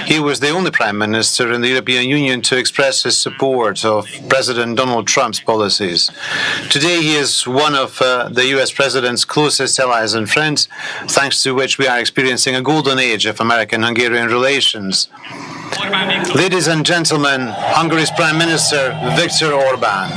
He was the only prime minister in the European Union to express his support of President Donald Trump's policies. Today, he is one of the US president's closest allies and friends, thanks to which we are experiencing a golden age of American-Hungarian relations. Ladies and gentlemen, Hungary's Prime Minister, Viktor Orbán.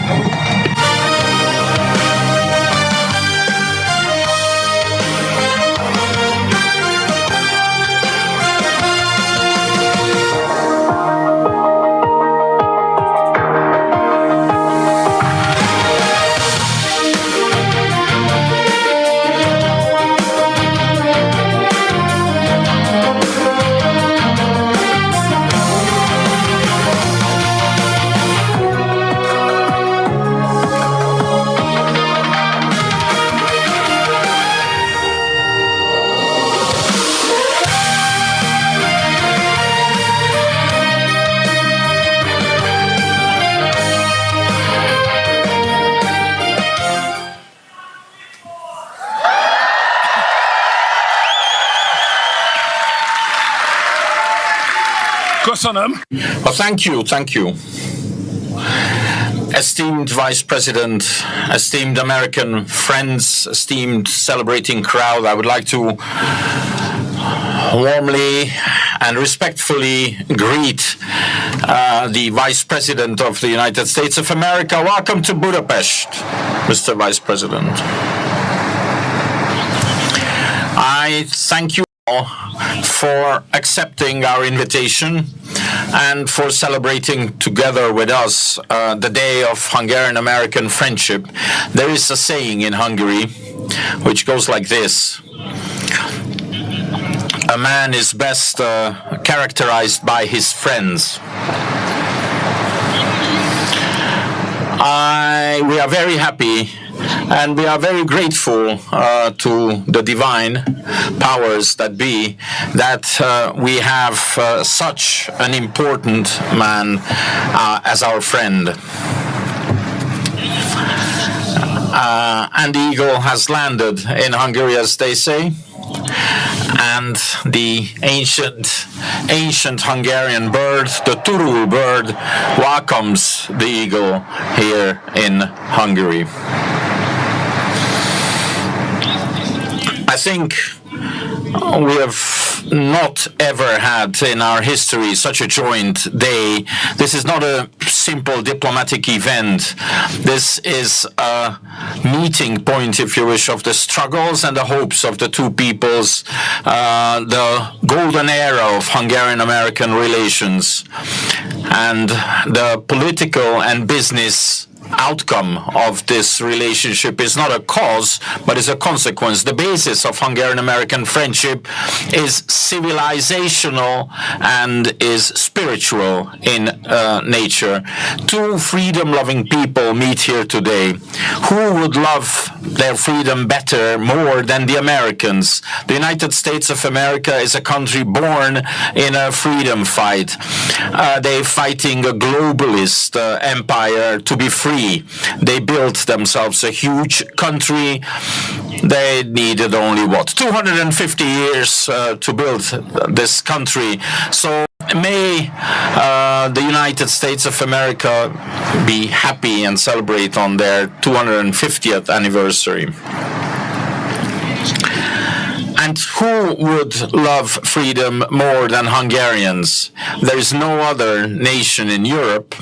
Well, thank you. Esteemed Vice President, esteemed American friends, esteemed celebrating crowd, I would like to warmly and respectfully greet the Vice President of the United States of America. Welcome to Budapest, Mr. Vice President. I thank you all for accepting our invitation and for celebrating together with us the Day of Hungarian-American Friendship. There is a saying in Hungary which goes like this: a man is best characterized by his friends. We are very happy and we are very grateful to the divine powers that be that we have such an important man as our friend. And the eagle has landed in Hungary, as they say. And the ancient Hungarian bird, the turul bird, welcomes the eagle here in Hungary. I think we have not ever had in our history such a joint day. This is not a simple diplomatic event. This is a meeting point, if you wish, of the struggles and the hopes of the two peoples, the golden era of Hungarian-American relations, and the political and business outcome of this relationship is not a cause, but is a consequence. The basis of Hungarian-American friendship is civilizational and is spiritual in nature. Two freedom-loving people meet here today. Who would love their freedom better, more than the Americans? The United States of America is a country born in a freedom fight. They're fighting a globalist empire to be free. They built themselves a huge country. They needed only, 250 years to build this country. So may the United States of America be happy and celebrate on their 250th anniversary. And who would love freedom more than Hungarians? There is no other nation in Europe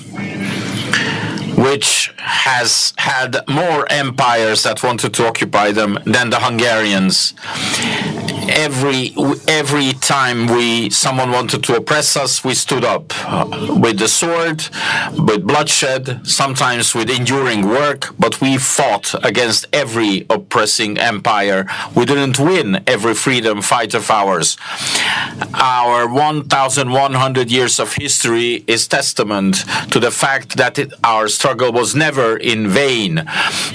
which has had more empires that wanted to occupy them than the Hungarians. Every time someone wanted to oppress us, we stood up with the sword, with bloodshed, sometimes with enduring work, but we fought against every oppressing empire. We didn't win every freedom fight of ours. Our 1,100 years of history is testament to the fact that our struggle was never in vain.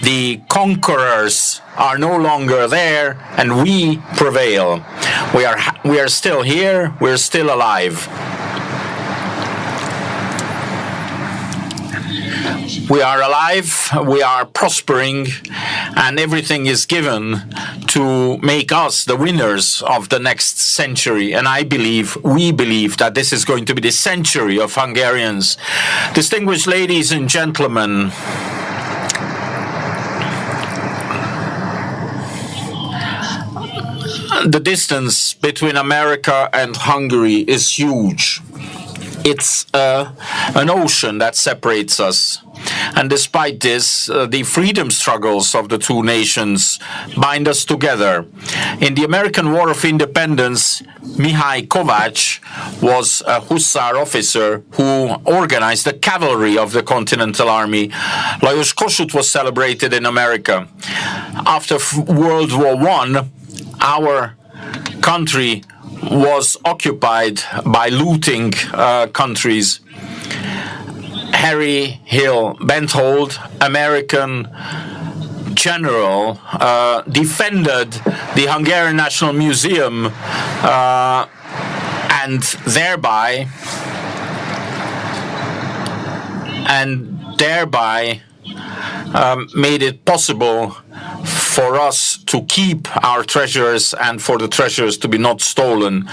The conquerors are no longer there, and we prevail. We are still here. We're still alive. We are alive, we are prospering, and everything is given to make us the winners of the next century. And we believe that this is going to be the century of Hungarians. Distinguished ladies and gentlemen, the distance between America and Hungary is huge. It's an ocean that separates us. And despite this, the freedom struggles of the two nations bind us together. In the American War of Independence, Mihai Kovács was a hussar officer who organized the cavalry of the Continental Army. Lajos Kossuth was celebrated in America. After World War I, our country was occupied by looting countries. Harry Hill Benthold, American general, defended the Hungarian National Museum and thereby made it possible for us to keep our treasures and for the treasures to be not stolen.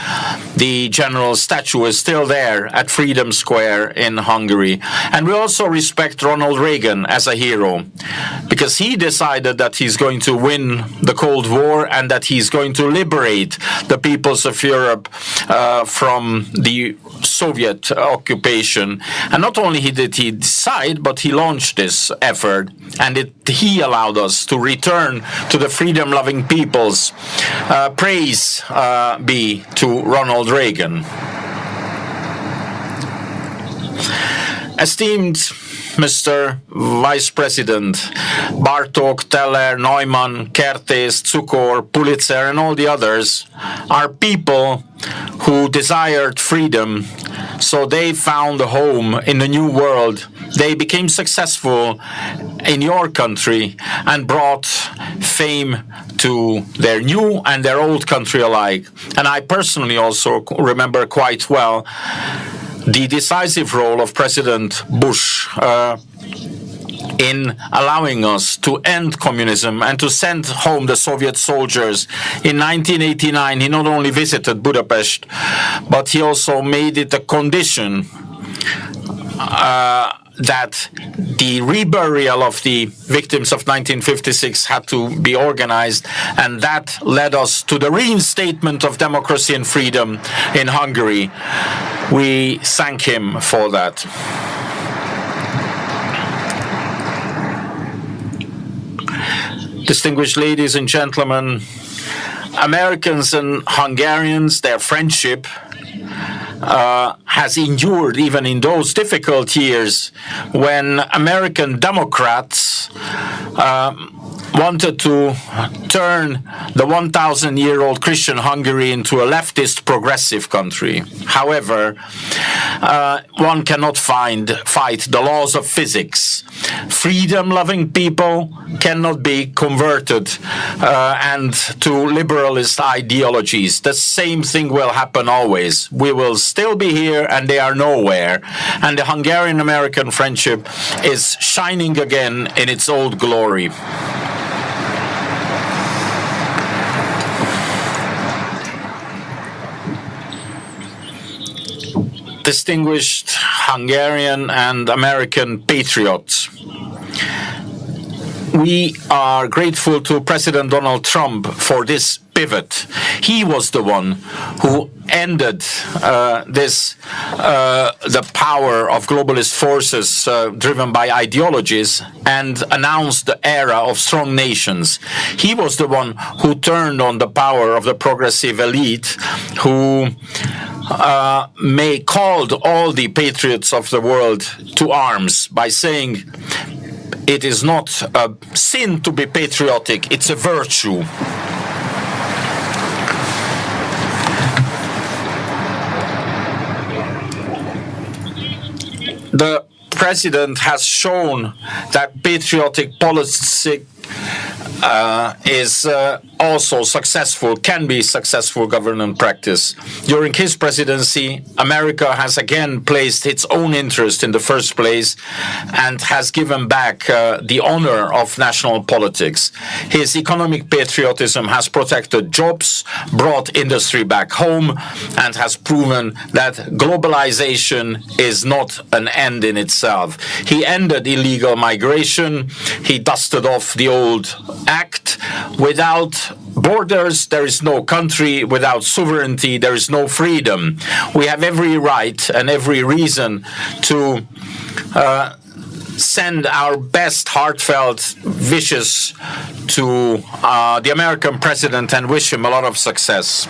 The general's statue is still there at Freedom Square in Hungary. And we also respect Ronald Reagan as a hero, because he decided that he's going to win the Cold War and that he's going to liberate the peoples of Europe from the Soviet occupation. And not only did he decide, but he launched this effort, and he allowed us to return to the freedom-loving peoples. Praise be to Ronald Reagan. Esteemed Mr. Vice President, Bartók, Teller, Neumann, Kertész, Cukor, Pulitzer, and all the others are people who desired freedom, so they found a home in the new world. They became successful in your country and brought fame to their new and their old country alike. And I personally also remember quite well the decisive role of President Bush in allowing us to end communism and to send home the Soviet soldiers. In 1989, he not only visited Budapest, but he also made it a condition that the reburial of the victims of 1956 had to be organized, and that led us to the reinstatement of democracy and freedom in Hungary. We thank him for that. Distinguished ladies and gentlemen, Americans and Hungarians, their friendship has endured even in those difficult years when American Democrats wanted to turn the 1,000-year-old Christian Hungary into a leftist progressive country. However, one cannot fight the laws of physics. Freedom-loving people cannot be converted and to liberalist ideologies. The same thing will happen always. We will still be here and they are nowhere. And the Hungarian-American friendship is shining again in its old glory. Distinguished Hungarian and American patriots, we are grateful to President Donald Trump for this pivot. He was the one who ended the power of globalist forces driven by ideologies and announced the era of strong nations. He was the one who turned on the power of the progressive elite, who called all the patriots of the world to arms by saying it is not a sin to be patriotic, it's a virtue. The president has shown that patriotic policy is also successful, can be successful government practice. During his presidency, America has again placed its own interest in the first place and has given back the honor of national politics. His economic patriotism has protected jobs, brought industry back home, and has proven that globalization is not an end in itself. He ended illegal migration. He dusted off the old act. Without borders, there is no country. Without sovereignty, there is no freedom. We have every right and every reason to send our best heartfelt wishes to the American president and wish him a lot of success.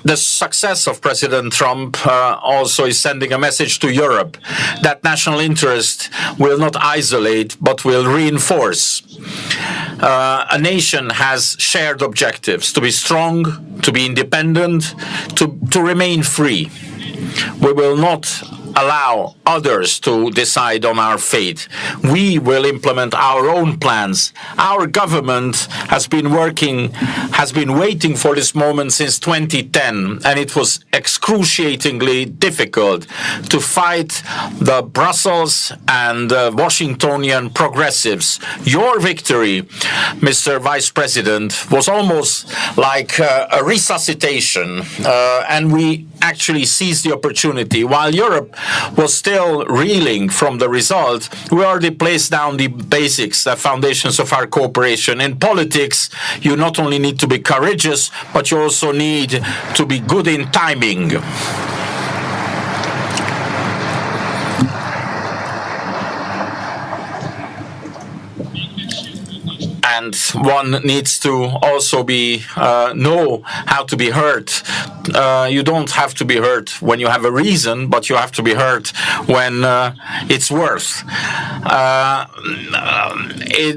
The success of President Trump also is sending a message to Europe that national interest will not isolate but will reinforce. A nation has shared objectives: to be strong, to be independent, to remain free. We will not allow others to decide on our fate. We will implement our own plans. Our government has been waiting for this moment since 2010, and it was excruciatingly difficult to fight the Brussels and Washingtonian progressives. Your victory, Mr. Vice President, was almost like a resuscitation, and we actually seized the opportunity. While Europe was still reeling from the result, we already placed down the basics, the foundations of our cooperation. In politics, you not only need to be courageous, but you also need to be good in timing. And one needs to also know how to be hurt. You don't have to be hurt when you have a reason, but you have to be hurt when it's worth.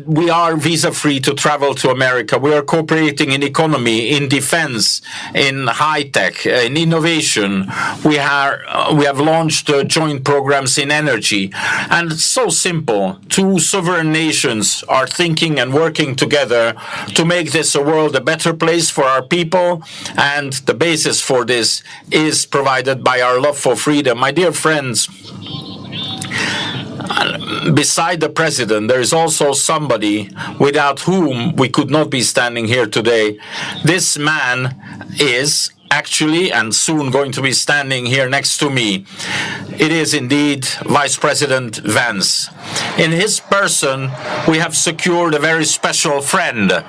We are visa-free to travel to America. We are cooperating in economy, in defense, in high-tech, in innovation. We have launched joint programs in energy. And it's so simple. Two sovereign nations are thinking and working together to make this a world a better place for our people, and the basis for this is provided by our love for freedom. My dear friends, beside the president, there is also somebody without whom we could not be standing here today. This man is actually and soon going to be standing here next to me. It is indeed Vice President Vance. In his person, we have secured a very special friend.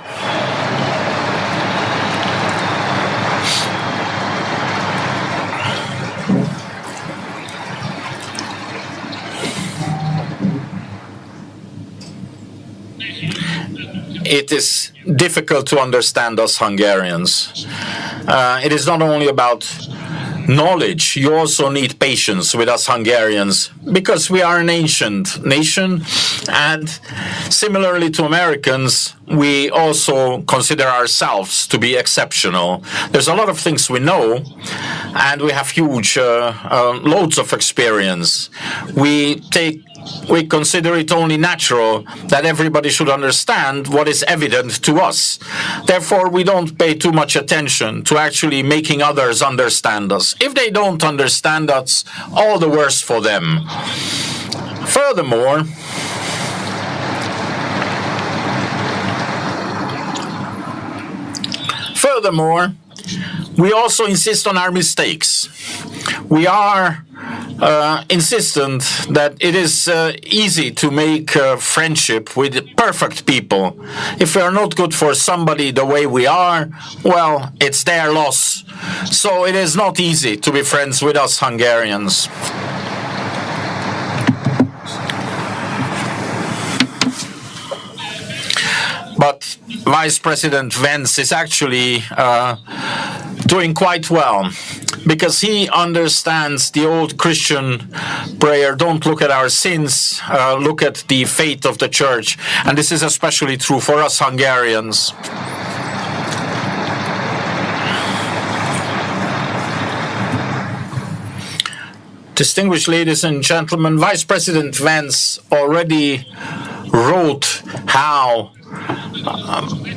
It is difficult to understand us Hungarians. It is not only about knowledge, you also need patience with us Hungarians, because we are an ancient nation, and similarly to Americans, we also consider ourselves to be exceptional. There's a lot of things we know, and we have huge loads of experience. We consider it only natural that everybody should understand what is evident to us. Therefore, we don't pay too much attention to actually making others understand us. If they don't understand us, all the worse for them. Furthermore, we also insist on our mistakes. We are insistent that it is easy to make friendship with perfect people. If we are not good for somebody the way we are, well, it's their loss. So it is not easy to be friends with us Hungarians. But Vice President Vance is actually doing quite well, because he understands the old Christian prayer, don't look at our sins, look at the fate of the church. And this is especially true for us Hungarians. Distinguished ladies and gentlemen, Vice President Vance already wrote how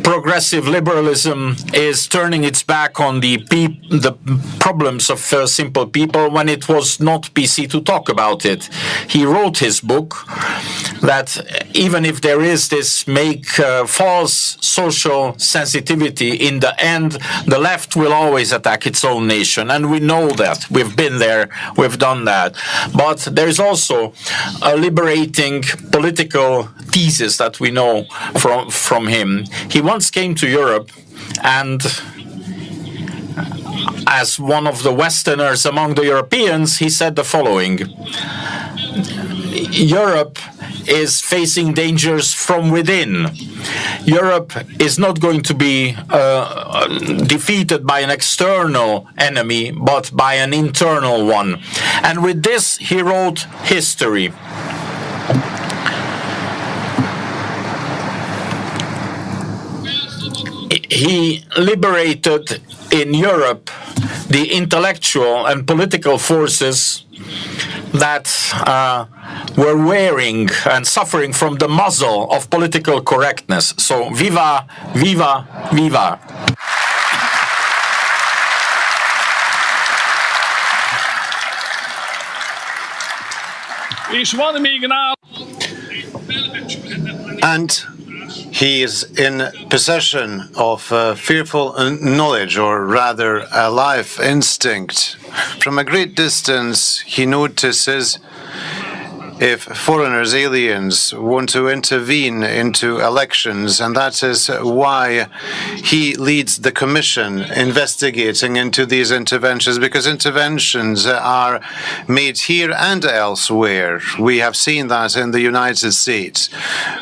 progressive liberalism is turning its back on the problems of simple people when it was not PC to talk about it. He wrote his book that even if there is this false social sensitivity, in the end, the left will always attack its own nation. And we know that. We've been there. We've done that. But there's also a liberating political thesis that we know from him. He once came to Europe, and as one of the Westerners among the Europeans, he said the following: Europe is facing dangers from within. Europe is not going to be defeated by an external enemy, but by an internal one. And with this, he wrote history. He liberated in Europe the intellectual and political forces that were wearing and suffering from the muzzle of political correctness. So, viva, viva, viva. And he is in possession of fearful knowledge, or rather a life instinct. From a great distance, he notices if foreigners, aliens, want to intervene into elections, and that is why he leads the commission investigating into these interventions, because interventions are made here and elsewhere. We have seen that in the United States.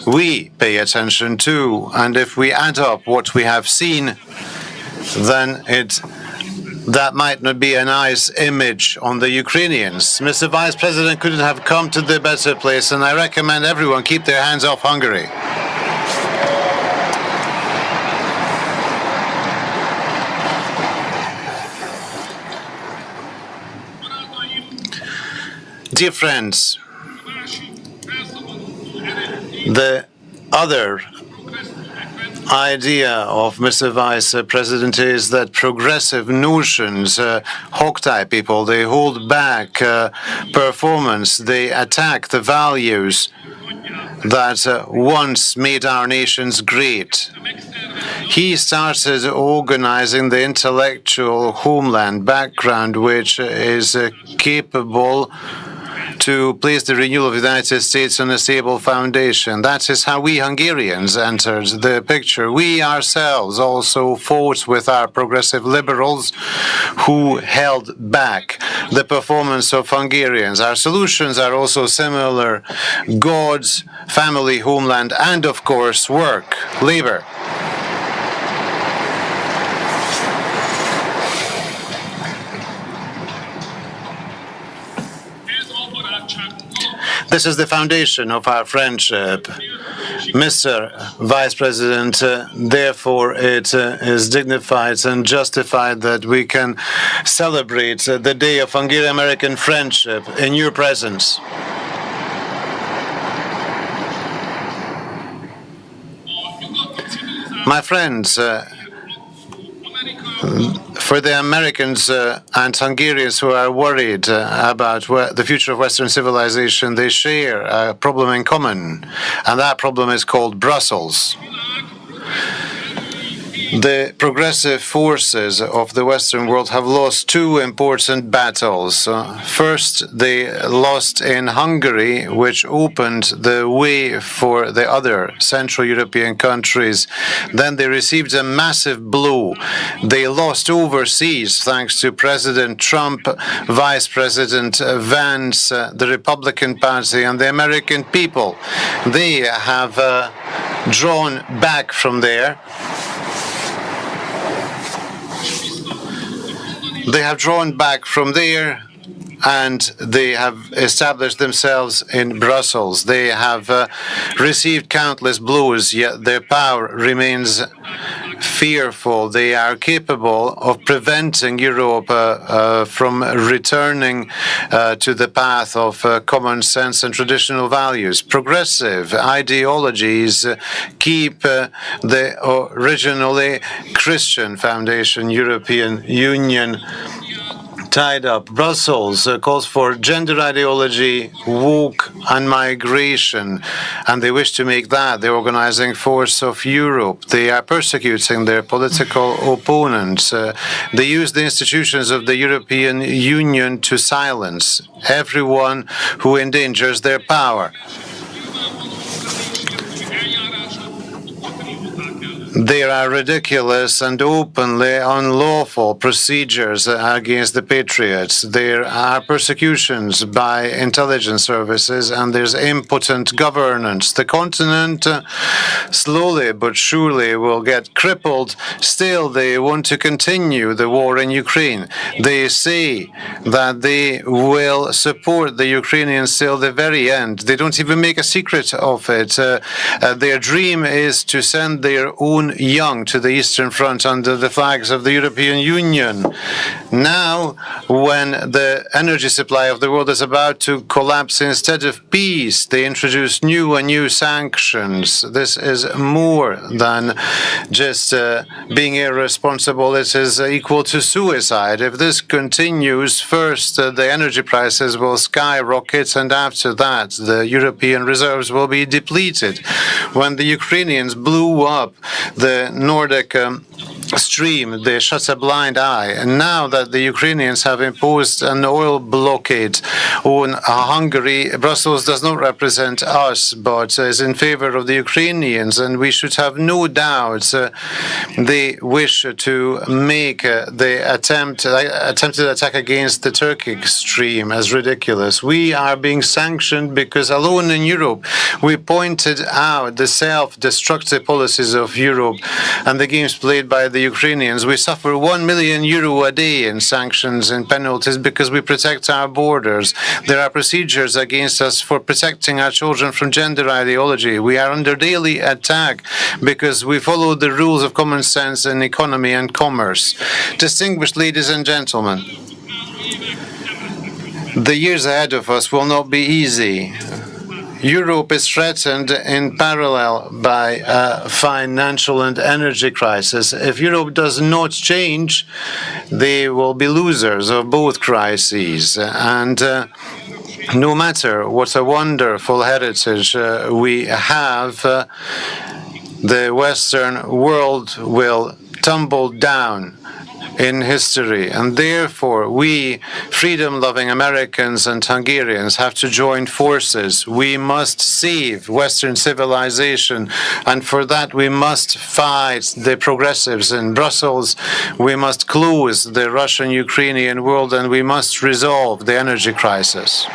We pay attention too, and if we add up what we have seen, then that might not be a nice image on the Ukrainians. Mr. Vice President couldn't have come to the better place, and I recommend everyone keep their hands off Hungary. Dear friends, the other idea of Mr. Vice President is that progressive notions hogtie people. They hold back performance. They attack the values that once made our nations great. He started organizing the intellectual homeland background, which is capable to place the renewal of the United States on a stable foundation. That is how we Hungarians entered the picture. We ourselves also fought with our progressive liberals who held back the performance of Hungarians. Our solutions are also similar: God's family, homeland, and of course work, labor. This is the foundation of our friendship, Mr. Vice President. Therefore, it is dignified and justified that we can celebrate the Day of Hungarian-American Friendship in your presence. My friends, for the Americans and Hungarians who are worried about the future of Western civilization, they share a problem in common, and that problem is called Brussels. The progressive forces of the Western world have lost two important battles. First, they lost in Hungary, which opened the way for the other Central European countries. Then they received a massive blow. They lost overseas thanks to President Trump, Vice President Vance, the Republican Party, and the American people. They have drawn back from there. They have drawn back from there, and they have established themselves in Brussels. They have received countless blows, yet their power remains fearful. They are capable of preventing Europe from returning to the path of common sense and traditional values. Progressive ideologies keep the originally Christian foundation, European Union, tied up. Brussels calls for gender ideology, woke, and migration, and they wish to make that the organizing force of Europe. They are persecuting their political opponents. They use the institutions of the European Union to silence everyone who endangers their power. There are ridiculous and openly unlawful procedures against the patriots. There are persecutions by intelligence services, and there's impotent governance. The continent slowly but surely will get crippled. Still, they want to continue the war in Ukraine. They say that they will support the Ukrainians till the very end. They don't even make a secret of it. Their dream is to send their own young to the Eastern Front under the flags of the European Union. Now, when the energy supply of the world is about to collapse, instead of peace, they introduce new and new sanctions. This is more than just being irresponsible. It is equal to suicide. If this continues, first, the energy prices will skyrocket, and after that, the European reserves will be depleted. When the Ukrainians blew up the Nordic Stream, they shut a blind eye. And now that the Ukrainians have imposed an oil blockade on Hungary, Brussels does not represent us, but is in favor of the Ukrainians. And we should have no doubt they wish to make the attempted attack against the Turkic Stream as ridiculous. We are being sanctioned because alone in Europe, we pointed out the self-destructive policies of Europe and the games played by the Ukrainians. We suffer €1 million a day in sanctions and penalties because we protect our borders. There are procedures against us for protecting our children from gender ideology. We are under daily attack because we follow the rules of common sense in economy and commerce. Distinguished ladies and gentlemen, the years ahead of us will not be easy. Europe is threatened in parallel by a financial and energy crisis. If Europe does not change, they will be losers of both crises. And no matter what a wonderful heritage we have, the Western world will tumble down in history, and therefore we freedom-loving Americans and Hungarians have to join forces. We must save Western civilization, and for that we must fight the progressives in Brussels. We must close the Russian-Ukrainian world, and we must resolve the energy crisis.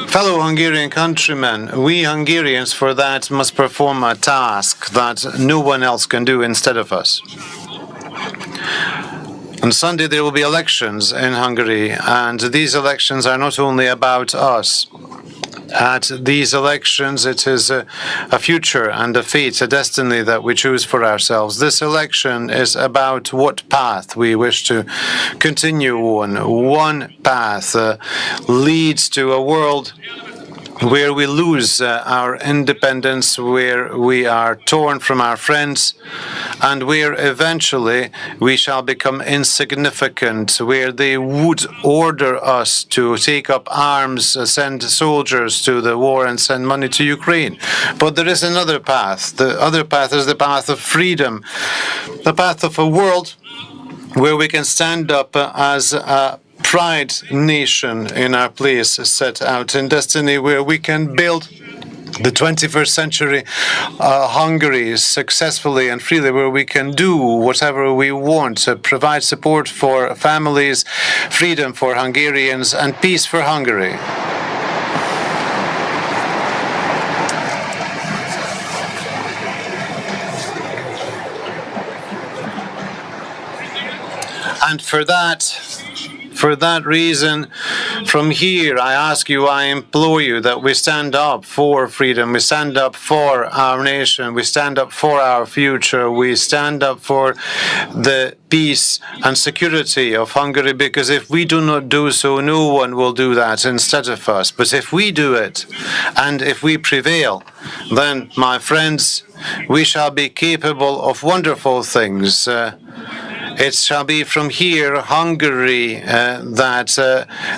Fellow Hungarian countrymen, we Hungarians for that must perform a task that no one else can do instead of us. On Sunday there will be elections in Hungary, and these elections are not only about us. At these elections, it is a future and a fate, a destiny that we choose for ourselves. This election is about what path we wish to continue on. One path leads to a world where we lose our independence, where we are torn from our friends, and where eventually we shall become insignificant, where they would order us to take up arms, send soldiers to the war, and send money to Ukraine. But there is another path. The other path is the path of freedom, the path of a world where we can stand up as a pride nation in our place set out in destiny, where we can build the 21st century Hungary successfully and freely, where we can do whatever we want, provide support for families, freedom for Hungarians, and peace for Hungary. And for that reason, from here, I ask you, I implore you that we stand up for freedom, we stand up for our nation, we stand up for our future, we stand up for the peace and security of Hungary, because if we do not do so, no one will do that instead of us. But if we do it, and if we prevail, then, my friends, we shall be capable of wonderful things. It shall be from here, Hungary, that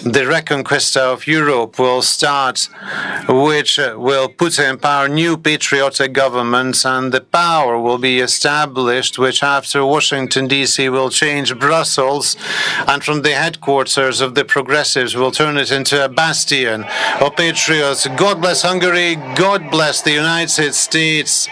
the reconquista of Europe will start, which will put in power new patriotic governments, and the power will be established, which after Washington, D.C. will change Brussels, and from the headquarters of the progressives will turn it into a bastion of patriots. God bless Hungary. God bless the United States.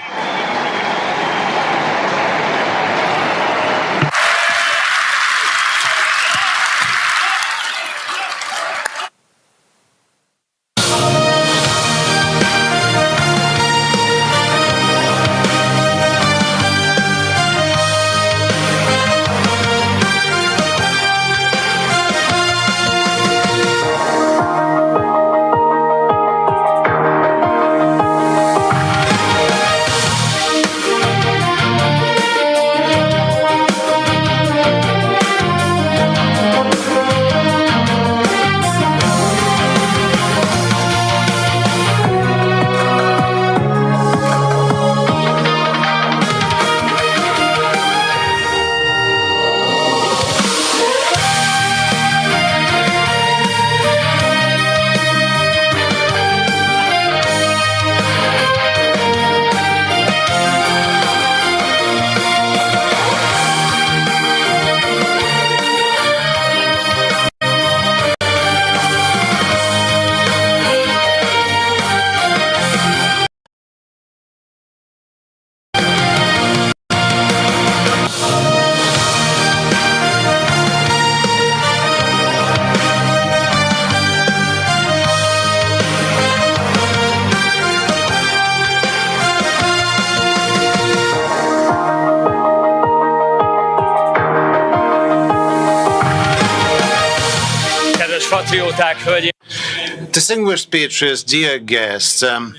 Distinguished patriots, dear guests, one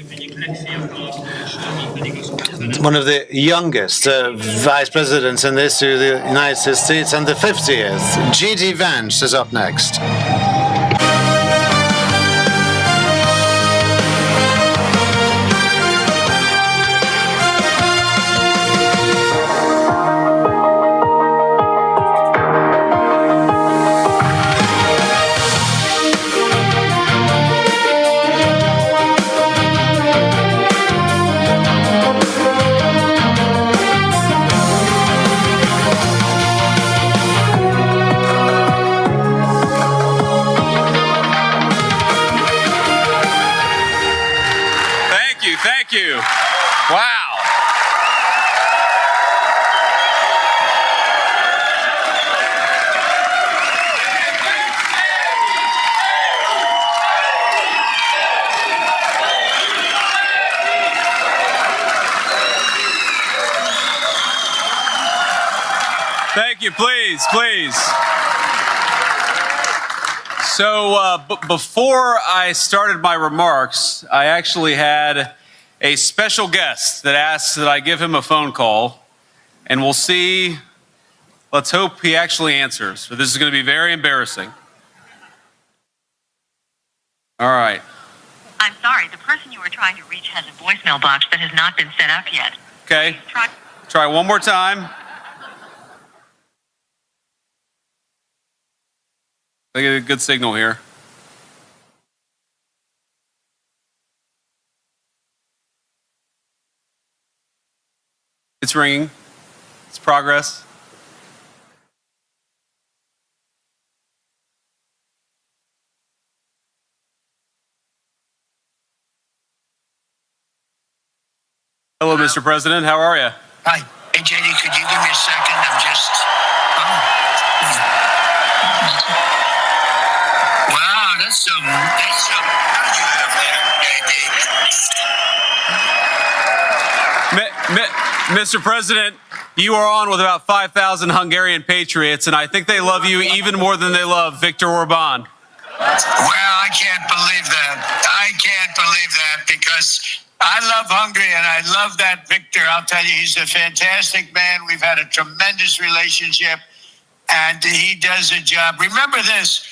of the youngest vice presidents in the history of the United States, and the 50th, J.D. Vance, is up next. Thank you. Wow. Thank you. Please. So before I started my remarks, I actually had a special guest that asked that I give him a phone call, and we'll see. Let's hope he actually answers. So this is going to be very embarrassing. All right. I'm sorry, the person you were trying to reach has a voicemail box that has not been set up yet. Okay. Try one more time. I get a good signal here. It's ringing. It's progress. Hello, Mr. President. How are you? Hi. Hey, JD, could you give me a second? I'm just... Wow, that's some... How did you have there, JD? Mr. President, You are on with about 5,000 Hungarian patriots, and I think they love you even more than they love Viktor Orban. Well, I can't believe that. I can't believe that because I love Hungary and I love that Viktor. I'll tell you, he's a fantastic man. We've had a tremendous relationship and he does a job. Remember this,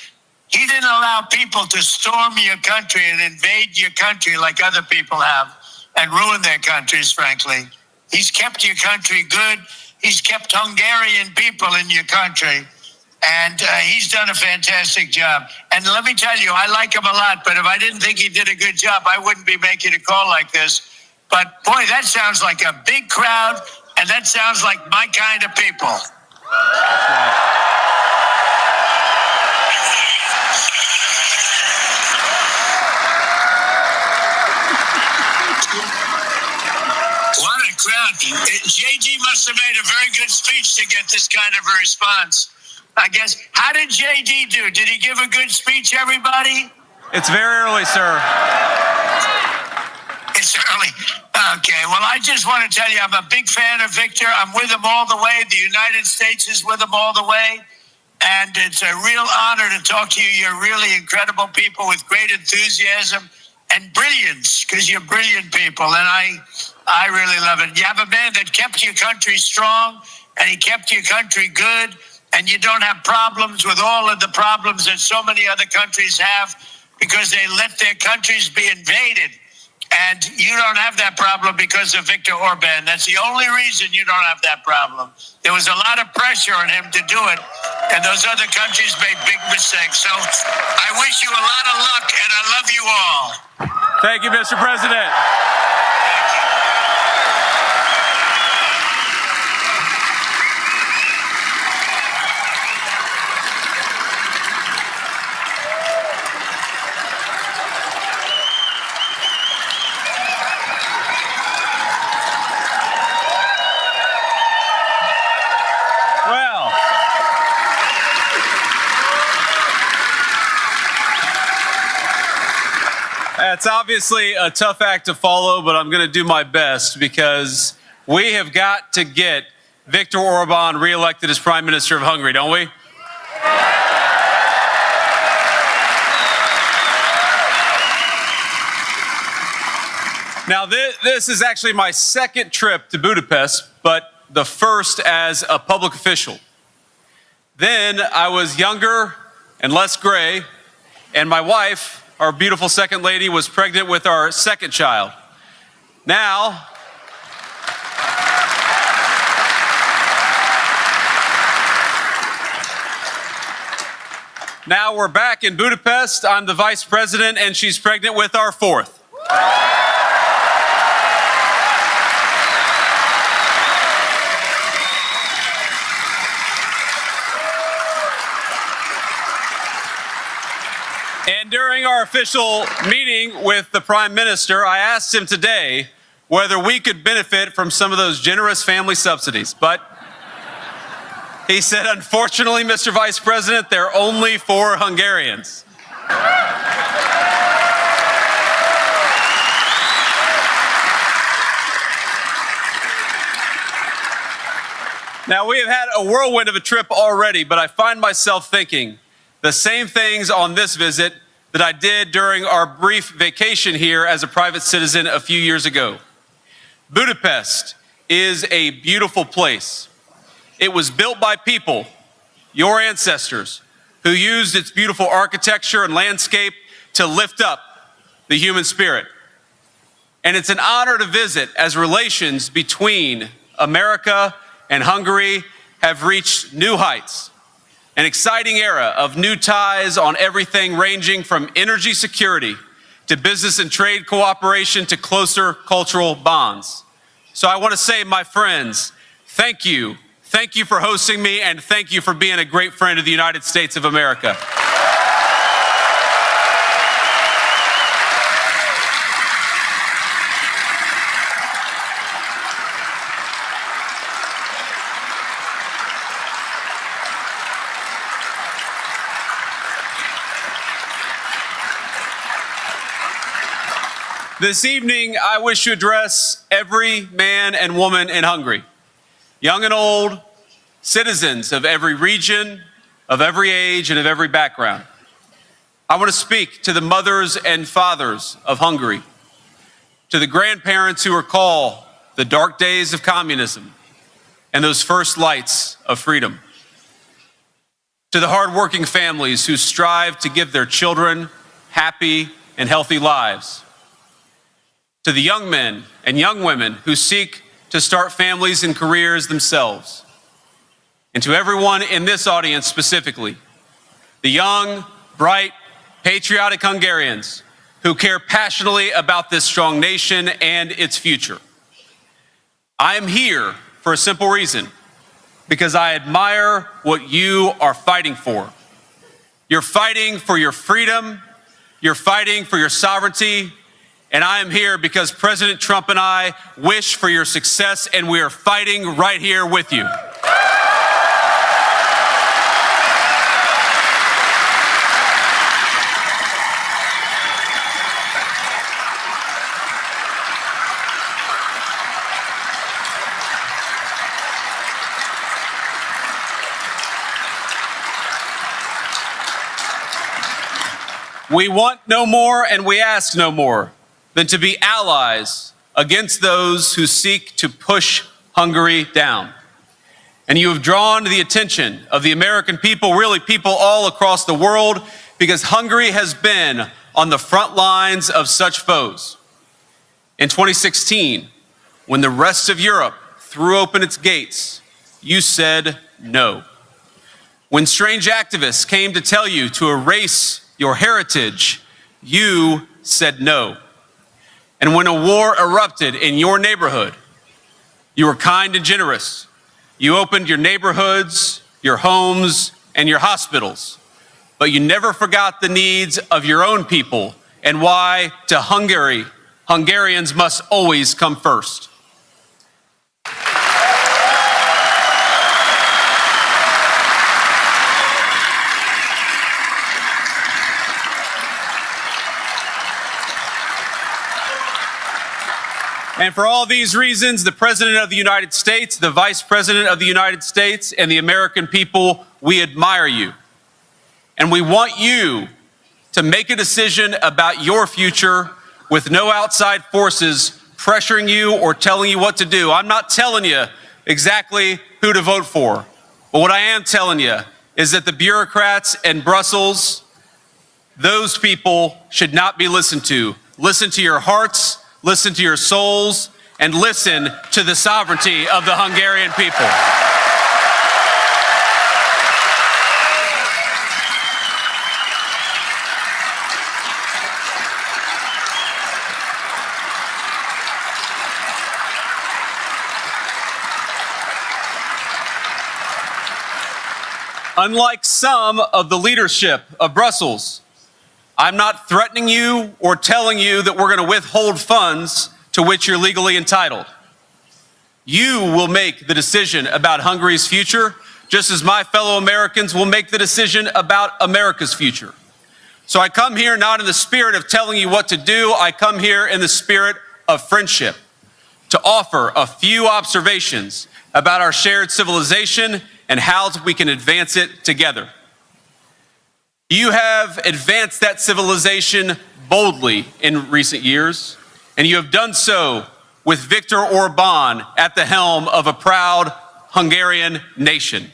he didn't allow people to storm your country and invade your country like other people have and ruin their countries, frankly. He's kept your country good. He's kept Hungarian people in your country. And he's done a fantastic job. And let me tell you, I like him a lot, but if I didn't think he did a good job, I wouldn't be making a call like this. But boy, that sounds like a big crowd, and that sounds like my kind of people. What a crowd. JD must have made a very good speech to get this kind of a response. I guess. How did JD do? Did he give a good speech, everybody? It's very early, sir. It's early. Okay, well, I just want to tell you, I'm a big fan of Viktor. I'm with him all the way. The United States is with him all the way. And it's a real honor to talk to you. You're really incredible people with great enthusiasm and brilliance, because you're brilliant people. And I really love it. You have a man that kept your country strong, and he kept your country good. And you don't have problems with all of the problems that so many other countries have because they let their countries be invaded. And you don't have that problem because of Viktor Orban. That's the only reason you don't have that problem. There was a lot of pressure on him to do it, and those other countries made big mistakes. So I wish you a lot of luck, and I love you all. Thank you, Mr. President. It's obviously a tough act to follow, but I'm going to do my best because we have got to get Viktor Orban reelected as Prime Minister of Hungary, don't we? Now, this is actually my second trip to Budapest, but the first as a public official. Then I was younger and less gray, and my wife, our beautiful second lady, was pregnant with our second child. Now, we're back in Budapest. I'm the vice president, and she's pregnant with our fourth. And during our official meeting with the Prime Minister, I asked him today whether we could benefit from some of those generous family subsidies. But he said, unfortunately, Mr. Vice President, they're only for Hungarians. Now, we have had a whirlwind of a trip already, but I find myself thinking the same things on this visit that I did during our brief vacation here as a private citizen a few years ago. Budapest is a beautiful place. It was built by people, your ancestors, who used its beautiful architecture and landscape to lift up the human spirit. And it's an honor to visit as relations between America and Hungary have reached new heights. An exciting era of new ties on everything ranging from energy security to business and trade cooperation to closer cultural bonds. So I want to say, my friends, thank you. Thank you for hosting me, and thank you for being a great friend of the United States of America. This evening, I wish to address every man and woman in Hungary. young and old, citizens of every region, of every age, and of every background. I want to speak to the mothers and fathers of Hungary, to the grandparents who recall the dark days of communism and those first lights of freedom, to the hardworking families who strive to give their children happy and healthy lives, to the young men and young women who seek to start families and careers themselves, and to everyone in this audience specifically, the young, bright, patriotic Hungarians who care passionately about this strong nation and its future. I am here for a simple reason, because I admire what you are fighting for. You're fighting for your freedom, you're fighting for your sovereignty, and I am here because President Trump and I wish for your success, and we are fighting right here with you. We want no more and we ask no more than to be allies against those who seek to push Hungary down. And you have drawn the attention of the American people, really people all across the world, because Hungary has been on the front lines of such foes. In 2016, when the rest of Europe threw open its gates, you said no. When strange activists came to tell you to erase your heritage, you said no. And when a war erupted in your neighborhood, you were kind and generous. You opened your neighborhoods, your homes, and your hospitals. But you never forgot the needs of your own people and why to Hungary, Hungarians must always come first. And for all these reasons, the President of the United States, the Vice President of the United States, and the American people, we admire you. And we want you to make a decision about your future with no outside forces pressuring you or telling you what to do. I'm not telling you exactly who to vote for. But what I am telling you is that the bureaucrats in Brussels, those people should not be listened to. Listen to your hearts. Listen to your souls, and listen to the sovereignty of the Hungarian people. Unlike some of the leadership of Brussels, I'm not threatening you or telling you that we're going to withhold funds to which you're legally entitled. You will make the decision about Hungary's future, just as my fellow Americans will make the decision about America's future. So I come here not in the spirit of telling you what to do. I come here in the spirit of friendship to offer a few observations about our shared civilization and how we can advance it together. You have advanced that civilization boldly in recent years, and you have done so with Viktor Orban at the helm of a proud Hungarian nation.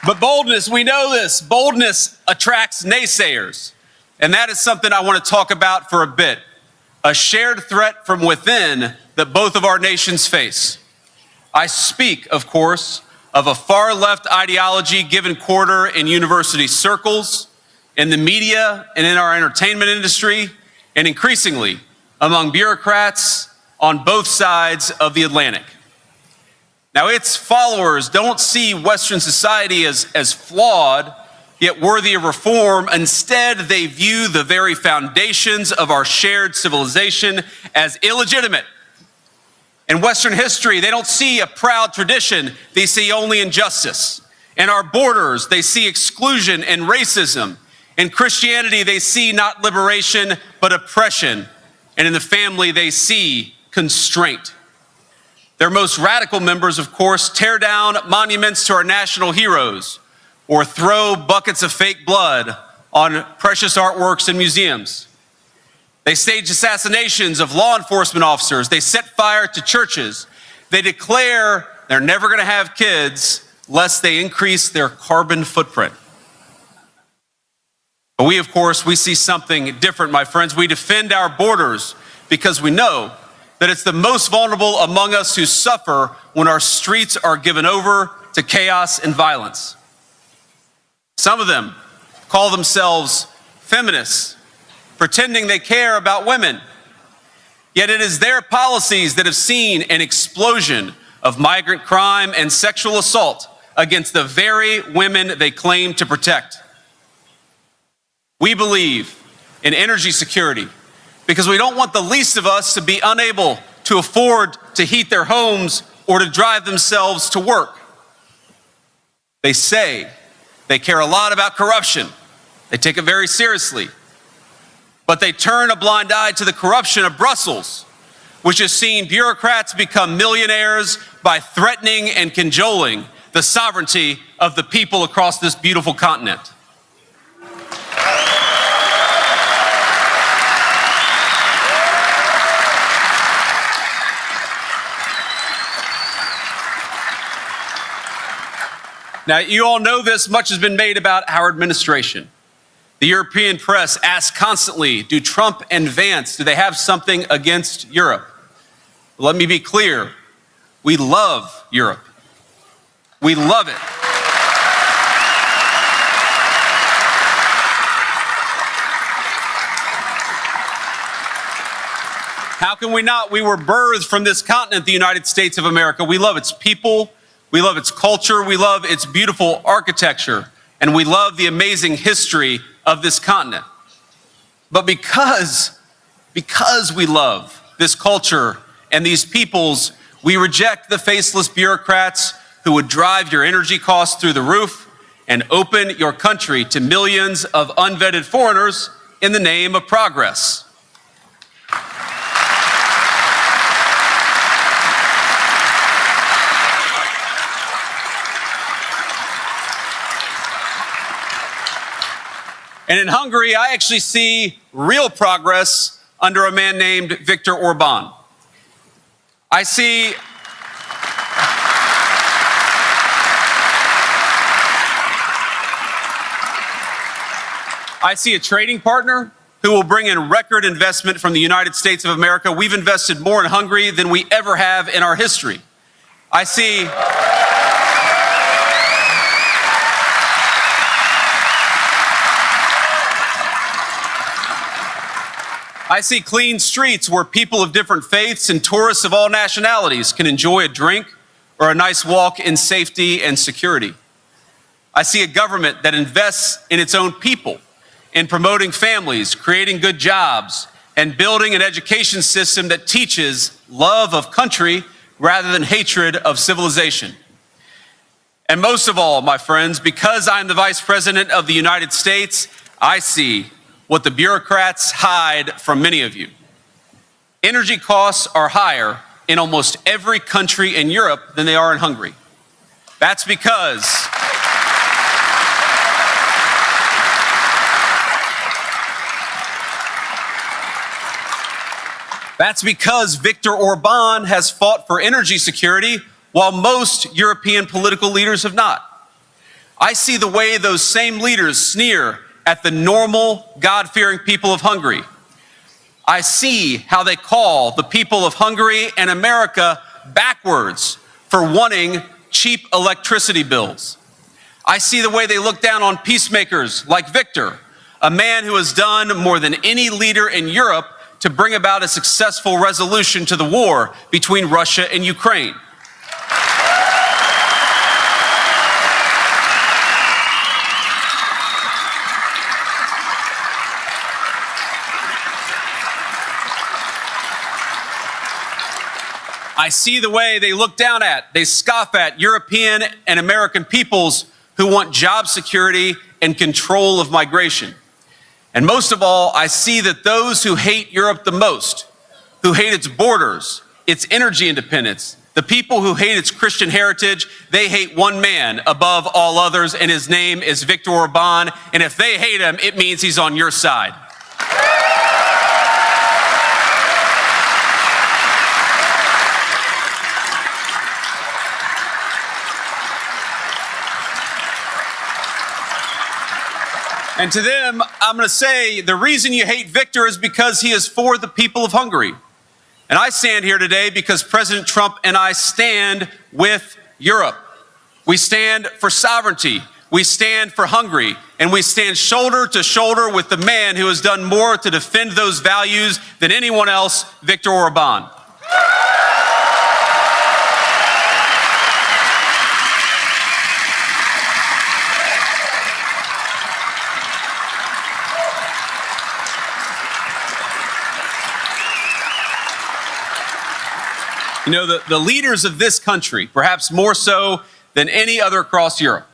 But boldness, we know this, boldness attracts naysayers. And that is something I want to talk about for a bit. A shared threat from within that both of our nations face. I speak, of course, of a far left ideology given quarter in university circles, in the media, and in our entertainment industry, and increasingly among bureaucrats on both sides of the Atlantic. Now, its followers don't see Western society as flawed, yet worthy of reform. Instead, they view the very foundations of our shared civilization as illegitimate In Western history, they don't see a proud tradition, they see only injustice. In our borders, they see exclusion and racism. In Christianity, they see not liberation, but oppression. And in the family, they see constraint. Their most radical members, of course, tear down monuments to our national heroes or throw buckets of fake blood on precious artworks in museums. They stage assassinations of law enforcement officers. They set fire to churches. They declare they're never going to have kids lest they increase their carbon footprint. But we, of course, we see something different, my friends. We defend our borders because we know that it's the most vulnerable among us who suffer when our streets are given over to chaos and violence. Some of them call themselves feminists, pretending they care about women. Yet it is their policies that have seen an explosion of migrant crime and sexual assault against the very women they claim to protect. We believe in energy security because we don't want the least of us to be unable to afford to heat their homes or to drive themselves to work. They say they care a lot about corruption. They take it very seriously. But they turn a blind eye to the corruption of Brussels, which has seen bureaucrats become millionaires by threatening and cajoling the sovereignty of the people across this beautiful continent. Now, you all know this, much has been made about our administration. The European press asks constantly, do Trump and Vance, do they have something against Europe? Let me be clear, we love Europe. We love it. How can we not? We were birthed from this continent, the United States of America. We love its people. We love its culture, we love its beautiful architecture, and we love the amazing history of this continent. But because we love this culture and these peoples, we reject the faceless bureaucrats who would drive your energy costs through the roof and open your country to millions of unvetted foreigners in the name of progress. And in Hungary, I actually see real progress under a man named Viktor Orban. I see a trading partner who will bring in record investment from the United States of America. We've invested more in Hungary than we ever have in our history. I see clean streets where people of different faiths and tourists of all nationalities can enjoy a drink or a nice walk in safety and security. I see a government that invests in its own people, in promoting families, creating good jobs, and building an education system that teaches love of country rather than hatred of civilization. And most of all, my friends, because I'm the Vice President of the United States, I see what the bureaucrats hide from many of you. Energy costs are higher in almost every country in Europe than they are in Hungary. That's because Viktor Orban has fought for energy security while most European political leaders have not. I see the way those same leaders sneer at the normal, God-fearing people of Hungary. I see how they call the people of Hungary and America backwards for wanting cheap electricity bills. I see the way they look down on peacemakers like Viktor, a man who has done more than any leader in Europe to bring about a successful resolution to the war between Russia and Ukraine. I see the way they look down at, they scoff at European and American peoples who want job security and control of migration. And most of all, I see that those who hate Europe the most, who hate its borders, its energy independence, the people who hate its Christian heritage, they hate one man above all others, and his name is Viktor Orban. And if they hate him, it means he's on your side. And to them, I'm going to say the reason you hate Viktor is because he is for the people of Hungary. And I stand here today because President Trump and I stand with Europe. We stand for sovereignty. We stand for Hungary. And we stand shoulder to shoulder with the man who has done more to defend those values than anyone else, Viktor Orban. You know, the leaders of this country, perhaps more so than any other across Europe,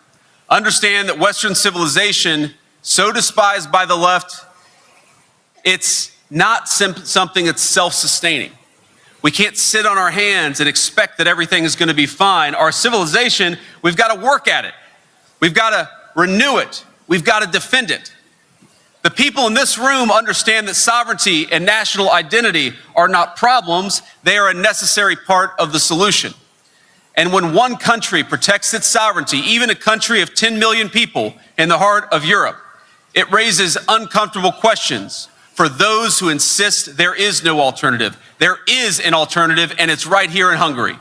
understand that Western civilization, so despised by the left, it's not something that's self-sustaining. We can't sit on our hands and expect that everything is going to be fine. Our civilization, we've got to work at it. We've got to renew it. We've got to defend it. The people in this room understand that sovereignty and national identity are not problems. They are a necessary part of the solution. And when one country protects its sovereignty, even a country of 10 million people in the heart of Europe, it raises uncomfortable questions for those who insist there is no alternative. There is an alternative, and it's right here in Hungary.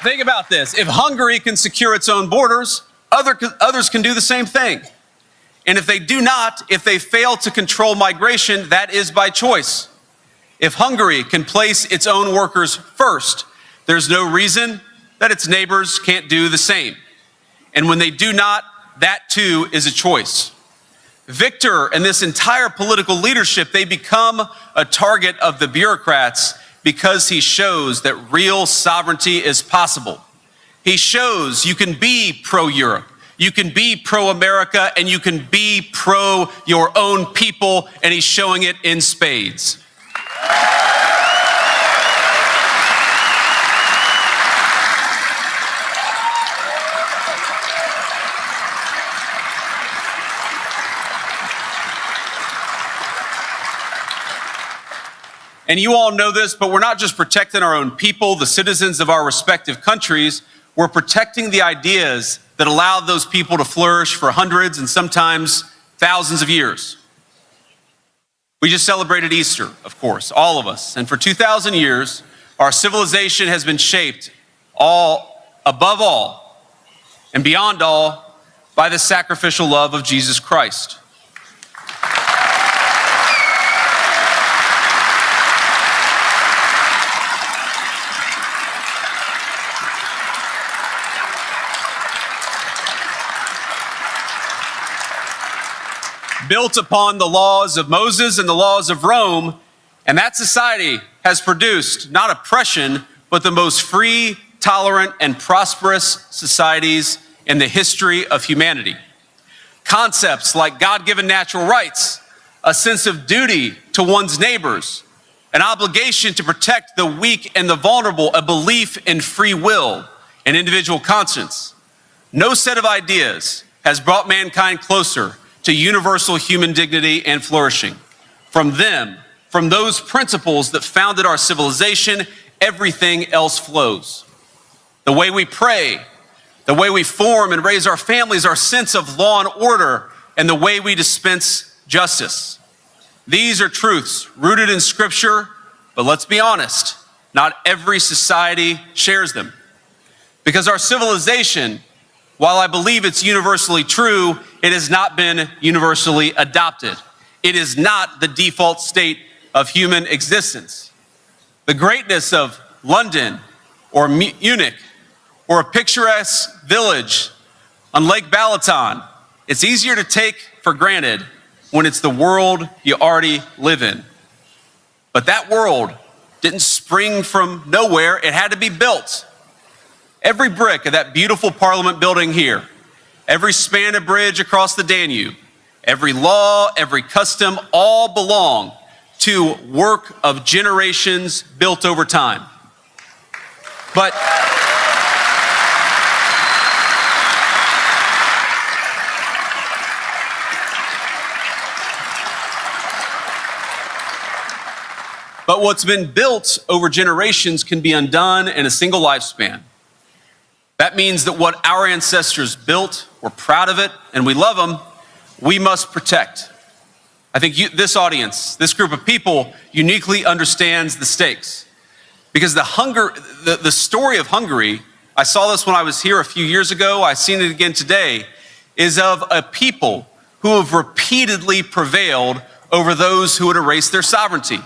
Think about this. If Hungary can secure its own borders, others can do the same thing. And if they do not, if they fail to control migration, that is by choice. If Hungary can place its own workers first, there's no reason that its neighbors can't do the same. And when they do not, that too is a choice. Viktor and this entire political leadership, they become a target of the bureaucrats because he shows that real sovereignty is possible. He shows you can be pro-Europe, you can be pro-America, and you can be pro your own people, and he's showing it in spades. And you all know this, but we're not just protecting our own people, the citizens of our respective countries. We're protecting the ideas that allowed those people to flourish for hundreds and sometimes thousands of years. We just celebrated Easter, of course, all of us. And for 2,000 years, our civilization has been shaped above all and beyond all by the sacrificial love of Jesus Christ. Built upon the laws of Moses and the laws of Rome, and that society has produced not oppression, but the most free, tolerant, and prosperous societies in the history of humanity. Concepts like God-given natural rights, a sense of duty to one's neighbors, an obligation to protect the weak and the vulnerable, a belief in free will and individual conscience. No set of ideas has brought mankind closer to universal human dignity and flourishing. From those principles that founded our civilization, everything else flows. The way we pray, the way we form and raise our families, our sense of law and order, and the way we dispense justice. These are truths rooted in Scripture, but let's be honest, not every society shares them. Because our civilization, while I believe it's universally true, it has not been universally adopted. It is not the default state of human existence. The greatness of London or Munich or a picturesque village on Lake Balaton, it's easier to take for granted when it's the world you already live in. But that world didn't spring from nowhere. It had to be built. Every brick of that beautiful Parliament building here, every span of bridge across the Danube, every law, every custom, all belong to work of generations built over time. But what's been built over generations can be undone in a single lifespan. That means that what our ancestors built, we're proud of it, and we love them, we must protect. I think this audience, this group of people, uniquely understands the stakes. Because the story of Hungary, I saw this when I was here a few years ago, I've seen it again today, is of a people who have repeatedly prevailed over those who would erase their sovereignty.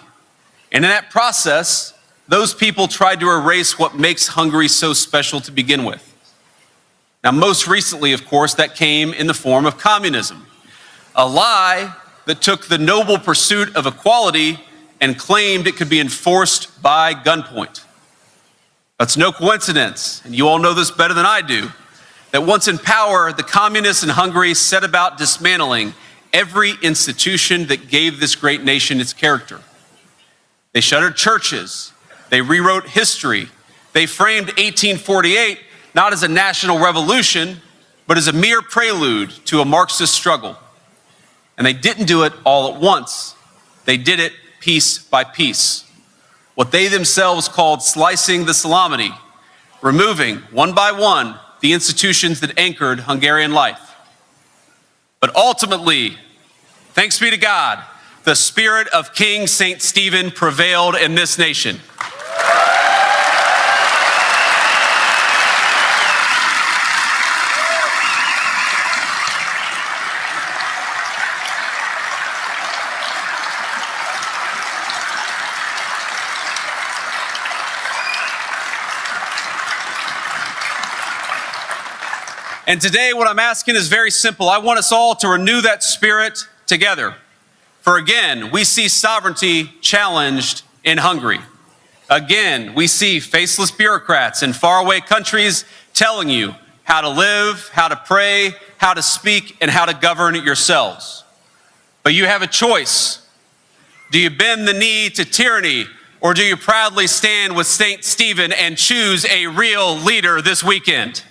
And in that process, those people tried to erase what makes Hungary so special to begin with. Now, most recently, of course, that came in the form of communism, a lie that took the noble pursuit of equality and claimed it could be enforced by gunpoint. That's no coincidence, and you all know this better than I do, that once in power, the communists in Hungary set about dismantling every institution that gave this great nation its character. They shuttered churches. They rewrote history. They framed 1848 not as a national revolution, but as a mere prelude to a Marxist struggle. And they didn't do it all at once. They did it piece by piece. What they themselves called slicing the salami, removing one by one the institutions that anchored Hungarian life. But ultimately, thanks be to God, the spirit of King St. Stephen prevailed in this nation. And today what I'm asking is very simple. I want us all to renew that spirit together. For again, we see sovereignty challenged in Hungary. Again, we see faceless bureaucrats in faraway countries telling you how to live, how to pray, how to speak, and how to govern yourselves. But you have a choice. Do you bend the knee to tyranny, or do you proudly stand with St. Stephen and choose a real leader this weekend?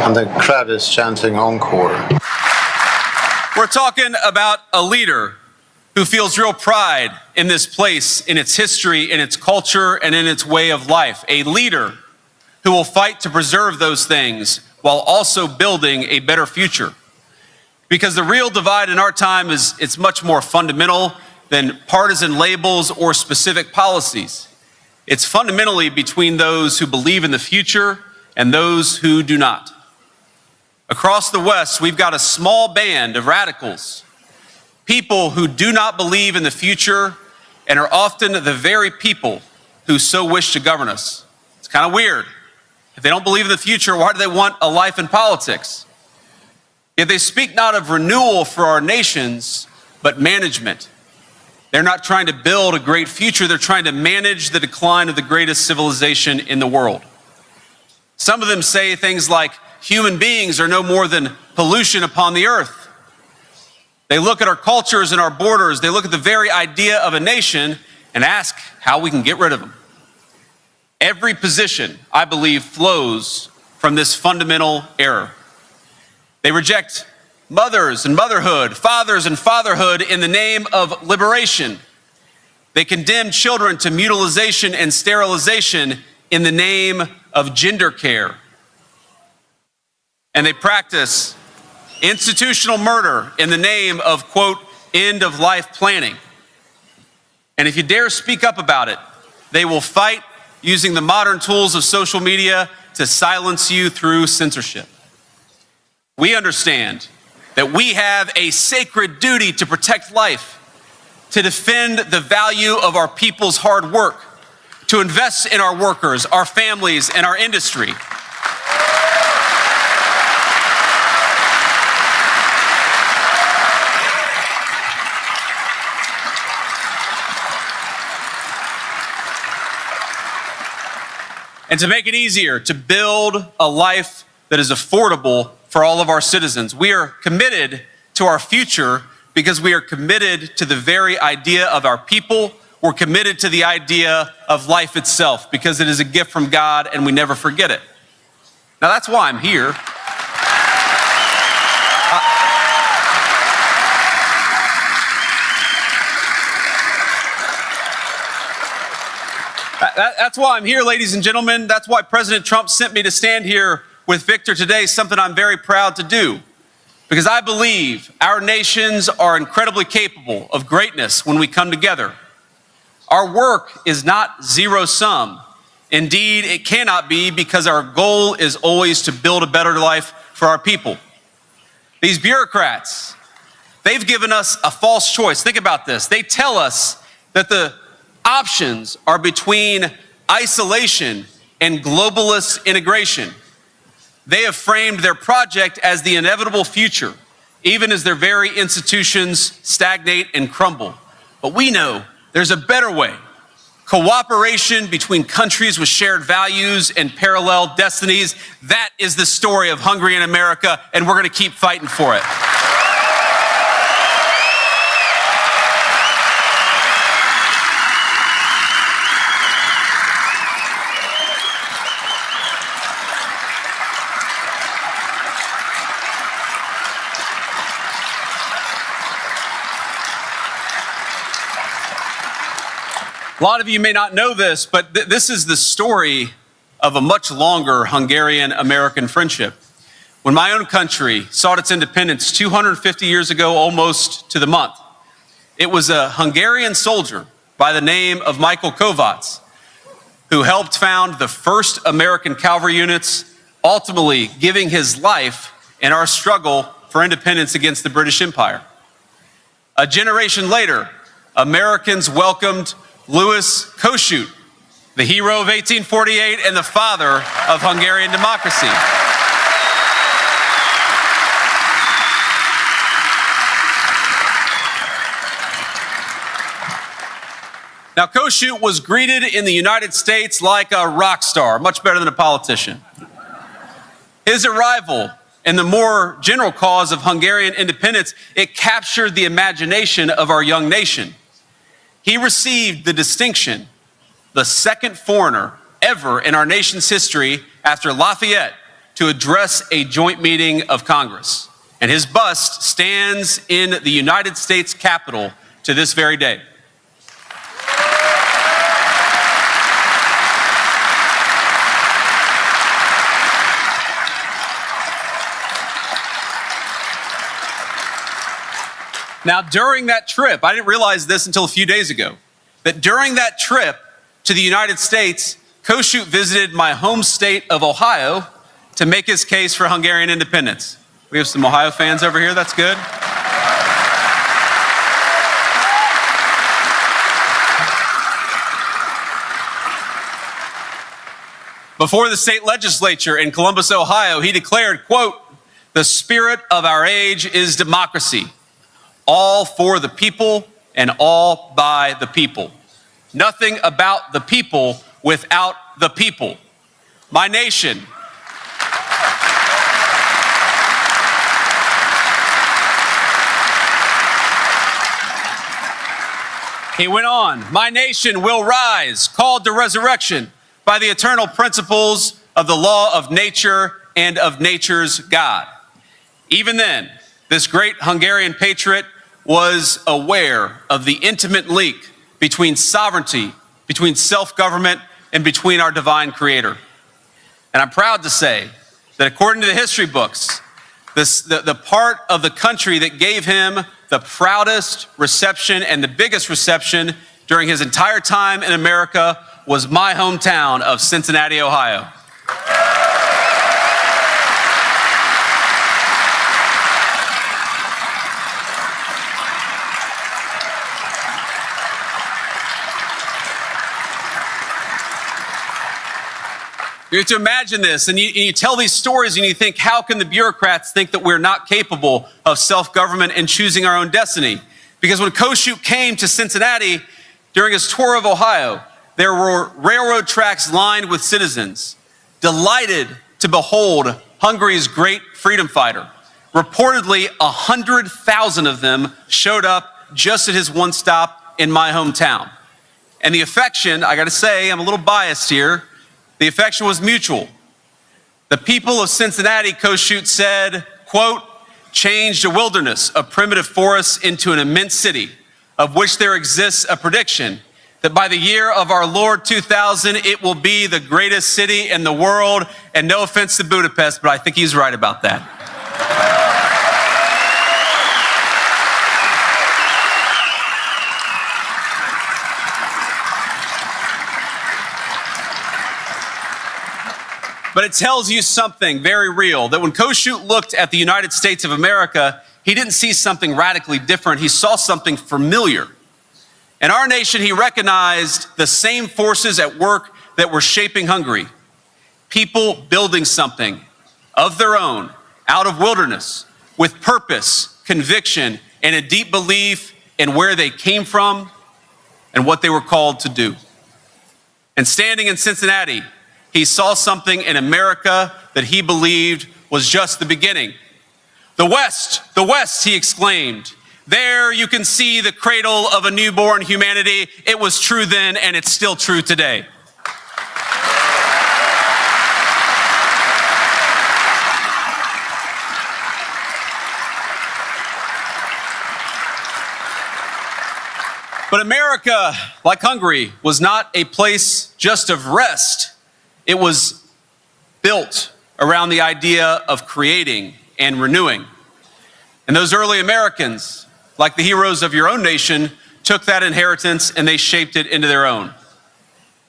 And the crowd is chanting encore. We're talking about a leader who feels real pride in this place, in its history, in its culture, and in its way of life. A leader who will fight to preserve those things while also building a better future. Because the real divide in our time it's much more fundamental than partisan labels or specific policies. It's fundamentally between those who believe in the future and those who do not. Across the West, we've got a small band of radicals, people who do not believe in the future and are often the very people who so wish to govern us. It's kind of weird. If they don't believe in the future, why do they want a life in politics? Yet they speak not of renewal for our nations, but management. They're not trying to build a great future, they're trying to manage the decline of the greatest civilization in the world. Some of them say things like, human beings are no more than pollution upon the earth. They look at our cultures and our borders, they look at the very idea of a nation and ask how we can get rid of them. Every position, I believe, flows from this fundamental error. They reject mothers and motherhood, fathers and fatherhood in the name of liberation. They condemn children to mutilization and sterilization in the name of gender care. and they practice institutional murder in the name of, quote, end of life planning. And if you dare speak up about it, they will fight using the modern tools of social media to silence you through censorship. We understand that we have a sacred duty to protect life, to defend the value of our people's hard work, to invest in our workers, our families, and our industry. And to make it easier to build a life that is affordable for all of our citizens. We are committed to our future because we are committed to the very idea of our people. We're committed to the idea of life itself because it is a gift from God and we never forget it. Now that's why I'm here. That's why I'm here, ladies and gentlemen. That's why President Trump sent me to stand here with Victor today, something I'm very proud to do. Because I believe our nations are incredibly capable of greatness when we come together. Our work is not zero sum. Indeed, it cannot be, because our goal is always to build a better life for our people. These bureaucrats, they've given us a false choice. Think about this. They tell us that the options are between isolation and globalist integration. They have framed their project as the inevitable future, even as their very institutions stagnate and crumble. But we know there's a better way. Cooperation between countries with shared values and parallel destinies. That is the story of Hungary and America, and we're going to keep fighting for it. A lot of you may not know this, but this is the story of a much longer Hungarian-American friendship. When my own country sought its independence 250 years ago, almost to the month, it was a Hungarian soldier by the name of Michael Kovács who helped found the first American cavalry units, ultimately giving his life in our struggle for independence against the British Empire. A generation later, Americans welcomed Louis Kossuth, the hero of 1848 and the father of Hungarian democracy. Now, Kossuth was greeted in the United States like a rock star, much better than a politician. His arrival in the more general cause of Hungarian independence, it captured the imagination of our young nation. He received the distinction, the second foreigner ever in our nation's history after Lafayette, to address a joint meeting of Congress. And his bust stands in the United States Capitol to this very day. Now, during that trip, I didn't realize this until a few days ago, that during that trip to the United States, Kossuth visited my home state of Ohio to make his case for Hungarian independence. We have some Ohio fans over here, that's good. Before the state legislature in Columbus, Ohio, he declared, quote, "The spirit of our age is democracy. All for the people and all by the people. Nothing about the people without the people. My nation." He went on, "My nation will rise, called to resurrection by the eternal principles of the law of nature and of nature's God." Even then, this great Hungarian patriot was aware of the intimate link between sovereignty, between self-government, and between our divine creator. And I'm proud to say that according to the history books, the part of the country that gave him the proudest reception and the biggest reception during his entire time in America was my hometown of Cincinnati, Ohio. You have to imagine this, and you tell these stories and you think, how can the bureaucrats think that we're not capable of self-government and choosing our own destiny? Because when Kossuth came to Cincinnati during his tour of Ohio, there were railroad tracks lined with citizens, delighted to behold Hungary's great freedom fighter. Reportedly, 100,000 of them showed up just at his one stop in my hometown. And the affection, I gotta say, I'm a little biased here, the affection was mutual. The people of Cincinnati, Kossuth said, quote, changed a wilderness of primitive forests into an immense city, of which there exists a prediction that by the year of our Lord 2000, it will be the greatest city in the world. And no offense to Budapest, but I think he's right about that. But it tells you something very real, that when Kossuth looked at the United States of America, he didn't see something radically different. He saw something familiar. In our nation, he recognized the same forces at work that were shaping Hungary. People building something of their own, out of wilderness, with purpose, conviction, and a deep belief in where they came from and what they were called to do. And standing in Cincinnati, he saw something in America that he believed was just the beginning. The West, he exclaimed. There you can see the cradle of a newborn humanity. It was true then, and it's still true today. But America, like Hungary, was not a place just of rest. It was built around the idea of creating and renewing. And those early Americans, like the heroes of your own nation, took that inheritance and they shaped it into their own.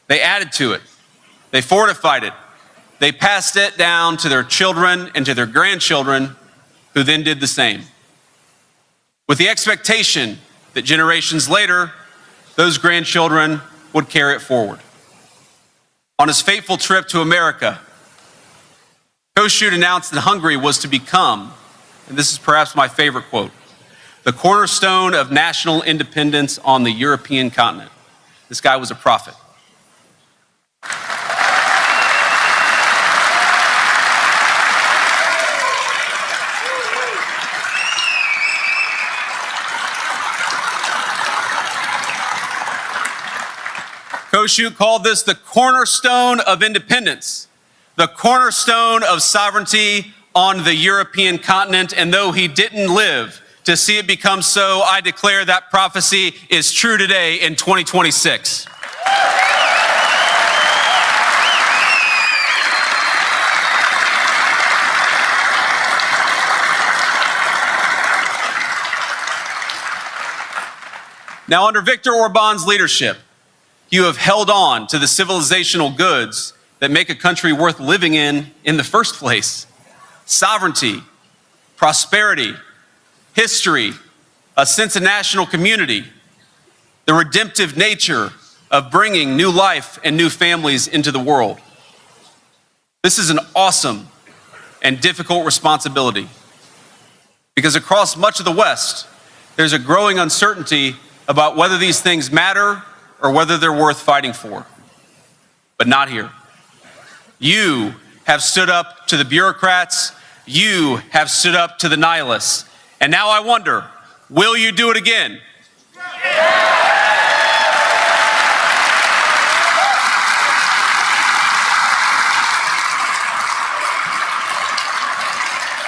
They added to it. They fortified it. They passed it down to their children and to their grandchildren, who then did the same, with the expectation that generations later, those grandchildren would carry it forward. On his fateful trip to America, Kossuth announced that Hungary was to become, and this is perhaps my favorite quote, the cornerstone of national independence on the European continent. This guy was a prophet. Kossuth called this the cornerstone of independence, the cornerstone of sovereignty on the European continent. And though he didn't live to see it become so, I declare that prophecy is true today in 2026. Now, under Viktor Orban's leadership, you have held on to the civilizational goods that make a country worth living in the first place. Sovereignty, prosperity, history, a sense of national community, the redemptive nature of bringing new life and new families into the world. This is an awesome and difficult responsibility, because across much of the West, there's a growing uncertainty about whether these things matter or whether they're worth fighting for. But not here. You have stood up to the bureaucrats. You have stood up to the nihilists. And now I wonder, will you do it again?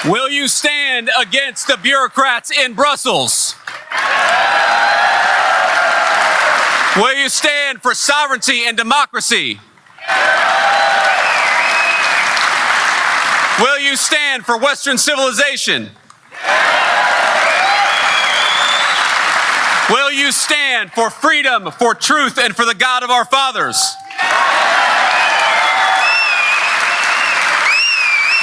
Will you stand against the bureaucrats in Brussels? Will you stand for sovereignty and democracy? Will you stand for Western civilization? Will you stand for freedom, for truth, and for the God of our fathers?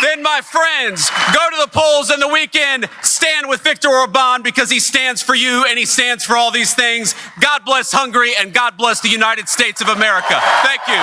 Then, my friends, go to the polls in the weekend, stand with Viktor Orban because he stands for you and he stands for all these things. God bless Hungary and God bless the United States of America. Thank you.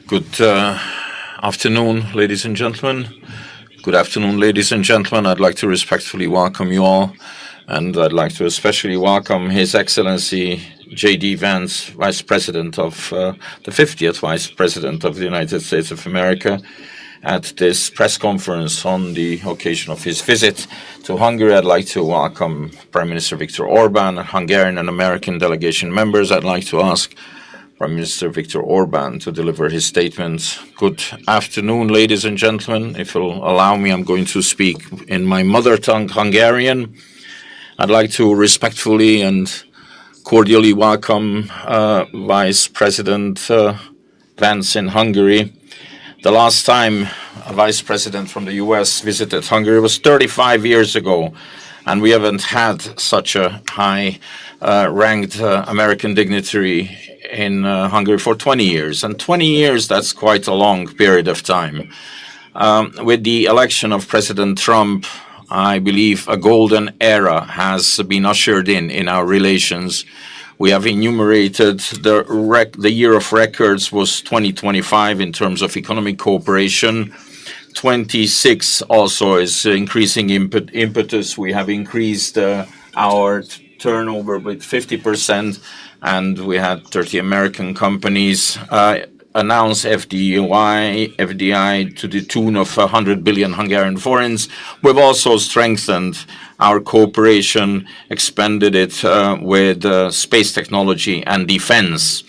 Good afternoon, ladies and gentlemen. Good afternoon, ladies and gentlemen. I'd like to respectfully welcome you all, and I'd like to especially welcome His Excellency J.D. Vance, Vice President of the 50th Vice President of the United States of America, at this press conference on the occasion of his visit to Hungary. I'd like to welcome Prime Minister Viktor Orban, Hungarian and American delegation members. I'd like to ask Prime Minister Viktor Orban to deliver his statements. Good afternoon, ladies and gentlemen. If you'll allow me, I'm going to speak in my mother tongue, Hungarian. I'd like to respectfully and cordially welcome Vice President Vance in Hungary. The last time a Vice President from the US visited Hungary was 35 years ago, and we haven't had such a high ranked American dignitary in Hungary for 20 years. And 20 years, that's quite a long period of time. With the election of President Trump, I believe a golden era has been ushered in our relations. We have enumerated the year of records was 2025 in terms of economic cooperation. 26 also is increasing impetus. We have increased our turnover with 50%, and we had 30 American companies announce FDI to the tune of 100 billion Hungarian forints. We've also strengthened our cooperation, expanded it with space technology and defense.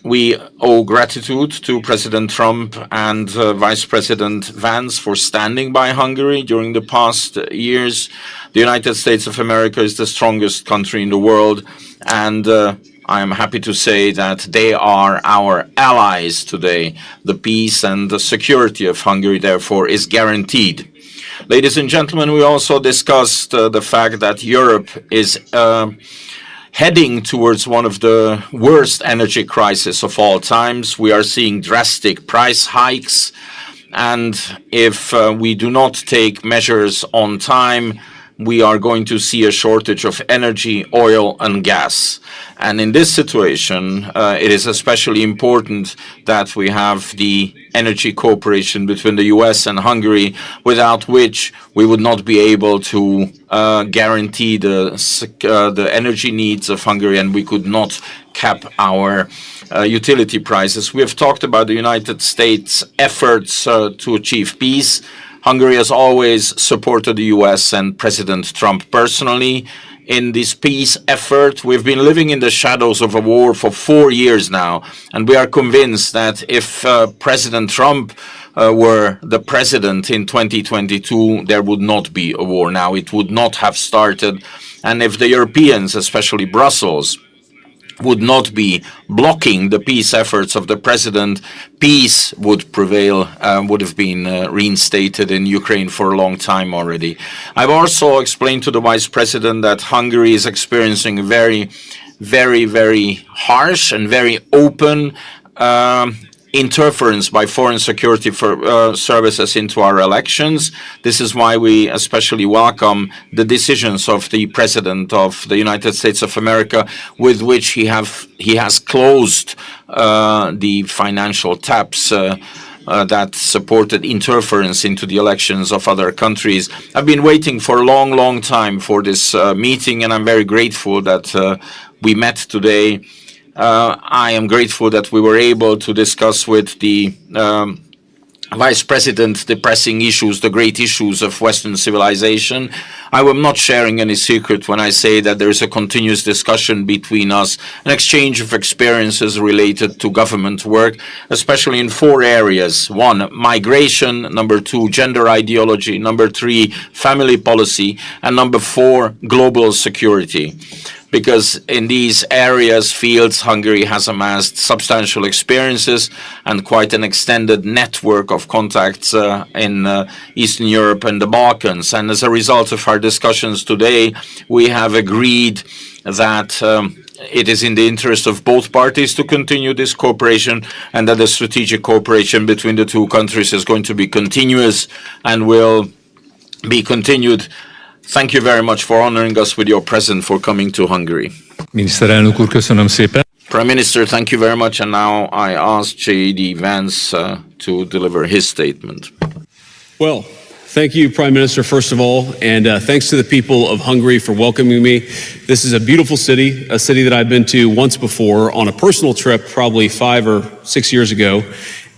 We owe gratitude to President Trump and Vice President Vance for standing by Hungary during the past years. The United States of America is the strongest country in the world, and I am happy to say that they are our allies today. The peace and the security of Hungary, therefore, is guaranteed. Ladies and gentlemen, we also discussed the fact that Europe is heading towards one of the worst energy crises of all times. We are seeing drastic price hikes, and if we do not take measures on time, we are going to see a shortage of energy, oil, and gas. And in this situation, it is especially important that we have the energy cooperation between the US and Hungary, without which we would not be able to guarantee the energy needs of Hungary, and we could not cap our utility prices. We have talked about the United States' efforts to achieve peace. Hungary has always supported the US and President Trump personally in this peace effort. We've been living in the shadows of a war for 4 years now, and we are convinced that if President Trump were the president in 2022, there would not be a war now. It would not have started. And if the Europeans, especially Brussels, would not be blocking the peace efforts of the president, peace would prevail, would have been reinstated in Ukraine for a long time already. I've also explained to the vice president that Hungary is experiencing a very, very harsh and very open interference by foreign security services into our elections. This is why we especially welcome the decisions of the President of the United States of America, with which he has closed the financial taps that supported interference into the elections of other countries. I've been waiting for a long time for this meeting, and I'm very grateful that we met today. I am grateful that we were able to discuss with the Vice President the pressing issues, the great issues of Western civilization. I am not sharing any secret when I say that there is a continuous discussion between us, an exchange of experiences related to government work, especially in 4 areas. 1, migration. Number 2, gender ideology. Number 3, family policy. And number 4, global security. Because in these fields, Hungary has amassed substantial experiences and quite an extended network of contacts in Eastern Europe and the Balkans. And as a result of our discussions today, we have agreed that it is in the interest of both parties to continue this cooperation, and that the strategic cooperation between the 2 countries is going to be continuous and will be continued. Thank you very much for honoring us with your presence, for coming to Hungary. Miniszterelnök úr, köszönöm szépen. Prime Minister, thank you very much. And now I ask J.D. Vance to deliver his statement. Well, thank you, Prime Minister, first of all, and thanks to the people of Hungary for welcoming me. This is a beautiful city, a city that I've been to once before on a personal trip, probably 5 or 6 years ago.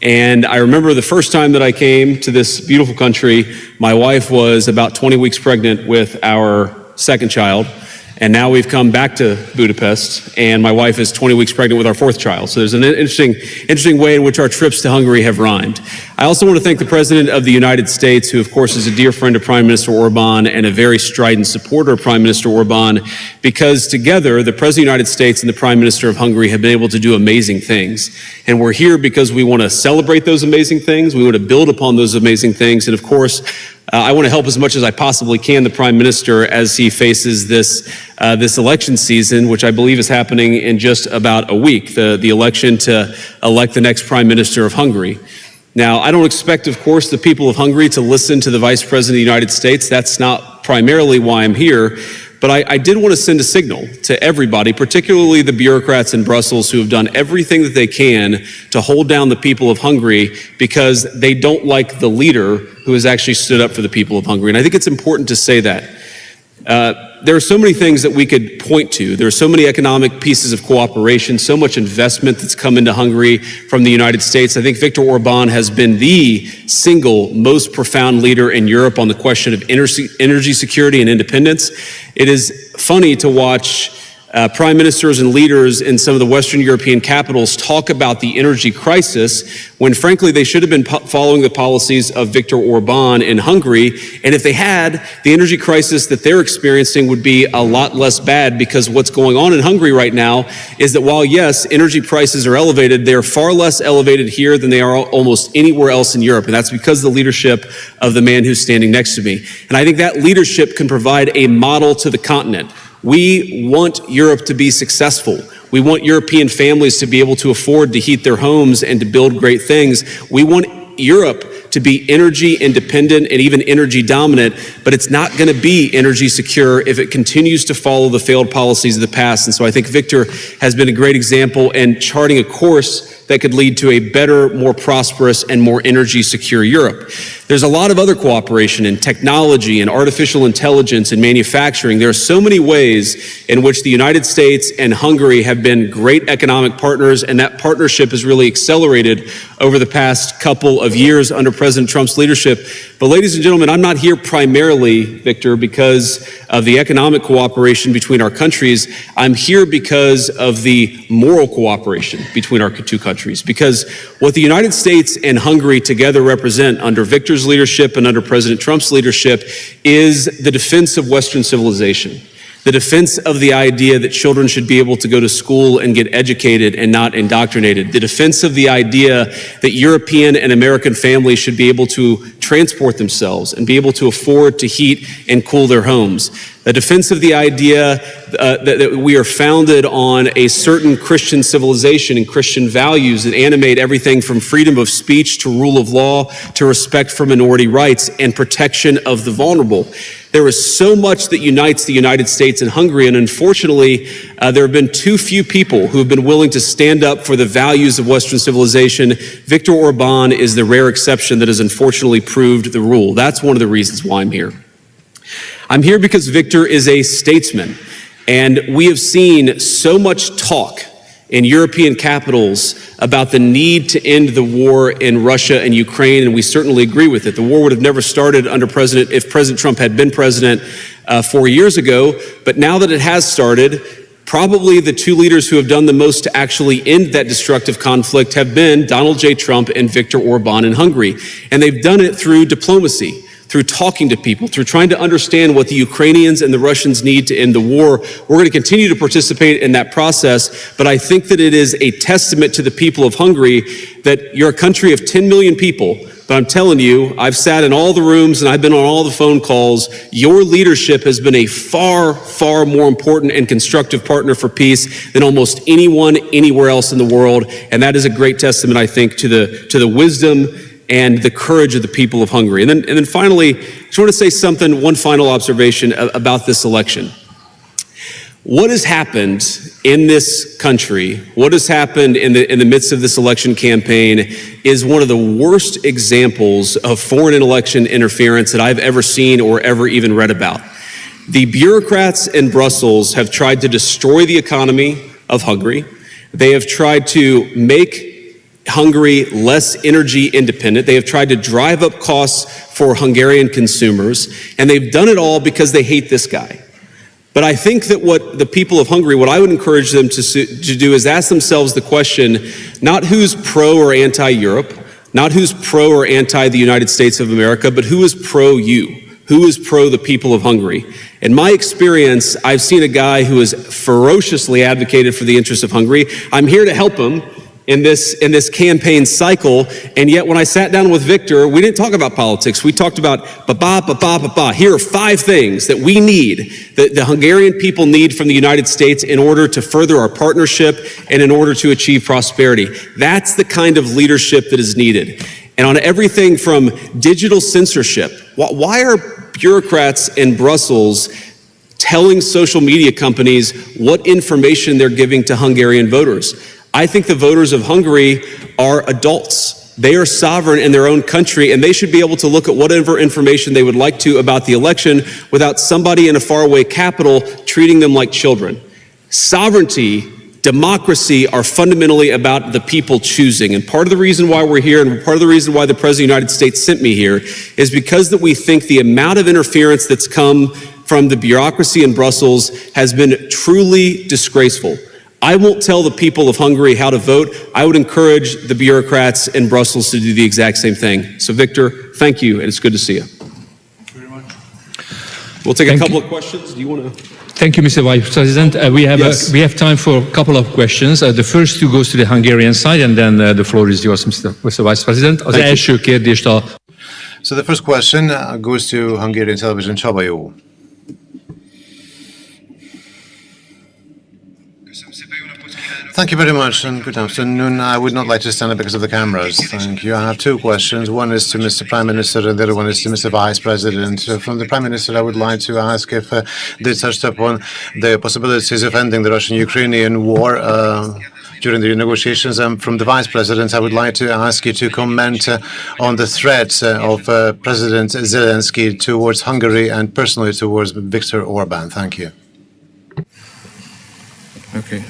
And I remember the first time that I came to this beautiful country, my wife was about 20 weeks pregnant with our second child. And now we've come back to Budapest, and my wife is 20 weeks pregnant with our 4th child. So there's an interesting way in which our trips to Hungary have rhymed. I also want to thank the President of the United States, who of course is a dear friend of Prime Minister Orban and a very strident supporter of Prime Minister Orban, because together the President of the United States and the Prime Minister of Hungary have been able to do amazing things. And we're here because we want to celebrate those amazing things. We want to build upon those amazing things. And of course, I want to help as much as I possibly can the Prime Minister as he faces this election season, which I believe is happening in just about a week, the election to elect the next Prime Minister of Hungary. Now, I don't expect, of course, the people of Hungary to listen to the Vice President of the United States. That's not primarily why I'm here. But I did want to send a signal to everybody, particularly the bureaucrats in Brussels who have done everything that they can to hold down the people of Hungary because they don't like the leader who has actually stood up for the people of Hungary. And I think it's important to say that. There are so many things that we could point to. There are so many economic pieces of cooperation, so much investment that's come into Hungary from the United States. I think Viktor Orban has been the single most profound leader in Europe on the question of energy security and independence. It is funny to watch prime ministers and leaders in some of the Western European capitals talk about the energy crisis when, frankly, they should have been following the policies of Viktor Orban in Hungary. And if they had, the energy crisis that they're experiencing would be a lot less bad, because what's going on in Hungary right now is that while, yes, energy prices are elevated, they're far less elevated here than they are almost anywhere else in Europe. And that's because of the leadership of the man who's standing next to me. And I think that leadership can provide a model to the continent. We want Europe to be successful. We want European families to be able to afford to heat their homes and to build great things. We want Europe to be energy independent and even energy dominant, but it's not going to be energy secure if it continues to follow the failed policies of the past. And so I think Viktor has been a great example in charting a course that could lead to a better, more prosperous, and more energy secure Europe. There's a lot of other cooperation in technology and artificial intelligence and manufacturing. There are so many ways in which the United States and Hungary have been great economic partners, and that partnership has really accelerated over the past couple of years under President Trump's leadership. But ladies and gentlemen, I'm not here primarily, Victor, because of the economic cooperation between our countries. I'm here because of the moral cooperation between our 2 countries. Because what the United States and Hungary together represent under Viktor's leadership and under President Trump's leadership is the defense of Western civilization. the defense of the idea that children should be able to go to school and get educated and not indoctrinated, the defense of the idea that European and American families should be able to transport themselves and be able to afford to heat and cool their homes, the defense of the idea that we are founded on a certain Christian civilization and Christian values that animate everything from freedom of speech to rule of law to respect for minority rights and protection of the vulnerable. There is so much that unites the United States and Hungary, and unfortunately, there have been too few people who have been willing to stand up for the values of Western civilization. Viktor Orbán is the rare exception that has unfortunately proved the rule. That's one of the reasons why I'm here. I'm here because Viktor is a statesman, and we have seen so much talk in European capitals about the need to end the war in Russia and Ukraine, and we certainly agree with it. The war would have never started if President Trump had been president 4 years ago, but now that it has started, probably the two leaders who have done the most to actually end that destructive conflict have been Donald J. Trump and Viktor Orbán in Hungary, and they've done it through diplomacy, through talking to people, through trying to understand what the Ukrainians and the Russians need to end the war. We're going to continue to participate in that process, but I think that it is a testament to the people of Hungary that you're a country of 10 million people, but I'm telling you, I've sat in all the rooms and I've been on all the phone calls. Your leadership has been a far, far more important and constructive partner for peace than almost anyone anywhere else in the world, and that is a great testament, I think, to the wisdom and the courage of the people of Hungary. And then finally, I just want to say one final observation about this election. What has happened in this country, what has happened in the midst of this election campaign is one of the worst examples of foreign election interference that I've ever seen or ever even read about. The bureaucrats in Brussels have tried to destroy the economy of Hungary. They have tried to make Hungary less energy independent. They have tried to drive up costs for Hungarian consumers, and they've done it all because they hate this guy. But I think that what the people of Hungary, what I would encourage them to do is ask themselves the question, not who's pro or anti-Europe, not who's pro or anti the United States of America, but who is pro you, who is pro the people of Hungary. In my experience, I've seen a guy who has ferociously advocated for the interests of Hungary. I'm here to help him in this campaign cycle, and yet when I sat down with Viktor, we didn't talk about politics. We talked about Here are 5 things that we need, that the Hungarian people need from the United States in order to further our partnership and in order to achieve prosperity. That's the kind of leadership that is needed. And on everything from digital censorship, why are bureaucrats in Brussels telling social media companies what information they're giving to Hungarian voters? I think the voters of Hungary are adults. They are sovereign in their own country, and they should be able to look at whatever information they would like to about the election without somebody in a faraway capital treating them like children. Sovereignty, democracy are fundamentally about the people choosing. And part of the reason why we're here, and part of the reason why the President of the United States sent me here, is because that we think the amount of interference that's come from the bureaucracy in Brussels has been truly disgraceful. I won't tell the people of Hungary how to vote. I would encourage the bureaucrats in Brussels to do the exact same thing. So, Viktor, thank you, and it's good to see you. Thank you very much. We'll take a couple of questions. Do you want to? Thank you, Mr. Vice President. We have time for a couple of questions. The first two goes to the Hungarian side, and then the floor is yours, Mr. Vice President. Az első kérdést a... So the first question goes to Hungarian television. Csaba. Thank you very much, and good afternoon. I would not like to stand up because of the cameras. Thank you. I have 2 questions. One is to Mr. Prime Minister, and the other one is to Mr. Vice President. From the Prime Minister, I would like to ask if they touched upon the possibilities of ending the Russian-Ukrainian war during the negotiations. And from the Vice President, I would like to ask you to comment on the threats of President Zelensky towards Hungary and personally towards Viktor Orbán. Thank you. Okay.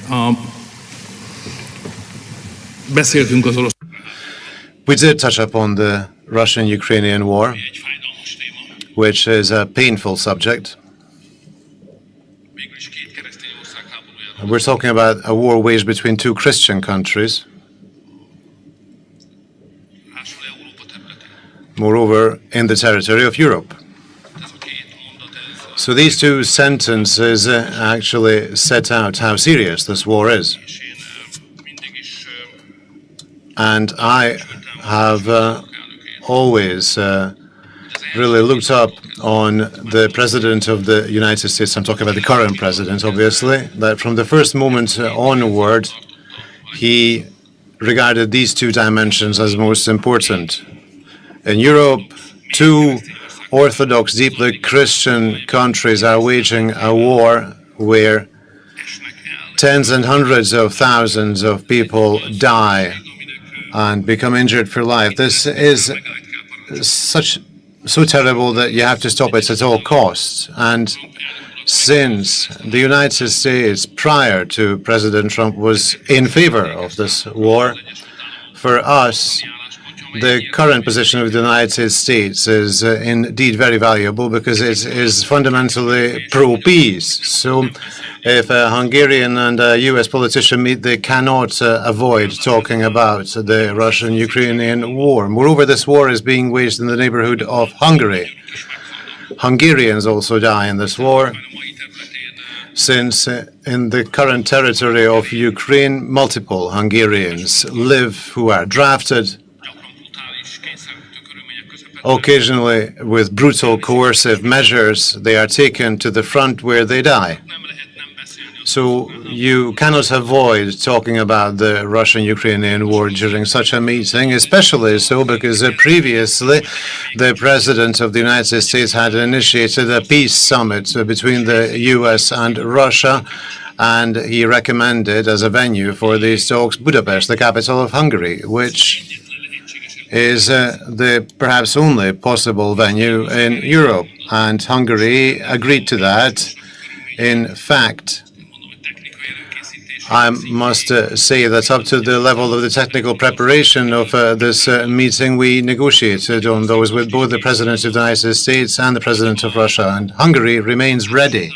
We did touch upon the Russian-Ukrainian war, which is a painful subject. We're talking about a war waged between 2 Christian countries. Moreover, in the territory of Europe. So these two sentences actually set out how serious this war is. And I have always really looked up on the President of the United States. I'm talking about the current president, obviously, that from the first moment onward, he regarded these two dimensions as most important. In Europe, two Orthodox, deeply Christian countries are waging a war where tens and hundreds of thousands of people die and become injured for life. This is so terrible that you have to stop it at all costs. And since the United States, prior to President Trump, was in favor of this war, for us, the current position of the United States is indeed very valuable because it is fundamentally pro-peace. So if a Hungarian and a US politician meet, they cannot avoid talking about the Russian-Ukrainian war. Moreover, this war is being waged in the neighborhood of Hungary. Hungarians also die in this war, since in the current territory of Ukraine, multiple Hungarians live who are drafted, occasionally with brutal coercive measures. They are taken to the front where they die. So you cannot avoid talking about the Russian-Ukrainian war during such a meeting, especially so because previously the President of the United States had initiated a peace summit between the US and Russia, and he recommended as a venue for these talks Budapest, the capital of Hungary, which is the perhaps only possible venue in Europe. And Hungary agreed to that. In fact, I must say that up to the level of the technical preparation of this meeting, we negotiated on those with both the President of the United States and the President of Russia, and Hungary remains ready.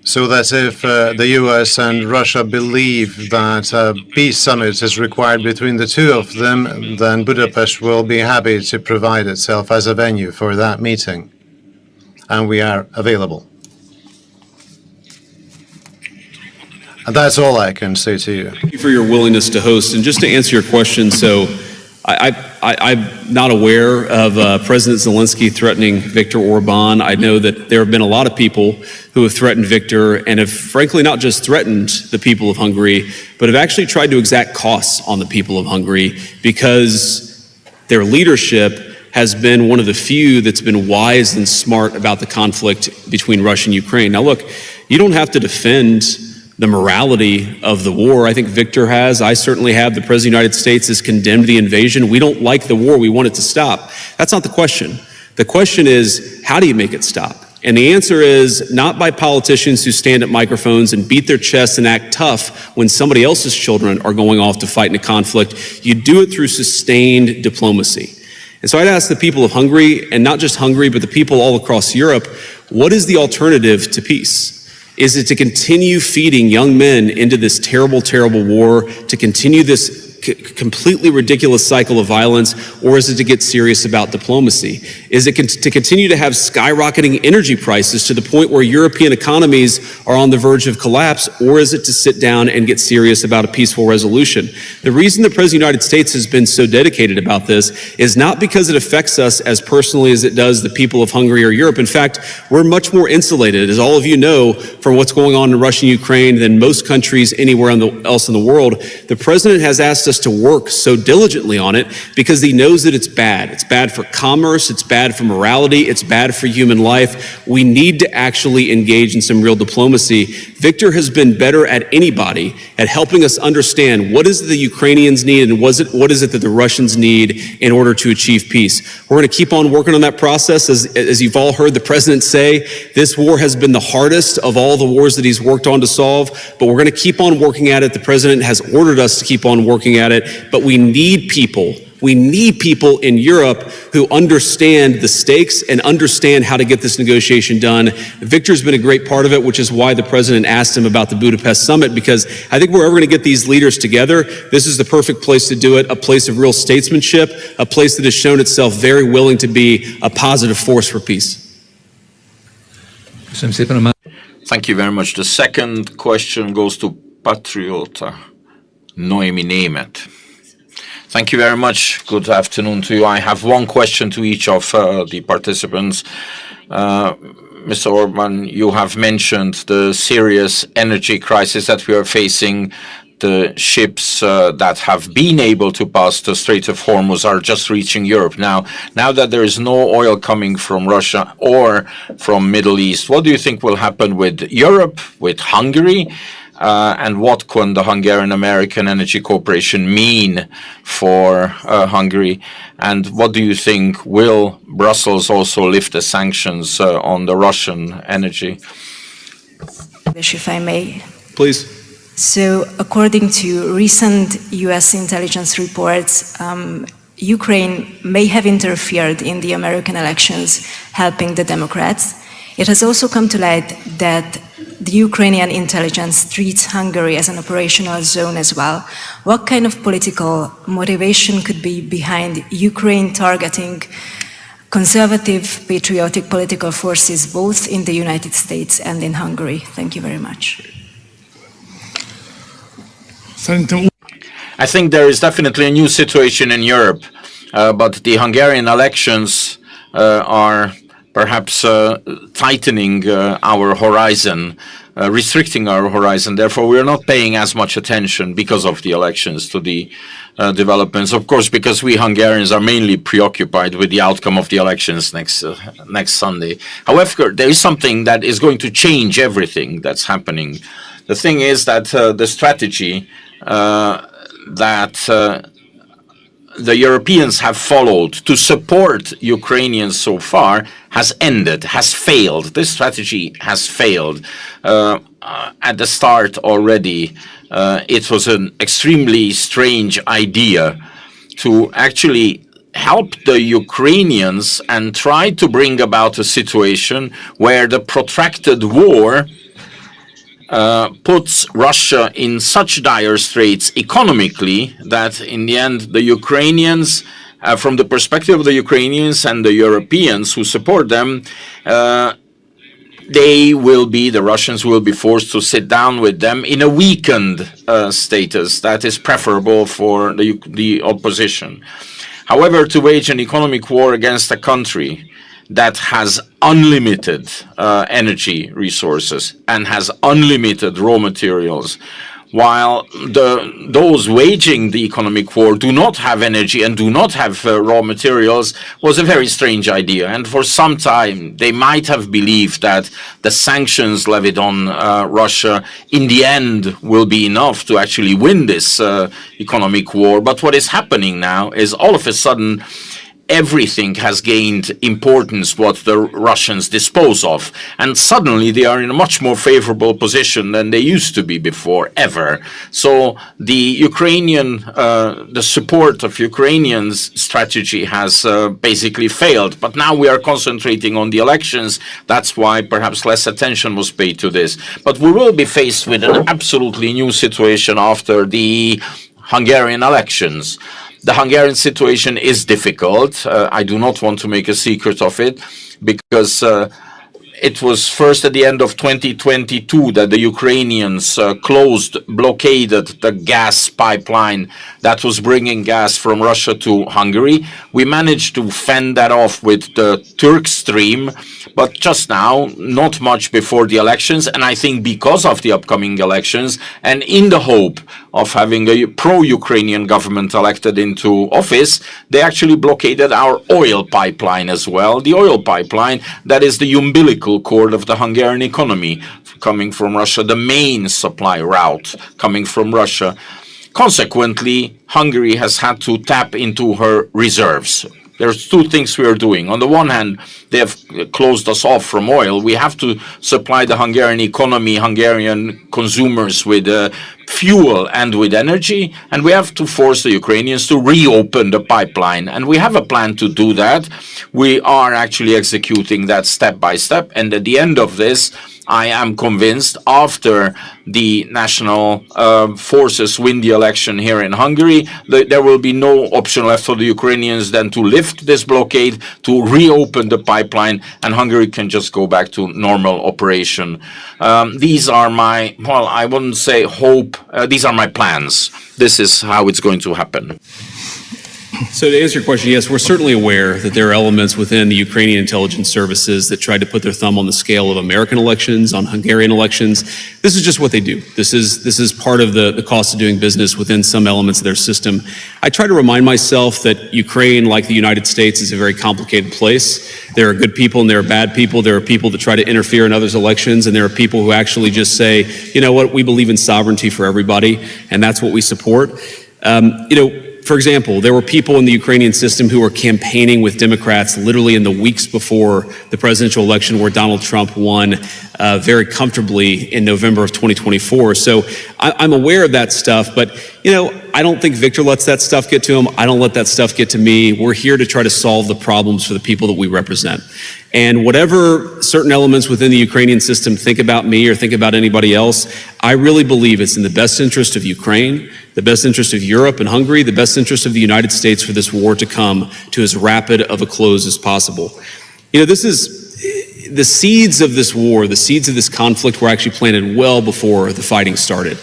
So that if the US and Russia believe that a peace summit is required between the two of them, then Budapest will be happy to provide itself as a venue for that meeting. And we are available. And that's all I can say to you. Thank you for your willingness to host. And just to answer your question, so I'm not aware of President Zelensky threatening Viktor Orban. I know that there have been a lot of people who have threatened Viktor and have frankly not just threatened the people of Hungary, but have actually tried to exact costs on the people of Hungary because their leadership has been one of the few that's been wise and smart about the conflict between Russia and Ukraine. Now, look, you don't have to defend the morality of the war. I think Viktor has. I certainly have. The President of the United States has condemned the invasion. We don't like the war. We want it to stop. That's not the question. The question is, how do you make it stop? And the answer is not by politicians who stand at microphones and beat their chests and act tough when somebody else's children are going off to fight in a conflict. You do it through sustained diplomacy. And so I'd ask the people of Hungary, and not just Hungary, but the people all across Europe, what is the alternative to peace? Is it to continue feeding young men into this terrible, terrible war, to continue this completely ridiculous cycle of violence, or is it to get serious about diplomacy? Is it to continue to have skyrocketing energy prices to the point where European economies are on the verge of collapse, or is it to sit down and get serious about a peaceful resolution? The reason the President of the United States has been so dedicated about this is not because it affects us as personally as it does the people of Hungary or Europe. In fact, we're much more insulated, as all of you know, from what's going on in Russia and Ukraine than most countries anywhere else in the world. The President has asked us to work so diligently on it because he knows that it's bad. It's bad for commerce, it's bad for morality, it's bad for human life. We need to actually engage in some real diplomacy. Viktor has been better at anybody at helping us understand what is it the Ukrainians need and what is it that the Russians need in order to achieve peace. We're going to keep on working on that process. As you've all heard the President say, this war has been the hardest of all the wars that he's worked on to solve, but we're going to keep on working at it. The President has ordered us to keep on working at it, but we need people. We need people in Europe who understand the stakes and understand how to get this negotiation done. Viktor's been a great part of it, which is why the President asked him about the Budapest summit, because I think we're ever going to get these leaders together, this is the perfect place to do it, a place of real statesmanship, a place that has shown itself very willing to be a positive force for peace. Köszönöm szépen a Thank you very much. The second question goes to Patriota Noemi Német. Thank you very much. Good afternoon to you. I have one question to each of the participants. Mr. Orban, you have mentioned the serious energy crisis that we are facing. The ships that have been able to pass the Strait of Hormuz are just reaching Europe now. Now that there is no oil coming from Russia or from Middle East, what do you think will happen with Europe, with Hungary? And what can the Hungarian-American Energy Cooperation mean for Hungary? And what do you think, will Brussels also lift the sanctions on the Russian energy? If I may. Please. So, according to recent US intelligence reports, Ukraine may have interfered in the American elections, helping the Democrats. It has also come to light that the Ukrainian intelligence treats Hungary as an operational zone as well. What kind of political motivation could be behind Ukraine targeting conservative, patriotic political forces both in the United States and in Hungary? Thank you very much. I think there is definitely a new situation in Europe, but the Hungarian elections are perhaps tightening our horizon, restricting our horizon. Therefore, we are not paying as much attention because of the elections to the developments. Of course, because we Hungarians are mainly preoccupied with the outcome of the elections next Sunday. However, there is something that is going to change everything that's happening. The thing is that the strategy that the Europeans have followed to support Ukrainians so far has ended, has failed. This strategy has failed. At the start already, it was an extremely strange idea to actually help the Ukrainians and try to bring about a situation where the protracted war puts Russia in such dire straits economically that in the end the Ukrainians, from the perspective of the Ukrainians and the Europeans who support them, the Russians will be forced to sit down with them in a weakened status that is preferable for the opposition. However, to wage an economic war against a country that has unlimited energy resources and has unlimited raw materials, while those waging the economic war do not have energy and do not have raw materials, was a very strange idea. And for some time, they might have believed that the sanctions levied on Russia in the end will be enough to actually win this economic war. But what is happening now is all of a sudden, everything has gained importance what the Russians dispose of. And suddenly they are in a much more favorable position than they used to be before, ever. So the the support of Ukrainians' strategy has basically failed. But now we are concentrating on the elections. That's why perhaps less attention was paid to this. But we will be faced with an absolutely new situation after the Hungarian elections. The Hungarian situation is difficult. I do not want to make a secret of it, because it was first at the end of 2022 that the Ukrainians blockaded the gas pipeline that was bringing gas from Russia to Hungary. We managed to fend that off with the Turk Stream, but just now, not much before the elections, and I think because of the upcoming elections, and in the hope of having a pro-Ukrainian government elected into office, they actually blockaded our oil pipeline as well. The oil pipeline that is the umbilical cord of the Hungarian economy, coming from Russia, the main supply route coming from Russia. Consequently, Hungary has had to tap into her reserves. There's two things we are doing. On the one hand, they have closed us off from oil. We have to supply the Hungarian economy, Hungarian consumers with fuel and with energy, and we have to force the Ukrainians to reopen the pipeline. And we have a plan to do that. We are actually executing that step by step. And at the end of this, I am convinced after the national forces win the election here in Hungary, there will be no option left for the Ukrainians than to lift this blockade, to reopen the pipeline, and Hungary can just go back to normal operation. These are my, well, I wouldn't say hope, these are my plans. This is how it's going to happen. So to answer your question, yes, we're certainly aware that there are elements within the Ukrainian intelligence services that tried to put their thumb on the scale of American elections, on Hungarian elections. This is just what they do. This is part of the cost of doing business within some elements of their system. I try to remind myself that Ukraine, like the United States, is a very complicated place. There are good people and there are bad people. There are people that try to interfere in others' elections, and there are people who actually just say, you know what, we believe in sovereignty for everybody, and that's what we support. For example, there were people in the Ukrainian system who were campaigning with Democrats literally in the weeks before the presidential election where Donald Trump won very comfortably in November of 2024. So I'm aware of that stuff, but, I don't think Victor lets that stuff get to him. I don't let that stuff get to me. We're here to try to solve the problems for the people that we represent. And whatever certain elements within the Ukrainian system think about me or think about anybody else, I really believe it's in the best interest of Ukraine, the best interest of Europe and Hungary, the best interest of the United States for this war to come to as rapid of a close as possible. This is the seeds of this war, the seeds of this conflict were actually planted well before the fighting started.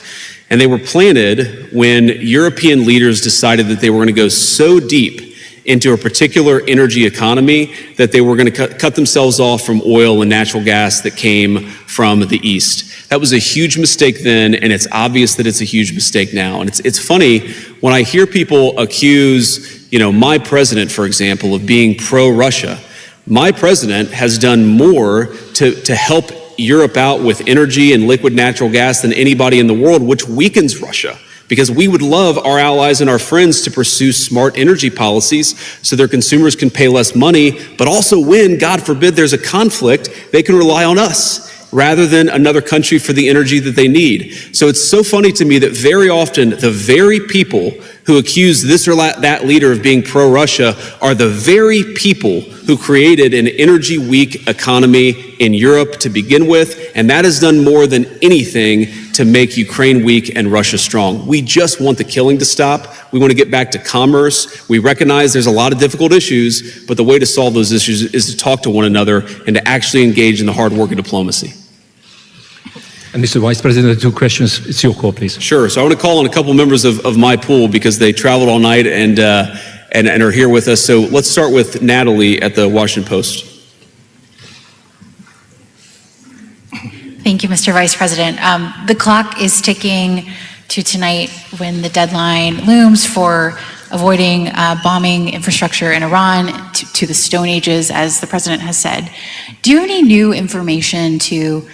And they were planted when European leaders decided that they were going to go so deep into a particular energy economy that they were going to cut themselves off from oil and natural gas that came from the East. That was a huge mistake then, and it's obvious that it's a huge mistake now. And it's funny when I hear people accuse, my president, for example, of being pro-Russia. My president has done more to help Europe out with energy and liquid natural gas than anybody in the world, which weakens Russia. Because we would love our allies and our friends to pursue smart energy policies so their consumers can pay less money, but also when, God forbid, there's a conflict, they can rely on us rather than another country for the energy that they need. So it's so funny to me that very often the very people who accuse this or that leader of being pro-Russia are the very people who created an energy-weak economy in Europe to begin with, and that has done more than anything to make Ukraine weak and Russia strong. We just want the killing to stop. We want to get back to commerce. We recognize there's a lot of difficult issues, but the way to solve those issues is to talk to one another and to actually engage in the hard work of diplomacy. And Mr. Vice President, 2 questions. It's your call, please. Sure. So I want to call on a couple members of my pool because they traveled all night and are here with us. So let's start with Natalie at the Washington Post. Thank you, Mr. Vice President. The clock is ticking to tonight when the deadline looms for avoiding bombing infrastructure in Iran to the Stone Ages, as the President has said. Do you have any new information to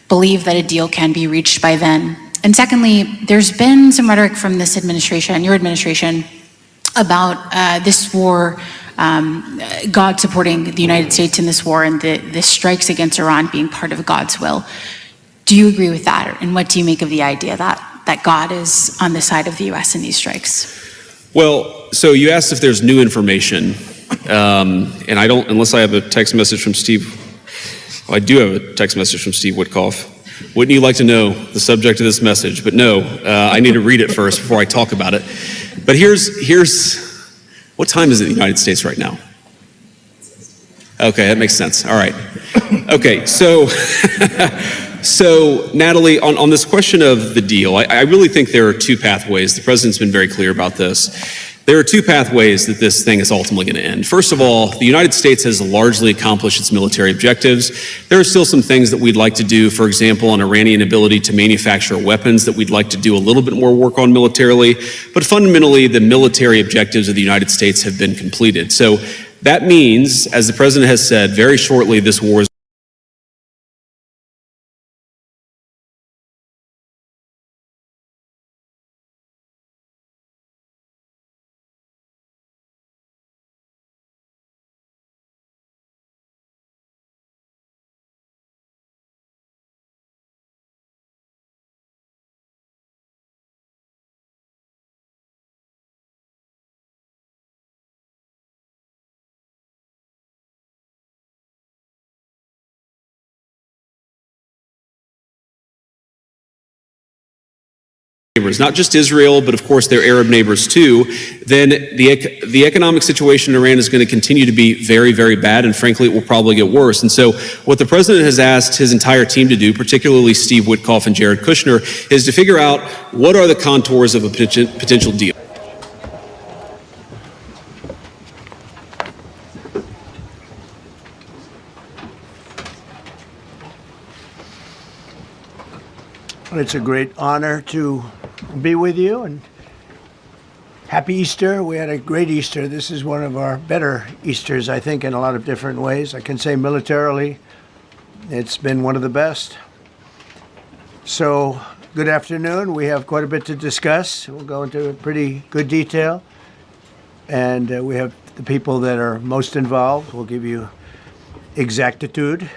believe that a deal can be reached by then? And secondly, there's been some rhetoric from this administration, your administration, about this war, God supporting the United States in this war and the strikes against Iran being part of God's will. Do you agree with that? And what do you make of the idea that God is on the side of the U.S. in these strikes? Well, so you asked if there's new information, and I don't, unless I have a text message from Steve. Well, I do have a text message from Steve Witkoff. Wouldn't you like to know the subject of this message? But no, I need to read it first before I talk about it. But here's what time is it in the United States right now? Okay, that makes sense. All right. Okay, so Natalie, on this question of the deal, I really think there are 2 pathways. The president's been very clear about this. There are 2 pathways that this thing is ultimately going to end. First of all, the United States has largely accomplished its military objectives. There are still some things that we'd like to do, for example, on Iranian ability to manufacture weapons that we'd like to do a little bit more work on militarily. But fundamentally, the military objectives of the United States have been completed. So that means, as the president has said, very shortly, this war is neighbors, not just Israel, but of course their Arab neighbors too, then the economic situation in Iran is going to continue to be very, very bad, and frankly, it will probably get worse. And so what the president has asked his entire team to do, particularly Steve Witkoff and Jared Kushner, is to figure out what are the contours of a potential deal. It's a great honor to be with you, and happy Easter. We had a great Easter. This is one of our better Easters, I think, in a lot of different ways. I can say militarily, it's been one of the best. So, good afternoon. We have quite a bit to discuss. We'll go into pretty good detail, and we have the people that are most involved. We'll give you exactitude.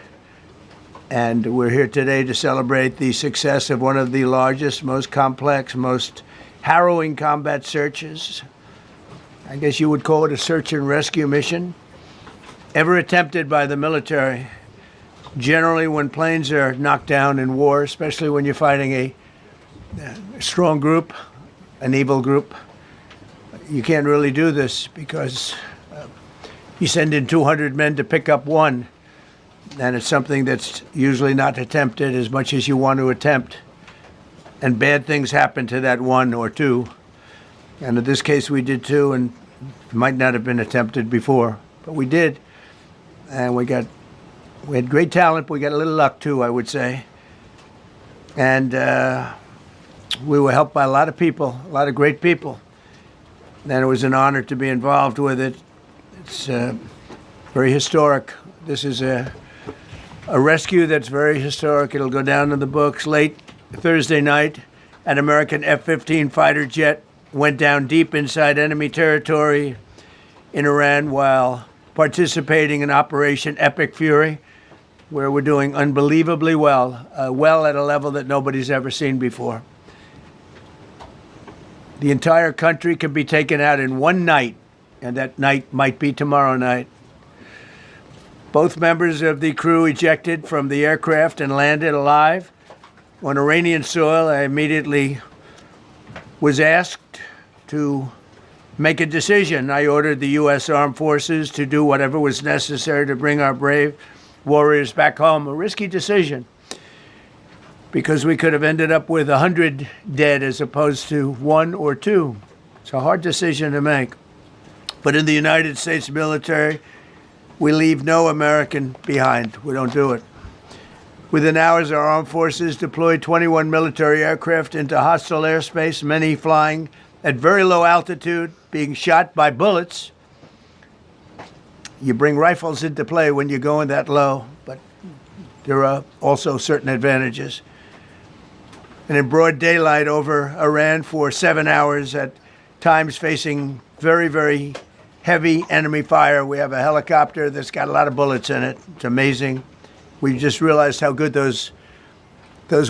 And we're here today to celebrate the success of one of the largest, most complex, most harrowing combat searches. I guess you would call it a search and rescue mission ever attempted by the military. Generally, when planes are knocked down in war, especially when you're fighting a strong group, an evil group, you can't really do this because you send in 200 men to pick up one. And it's something that's usually not attempted as much as you want to attempt. And bad things happen to that one or two. And in this case, we did two, and it might not have been attempted before, but we did. And we had great talent, but we got a little luck too, I would say. And we were helped by a lot of people, a lot of great people. And it was an honor to be involved with it. It's very historic. This is a rescue that's very historic. It'll go down in the books. Late Thursday night, an American F-15 fighter jet went down deep inside enemy territory in Iran while participating in Operation Epic Fury, where we're doing unbelievably well, well at a level that nobody's ever seen before. The entire country can be taken out in one night, and that night might be tomorrow night. Both members of the crew ejected from the aircraft and landed alive. On Iranian soil, I immediately was asked to make a decision. I ordered the U.S. Armed Forces to do whatever was necessary to bring our brave warriors back home. A risky decision, because we could have ended up with 100 dead as opposed to 1 or 2. It's a hard decision to make. But in the United States military, we leave no American behind. We don't do it. Within hours, our armed forces deployed 21 military aircraft into hostile airspace, many flying at very low altitude, being shot by bullets. You bring rifles into play when you're going that low, but there are also certain advantages. And in broad daylight over Iran for 7 hours, at times facing very, very heavy enemy fire. We have a helicopter that's got a lot of bullets in it. It's amazing. We just realized how good those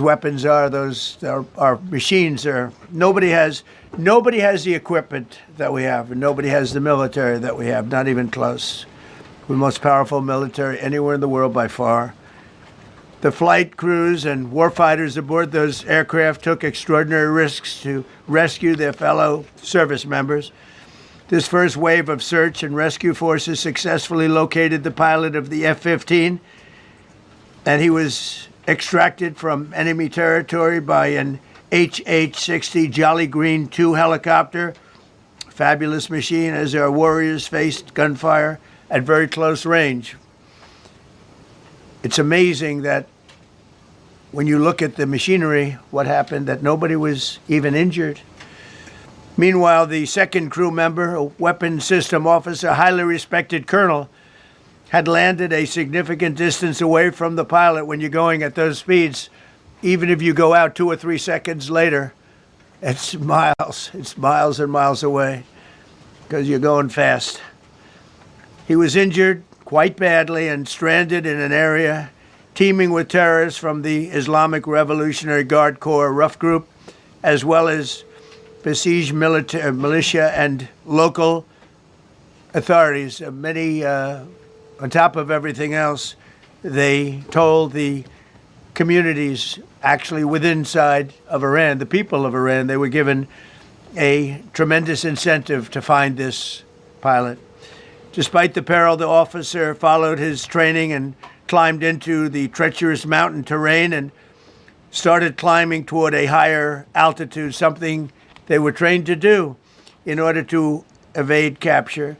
weapons are. Those our machines are. Nobody has the equipment that we have, and nobody has the military that we have. Not even close. We're the most powerful military anywhere in the world by far. The flight crews and warfighters aboard those aircraft took extraordinary risks to rescue their fellow service members. This first wave of search and rescue forces successfully located the pilot of the F-15, and he was extracted from enemy territory by an HH-60 Jolly Green II helicopter. Fabulous machine as our warriors faced gunfire at very close range. It's amazing that when you look at the machinery, what happened, that nobody was even injured. Meanwhile, the second crew member, a weapons system officer, highly respected colonel, had landed a significant distance away from the pilot. When you're going at those speeds, even if you go out 2 or 3 seconds later, it's miles and miles away, because you're going fast. He was injured quite badly and stranded in an area teeming with terrorists from the Islamic Revolutionary Guard Corps rough group, as well as besieged militia and local authorities. Many, on top of everything else, they told the communities actually within inside of Iran, the people of Iran, they were given a tremendous incentive to find this pilot. Despite the peril, the officer followed his training and climbed into the treacherous mountain terrain and started climbing toward a higher altitude, something they were trained to do in order to evade capture.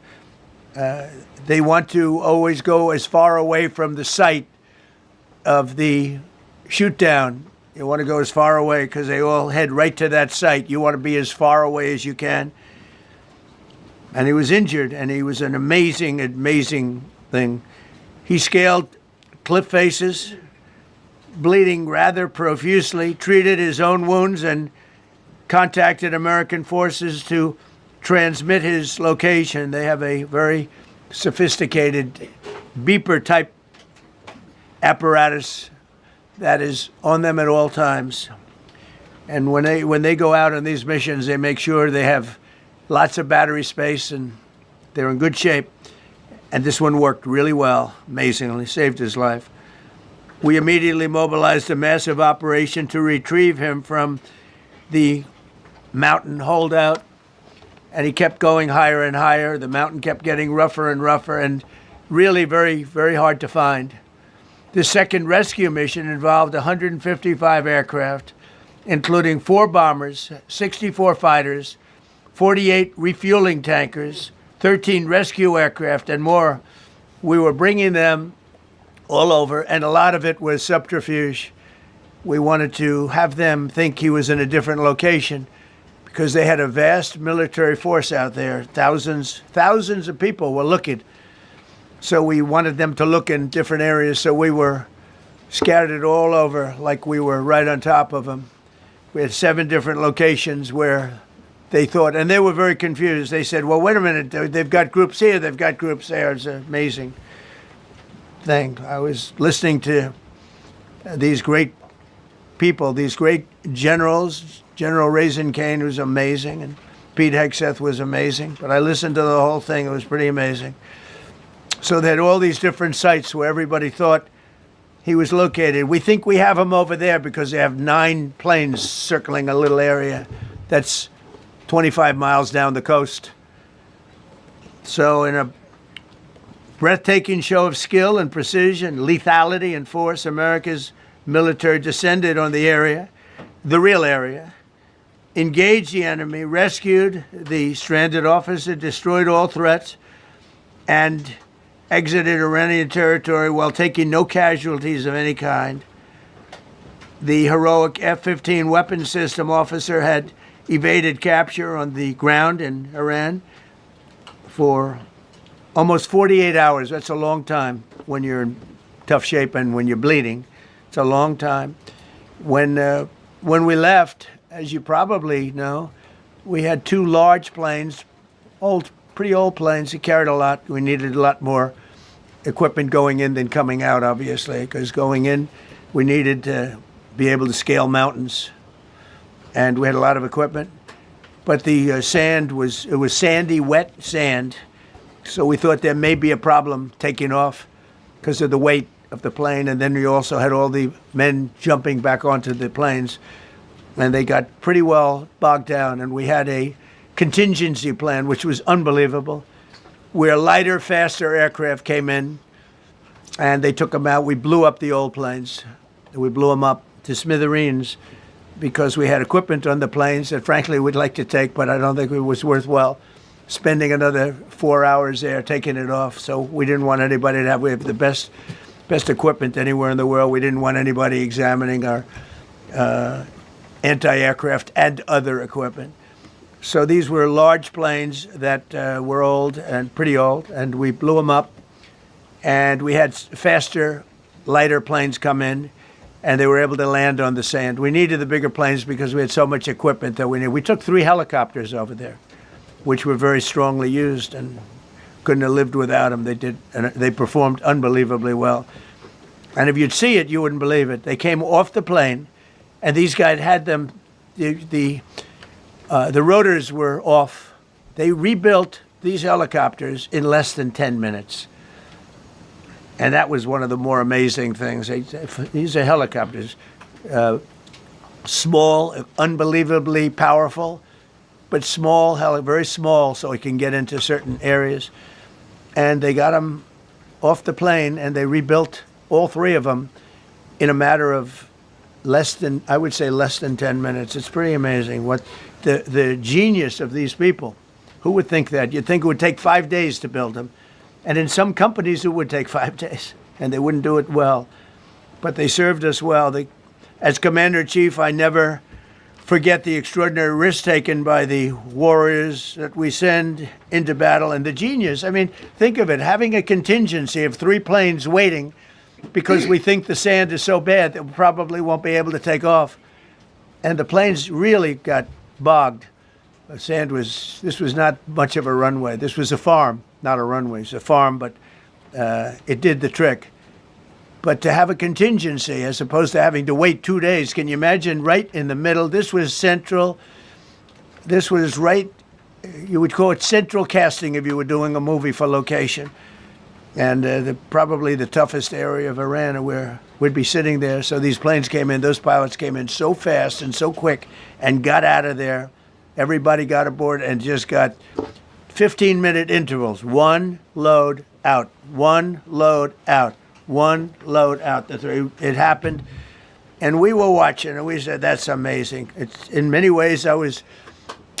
They want to always go as far away from the site of the shoot down. You want to go as far away because they all head right to that site. You want to be as far away as you can. And he was injured, and he was an amazing, amazing thing. He scaled cliff faces, bleeding rather profusely, treated his own wounds, and contacted American forces to transmit his location. They have a very sophisticated beeper-type apparatus that is on them at all times. And when they go out on these missions, they make sure they have lots of battery space and they're in good shape. And this one worked really well, amazingly, saved his life. We immediately mobilized a massive operation to retrieve him from the mountain holdout. And he kept going higher and higher. The mountain kept getting rougher and rougher and really very, very hard to find. The second rescue mission involved 155 aircraft, including 4 bombers, 64 fighters, 48 refueling tankers, 13 rescue aircraft, and more. We were bringing them all over, and a lot of it was subterfuge. We wanted to have them think he was in a different location because they had a vast military force out there. Thousands of people were looking. So we wanted them to look in different areas, so we were scattered all over like we were right on top of them. We had 7 different locations where they thought, and they were very confused. They said, well, wait a minute, they've got groups here, they've got groups there. It's an amazing thing. I was listening to these great people, these great generals. General Raisin Kane was amazing, and Pete Hegseth was amazing. But I listened to the whole thing. It was pretty amazing. So they had all these different sites where everybody thought he was located. We think we have him over there because they have 9 planes circling a little area that's 25 miles down the coast. So in a breathtaking show of skill and precision, lethality and force, America's military descended on the area, the real area, engaged the enemy, rescued the stranded officer, destroyed all threats, and exited Iranian territory while taking no casualties of any kind. The heroic F-15 weapons system officer had evaded capture on the ground in Iran for almost 48 hours. That's a long time when you're in tough shape and when you're bleeding. It's a long time. When we left, as you probably know, we had 2 large planes, pretty old planes that carried a lot. We needed a lot more equipment going in than coming out, obviously, because going in, we needed to be able to scale mountains. And we had a lot of equipment. But the sand was sandy, wet sand. So we thought there may be a problem taking off because of the weight of the plane. And then we also had all the men jumping back onto the planes. And they got pretty well bogged down. And we had a contingency plan, which was unbelievable, where lighter, faster aircraft came in and they took them out. We blew up the old planes. We blew them up to smithereens because we had equipment on the planes that, frankly, we'd like to take, but I don't think it was worthwhile spending another 4 hours there taking it off. So we didn't want anybody to have, we have the best equipment anywhere in the world. We didn't want anybody examining our anti-aircraft and other equipment. So these were large planes that were old and pretty old, and we blew them up. And we had faster, lighter planes come in, and they were able to land on the sand. We needed the bigger planes because we had so much equipment that we needed. We took 3 helicopters over there, which were very strongly used and couldn't have lived without them. They performed unbelievably well. And if you'd see it, you wouldn't believe it. They came off the plane, and these guys had them. The rotors were off. They rebuilt these helicopters in less than 10 minutes. And that was one of the more amazing things. These are helicopters, small, unbelievably powerful, but small, very small, so it can get into certain areas. And they got them off the plane, and they rebuilt all three of them in a matter of less than 10 minutes. It's pretty amazing what the genius of these people. Who would think that? You'd think it would take 5 days to build them. And in some companies, it would take 5 days, and they wouldn't do it well. But they served us well. As Commander-in-Chief, I never forget the extraordinary risk taken by the warriors that we send into battle and the genius. I mean, think of it, having a contingency of 3 planes waiting because we think the sand is so bad that we probably won't be able to take off. And the planes really got bogged. This was not much of a runway. This was a farm, not a runway. It's a farm, but it did the trick. But to have a contingency as opposed to having to wait 2 days, can you imagine right in the middle? This was central. This was right, you would call it central casting if you were doing a movie for location. And probably the toughest area of Iran where we'd be sitting there. So these planes came in, those pilots came in so fast and so quick and got out of there. Everybody got aboard and just got 15-minute intervals. One load out, one load out, one load out. It happened. And we were watching and we said, that's amazing. In many ways, I was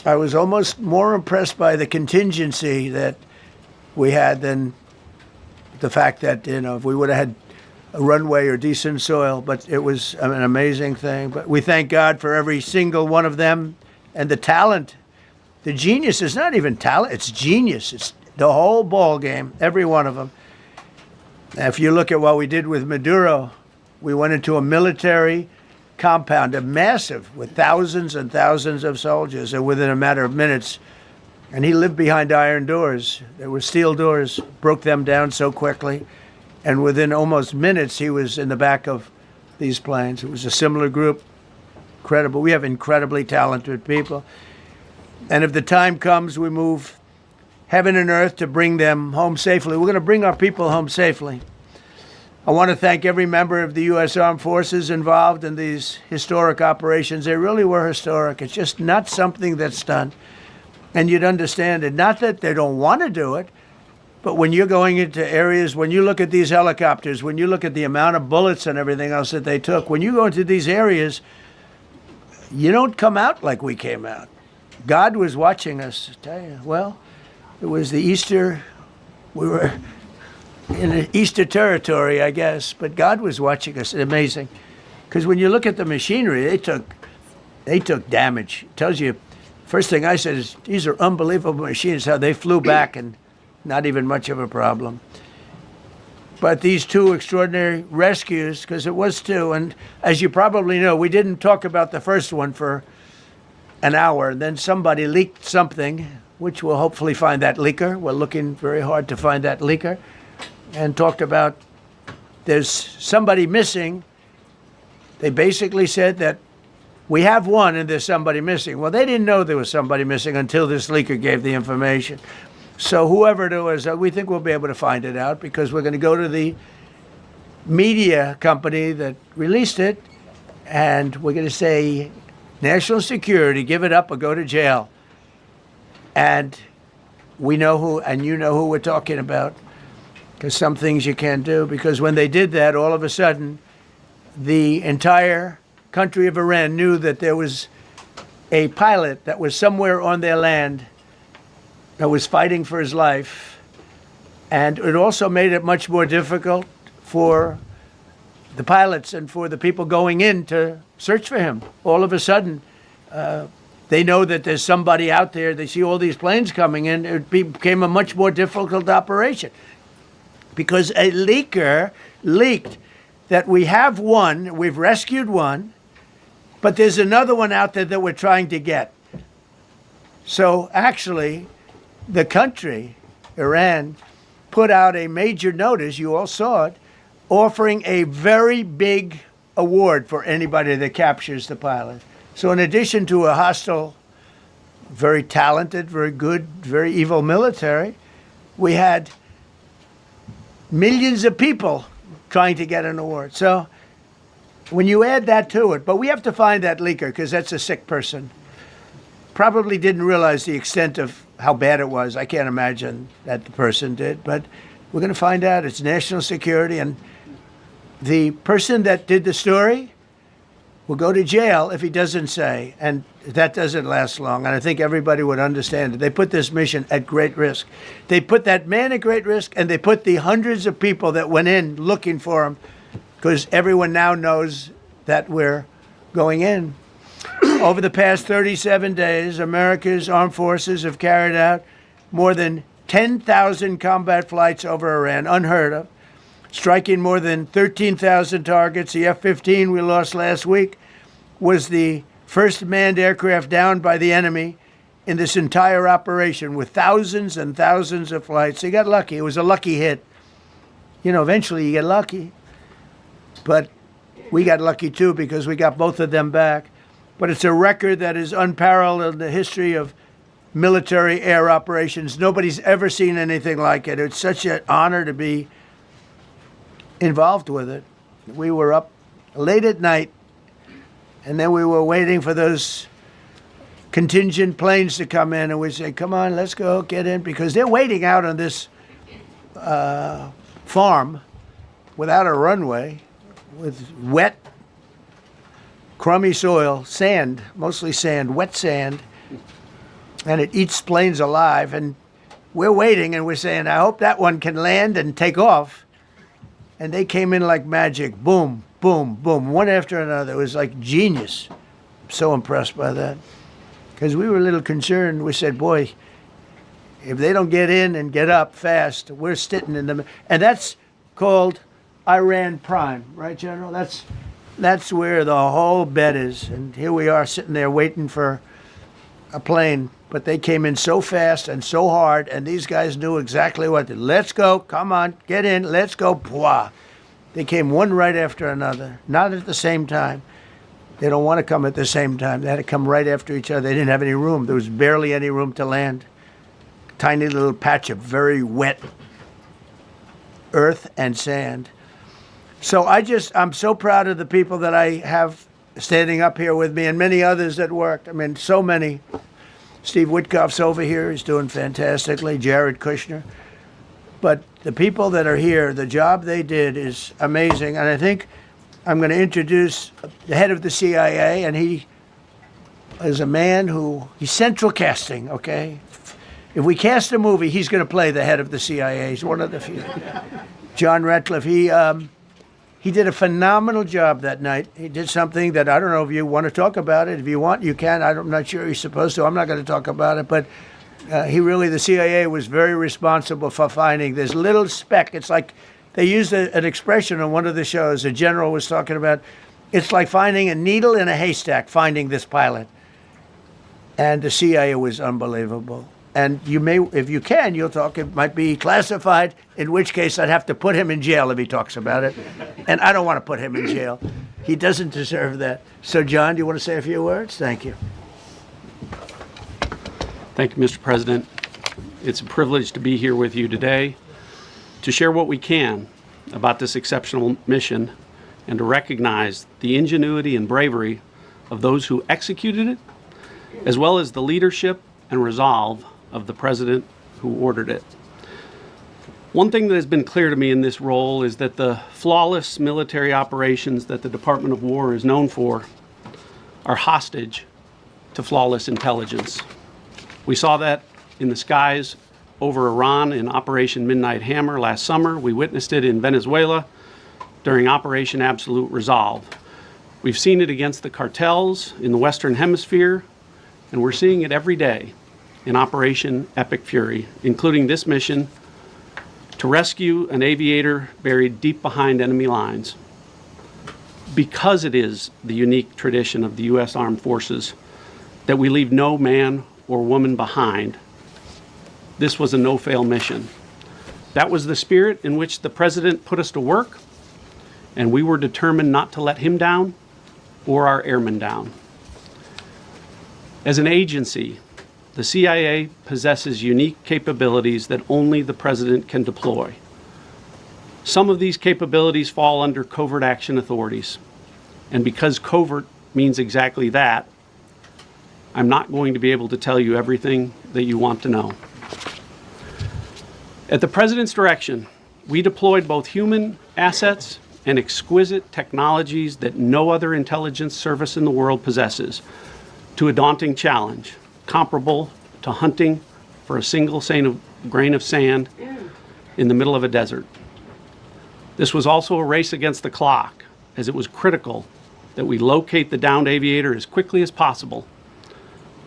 almost more impressed by the contingency that we had than the fact that, if we would have had a runway or decent soil, but it was an amazing thing. But we thank God for every single one of them. And the talent, the genius is not even talent, it's genius. It's the whole ball game, every one of them. If you look at what we did with Maduro, we went into a military compound, a massive, with thousands and thousands of soldiers, and within a matter of minutes, and he lived behind iron doors. There were steel doors, broke them down so quickly, and within almost minutes, he was in the back of these planes. It was a similar group. Incredible. We have incredibly talented people. And if the time comes, we move heaven and earth to bring them home safely. We're going to bring our people home safely. I want to thank every member of the U.S. Armed Forces involved in these historic operations. They really were historic. It's just not something that's done. And you'd understand it. Not that they don't want to do it, but when you're going into areas, when you look at these helicopters, when you look at the amount of bullets and everything else that they took, when you go into these areas, you don't come out like we came out. God was watching us. I tell you, well, it was the Easter, we were in Easter territory, I guess, but God was watching us. Amazing. Because when you look at the machinery, they took damage. It tells you, first thing I said is, these are unbelievable machines, how they flew back and not even much of a problem. But these 2 extraordinary rescues, because it was 2, and as you probably know, we didn't talk about the first one for an hour, and then somebody leaked something, which we'll hopefully find that leaker. We're looking very hard to find that leaker, and talked about there's somebody missing. They basically said that we have one and there's somebody missing. Well, they didn't know there was somebody missing until this leaker gave the information. So whoever it was, we think we'll be able to find it out because we're going to go to the media company that released it, and we're going to say, national security, give it up or go to jail. And we know who, and you know who we're talking about, because some things you can't do. Because when they did that, all of a sudden, the entire country of Iran knew that there was a pilot that was somewhere on their land that was fighting for his life. And it also made it much more difficult for the pilots and for the people going in to search for him. All of a sudden, they know that there's somebody out there. They see all these planes coming in. It became a much more difficult operation because a leaker leaked that we have one, we've rescued one, but there's another one out there that we're trying to get. So actually, the country, Iran, put out a major notice, you all saw it, offering a very big award for anybody that captures the pilot. So in addition to a hostile, very talented, very good, very evil military, we had millions of people trying to get an award. So when you add that to it, but we have to find that leaker because that's a sick person. Probably didn't realize the extent of how bad it was. I can't imagine that the person did, but we're going to find out. It's national security, and the person that did the story will go to jail if he doesn't say, and that doesn't last long, and I think everybody would understand it. They put this mission at great risk. They put that man at great risk, and they put the hundreds of people that went in looking for him, because everyone now knows that we're going in. Over the past 37 days, America's armed forces have carried out more than 10,000 combat flights over Iran, unheard of, striking more than 13,000 targets. The F-15 we lost last week was the first manned aircraft downed by the enemy in this entire operation, with thousands and thousands of flights. They got lucky. It was a lucky hit. You know, eventually you get lucky. But we got lucky too because we got both of them back. But it's a record that is unparalleled in the history of military air operations. Nobody's ever seen anything like it. It's such an honor to be involved with it. We were up late at night, and then we were waiting for those contingent planes to come in, and we said, come on, let's go, get in, because they're waiting out on this farm without a runway, with wet, crummy soil, sand, mostly sand, wet sand, and it eats planes alive. And we're waiting, and we're saying, I hope that one can land and take off. And they came in like magic, boom, boom, boom, one after another. It was like genius. I'm so impressed by that. Because we were a little concerned. We said, boy, if they don't get in and get up fast, we're sitting in them. And that's called Iran Prime, right, General? That's where the whole bet is. And here we are sitting there waiting for a plane. But they came in so fast and so hard, and these guys knew exactly what to do. Let's go, come on, get in, let's go, pwah. They came one right after another, not at the same time. They don't want to come at the same time. They had to come right after each other. They didn't have any room. There was barely any room to land. Tiny little patch of very wet earth and sand. So I'm so proud of the people that I have standing up here with me, and many others that worked. I mean, so many. Steve Witkoff's over here. He's doing fantastically. Jared Kushner. But the people that are here, the job they did is amazing. And I think I'm going to introduce the head of the CIA, and he is a man he's central casting, okay? If we cast a movie, he's going to play the head of the CIA. He's one of the few. John Ratcliffe, he did a phenomenal job that night. He did something that I don't know if you want to talk about it. If you want, you can. I'm not sure you're supposed to. I'm not going to talk about it. But the CIA was very responsible for finding this little speck. It's like they used an expression on one of the shows. A general was talking about, it's like finding a needle in a haystack, finding this pilot. And the CIA was unbelievable. And you may, if you can, you'll talk. It might be classified, in which case I'd have to put him in jail if he talks about it. And I don't want to put him in jail. He doesn't deserve that. So, John, do you want to say a few words? Thank you. Thank you, Mr. President. It's a privilege to be here with you today to share what we can about this exceptional mission and to recognize the ingenuity and bravery of those who executed it, as well as the leadership and resolve of the president who ordered it. One thing that has been clear to me in this role is that the flawless military operations that the Department of War is known for are hostage to flawless intelligence. We saw that in the skies over Iran in Operation Midnight Hammer last summer. We witnessed it in Venezuela during Operation Absolute Resolve. We've seen it against the cartels in the Western Hemisphere, and we're seeing it every day in Operation Epic Fury, including this mission to rescue an aviator buried deep behind enemy lines. Because it is the unique tradition of the U.S. Armed Forces that we leave no man or woman behind, this was a no-fail mission. That was the spirit in which the President put us to work, and we were determined not to let him down or our airmen down. As an agency, the CIA possesses unique capabilities that only the President can deploy. Some of these capabilities fall under covert action authorities. And because covert means exactly that, I'm not going to be able to tell you everything that you want to know. At the President's direction, we deployed both human assets and exquisite technologies that no other intelligence service in the world possesses to a daunting challenge, comparable to hunting for a single grain of sand in the middle of a desert. This was also a race against the clock, as it was critical that we locate the downed aviator as quickly as possible,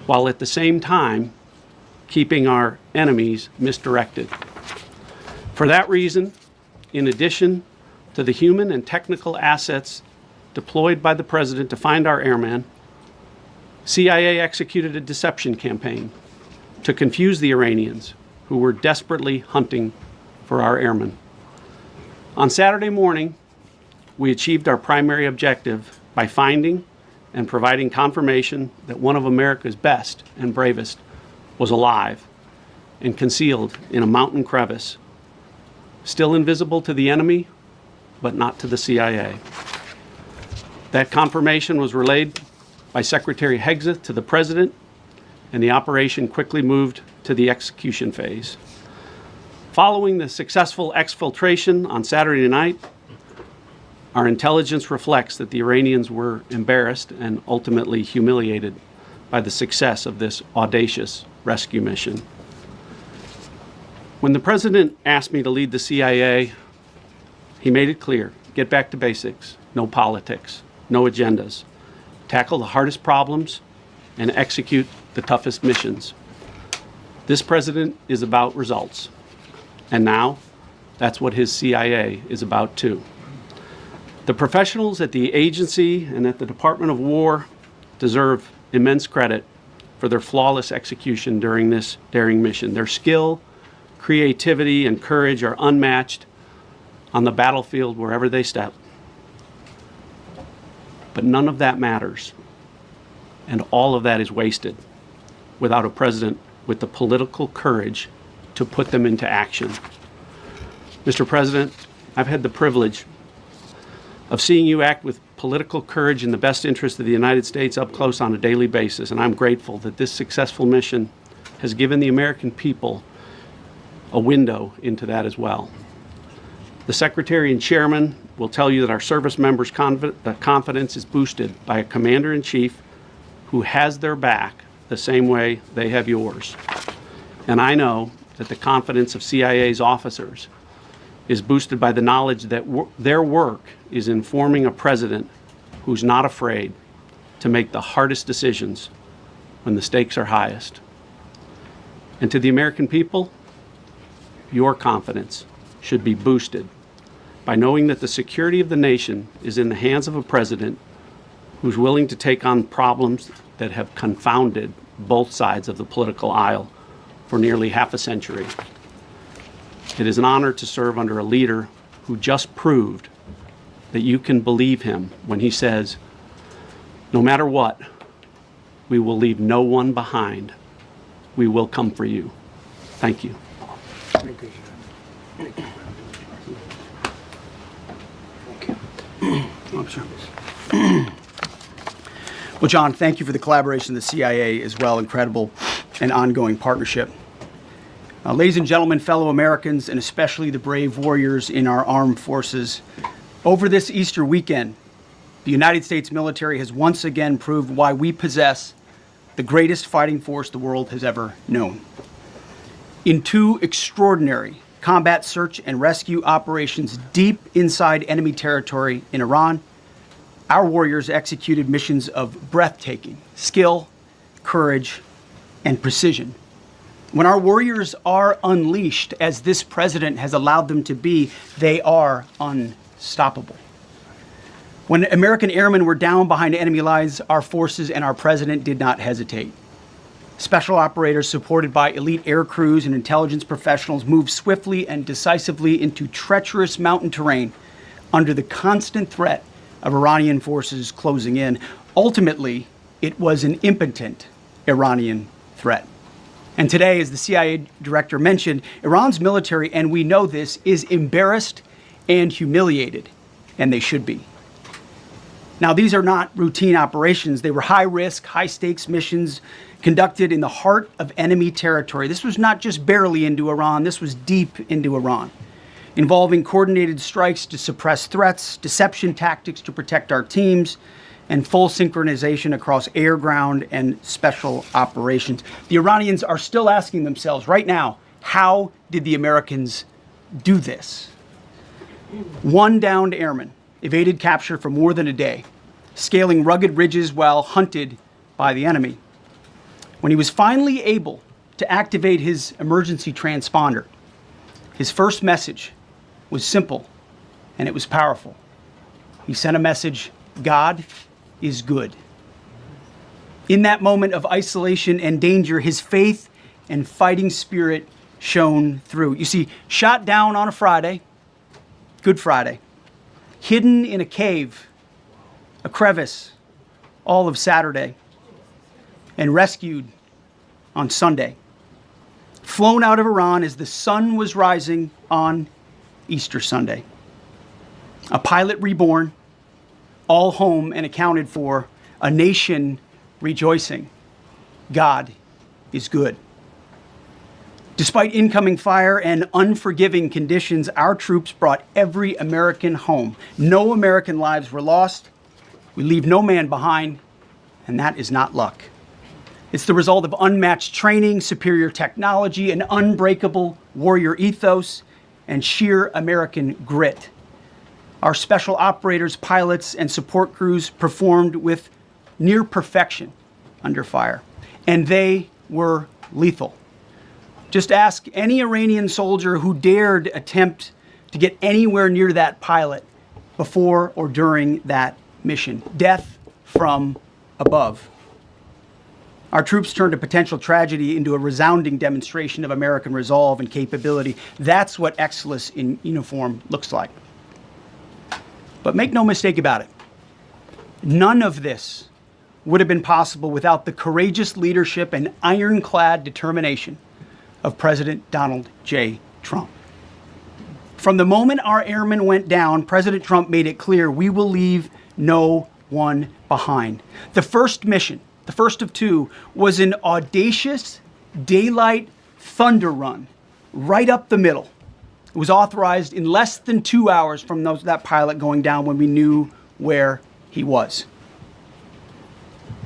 while at the same time keeping our enemies misdirected. For that reason, in addition to the human and technical assets deployed by the President to find our airman, CIA executed a deception campaign to confuse the Iranians who were desperately hunting for our airmen. On Saturday morning, we achieved our primary objective by finding and providing confirmation that one of America's best and bravest was alive and concealed in a mountain crevice, still invisible to the enemy, but not to the CIA. That confirmation was relayed by Secretary Hegseth to the President, and the operation quickly moved to the execution phase. Following the successful exfiltration on Saturday night, our intelligence reflects that the Iranians were embarrassed and ultimately humiliated by the success of this audacious rescue mission. When the President asked me to lead the CIA, he made it clear: get back to basics, no politics, no agendas, tackle the hardest problems, and execute the toughest missions. This President is about results, and now that's what his CIA is about too. The professionals at the agency and at the Department of War deserve immense credit for their flawless execution during this daring mission. Their skill, creativity, and courage are unmatched on the battlefield wherever they step. But none of that matters, and all of that is wasted without a president with the political courage to put them into action. Mr. President, I've had the privilege of seeing you act with political courage in the best interest of the United States up close on a daily basis, and I'm grateful that this successful mission has given the American people a window into that as well. The Secretary and Chairman will tell you that our service members' confidence is boosted by a Commander-in-Chief who has their back the same way they have yours. And I know that the confidence of CIA's officers is boosted by the knowledge that their work is informing a president who's not afraid to make the hardest decisions when the stakes are highest. And to the American people, your confidence should be boosted by knowing that the security of the nation is in the hands of a president who's willing to take on problems that have confounded both sides of the political aisle for nearly half a century. It is an honor to serve under a leader who just proved that you can believe him when he says, no matter what, we will leave no one behind. We will come for you. Thank you. Thank you. Well, John, thank you for the collaboration of the CIA as well. Incredible and ongoing partnership. Ladies and gentlemen, fellow Americans, and especially the brave warriors in our armed forces, over this Easter weekend, the United States military has once again proved why we possess the greatest fighting force the world has ever known. In two extraordinary combat search and rescue operations deep inside enemy territory in Iran, our warriors executed missions of breathtaking skill, courage, and precision. When our warriors are unleashed, as this president has allowed them to be, they are unstoppable. When American airmen were down behind enemy lines, our forces and our president did not hesitate. Special operators supported by elite air crews and intelligence professionals moved swiftly and decisively into treacherous mountain terrain under the constant threat of Iranian forces closing in. Ultimately, it was an impotent Iranian threat. And today, as the CIA director mentioned, Iran's military, and we know this, is embarrassed and humiliated, and they should be. Now, these are not routine operations. They were high-risk, high-stakes missions conducted in the heart of enemy territory. This was not just barely into Iran, this was deep into Iran, involving coordinated strikes to suppress threats, deception tactics to protect our teams, and full synchronization across air, ground, and special operations. The Iranians are still asking themselves right now, how did the Americans do this? One downed airman evaded capture for more than a day, scaling rugged ridges while hunted by the enemy. When he was finally able to activate his emergency transponder, his first message was simple, and it was powerful. He sent a message, God is good. In that moment of isolation and danger, his faith and fighting spirit shone through. You see, shot down on a Friday, Good Friday, hidden in a cave, a crevice, all of Saturday, and rescued on Sunday. Flown out of Iran as the sun was rising on Easter Sunday. A pilot reborn, all home and accounted for, a nation rejoicing. God is good. Despite incoming fire and unforgiving conditions, our troops brought every American home. No American lives were lost. We leave no man behind, and that is not luck. It's the result of unmatched training, superior technology, an unbreakable warrior ethos, and sheer American grit. Our special operators, pilots, and support crews performed with near perfection under fire, and they were lethal. Just ask any Iranian soldier who dared attempt to get anywhere near that pilot before or during that mission. Death from above. Our troops turned a potential tragedy into a resounding demonstration of American resolve and capability. That's what excellence in uniform looks like. But make no mistake about it, none of this would have been possible without the courageous leadership and ironclad determination of President Donald J. Trump. From the moment our airmen went down, President Trump made it clear we will leave no one behind. The first mission, the first of two, was an audacious daylight thunder run right up the middle. It was authorized in less than 2 hours from that pilot going down when we knew where he was.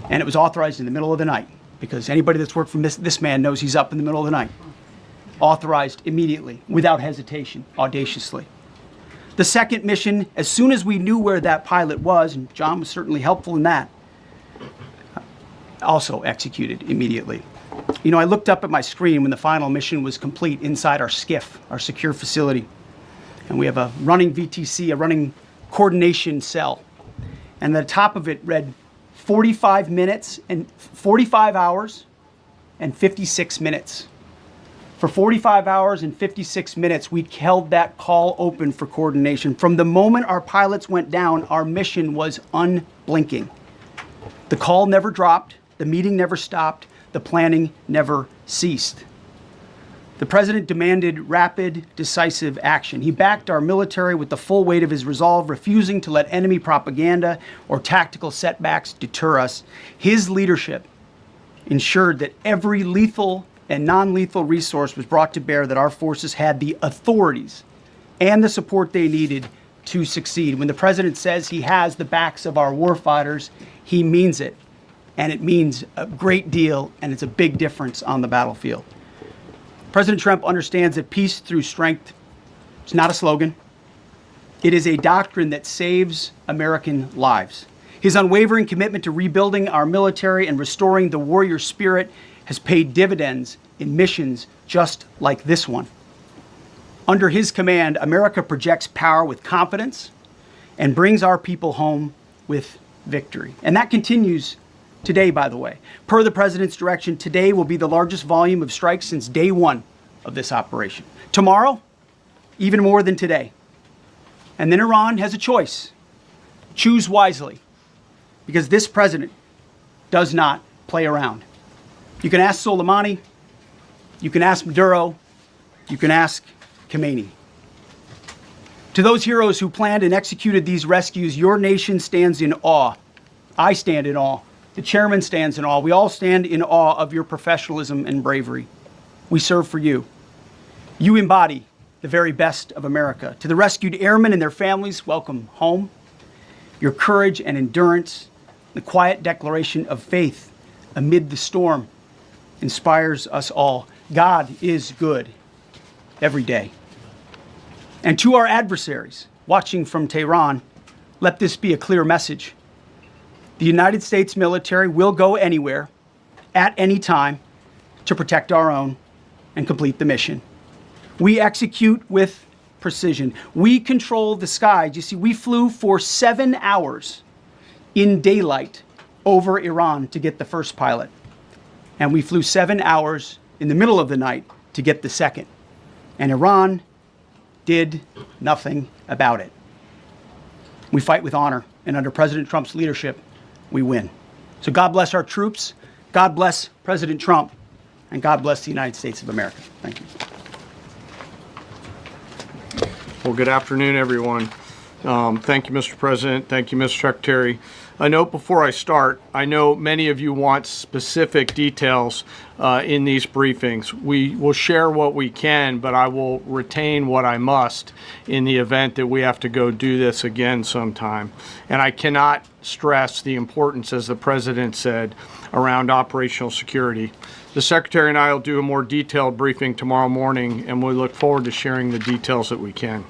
And it was authorized in the middle of the night, because anybody that's worked for this man knows he's up in the middle of the night. Authorized immediately, without hesitation, audaciously. The second mission, as soon as we knew where that pilot was, and John was certainly helpful in that, also executed immediately. You know, I looked up at my screen when the final mission was complete inside our SCIF, our secure facility. And we have a running VTC, a running coordination cell. And the top of it read 45 minutes and 45 hours and 56 minutes. For 45 hours and 56 minutes, we held that call open for coordination. From the moment our pilots went down, our mission was unblinking. The call never dropped, the meeting never stopped, the planning never ceased. The president demanded rapid, decisive action. He backed our military with the full weight of his resolve, refusing to let enemy propaganda or tactical setbacks deter us. His leadership ensured that every lethal and non-lethal resource was brought to bear, that our forces had the authorities and the support they needed to succeed. When the president says he has the backs of our warfighters, he means it. And it means a great deal, and it's a big difference on the battlefield. President Trump understands that peace through strength is not a slogan. It is a doctrine that saves American lives. His unwavering commitment to rebuilding our military and restoring the warrior spirit has paid dividends in missions just like this one. Under his command, America projects power with confidence and brings our people home with victory. And that continues today, by the way. Per the president's direction, today will be the largest volume of strikes since day one of this operation. Tomorrow, even more than today. And then Iran has a choice. Choose wisely, because this president does not play around. You can ask Soleimani, you can ask Maduro, you can ask Khomeini. To those heroes who planned and executed these rescues, your nation stands in awe. I stand in awe. The chairman stands in awe. We all stand in awe of your professionalism and bravery. We serve for you. You embody the very best of America. To the rescued airmen and their families, welcome home. Your courage and endurance, the quiet declaration of faith amid the storm, inspires us all. God is good every day. And to our adversaries watching from Tehran, let this be a clear message. The United States military will go anywhere, at any time, to protect our own and complete the mission. We execute with precision. We control the skies. You see, we flew for 7 hours in daylight over Iran to get the first pilot. And we flew 7 hours in the middle of the night to get the second. And Iran did nothing about it. We fight with honor, and under President Trump's leadership, we win. So God bless our troops, God bless President Trump, and God bless the United States of America. Thank you. Well, good afternoon, everyone. Thank you, Mr. President. Thank you, Mr. Secretary. A note before I start, I know many of you want specific details in these briefings. We will share what we can, but I will retain what I must in the event that we have to go do this again sometime. And I cannot stress the importance, as the President said, around operational security. The Secretary and I will do a more detailed briefing tomorrow morning, and we look forward to sharing the details that we can.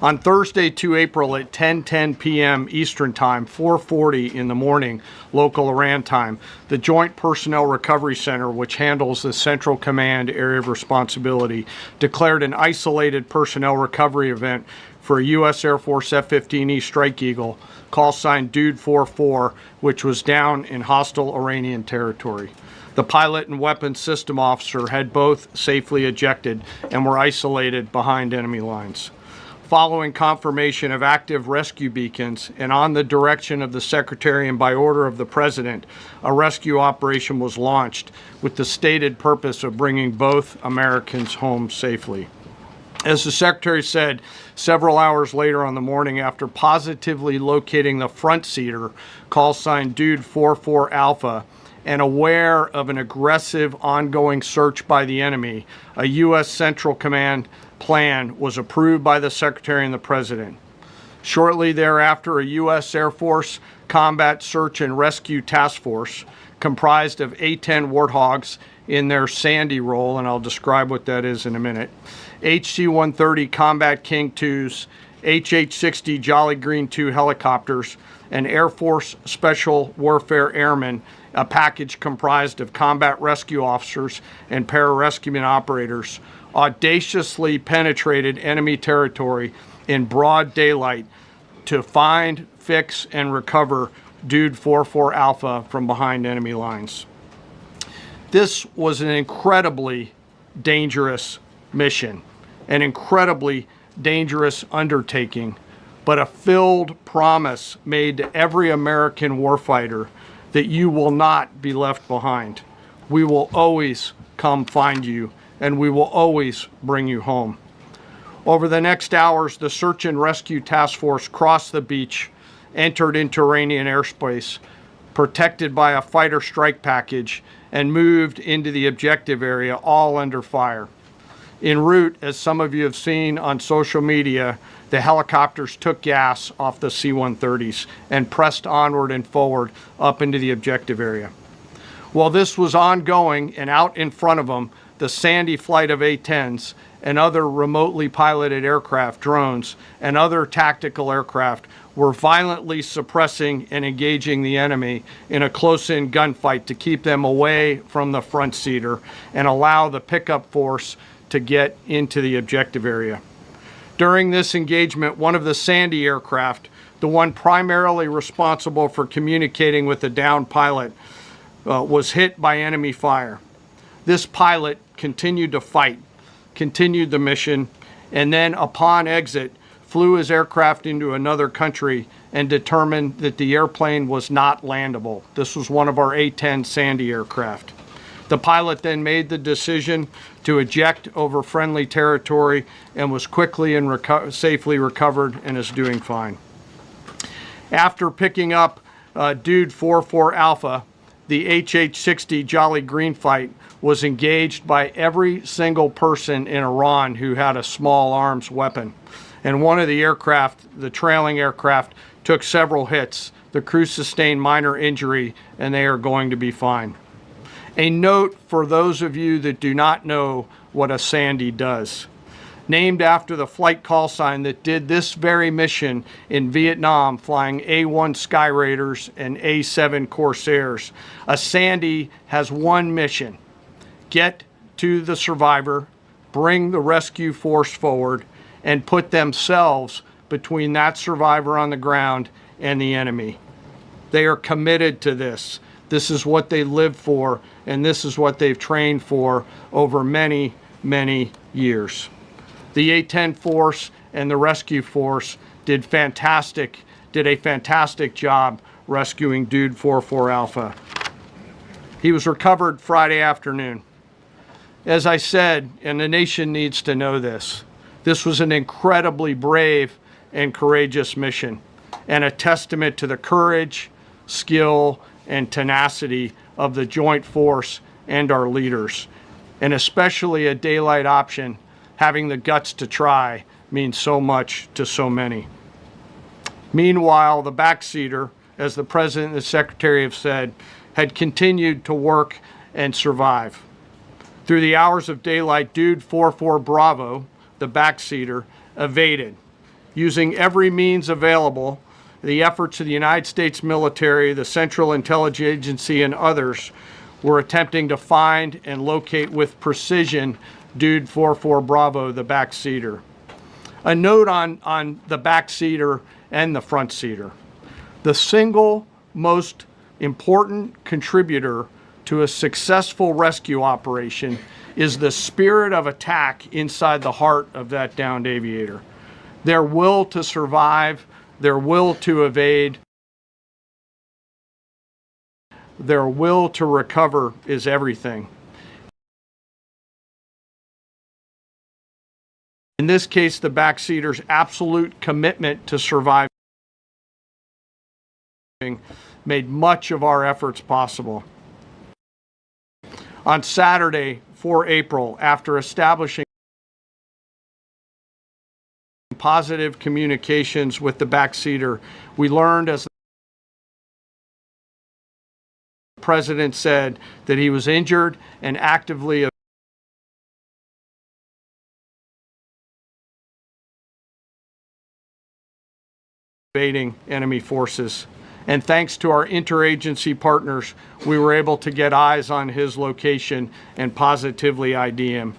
On Thursday, 2 April at 10:10 p.m. Eastern Time, 4:40 in the morning, local Iran time, the Joint Personnel Recovery Center, which handles the Central Command area of responsibility, declared an isolated personnel recovery event for a U.S. Air Force F-15E Strike Eagle, call sign Dude 44, which was down in hostile Iranian territory. The pilot and weapons system officer had both safely ejected and were isolated behind enemy lines. Following confirmation of active rescue beacons and on the direction of the Secretary and by order of the President, a rescue operation was launched with the stated purpose of bringing both Americans home safely. As the Secretary said, several hours later on the morning, after positively locating the front seater, call sign Dude 44 Alpha, and aware of an aggressive ongoing search by the enemy, a U.S. Central Command plan was approved by the Secretary and the President. Shortly thereafter, a U.S. Air Force Combat Search and Rescue Task Force, comprised of A-10 Warthogs in their Sandy role, and I'll describe what that is in a minute, HC-130 Combat King 2s, HH-60 Jolly Green 2 helicopters, and Air Force Special Warfare Airmen, a package comprised of combat rescue officers and pararescueman operators, audaciously penetrated enemy territory in broad daylight to find, fix, and recover Dude 44 Alpha from behind enemy lines. This was an incredibly dangerous mission, an incredibly dangerous undertaking, but a filled promise made to every American warfighter that you will not be left behind. We will always come find you, and we will always bring you home. Over the next hours, the Search and Rescue Task Force crossed the beach, entered into Iranian airspace, protected by a fighter strike package, and moved into the objective area, all under fire. En route, as some of you have seen on social media, the helicopters took gas off the C-130s and pressed onward and forward up into the objective area. While this was ongoing and out in front of them, the Sandy flight of A-10s and other remotely piloted aircraft, drones, and other tactical aircraft were violently suppressing and engaging the enemy in a close-in gunfight to keep them away from the front seater and allow the pickup force to get into the objective area. During this engagement, one of the Sandy aircraft, the one primarily responsible for communicating with the downed pilot, was hit by enemy fire. This pilot continued to fight, continued the mission, and then upon exit, flew his aircraft into another country and determined that the airplane was not landable. This was one of our A-10 Sandy aircraft. The pilot then made the decision to eject over friendly territory and was quickly and safely recovered and is doing fine. After picking up Dude 44 Alpha, the HH-60 Jolly Green fight was engaged by every single person in Iran who had a small arms weapon. And one of the aircraft, the trailing aircraft, took several hits. The crew sustained minor injury, and they are going to be fine. A note for those of you that do not know what a Sandy does. Named after the flight call sign that did this very mission in Vietnam, flying A-1 Sky Raiders and A-7 Corsairs. A Sandy has one mission: get to the survivor, bring the rescue force forward, and put themselves between that survivor on the ground and the enemy. They are committed to this. This is what they live for, and this is what they've trained for over many, many years. The A-10 force and the rescue force did a fantastic job rescuing Dude 44 Alpha. He was recovered Friday afternoon. As I said, and the nation needs to know this, this was an incredibly brave and courageous mission, and a testament to the courage, skill, and tenacity of the joint force and our leaders. And especially a daylight option, having the guts to try, means so much to so many. Meanwhile, the backseater, as the President and the Secretary have said, had continued to work and survive. Through the hours of daylight, Dude 44 Bravo, the backseater, evaded. Using every means available, the efforts of the United States military, the Central Intelligence Agency, and others were attempting to find and locate with precision Dude 44 Bravo, the backseater. A note on the backseater and the front seater. The single most important contributor to a successful rescue operation is the spirit of attack inside the heart of that downed aviator. Their will to survive, their will to evade, their will to recover is everything. In this case, the backseater's absolute commitment to surviving made much of our efforts possible. On Saturday, 4 April, after establishing positive communications with the backseater, we learned, as the President said, that he was injured and actively evading enemy forces. And thanks to our interagency partners, we were able to get eyes on his location and positively ID him.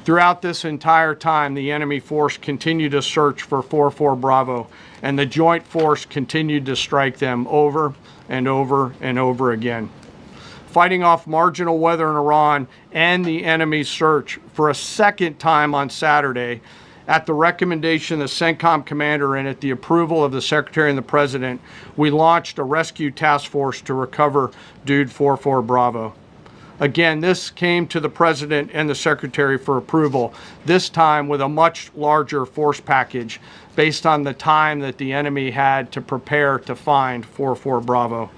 Throughout this entire time, the enemy force continued to search for 44 Bravo, and the joint force continued to strike them over and over and over again. Fighting off marginal weather in Iran and the enemy's search for a second time on Saturday, at the recommendation of the CENTCOM commander and at the approval of the Secretary and the President, we launched a rescue task force to recover Dude 44 Bravo. Again, this came to the President and the Secretary for approval, this time with a much larger force package based on the time that the enemy had to prepare to find 44 Bravo.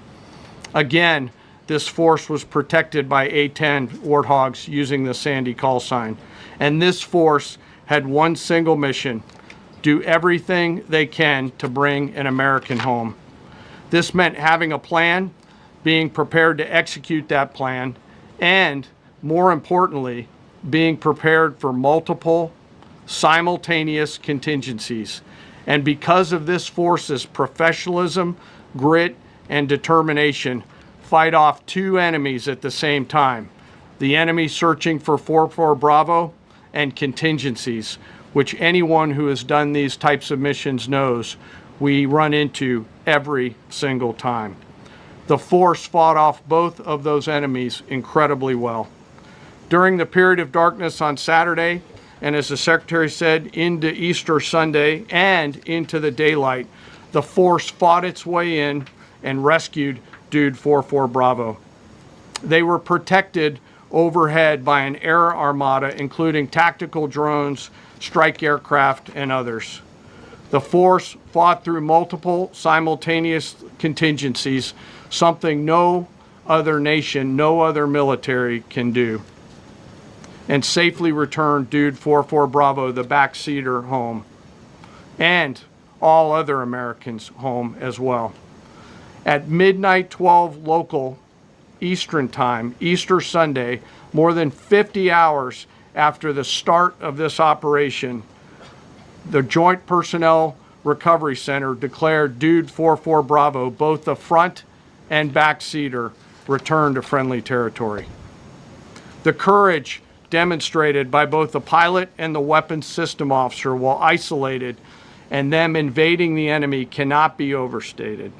Again, this force was protected by A-10 Warthogs using the Sandy call sign. And this force had one single mission: do everything they can to bring an American home. This meant having a plan, being prepared to execute that plan, and, more importantly, being prepared for multiple, simultaneous contingencies. And because of this force's professionalism, grit, and determination, fight off two enemies at the same time: the enemy searching for 44 Bravo and contingencies, which anyone who has done these types of missions knows we run into every single time. The force fought off both of those enemies incredibly well. During the period of darkness on Saturday, and as the Secretary said, into Easter Sunday and into the daylight, the force fought its way in and rescued Dude 44 Bravo. They were protected overhead by an air armada, including tactical drones, strike aircraft, and others. The force fought through multiple simultaneous contingencies, something no other nation, no other military can do, and safely returned Dude 44 Bravo, the backseater, home, and all other Americans home as well. At midnight 12 local Eastern time, Easter Sunday, more than 50 hours after the start of this operation, the Joint Personnel Recovery Center declared Dude 44 Bravo, both the front and backseater, returned to friendly territory. The courage demonstrated by both the pilot and the weapons system officer while isolated and them invading the enemy cannot be overstated.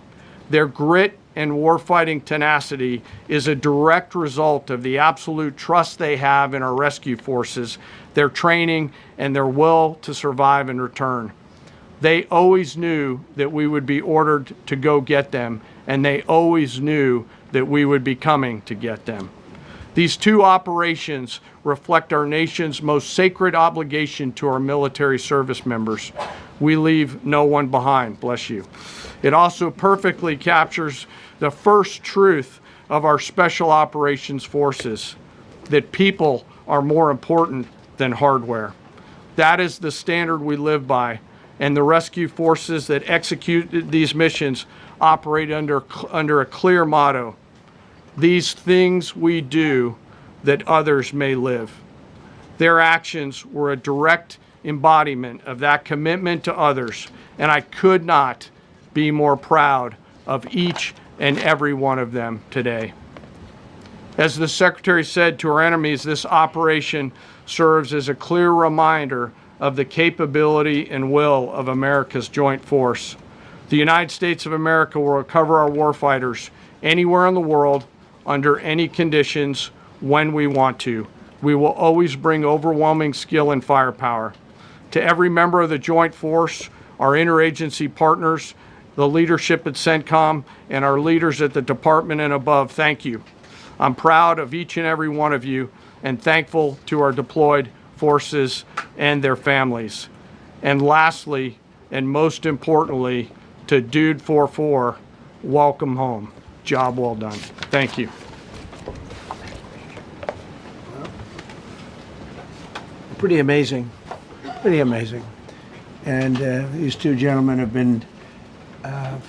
Their grit and warfighting tenacity is a direct result of the absolute trust they have in our rescue forces, their training, and their will to survive and return. They always knew that we would be ordered to go get them, and they always knew that we would be coming to get them. These two operations reflect our nation's most sacred obligation to our military service members. We leave no one behind, bless you. It also perfectly captures the first truth of our special operations forces, that people are more important than hardware. That is the standard we live by, and the rescue forces that execute these missions operate under a clear motto: these things we do that others may live. Their actions were a direct embodiment of that commitment to others, and I could not be more proud of each and every one of them today. As the Secretary said to our enemies, this operation serves as a clear reminder of the capability and will of America's joint force. The United States of America will recover our warfighters anywhere in the world, under any conditions, when we want to. We will always bring overwhelming skill and firepower. To every member of the Joint Force, our interagency partners, the leadership at CENTCOM, and our leaders at the department and above, thank you. I'm proud of each and every one of you, and thankful to our deployed forces and their families. And lastly, and most importantly, to Dude 44, welcome home. Job well done. Thank you. Pretty amazing. Pretty amazing. And these two gentlemen have been,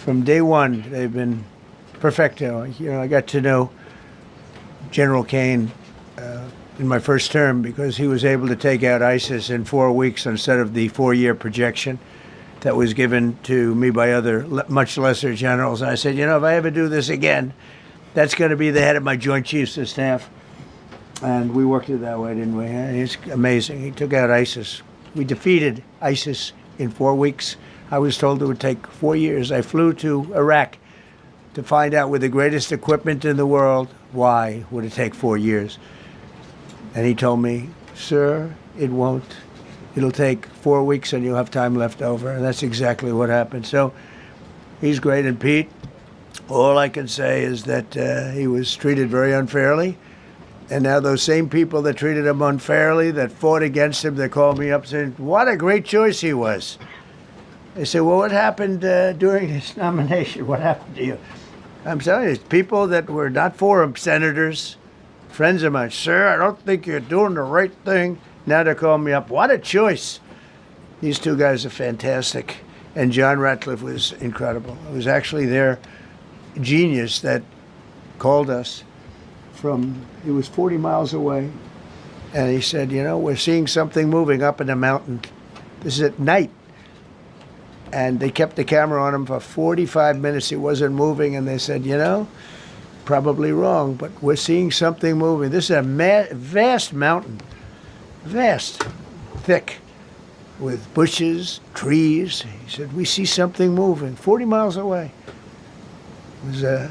from day one, they've been perfecto. You know, I got to know General Kane in my first term because he was able to take out ISIS in 4 weeks instead of the 4-year projection that was given to me by other much lesser generals. And I said, you know, if I ever do this again, that's going to be the head of my Joint Chiefs of Staff. And we worked it that way, didn't we? It's amazing. He took out ISIS. We defeated ISIS in 4 weeks. I was told it would take 4 years. I flew to Iraq to find out with the greatest equipment in the world, why would it take 4 years? And he told me, sir, it won't. It'll take 4 weeks and you'll have time left over. And that's exactly what happened. So he's great. And Pete, all I can say is that he was treated very unfairly. And now those same people that treated him unfairly, that fought against him, they called me up saying, what a great choice he was. They said, well, what happened during his nomination? What happened to you? I'm telling you, people that were not for him, senators, friends of mine, sir, I don't think you're doing the right thing. Now they're calling me up. What a choice. These two guys are fantastic. And John Ratcliffe was incredible. It was actually their genius that called us from, it was 40 miles away. And he said, you know, we're seeing something moving up in the mountain. This is at night. And they kept the camera on him for 45 minutes. It wasn't moving. And they said, you know, probably wrong, but we're seeing something moving. This is a vast mountain. Vast, thick, with bushes, trees. He said, we see something moving 40 miles away. It was the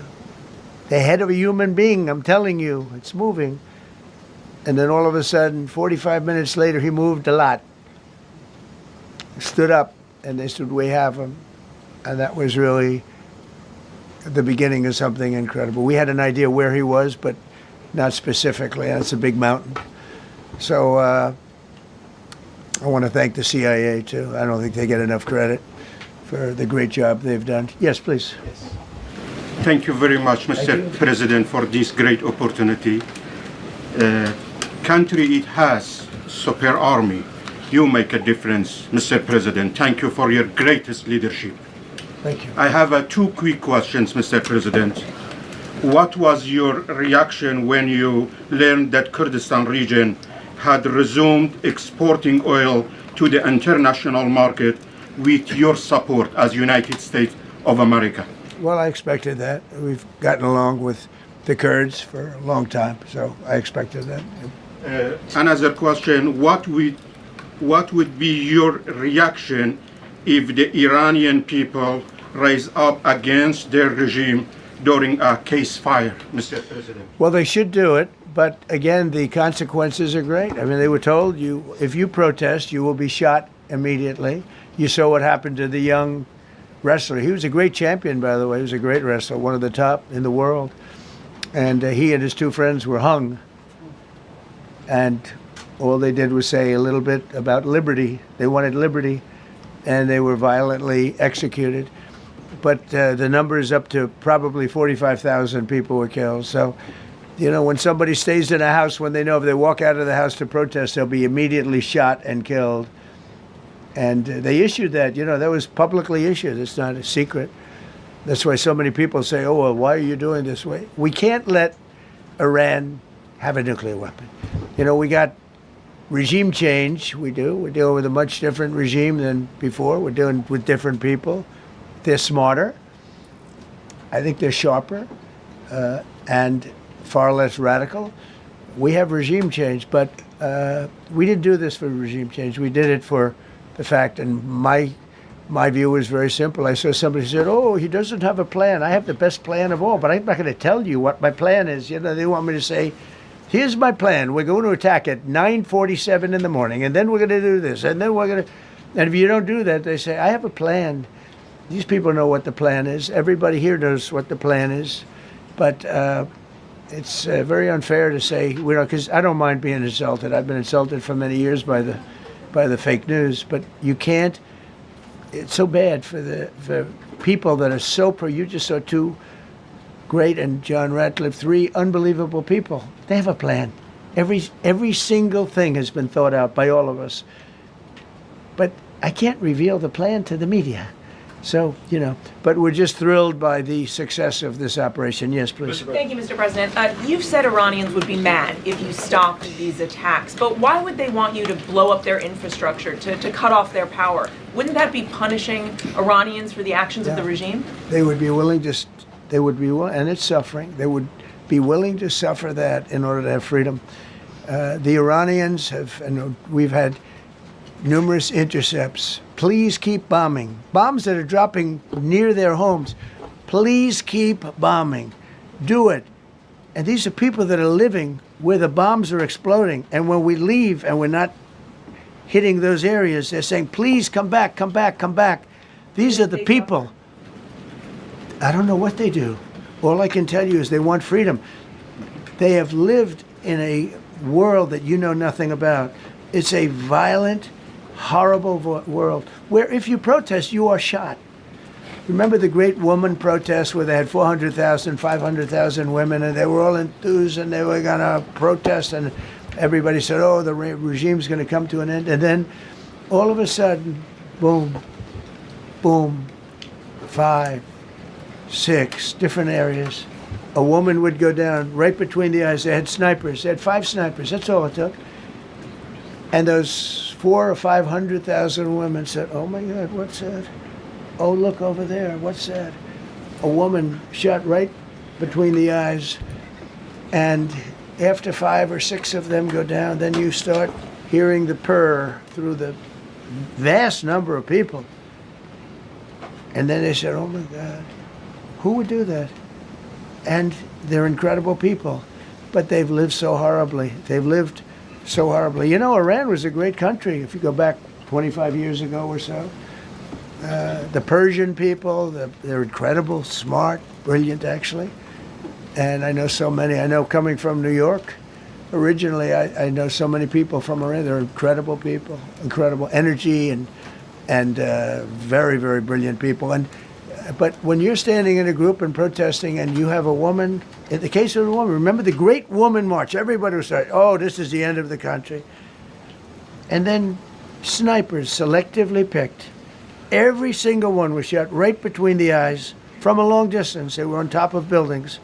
head of a human being, I'm telling you, it's moving. And then all of a sudden, 45 minutes later, he moved a lot. He stood up, and they said, we have him. And that was really the beginning of something incredible. We had an idea where he was, but not specifically. That's a big mountain. So I want to thank the CIA, too. I don't think they get enough credit for the great job they've done. Yes, please. Thank you very much, Mr. President, for this great opportunity. Country, it has super army. You make a difference, Mr. President. Thank you for your greatest leadership. Thank you. I have two quick questions, Mr. President. What was your reaction when you learned that Kurdistan region had resumed exporting oil to the international market with your support as United States of America? Well, I expected that. We've gotten along with the Kurds for a long time, so I expected that. Another question, what would be your reaction if the Iranian people rise up against their regime during a ceasefire, Mr. President? Well, they should do it, but again, the consequences are great. I mean, they were told, if you protest, you will be shot immediately. You saw what happened to the young wrestler. He was a great champion, by the way. He was a great wrestler, one of the top in the world. And he and his two friends were hung. And all they did was say a little bit about liberty. They wanted liberty, and they were violently executed. But the number is up to probably 45,000 people were killed. So, when somebody stays in a house, when they know if they walk out of the house to protest, they'll be immediately shot and killed. And they issued that, that was publicly issued. It's not a secret. That's why so many people say, oh, well, why are you doing this way? We can't let Iran have a nuclear weapon. We got regime change. We do. We're dealing with a much different regime than before. We're dealing with different people. They're smarter. I think they're sharper and far less radical. We have regime change, but we didn't do this for regime change. We did it for the fact, and my view was very simple. I saw somebody said, oh, he doesn't have a plan. I have the best plan of all, but I'm not going to tell you what my plan is. They want me to say, here's my plan. We're going to attack at 9:47 in the morning, and then we're going to do this, and then we're going to... And if you don't do that, they say, I have a plan. These people know what the plan is. Everybody here knows what the plan is. But it's very unfair to say, because I don't mind being insulted. I've been insulted for many years by the fake news, but you can't. It's so bad for people that are so you just saw two great, and John Ratcliffe, three unbelievable people. They have a plan. Every single thing has been thought out by all of us. But I can't reveal the plan to the media. So, but we're just thrilled by the success of this operation. Yes, please. Thank you, Mr. President. You've said Iranians would be mad if you stopped these attacks, but why would they want you to blow up their infrastructure, to cut off their power? Wouldn't that be punishing Iranians for the actions of the regime? They would be willing and it's suffering. They would be willing to suffer that in order to have freedom. The Iranians and we've had numerous intercepts. Please keep bombing. Bombs that are dropping near their homes. Please keep bombing. Do it. And these are people that are living where the bombs are exploding. And when we leave and we're not hitting those areas, they're saying, please come back, come back, come back. These are the people. I don't know what they do. All I can tell you is they want freedom. They have lived in a world that you know nothing about. It's a violent, horrible world where if you protest, you are shot. Remember the great woman protests where they had 400,000, 500,000 women, and they were all enthused and they were going to protest, and everybody said, oh, the regime's going to come to an end. And then all of a sudden, boom, boom, 5, 6 different areas. A woman would go down right between the eyes. They had snipers. They had 5 snipers. That's all it took. And those 400,000 or 500,000 women said, oh my God, what's that? Oh, look over there, what's that? A woman shot right between the eyes. And after 5 or 6 of them go down, then you start hearing the purr through the vast number of people. And then they said, oh my God, who would do that? And they're incredible people, but they've lived so horribly. They've lived so horribly. Iran was a great country if you go back 25 years ago or so. The Persian people, they're incredible, smart, brilliant actually. And I know so many. I know coming from New York, originally, I know so many people from around. They're incredible people, incredible energy, and very, very brilliant people. But when you're standing in a group and protesting, and you have a woman, in the case of a woman, remember the Great Woman March. Everybody was saying, "Oh, this is the end of the country," and then snipers selectively picked. Every single one was shot right between the eyes from a long distance. They were on top of buildings.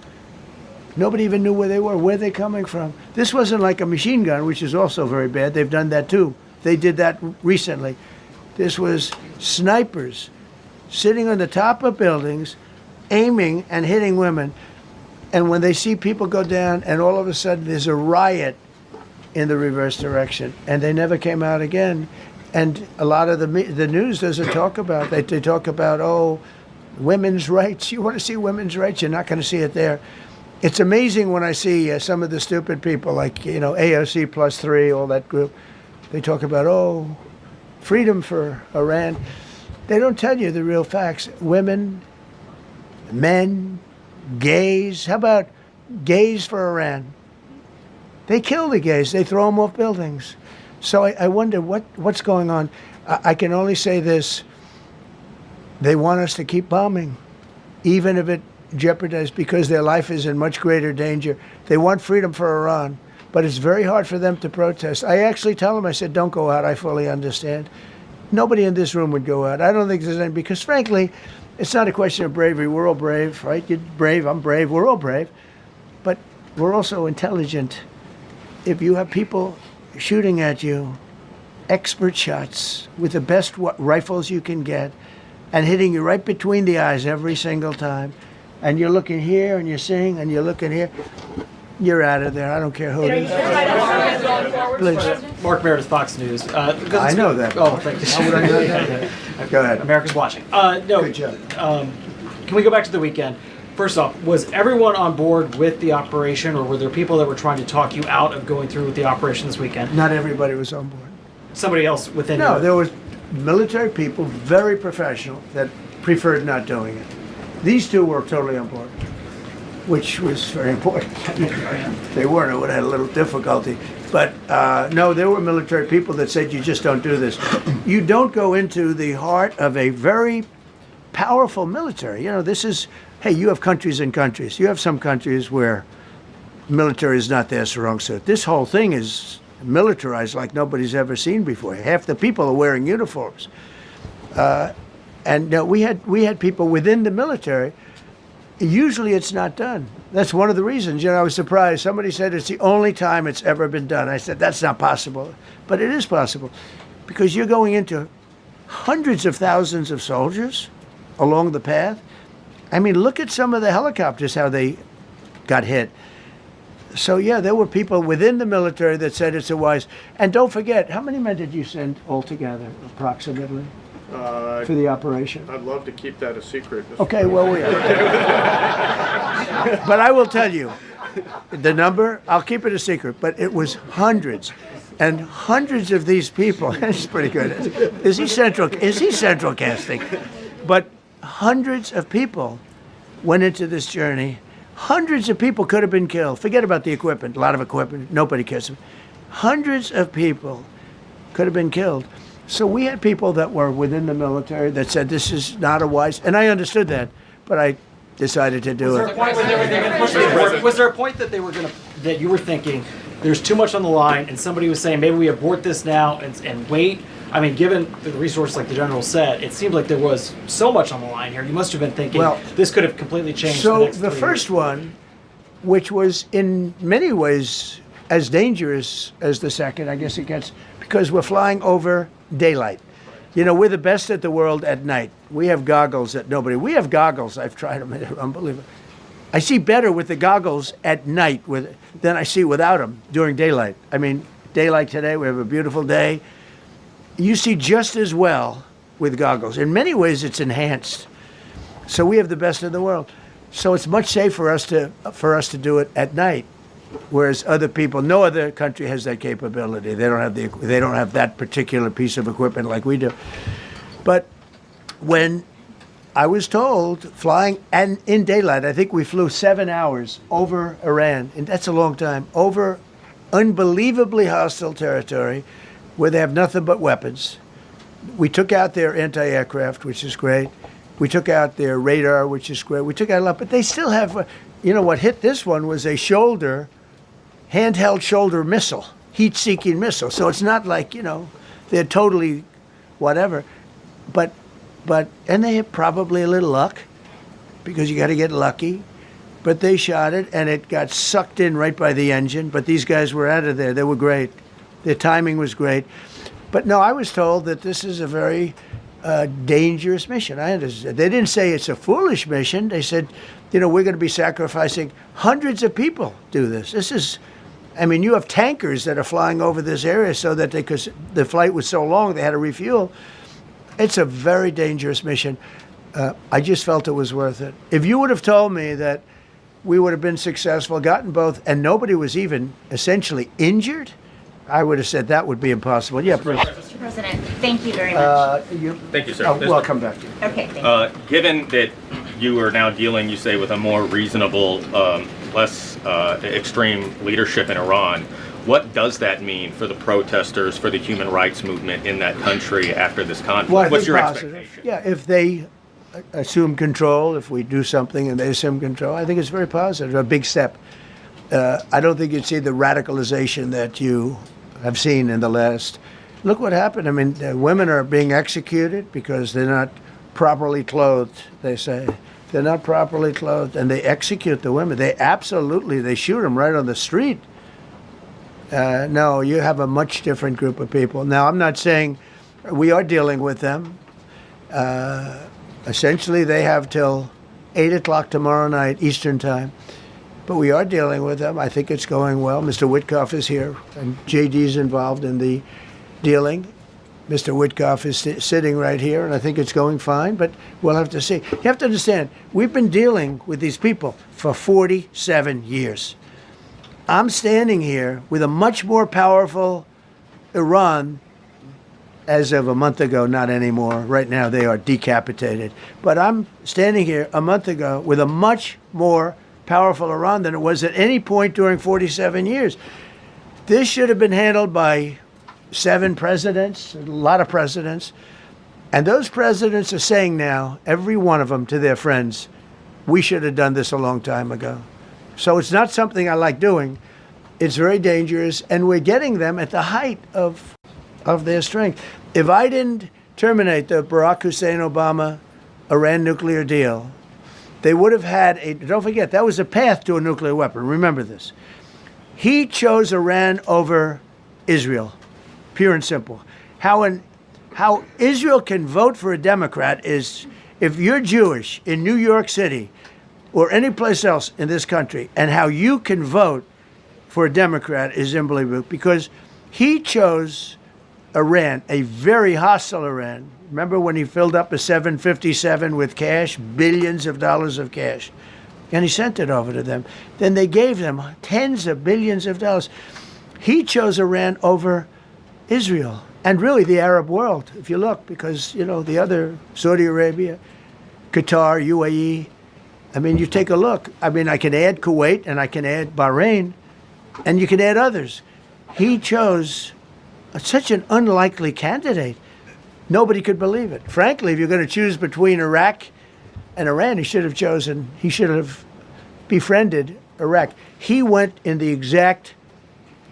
Nobody even knew where they were. Where they coming from? This wasn't like a machine gun, which is also very bad. They've done that too. They did that recently. This was snipers sitting on the top of buildings, aiming and hitting women. And when they see people go down, and all of a sudden there's a riot in the reverse direction, and they never came out again. And a lot of the news doesn't talk about that. They talk about, oh, women's rights. You want to see women's rights? You're not going to see it there. It's amazing when I see some of the stupid people like, AOC +3, all that group. They talk about, oh, freedom for Iran. They don't tell you the real facts. Women, men, gays. How about gays for Iran? They kill the gays. They throw them off buildings. So I wonder what's going on. I can only say this. They want us to keep bombing, even if it jeopardizes, because their life is in much greater danger. They want freedom for Iran, but it's very hard for them to protest. I actually tell them, I said, don't go out. I fully understand. Nobody in this room would go out. I don't think there's any, because frankly, it's not a question of bravery. We're all brave, right? You're brave, I'm brave, we're all brave. But we're also intelligent. If you have people shooting at you, expert shots with the best rifles you can get, and hitting you right between the eyes every single time, and you're looking here and you're seeing and you're looking here, you're out of there. I don't care who it is. Please. Mark Meredith, Fox News. I know that. Oh, thank you. How would I know that? Go ahead. America's watching. No. Good job. Can we go back to the weekend? First off, was everyone on board with the operation, or were there people that were trying to talk you out of going through with the operation this weekend? Not everybody was on board. Somebody else within No, you? there was military people, very professional, that preferred not doing it. These two were totally on board, which was very important. They weren't, it would have had a little difficulty. But no, there were military people that said, you just don't do this. You don't go into the heart of a very powerful military. This is, hey, you have countries and countries. You have some countries where military is not their strong suit. This whole thing is militarized like nobody's ever seen before. Half the people are wearing uniforms. And we had people within the military. Usually it's not done. That's one of the reasons. I was surprised. Somebody said it's the only time it's ever been done. I said, that's not possible. But it is possible, because you're going into hundreds of thousands of soldiers along the path. I mean, look at some of the helicopters, how they got hit. So, yeah, there were people within the military that said it's a wise. And don't forget, how many men did you send altogether, approximately, for the operation? I'd love to keep that a secret. Okay, well, we are. But I will tell you, the number, I'll keep it a secret, but it was hundreds. And hundreds of these people, it's pretty good. Is he central casting? But hundreds of people went into this journey. Hundreds of people could have been killed. Forget about the equipment, a lot of equipment, nobody cares. Hundreds of people could have been killed. So we had people that were within the military that said this is not a wise, and I understood that, but I decided to do it. Was there a point that that you were thinking there's too much on the line, and somebody was saying maybe we abort this now and wait? I mean, given the resource, like the general said, it seemed like there was so much on the line here. You must have been thinking, this could have completely changed. So the first one, which was in many ways as dangerous as the second, I guess it gets, because we're flying over daylight. We're the best at the world at night. We have goggles that nobody. We have goggles. I've tried them. They're unbelievable. I see better with the goggles at night than I see without them during daylight. I mean, daylight today, we have a beautiful day. You see just as well with goggles. In many ways, it's enhanced. So we have the best in the world. So it's much safer for us to do it at night, whereas other people, no other country has that capability. They don't have that particular piece of equipment like we do. But when I was told, flying and in daylight, I think we flew 7 hours over Iran, and that's a long time, over unbelievably hostile territory where they have nothing but weapons. We took out their anti-aircraft, which is great. We took out their radar, which is great. We took out a lot, but they still have, what hit this one was a handheld shoulder missile, heat-seeking missile. So it's not like, they're totally whatever. But and they had probably a little luck, because you got to get lucky. But they shot it, and it got sucked in right by the engine. But these guys were out of there. They were great. Their timing was great. But no, I was told that this is a very dangerous mission. I understand. They didn't say it's a foolish mission. They said, we're going to be sacrificing hundreds of people do this. This is, you have tankers that are flying over this area so that because the flight was so long, they had to refuel. It's a very dangerous mission. I just felt it was worth it. If you would have told me that we would have been successful, gotten both, and nobody was even essentially injured, I would have said that would be impossible. Yeah, please. Mr. President, thank you very much. Thank you, sir. We'll come back to you. Okay, thank you. Given that you are now dealing, you say, with a more reasonable, less extreme leadership in Iran, what does that mean for the protesters, for the human rights movement in that country after this conflict? Well, What's your positive. expectation? Yeah, if they assume control, if we do something and they assume control, I think it's very positive, a big step. I don't think you'd see the radicalization that you have seen in the last. Look what happened. Women are being executed because they're not properly clothed, they say. They're not properly clothed, and they execute the women. They shoot them right on the street. No, you have a much different group of people. Now, I'm not saying we are dealing with them. Essentially, they have till 8 o'clock tomorrow night, Eastern time. But we are dealing with them. I think it's going well. Mr. Witkoff is here, and JD's involved in the dealing. Mr. Witkoff is sitting right here, and I think it's going fine, but we'll have to see. You have to understand, we've been dealing with these people for 47 years. I'm standing here with a much more powerful Iran as of a month ago, not anymore. Right now, they are decapitated. But I'm standing here a month ago with a much more powerful Iran than it was at any point during 47 years. This should have been handled by 7 presidents, a lot of presidents. And those presidents are saying now, every one of them to their friends, we should have done this a long time ago. So it's not something I like doing. It's very dangerous, and we're getting them at the height of their strength. If I didn't terminate the Barack Hussein Obama Iran nuclear deal, they would have had don't forget, that was a path to a nuclear weapon. Remember this. He chose Iran over Israel, pure and simple. How Israel can vote for a Democrat is, if you're Jewish in New York City or any place else in this country, and how you can vote for a Democrat is unbelievable, because he chose Iran, a very hostile Iran. Remember when he filled up a 757 with cash, billions of dollars of cash, and he sent it over to them. Then they gave them tens of billions of dollars. He chose Iran over Israel and really the Arab world, if you look, because, the other, Saudi Arabia, Qatar, UAE, you take a look. I can add Kuwait and I can add Bahrain, and you can add others. He chose such an unlikely candidate. Nobody could believe it. Frankly, if you're going to choose between Iraq and Iran, he should have befriended Iraq. He went in the exact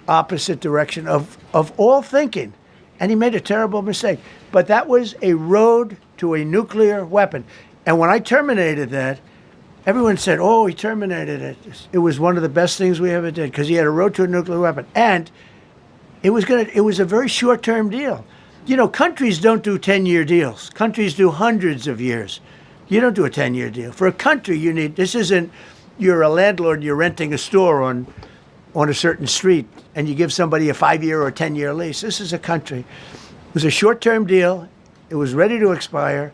opposite direction of all thinking, and he made a terrible mistake. But that was a road to a nuclear weapon. And when I terminated that, everyone said, oh, he terminated it. It was one of the best things we ever did, because he had a road to a nuclear weapon. And it was a very short-term deal. Countries don't do 10-year deals. Countries do hundreds of years. You don't do a 10-year deal. For a country, this isn't, you're a landlord and you're renting a store on a certain street and you give somebody a 5-year or a 10-year lease. This is a country. It was a short-term deal. It was ready to expire.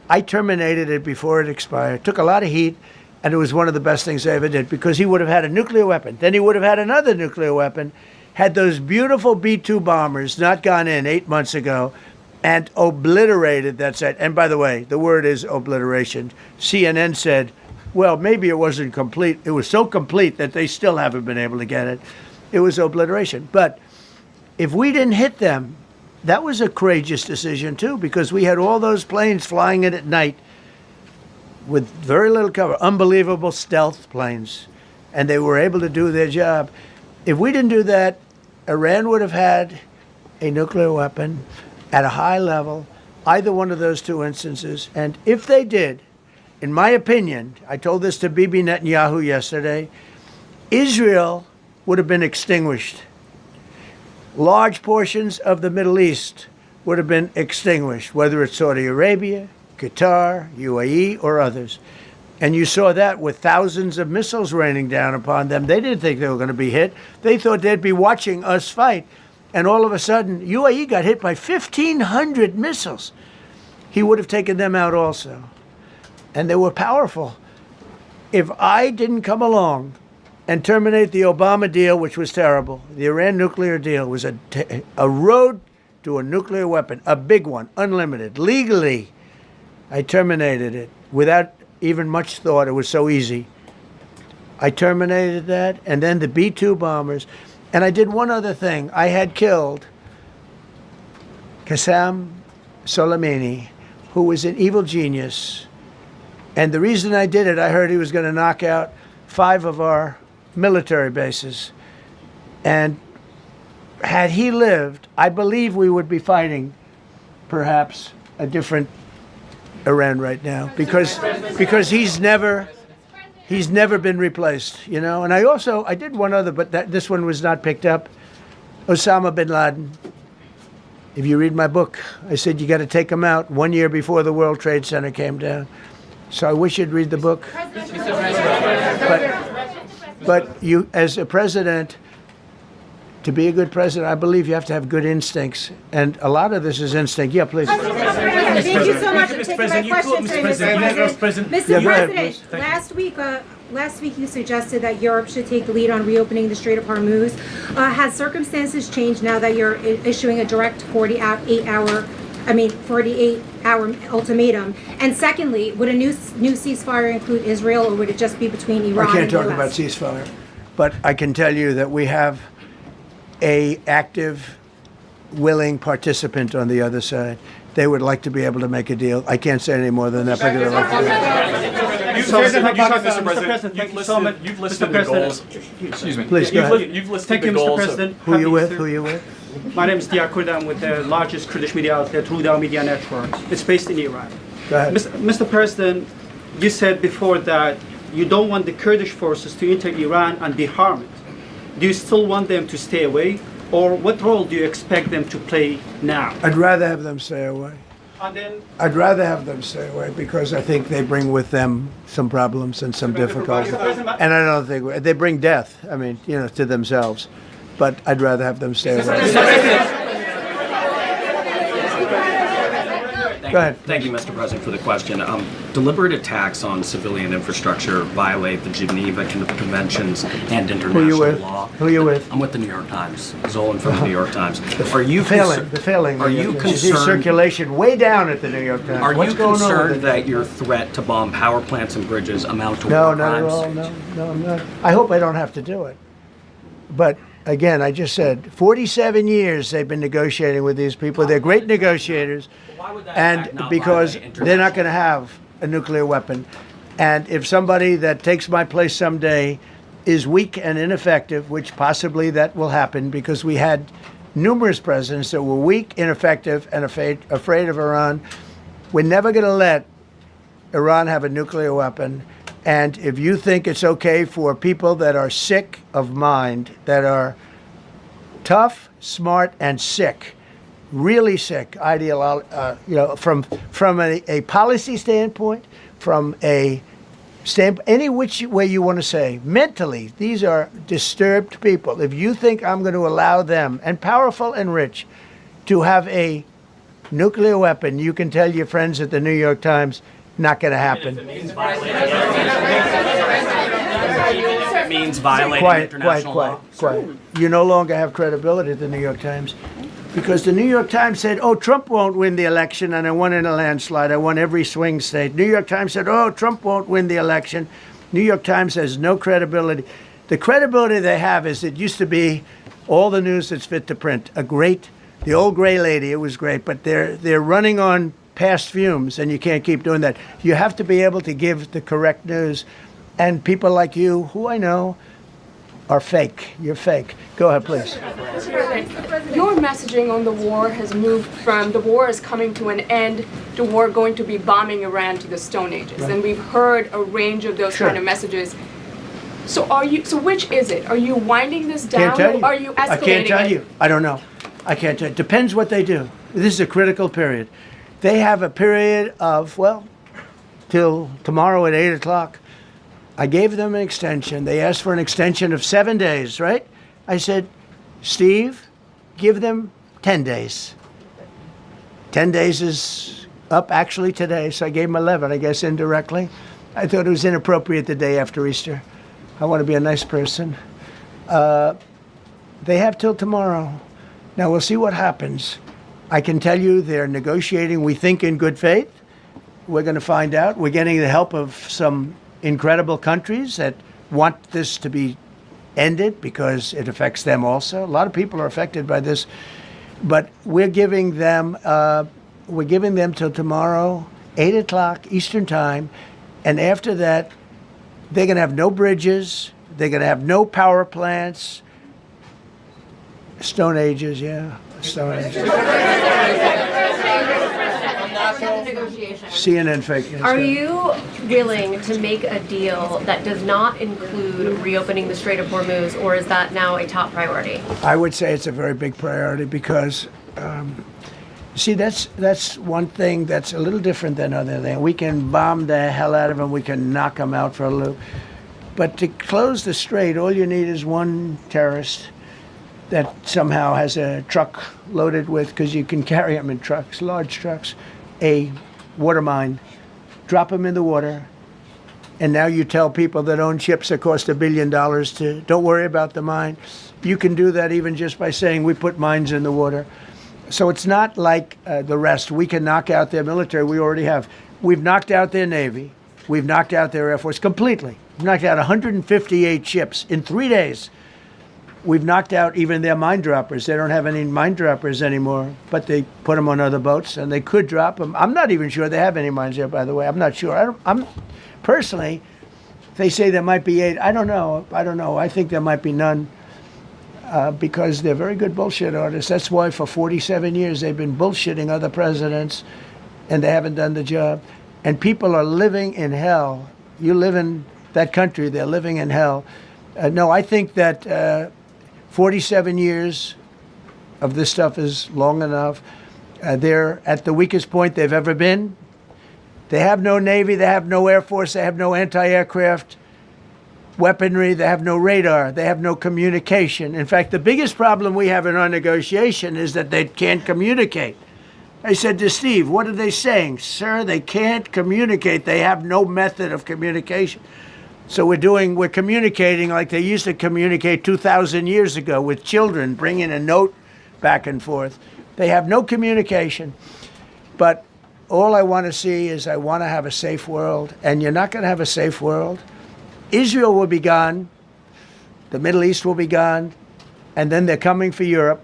I terminated it before it expired. It took a lot of heat, and it was one of the best things I ever did, because he would have had a nuclear weapon. Then he would have had another nuclear weapon. Had those beautiful B-2 bombers not gone in 8 months ago, and obliterated that site. And by the way, the word is obliteration. CNN said, well, maybe it wasn't complete. It was so complete that they still haven't been able to get it. It was obliteration. But if we didn't hit them, that was a courageous decision too, because we had all those planes flying in at night with very little cover, unbelievable stealth planes, and they were able to do their job. If we didn't do that, Iran would have had a nuclear weapon at a high level, either one of those two instances. And if they did, in my opinion, I told this to Bibi Netanyahu yesterday, Israel would have been extinguished. Large portions of the Middle East would have been extinguished, whether it's Saudi Arabia, Qatar, UAE, or others. And you saw that with thousands of missiles raining down upon them. They didn't think they were going to be hit. They thought they'd be watching us fight. And all of a sudden, UAE got hit by 1,500 missiles. He would have taken them out also. And they were powerful. If I didn't come along and terminate the Obama deal, which was terrible, the Iran nuclear deal was a road to a nuclear weapon, a big one, unlimited, legally. I terminated it without even much thought. It was so easy. I terminated that, and then the B-2 bombers. And I did one other thing. I had killed Qasem Soleimani, who was an evil genius. And the reason I did it, I heard he was going to knock out 5 of our military bases. And had he lived, I believe we would be fighting perhaps a different Iran right now, because he's never been replaced, you know. And I did one other, but this one was not picked up. Osama bin Laden. If you read my book, I said you got to take him out 1 year before the World Trade Center came down. So I wish you'd read the book. But you, as a president, to be a good president, I believe you have to have good instincts. And a lot of this is instinct. Yeah, please. Thank you so much for taking my question, Mr. President. Mr. President, last week you suggested that Europe should take the lead on reopening the Strait of Hormuz. Has circumstances changed now that you're issuing a direct 48-hour ultimatum? And secondly, would a new ceasefire include Israel, or would it just be between Iran and the US? I can't talk about ceasefire, but I can tell you that we have a active, willing participant on the other side. They would like to be able to make a deal. I can't say any more than that, but they'd like to do it. You've listed the goals. Excuse me. Please, go ahead. You've listed the goals. Who are you with? Who are you with? My name is Dia Kurda. I'm with the largest Kurdish media outlet, Ruda Media Network. It's based in Iran. Go ahead. Mr. President, you said before that you don't want the Kurdish forces to enter Iran and deharm it. Do you still want them to stay away? Or what role do you expect them to play now? I'd rather have them stay away. And then, I'd rather have them stay away because I think they bring with them some problems and some difficulties. And I don't think they bring death, I mean, you know, to themselves. But I'd rather have them stay away. Go ahead. Thank you, Mr. President, for the question. Deliberate attacks on civilian infrastructure violate the Geneva Conventions and international law. Who are you with? I'm with the New York Times. Zolan from the New York Times. Are you failing? Are you concerned? Circulation way down at the New York Times. Are you concerned that your threat to bomb power plants and bridges amount to war crimes? No, not at all. No, I'm not. I hope I don't have to do it. But again, I just said 47 years they've been negotiating with these people. They're great negotiators. And because they're not going to have a nuclear weapon. And if somebody that takes my place someday is weak and ineffective, which possibly that will happen because we had numerous presidents that were weak, ineffective, and afraid of Iran, we're never going to let Iran have a nuclear weapon. And if you think it's okay for people that are sick of mind, that are tough, smart, and sick, really sick, from a policy standpoint, from a any which way you want to say, mentally, these are disturbed people. If you think I'm going to allow them, and powerful and rich, to have a nuclear weapon, you can tell your friends at the New York Times, not going to happen. It means violating international law. Quiet. You no longer have credibility at the New York Times. Because the New York Times said, oh, Trump won't win the election, and I won in a landslide. I won every swing state. New York Times said, oh, Trump won't win the election. New York Times has no credibility. The credibility they have is it used to be all the news that's fit to print. The old gray lady, it was great, but they're running on past fumes, and you can't keep doing that. You have to be able to give the correct news. And people like you, who I know, are fake. You're fake. Go ahead, please. Your messaging on the war has moved from the war is coming to an end to war going to be bombing Iran to the Stone Ages. Right. And we've heard a range of those kind of messages. So which is it? Are you winding this down or are you escalating I can't tell you. I don't know. I can't tell you. Depends what they do. This is a critical period. They have a period of, well, till tomorrow at 8 o'clock. I gave them an extension. They asked for an extension of 7 days, right? I said, Steve, give them 10 days. 10 days is up actually today, so I gave them 11, I guess, indirectly. I thought it was inappropriate the day after Easter. I want to be a nice person. They have till tomorrow. Now, we'll see what happens. I can tell you they're negotiating, we think, in good faith. We're going to find out. We're getting the help of some incredible countries that want this to be ended because it affects them also. A lot of people are affected by this, but we're giving them till tomorrow, 8 o'clock Eastern time, and after that, they're going to have no bridges, they're going to have no power plants. Stone Ages, yeah, Stone Ages. CNN fake news. Are you willing to make a deal that does not include reopening the Strait of Hormuz, or is that now a top priority? I would say it's a very big priority because, see, that's one thing that's a little different than other things. We can bomb the hell out of them. We can knock them out for a loop. But to close the strait, all you need is one terrorist that somehow has a truck loaded with, because you can carry them in trucks, large trucks, a water mine, drop them in the water, and now you tell people that own ships that cost $1 billion to don't worry about the mine. You can do that even just by saying we put mines in the water. So it's not like the rest. We can knock out their military. We already have. We've knocked out their Navy. We've knocked out their Air Force completely. We've knocked out 158 ships in 3 days. We've knocked out even their mine droppers. They don't have any mine droppers anymore, but they put them on other boats, and they could drop them. I'm not even sure they have any mines there, by the way. I'm not sure. I'm personally, they say there might be 8. I don't know. I think there might be none because they're very good bullshit artists. That's why for 47 years they've been bullshitting other presidents, and they haven't done the job. And people are living in hell. You live in that country, they're living in hell. No, I think that 47 years of this stuff is long enough. They're at the weakest point they've ever been. They have no Navy, they have no Air Force, they have no anti-aircraft weaponry, they have no radar, they have no communication. In fact, the biggest problem we have in our negotiation is that they can't communicate. I said to Steve, what are they saying? Sir, they can't communicate. They have no method of communication. So we're communicating like they used to communicate 2,000 years ago with children, bringing a note back and forth. They have no communication. But all I want to see is I want to have a safe world. And you're not going to have a safe world. Israel will be gone. The Middle East will be gone. And then they're coming for Europe.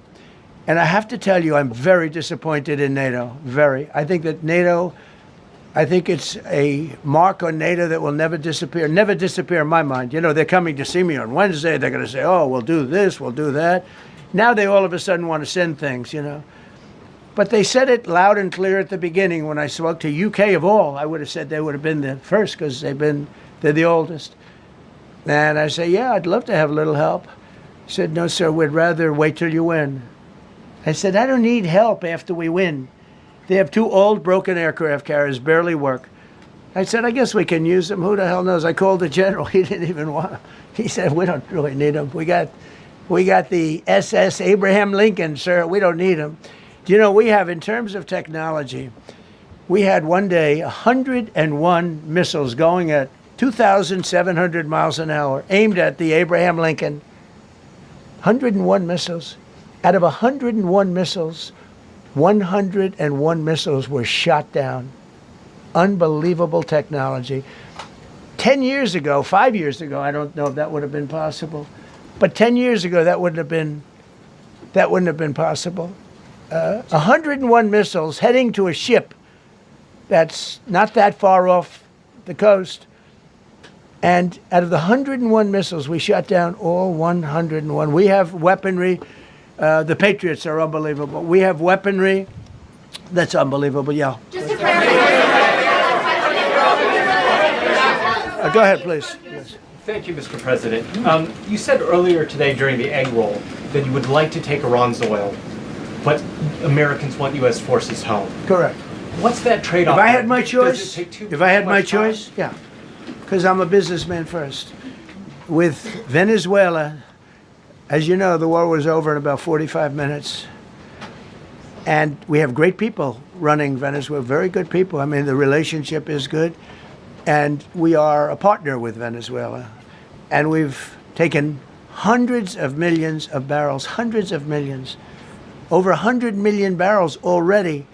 And I have to tell you, I'm very disappointed in NATO. Very. I think that NATO... I think it's a mark on NATO that will never disappear in my mind. You know, they're coming to see me on Wednesday. They're going to say, oh, we'll do this, we'll do that. Now they all of a sudden want to send things, you know. But they said it loud and clear at the beginning when I spoke to UK of all. I would have said they would have been the first because they're the oldest. And I say, yeah, I'd love to have a little help. He said, no, sir, we'd rather wait till you win. I said, I don't need help after we win. They have 2 old broken aircraft carriers, barely work. I said, I guess we can use them. Who the hell knows? I called the general. He didn't even want them. He said, we don't really need them. We got the SS Abraham Lincoln, sir. We don't need them. Do you know, we have, in terms of technology, we had one day 101 missiles going at 2,700 miles an hour, aimed at the Abraham Lincoln. 101 missiles. Out of 101 missiles, 101 missiles were shot down. Unbelievable technology. 10 years ago, 5 years ago, I don't know if that would have been possible, but 10 years ago, that wouldn't have been possible. 101 missiles heading to a ship that's not that far off the coast. And out of the 101 missiles, we shot down all 101. We have weaponry. The Patriots are unbelievable. We have weaponry that's unbelievable. Yeah. Go ahead, please. Yes. Thank you, Mr. President. You said earlier today during the egg roll that you would like to take Iran's oil, but Americans want U.S. forces home. Correct. What's that trade-off? If I had my choice, yeah, because I'm a businessman first. With Venezuela, as you know, the war was over in about 45 minutes. And we have great people running Venezuela, very good people. I mean, the relationship is good. And we are a partner with Venezuela. And we've taken hundreds of millions of barrels, hundreds of millions. Over 100 million barrels already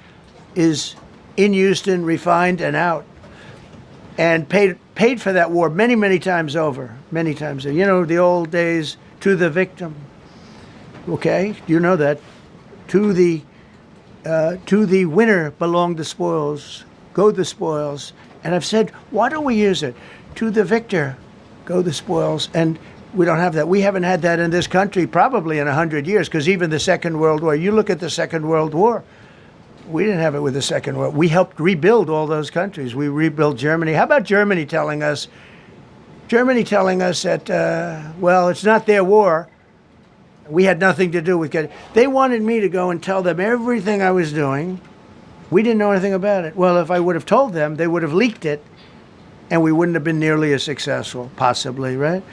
is in Houston, refined and out. And paid for that war many, many times over, many times over. You know, the old days, to the victim. Okay, you know that. To the winner belong the spoils, go the spoils. And I've said, why don't we use it? To the victor, go the spoils. And we don't have that. We haven't had that in this country probably in 100 years, because even the Second World War, you look at the Second World War, we didn't have it with the Second World. We helped rebuild all those countries. We rebuilt Germany. How about Germany telling us that, well, it's not their war. We had nothing to do with it. They wanted me to go and tell them everything I was doing. We didn't know anything about it. Well, if I would have told them, they would have leaked it, and we wouldn't have been nearly as successful, possibly, right?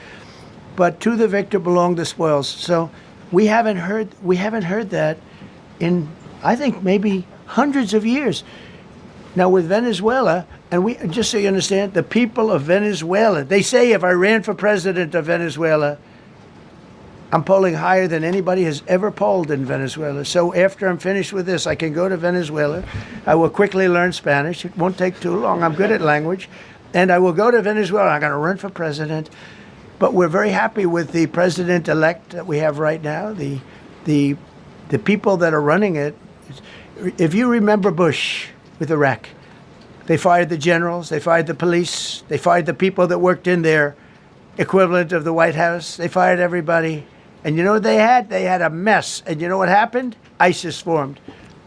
But to the victor belong the spoils. So we haven't heard that in, I think, maybe hundreds of years. Now with Venezuela, and we, just so you understand, the people of Venezuela, they say if I ran for president of Venezuela, I'm polling higher than anybody has ever polled in Venezuela. So after I'm finished with this, I can go to Venezuela. I will quickly learn Spanish. It won't take too long. I'm good at language. And I will go to Venezuela. I'm going to run for president. But we're very happy with the president-elect that we have right now, the people that are running it. If you remember Bush with Iraq, they fired the generals, they fired the police, they fired the people that worked in their equivalent of the White House. They fired everybody. And you know what they had? They had a mess. And you know what happened? ISIS formed.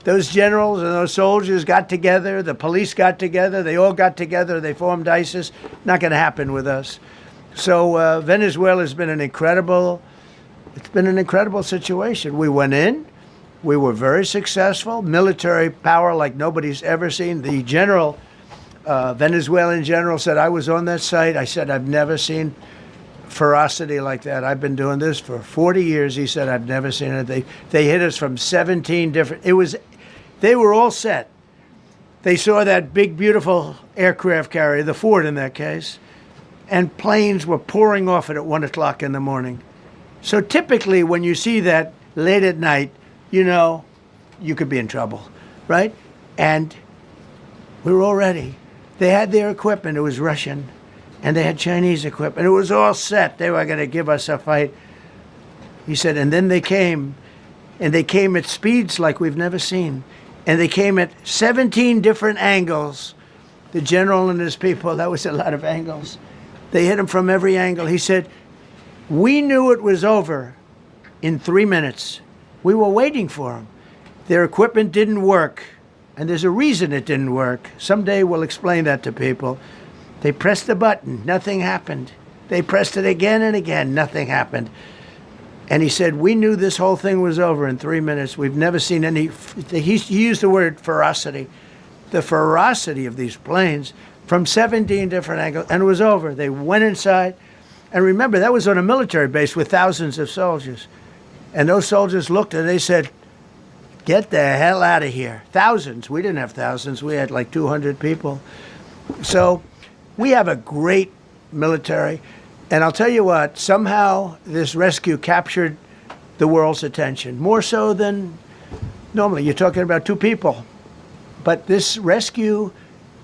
Those generals and those soldiers got together. The police got together. They all got together. They formed ISIS. Not going to happen with us. So Venezuela has been an incredible situation. We went in. We were very successful. Military power like nobody's ever seen. The general, Venezuelan general, said, I was on that site. I said, I've never seen ferocity like that. I've been doing this for 40 years. He said, I've never seen it. They hit us from 17 different, they were all set. They saw that big, beautiful aircraft carrier, the Ford in that case, and planes were pouring off it at 1 o'clock in the morning. So typically when you see that late at night, you know, you could be in trouble, right? And we were all ready. They had their equipment. It was Russian. And they had Chinese equipment. It was all set. They were going to give us a fight. He said, and then they came. And they came at speeds like we've never seen. And they came at 17 different angles. The general and his people, that was a lot of angles. They hit him from every angle. He said, we knew it was over in 3 minutes. We were waiting for them. Their equipment didn't work. And there's a reason it didn't work. Someday we'll explain that to people. They pressed the button. Nothing happened. They pressed it again and again. Nothing happened. And he said, we knew this whole thing was over in 3 minutes. We've never seen any, he used the word ferocity. The ferocity of these planes from 17 different angles. And it was over. They went inside. And remember, that was on a military base with thousands of soldiers. And those soldiers looked and they said, get the hell out of here. Thousands. We didn't have thousands. We had like 200 people. So we have a great military. And I'll tell you what, somehow this rescue captured the world's attention, more so than normally. You're talking about two people. But this rescue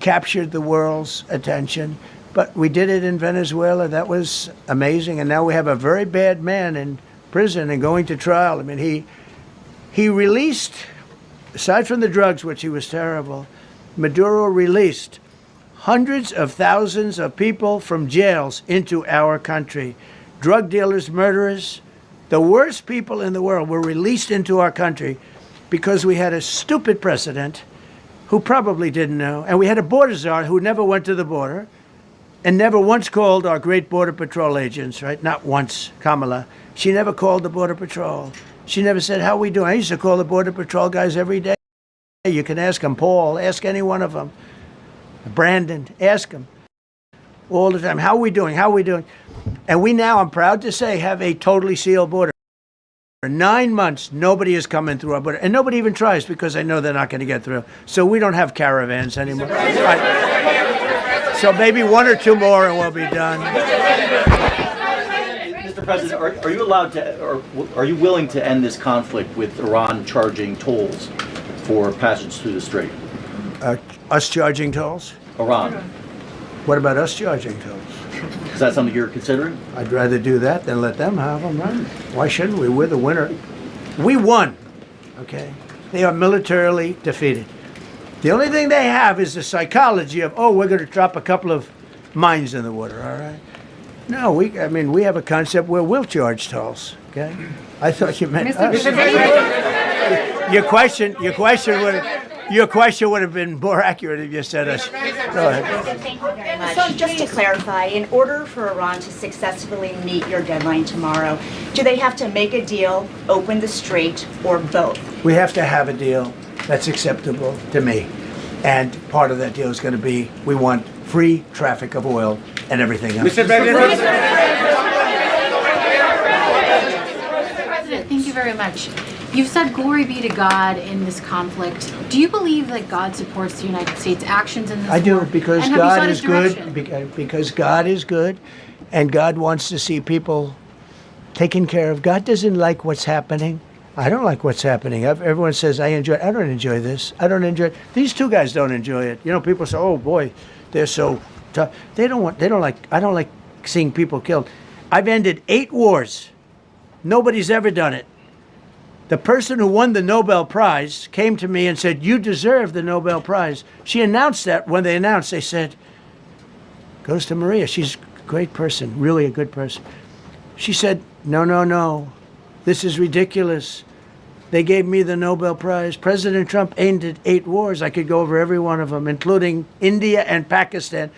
captured the world's attention. But we did it in Venezuela. That was amazing. And now we have a very bad man in prison and going to trial. I mean, he released, aside from the drugs, which he was terrible, Maduro released hundreds of thousands of people from jails into our country. Drug dealers, murderers, the worst people in the world were released into our country because we had a stupid president who probably didn't know. And we had a border czar who never went to the border and never once called our great Border Patrol agents, right? Not once, Kamala. She never called the Border Patrol. She never said, how are we doing? I used to call the Border Patrol guys every day. You can ask them, Paul, ask any one of them. Brandon, ask them all the time. How are we doing? How are we doing? And we now, I'm proud to say, have a totally sealed border. For 9 months, nobody is coming through our border. And nobody even tries because they know they're not going to get through. So we don't have caravans anymore. So maybe one or two more and we'll be done. Mr. President, are you allowed to, or are you willing to end this conflict with Iran charging tolls for passage through the strait? Us charging tolls? Iran. What about us charging tolls? Is that something you're considering? I'd rather do that than let them have them, right? Why shouldn't we? We're the winner. We won, okay? They are militarily defeated. The only thing they have is the psychology of, oh, we're going to drop a couple of mines in the water, all right? No, we have a concept where we'll charge tolls, okay? I thought you meant us. Your question would have been more accurate if you said us. Go ahead. Thank you very much. So just to clarify, in order for Iran to successfully meet your deadline tomorrow, do they have to make a deal, open the strait, or both? We have to have a deal that's acceptable to me. And part of that deal is going to be, we want free traffic of oil and everything else. Mr. President, thank you very much. You've said glory be to God in this conflict. Do you believe that God supports the United States' actions in this war? I do, because And God is good. Because God is good, and God wants to see people taken care of. God doesn't like what's happening. I don't like what's happening. Everyone says, I enjoy it. I don't enjoy this. I don't enjoy it. These two guys don't enjoy it. You know, people say, oh boy, they're so tough. I don't like seeing people killed. I've ended 8 wars. Nobody's ever done it. The person who won the Nobel Prize came to me and said, you deserve the Nobel Prize. She announced that. When they announced, they said, goes to Maria. She's a great person, really a good person. She said, no. This is ridiculous. They gave me the Nobel Prize. President Trump ended 8 wars. I could go over every one of them, including India and Pakistan,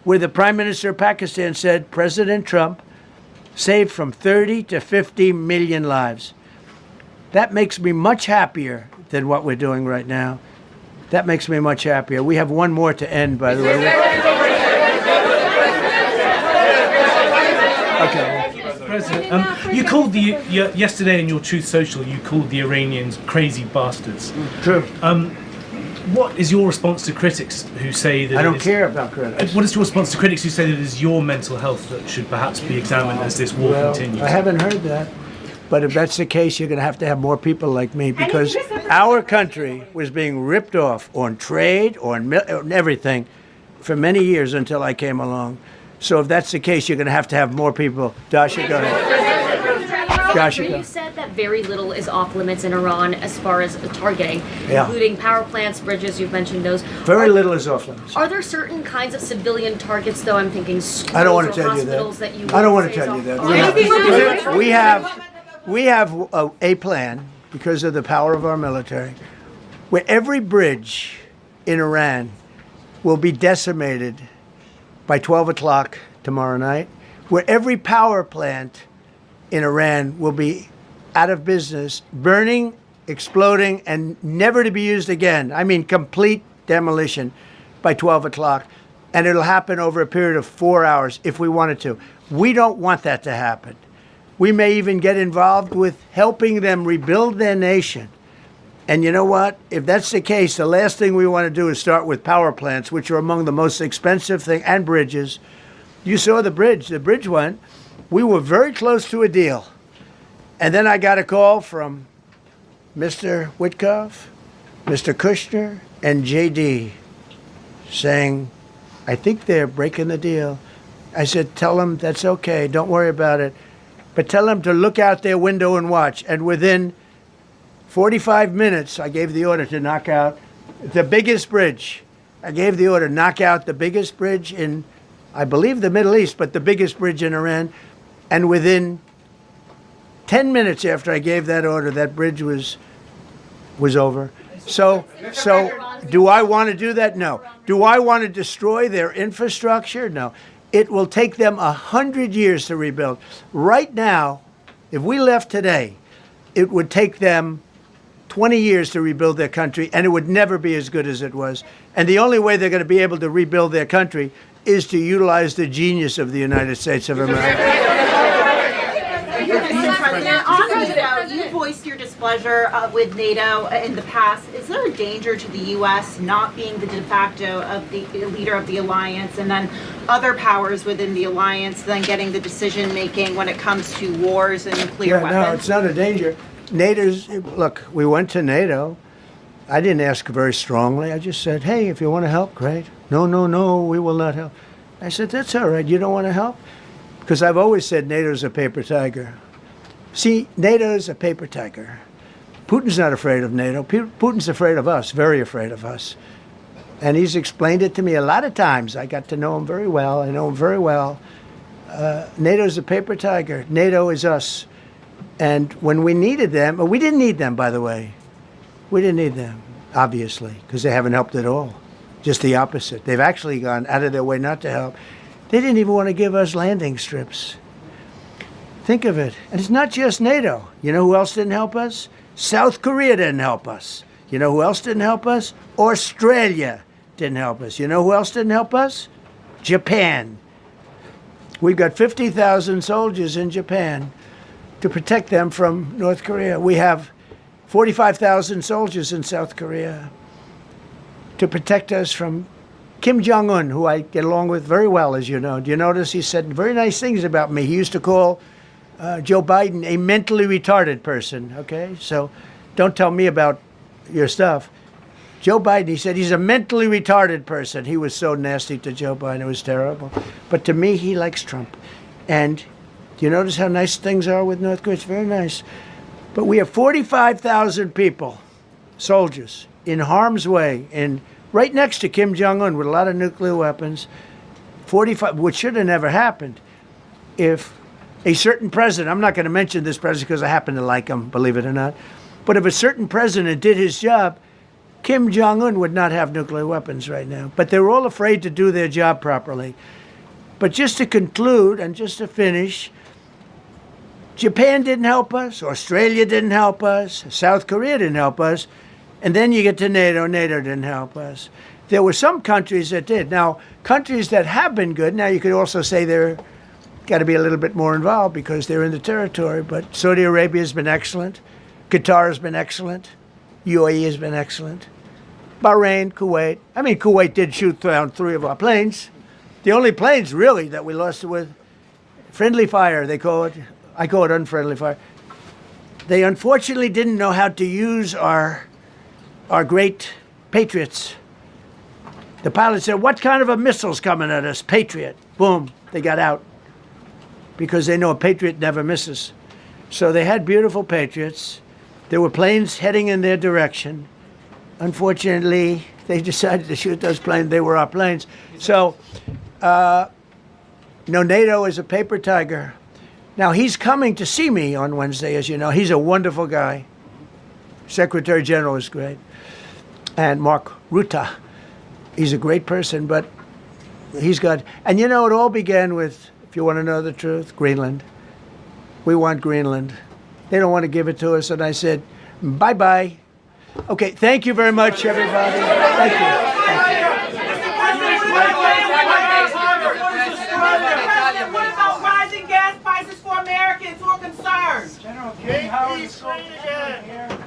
where the Prime Minister of Pakistan said President Trump saved from 30 to 50 million lives. That makes me much happier than what we're doing right now. That makes me much happier. We have one more to end, by the way. Okay. President, you called yesterday in your Truth Social, you called the Iranians crazy bastards. True. What is your response to critics who say that I don't care about critics. What is your response to critics who say that it is your mental health that should perhaps be examined as this war continues? I haven't heard that. But if that's the case, you're going to have more people like me, because our country was being ripped off on trade, on everything for many years until I came along. So if that's the case, you're going to have more people. Dasha, go ahead. Dasha, go. You said that very little is off limits in Iran as far as targeting, including power plants, bridges, you've mentioned those. Very little is off limits. Are there certain kinds of civilian targets, though? I'm thinking schools I don't want to or tell you hospitals that. you I don't want say to tell is you off- that. We have a plan, because of the power of our military, where every bridge in Iran will be decimated by 12 o'clock tomorrow night, where every power plant in Iran will be out of business, burning, exploding, and never to be used again. I mean, complete demolition by 12 o'clock. And it'll happen over a period of 4 hours if we wanted to. We don't want that to happen. We may even get involved with helping them rebuild their nation. And you know what? If that's the case, the last thing we want to do is start with power plants, which are among the most expensive things, and bridges. You saw the bridge. The bridge went. We were very close to a deal. And then I got a call from Mr. Witkoff, Mr. Kushner, and JD saying, I think they're breaking the deal. I said, tell them that's okay. Don't worry about it. But tell them to look out their window and watch. And within 45 minutes, I gave the order to knock out the biggest bridge. I gave the order, knock out the biggest bridge in, I believe, the Middle East, but the biggest bridge in Iran. And within 10 minutes after I gave that order, that bridge was over. So do I want to do that? No. Do I want to destroy their infrastructure? No. It will take them 100 years to rebuild. Right now, if we left today, it would take them 20 years to rebuild their country, and it would never be as good as it was. And the only way they're going to be able to rebuild their country is to utilize the genius of the United States of America. Mr. President, on NATO, you voiced your displeasure with NATO in the past. Is there a danger to the U.S. not being the de facto of the leader of the alliance, and then other powers within the alliance then getting the decision making when it comes to wars and nuclear weapons? No, it's not a danger. Look, we went to NATO. I didn't ask very strongly. I just said, hey, if you want to help, great. No, we will not help. I said, that's all right. You don't want to help? Because I've always said NATO's a paper tiger. See, NATO's a paper tiger. Putin's not afraid of NATO. Putin's afraid of us, very afraid of us. And he's explained it to me a lot of times. I got to know him very well. I know him very well. NATO's a paper tiger. NATO is us. And when we needed them, we didn't need them, by the way. We didn't need them, obviously, because they haven't helped at all. Just the opposite. They've actually gone out of their way not to help. They didn't even want to give us landing strips. Think of it. And it's not just NATO. You know who else didn't help us? South Korea didn't help us. You know who else didn't help us? Australia didn't help us. You know who else didn't help us? Japan. We've got 50,000 soldiers in Japan to protect them from North Korea. We have 45,000 soldiers in South Korea to protect us from Kim Jong-un, who I get along with very well, as you know. Do you notice he said very nice things about me? He used to call Joe Biden a mentally retarded person, okay? So don't tell me about your stuff. Joe Biden, he said he's a mentally retarded person. He was so nasty to Joe Biden. It was terrible. But to me, he likes Trump. And do you notice how nice things are with North Korea? It's very nice. But we have 45,000 people, soldiers, in harm's way, right next to Kim Jong-un with a lot of nuclear weapons. 45, which should have never happened if a certain president, I'm not going to mention this president because I happen to like him, believe it or not, but if a certain president did his job, Kim Jong-un would not have nuclear weapons right now. But they were all afraid to do their job properly. But just to conclude and just to finish, Japan didn't help us, Australia didn't help us, South Korea didn't help us, and then you get to NATO, NATO didn't help us. There were some countries that did. Now, countries that have been good, now you could also say they're got to be a little bit more involved because they're in the territory, but Saudi Arabia has been excellent, Qatar has been excellent, UAE has been excellent, Bahrain, Kuwait. I mean, Kuwait did shoot down 3 of our planes. The only planes, really, that we lost with friendly fire, they call it. I call it unfriendly fire. They unfortunately didn't know how to use our great Patriots. The pilot said, what kind of a missile's coming at us? Patriot. Boom, they got out. Because they know a Patriot never misses. So they had beautiful Patriots. There were planes heading in their direction. Unfortunately, they decided to shoot those planes. They were our planes. So, no, NATO is a paper tiger. Now, he's coming to see me on Wednesday, as you know. He's a wonderful guy. Secretary General is great. And Mark Rutte, he's a great person, but he's got... And you know, it all began with, if you want to know the truth, Greenland. We want Greenland. They don't want to give it to us. And I said, bye-bye. Okay, thank you very much, everybody. Thank you. What about rising gas prices for Americans who are concerned? General King, how is again?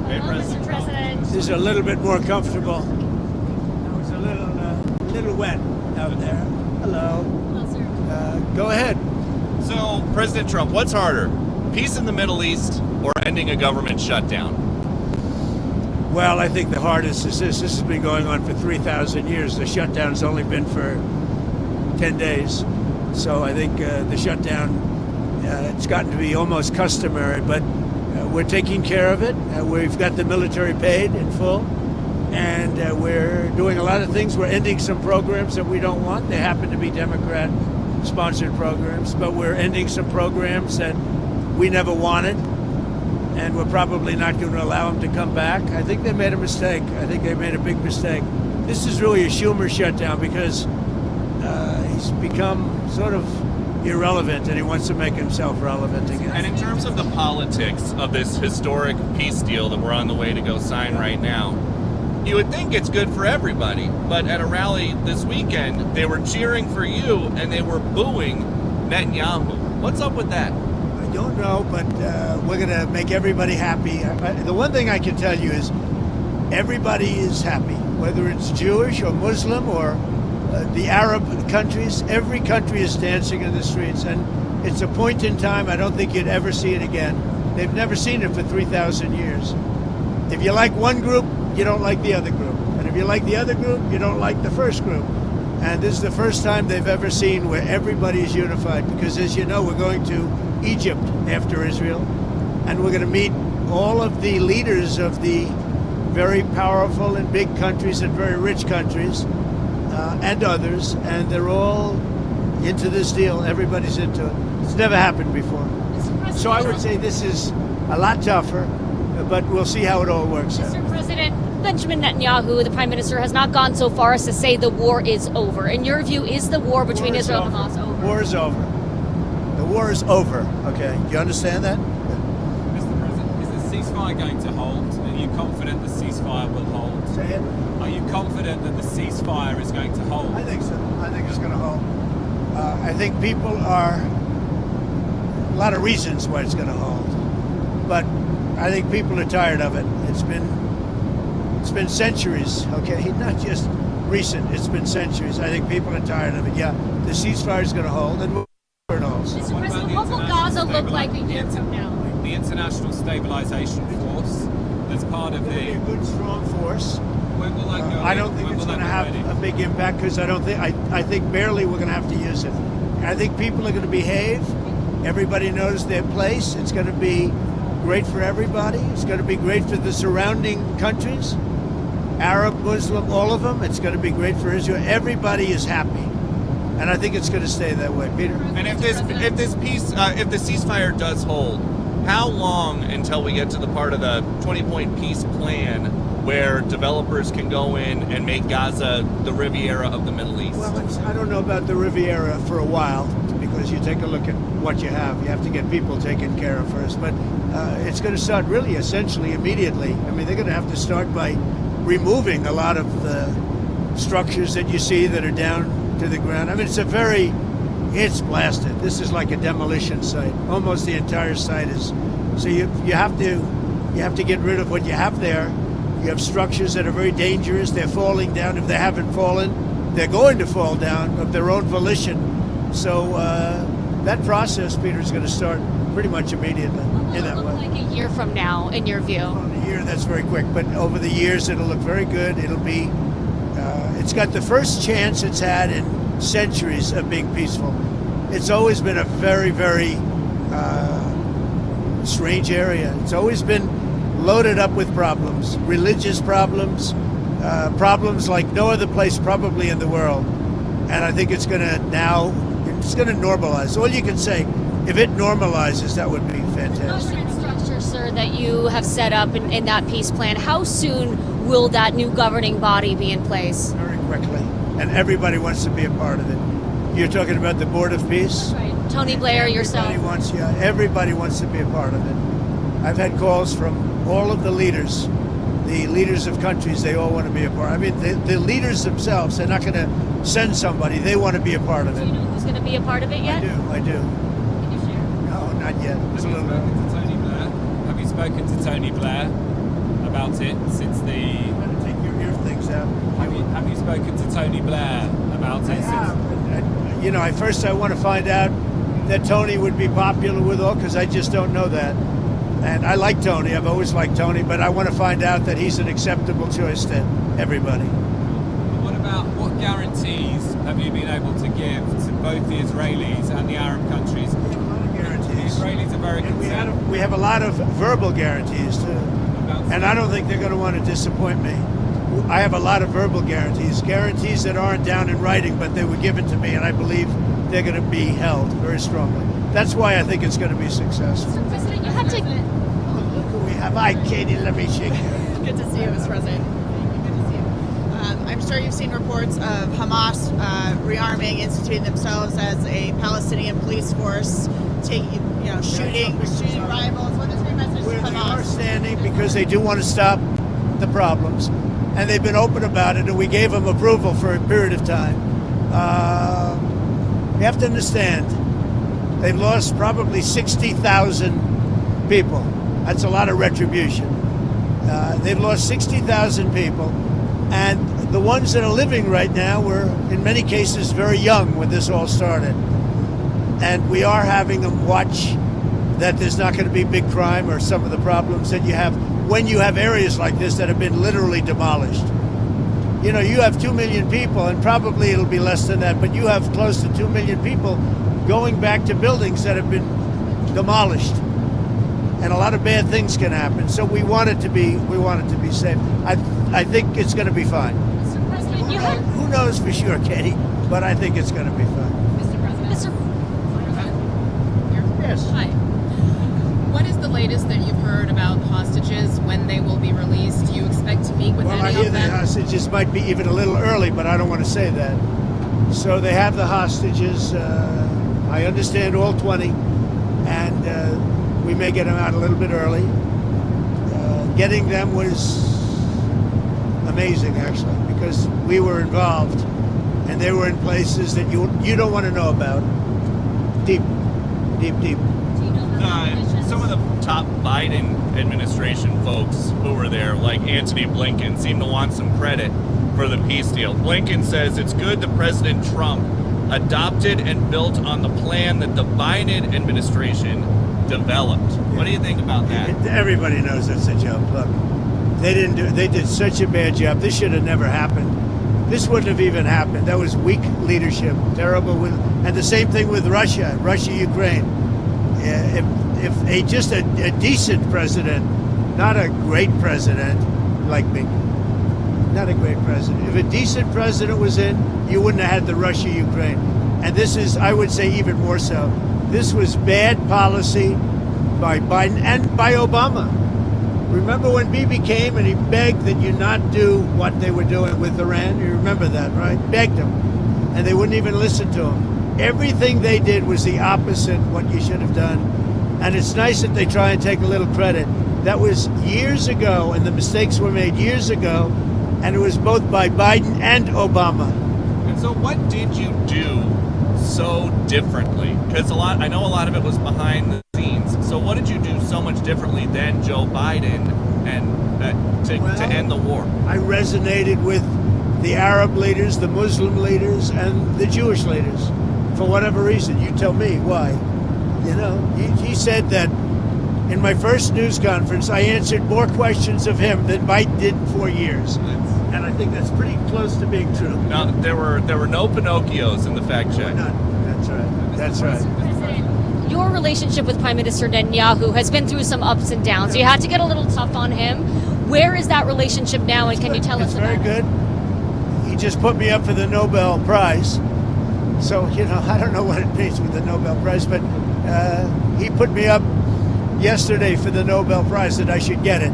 Mr. President. This is a little bit more comfortable. It was a little wet out there. Hello. Hello, sir. Go ahead. So, President Trump, what's harder? Peace in the Middle East or ending a government shutdown? Well, I think the hardest is this. This has been going on for 3,000 years. The shutdown's only been for 10 days. So I think the shutdown, it's gotten to be almost customary, but we're taking care of it. We've got the military paid in full, and we're doing a lot of things. We're ending some programs that we don't want. They happen to be Democrat-sponsored programs, but we're ending some programs that we never wanted, and we're probably not going to allow them to come back. I think they made a mistake. I think they made a big mistake. This is really a Schumer shutdown because he's become sort of irrelevant, and he wants to make himself relevant again. And in terms of the politics of this historic peace deal that we're on the way to go sign right now, you would think it's good for everybody, but at a rally this weekend, they were cheering for you and they were booing Netanyahu. What's up with that? I don't know, but we're going to make everybody happy. The one thing I can tell you is everybody is happy, whether it's Jewish or Muslim or the Arab countries. Every country is dancing in the streets, and it's a point in time I don't think you'd ever see it again. They've never seen it for 3,000 years. If you like one group, you don't like the other group. And if you like the other group, you don't like the first group. And this is the first time they've ever seen where everybody is unified, because as you know, we're going to Egypt after Israel, and we're going to meet all of the leaders of the very powerful and big countries and very rich countries and others, and they're all into this deal. Everybody's into it. It's never happened before. So I would say this is a lot tougher, but we'll see how it all works out. Mr. President, Benjamin Netanyahu, the Prime Minister, has not gone so far as to say the war is over. In your view, is the war between Israel and Hamas over? War is over. The war is over. Okay, do you understand that? Mr. President, is the ceasefire going to hold? Are you confident the ceasefire will hold? Say it. Are you confident that the ceasefire is going to hold? I think so. I think it's going to hold. I think people are a lot of reasons why it's going to hold, but I think people are tired of it. It's been centuries. Okay, not just recent. It's been centuries. I think people are tired of it. Yeah, the ceasefire is going to hold, and it holds. Mr. President, what will Gaza look like a year from now? The International Stabilization Force, as part of the a good, strong force. When will that go? I don't think it's going to have a big impact because I think barely we're going to have to use it. I think people are going to behave. Everybody knows their place. It's going to be great for everybody. It's going to be great for the surrounding countries, Arab, Muslim, all of them. It's going to be great for Israel. Everybody is happy, and I think it's going to stay that way. Peter. And if the ceasefire does hold, how long until we get to the part of the 20-point peace plan where developers can go in and make Gaza the Riviera of the Middle East? Well, I don't know about the Riviera for a while, because you take a look at what you have. You have to get people taken care of first. But it's going to start really essentially immediately. I mean, they're going to have to start by removing a lot of the structures that you see that are down to the ground. I mean, it's blasted. This is like a demolition site. Almost the entire site is. So you have to get rid of what you have there. You have structures that are very dangerous. They're falling down. If they haven't fallen, they're going to fall down of their own volition. So that process, Peter, is going to start pretty much immediately in that way. Like a year from now, in your view? A year, that's very quick. But over the years, it'll look very good. It'll be. It's got the first chance it's had in centuries of being peaceful. It's always been a very, very strange area. It's always been loaded up with problems, religious problems, problems like no other place probably in the world. And I think it's going to normalize. All you can say, if it normalizes, that would be fantastic. Structure, sir, that you have set up in that peace plan, how soon will that new governing body be in place? Very quickly. And everybody wants to be a part of it. You're talking about the Board of Peace? Right. Tony Blair, yourself. Everybody wants to be a part of it. I've had calls from all of the leaders of countries. They all want to be a part. I mean, the leaders themselves, they're not going to send somebody. They want to be a part of it. Do you know who's going to be a part of it yet? I do. Can you share? No, not yet. Have you spoken to Tony Blair? about it since the... I'm going to take your ear things out. Have you spoken to Tony Blair about it? You know, first I want to find out that Tony would be popular with all, because I just don't know that. And I like Tony. I've always liked Tony, but I want to find out that he's an acceptable choice to everybody. What guarantees have you been able to give to both the Israelis and the Arab countries? A lot of guarantees. The Israelis are very concerned. We have a lot of verbal guarantees too, and I don't think they're going to want to disappoint me. I have a lot of verbal guarantees that aren't down in writing, but they were given to me, and I believe they're going to be held very strongly. That's why I think it's going to be successful. Mr. President, you had to... Look who we have. Hi, Katie. Let me shake you. Good to see you, Mr. President. I'm sure you've seen reports of Hamas rearming, instituting themselves as a Palestinian police force, shooting rivals. What is your message to Hamas? They are standing because they do want to stop the problems, and they've been open about it, and we gave them approval for a period of time. You have to understand, they've lost probably 60,000 people. That's a lot of retribution. They've lost 60,000 people, and the ones that are living right now were, in many cases, very young when this all started. And we are having them watch that there's not going to be big crime or some of the problems that you have when you have areas like this that have been literally demolished. You know, you have 2 million people, and probably it'll be less than that, but you have close to 2 million people going back to buildings that have been demolished. And a lot of bad things can happen. So we want it to be safe. I think it's going to be fine. Mr. President, you had... Who knows for sure, Katie? But I think it's going to be fine. Mr. President. Yes. Hi. What is the latest that you've heard about hostages, when they will be released? Do you expect to meet with Well, I any hear of the them? hostages might be even a little early, but I don't want to say that. So they have the hostages. I understand all 20, and we may get them out a little bit early. Getting them was amazing, actually, because we were involved, and they were in places that you don't want to know about. Deep. Some of the top Biden administration folks who were there, like Antony Blinken, seem to want some credit for the peace deal. Blinken says it's good that President Trump adopted and built on the plan that the Biden administration developed. What do you think about that? Everybody knows that's a joke. Look, they did such a bad job. This should have never happened. This wouldn't have even happened. That was weak leadership, terrible. And the same thing with Russia, Ukraine. If just a decent president, not a great president like me, not a great president. If a decent president was in, you wouldn't have had the Russia-Ukraine. And this is, I would say, even more so. This was bad policy by Biden and by Obama. Remember when Bibi came and he begged that you not do what they were doing with Iran? You remember that, right? Begged them. And they wouldn't even listen to him. Everything they did was the opposite of what you should have done. And it's nice that they try and take a little credit. That was years ago, and the mistakes were made years ago, and it was both by Biden and Obama. And so what did you do so differently? Because I know a lot of it was behind the scenes. So what did you do so much differently than Joe Biden and to end the war? I resonated with the Arab leaders, the Muslim leaders, and the Jewish leaders. For whatever reason, you tell me why. You know, he said that in my first news conference, I answered more questions of him than Biden did in 4 years. And I think that's pretty close to being true. Now, there were no Pinocchios in the fact check. That's right. That's right. Your relationship with Prime Minister Netanyahu has been through some ups and downs. You had to get a little tough on him. Where is that relationship now, and can you tell us about it? It's very good. He just put me up for the Nobel Prize. So, you know, I don't know what it means with the Nobel Prize, but he put me up yesterday for the Nobel Prize that I should get it.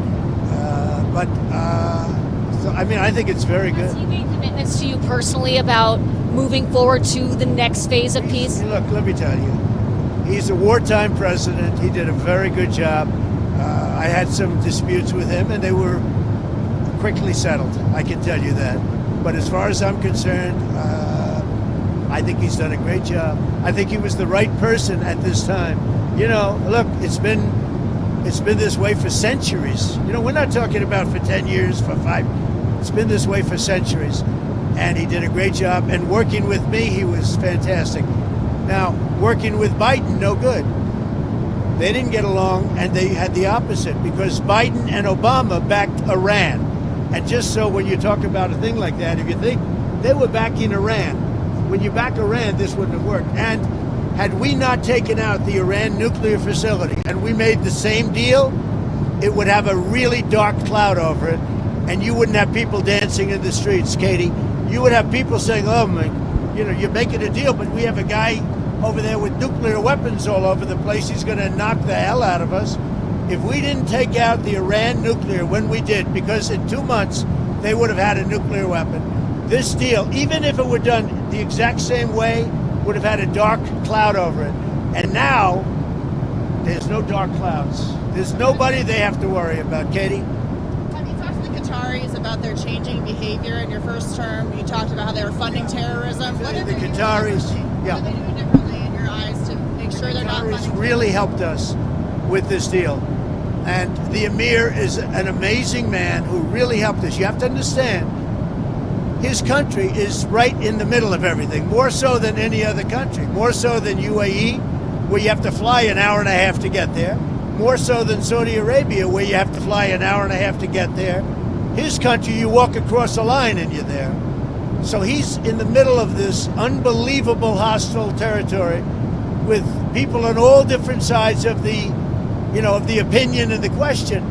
So, I mean, I think it's very good. Has he made commitments to you personally about moving forward to the next phase of peace? Look, let me tell you, he's a wartime president. He did a very good job. I had some disputes with him, and they were quickly settled. I can tell you that. But as far as I'm concerned, I think he's done a great job. I think he was the right person at this time. You know, look, it's been It's been this way for centuries. You know, we're not talking about for 10 years, for 5. It's been this way for centuries. And he did a great job. And working with me, he was fantastic. Now, working with Biden, no good. They didn't get along, and they had the opposite, because Biden and Obama backed Iran. And just so when you talk about a thing like that, if you think they were backing Iran, when you back Iran, this wouldn't have worked. And had we not taken out the Iran nuclear facility and we made the same deal, it would have a really dark cloud over it, and you wouldn't have people dancing in the streets, Katie. You would have people saying, oh, my, you know, you're making a deal, but we have a guy over there with nuclear weapons all over the place. He's going to knock the hell out of us. If we didn't take out the Iran nuclear when we did, because in 2 months they would have had a nuclear weapon, this deal, even if it were done the exact same way, would have had a dark cloud over it. And now, there's no dark clouds. There's nobody they have to worry about. Katie? Have you talked to the Qataris about their changing behavior in your first term? You talked about how they were funding terrorism. What are The Qataris, What are they doing differently in your eyes to make sure they're not funding Qataris really helped us with this deal. And the Emir is an amazing man who really helped us. You have to understand, his country is right in the middle of everything, more so than any other country, more so than UAE, where you have to fly an hour and a half to get there, more so than Saudi Arabia, where you have to fly an hour and a half to get there. His country, you walk across a line and you're there. So he's in the middle of this unbelievable hostile territory with people on all different sides of the, you know, of the opinion and the question.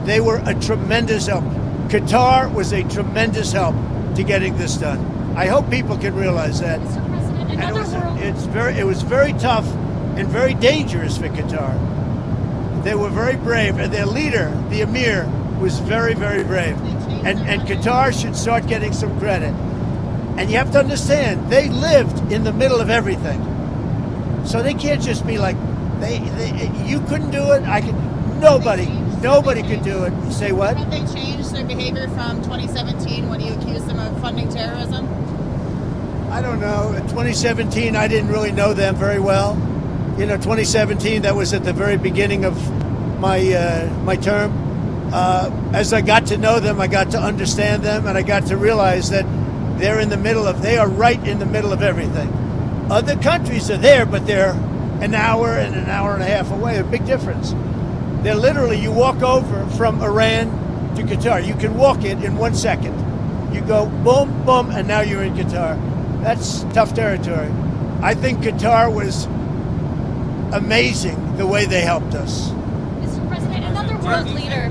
They were a tremendous help. Qatar was a tremendous help to getting this done. I hope people can realize that. And it was very tough and very dangerous for Qatar. They were very brave, and their leader, the Emir, was very, very brave. And Qatar should start getting some credit. And you have to understand, they lived in the middle of everything. So they can't just be like, you couldn't do it, I could. Nobody could do it. You say what? Have they changed their behavior from 2017 when you accused them of funding terrorism? I don't know. In 2017, I didn't really know them very well. You know, 2017, that was at the very beginning of my term. As I got to know them, I got to understand them, and I got to realize that they are right in the middle of everything. Other countries are there, but they're an hour and a half away. A big difference. They're literally, you walk over from Iran to Qatar. You can walk it in 1 second. You go boom, boom, and now you're in Qatar. That's tough territory. I think Qatar was amazing the way they helped us. Mr. President, another world leader.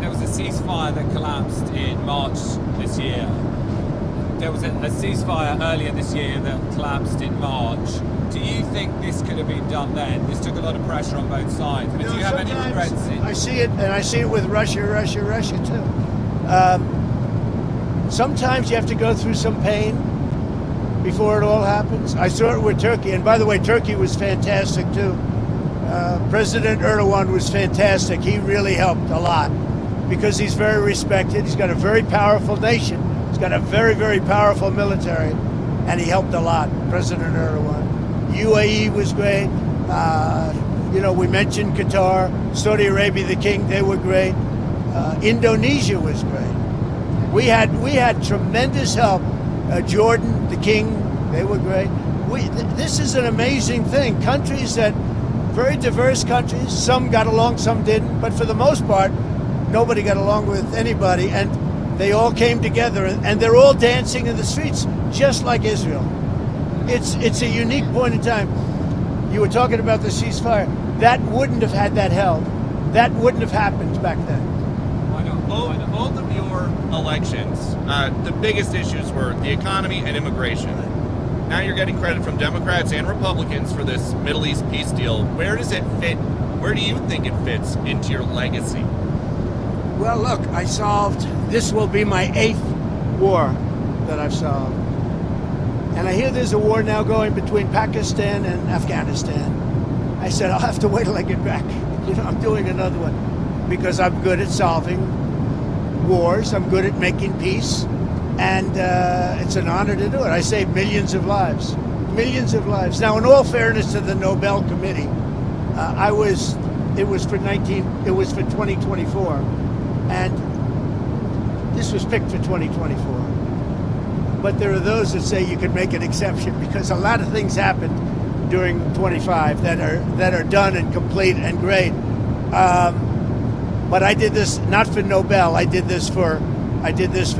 There was a ceasefire that collapsed in March this year. There was a ceasefire earlier this year that collapsed in March. Do you think this could have been done then? This took a lot of pressure on both sides. But do you have any regrets? I see it, and I see it with Russia too. Sometimes you have to go through some pain before it all happens. I saw it with Turkey, and by the way, Turkey was fantastic too. President Erdogan was fantastic. He really helped a lot because he's very respected. He's got a very powerful nation. He's got a very, very powerful military, and he helped a lot, President Erdogan. UAE was great. You know, we mentioned Qatar, Saudi Arabia, the king, they were great. Indonesia was great. We had tremendous help. Jordan, the king, they were great. This is an amazing thing. Countries that, very diverse countries, some got along, some didn't, but for the most part, nobody got along with anybody, and they all came together, and they're all dancing in the streets, just like Israel. It's a unique point in time. You were talking about the ceasefire. That wouldn't have had that held. That wouldn't have happened back then. Both of your elections, the biggest issues were the economy and immigration. Now you're getting credit from Democrats and Republicans for this Middle East peace deal. Where does it fit? Where do you think it fits into your legacy? Well, look, this will be my 8th war that I've solved. And I hear there's a war now going between Pakistan and Afghanistan. I said, I'll have to wait till I get back. You know, I'm doing another one because I'm good at solving wars. I'm good at making peace. And it's an honor to do it. I saved millions of lives. Millions of lives. Now, in all fairness to the Nobel Committee, It was for 2024, and this was picked for 2024. But there are those that say you can make an exception because a lot of things happened during 25 that are done and complete and great. But I did this not for Nobel. I did this for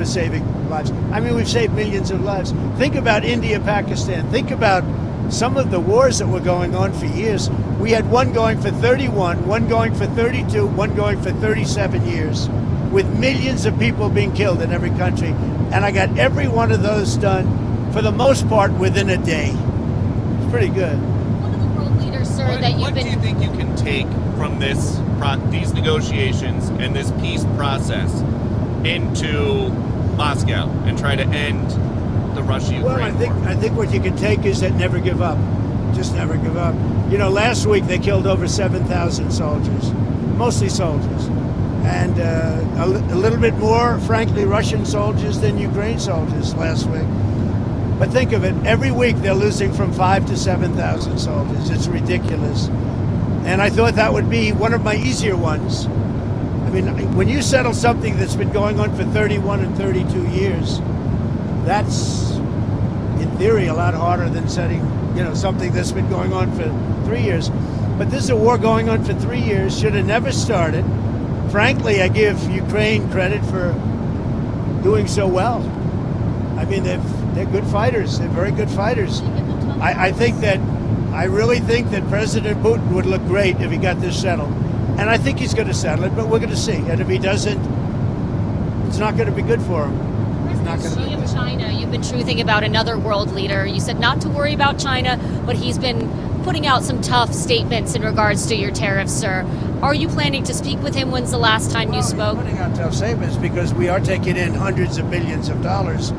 saving lives. I mean, we've saved millions of lives. Think about India, Pakistan. Think about some of the wars that were going on for years. We had one going for 31, one going for 32, one going for 37 years, with millions of people being killed in every country. And I got every one of those done, for the most part, within a day. It's pretty good. One of the world leaders, sir, that you've What do you think you can take from these negotiations and this peace process into Moscow and try to end the Russia-Ukraine war? I think what you can take is that never give up. Just never give up. You know, last week they killed over 7,000 soldiers, mostly soldiers. And a little bit more, frankly, Russian soldiers than Ukraine soldiers last week. But think of it, every week they're losing from 5,000 to 7,000 soldiers. It's ridiculous. And I thought that would be one of my easier ones. I mean, when you settle something that's been going on for 31 and 32 years, that's, in theory, a lot harder than setting, something that's been going on for 3 years. But this is a war going on for 3 years, should have never started. Frankly, I give Ukraine credit for doing so well. I mean, they're good fighters. They're very good fighters. I really think that President Putin would look great if he got this settled. And I think he's going to settle it, but we're going to see. And if he doesn't, it's not going to be good for him. Xi of China, you've been truthing about another world leader. You said not to worry about China, but he's been putting out some tough statements in regards to your tariffs, sir. Are you planning to speak with him? When's the last time you spoke? Putting out tough statements because we are taking in hundreds of billions of dollars,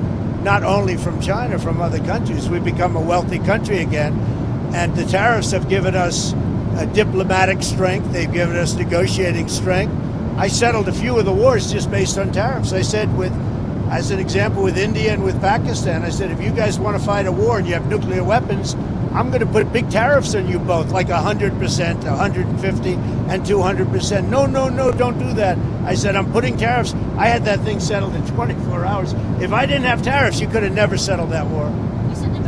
not only from China, from other countries. We've become a wealthy country again, and the tariffs have given us diplomatic strength. They've given us negotiating strength. I settled a few of the wars just based on tariffs. I said, as an example, with India and with Pakistan, I said, if you guys want to fight a war and you have nuclear weapons, I'm going to put big tariffs on you both, like 100%, 150, and 200%. No, don't do that. I said, I'm putting tariffs. I had that thing settled in 24 hours. If I didn't have tariffs, you could have never settled that war.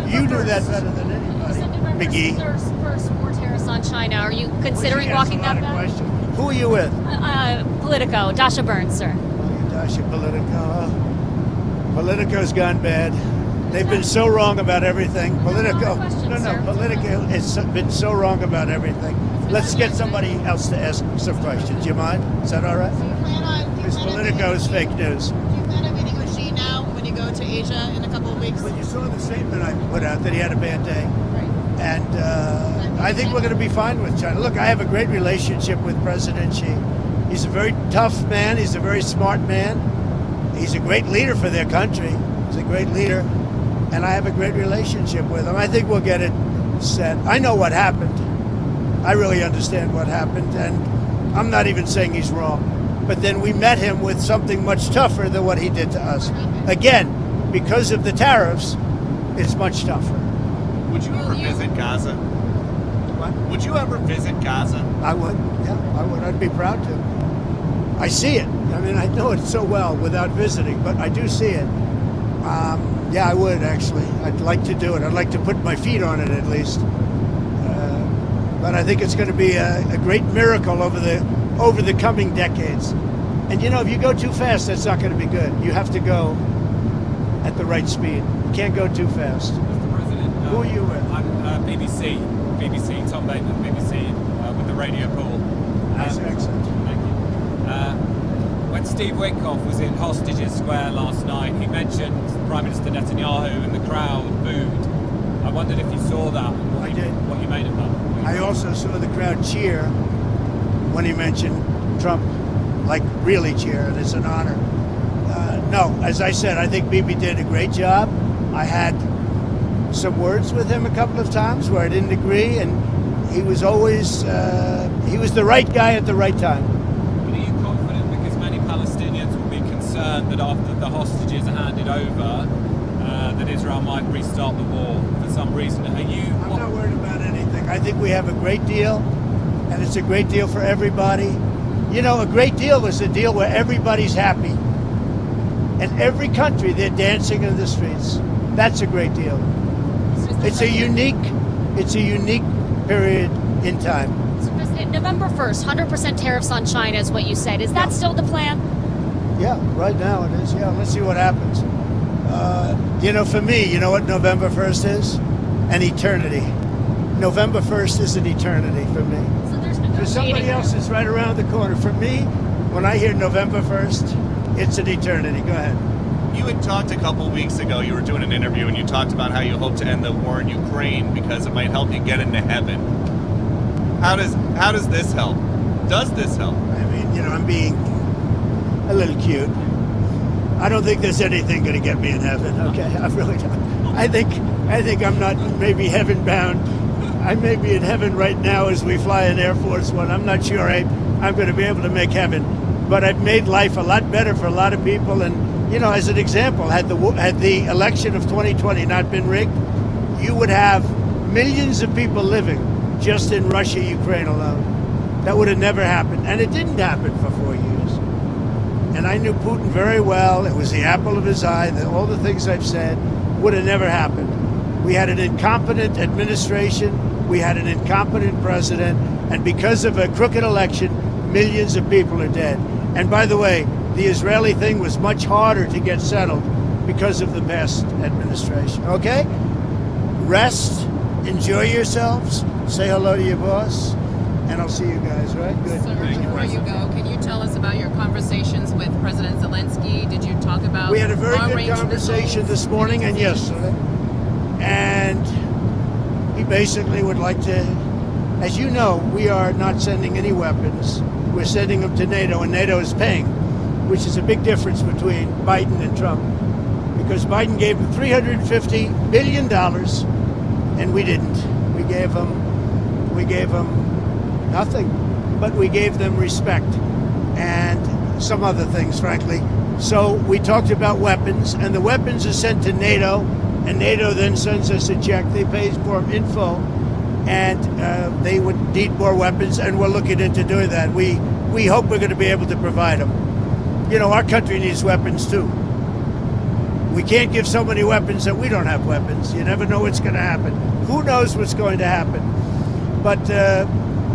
You do that better than anybody, McGee. First more tariffs on China. Are you considering walking that back? Who are you with? Politico, Dasha Burns, sir. Dasha, Politico. Politico's gone bad. They've been so wrong about everything. Politico has been so wrong about everything. Let's get somebody else to ask some questions. Do you mind? Is that all right? Because Politico is fake news. Do you plan on meeting with Xi now when you go to Asia in a couple of weeks? Well, you saw the statement I put out that he had a bad day. Right. And I think we're going to be fine with China. Look, I have a great relationship with President Xi. He's a very tough man. He's a very smart man. He's a great leader for their country. He's a great leader. And I have a great relationship with him. I think we'll get it set. I know what happened. I really understand what happened. And I'm not even saying he's wrong. But then we met him with something much tougher than what he did to us. Again, because of the tariffs, it's much tougher. Would you ever visit Gaza? What? Would you ever visit Gaza? I would. Yeah, I would. I'd be proud to. I see it. I mean, I know it so well without visiting, but I do see it. Yeah, I would actually. I'd like to do it. I'd like to put my feet on it at least. But I think it's going to be a great miracle over the coming decades. And if you go too fast, that's not going to be good. You have to go at the right speed. You can't go too fast. Mr. President, who are you with? I'm BBC, Tom Bateman, BBC, with the radio call. Nice accent. Thank you. When Steve Witkoff was in Hostages Square last night, he mentioned Prime Minister Netanyahu and the crowd booed. I wondered if you saw that and what you made of that. I also saw the crowd cheer when he mentioned Trump, like really cheer, and it's an honor. No, as I said, I think Bibi did a great job. I had some words with him a couple of times where I didn't agree, and he was always, he was the right guy at the right time. But are you confident, because many Palestinians will be concerned that after the hostages are handed over, that Israel might restart the war for some reason? I'm not worried about anything. I think we have a great deal. and it's a great deal for everybody. You know, a great deal is a deal where everybody's happy. In every country, they're dancing in the streets. That's a great deal. It's a unique period in time. So President, November 1st, 100% tariffs on China is what you said. Is that still the plan? Yeah, right now it is. Yeah, let's see what happens. You know, for me, you know what November 1st is? An eternity. November 1st is an eternity for me. So there's For somebody else, it's right around the corner. For me, when I hear November 1st, it's an eternity. Go ahead. You had talked a couple weeks ago, you were doing an interview, and you talked about how you hope to end the war in Ukraine because it might help you get into heaven. How does this help? Does this help? I mean, you know, I'm being a little cute. I don't think there's anything going to get me in heaven. Okay, I really don't. I think I'm not maybe heaven bound. I may be in heaven right now as we fly in Air Force One. I'm not sure I'm going to be able to make heaven, but I've made life a lot better for a lot of people. And you know, as an example, had the election of 2020 not been rigged, you would have millions of people living just in Russia, Ukraine alone. That would have never happened, and it didn't happen for 4 years. And I knew Putin very well. It was the apple of his eye. All the things I've said would have never happened. We had an incompetent administration. We had an incompetent president. And because of a crooked election, millions of people are dead. And by the way, the Israeli thing was much harder to get settled because of the past administration. Okay? Rest, enjoy yourselves, say hello to your boss, and I'll see you guys, right? Good. So before you go, can you tell us about your conversations with President Zelensky? Did you talk about We had a very good long-range conversation missiles? this morning and yesterday. And he basically would like to, as you know, we are not sending any weapons. We're sending them to NATO, and NATO is paying, which is a big difference between Biden and Trump. Because Biden gave them $350 billion, and we didn't. We gave them nothing, but we gave them respect and some other things, frankly. So we talked about weapons, and the weapons are sent to NATO, and NATO then sends us a check. They pay for them in full, and they would need more weapons, and we're looking into doing that. We hope we're going to be able to provide them. You know, our country needs weapons too. We can't give so many weapons that we don't have weapons. You never know what's going to happen. Who knows what's going to happen? But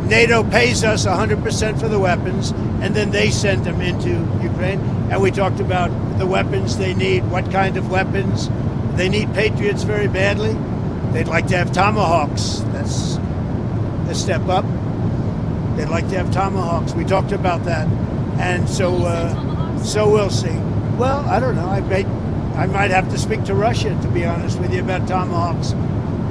NATO pays us 100% for the weapons, and then they send them into Ukraine. And we talked about the weapons they need, what kind of weapons. They need Patriots very badly. They'd like to have Tomahawks. That's a step up. They'd like to have Tomahawks. We talked about that. And so we'll see. Well, I don't know. I might have to speak to Russia, to be honest with you, about Tomahawks.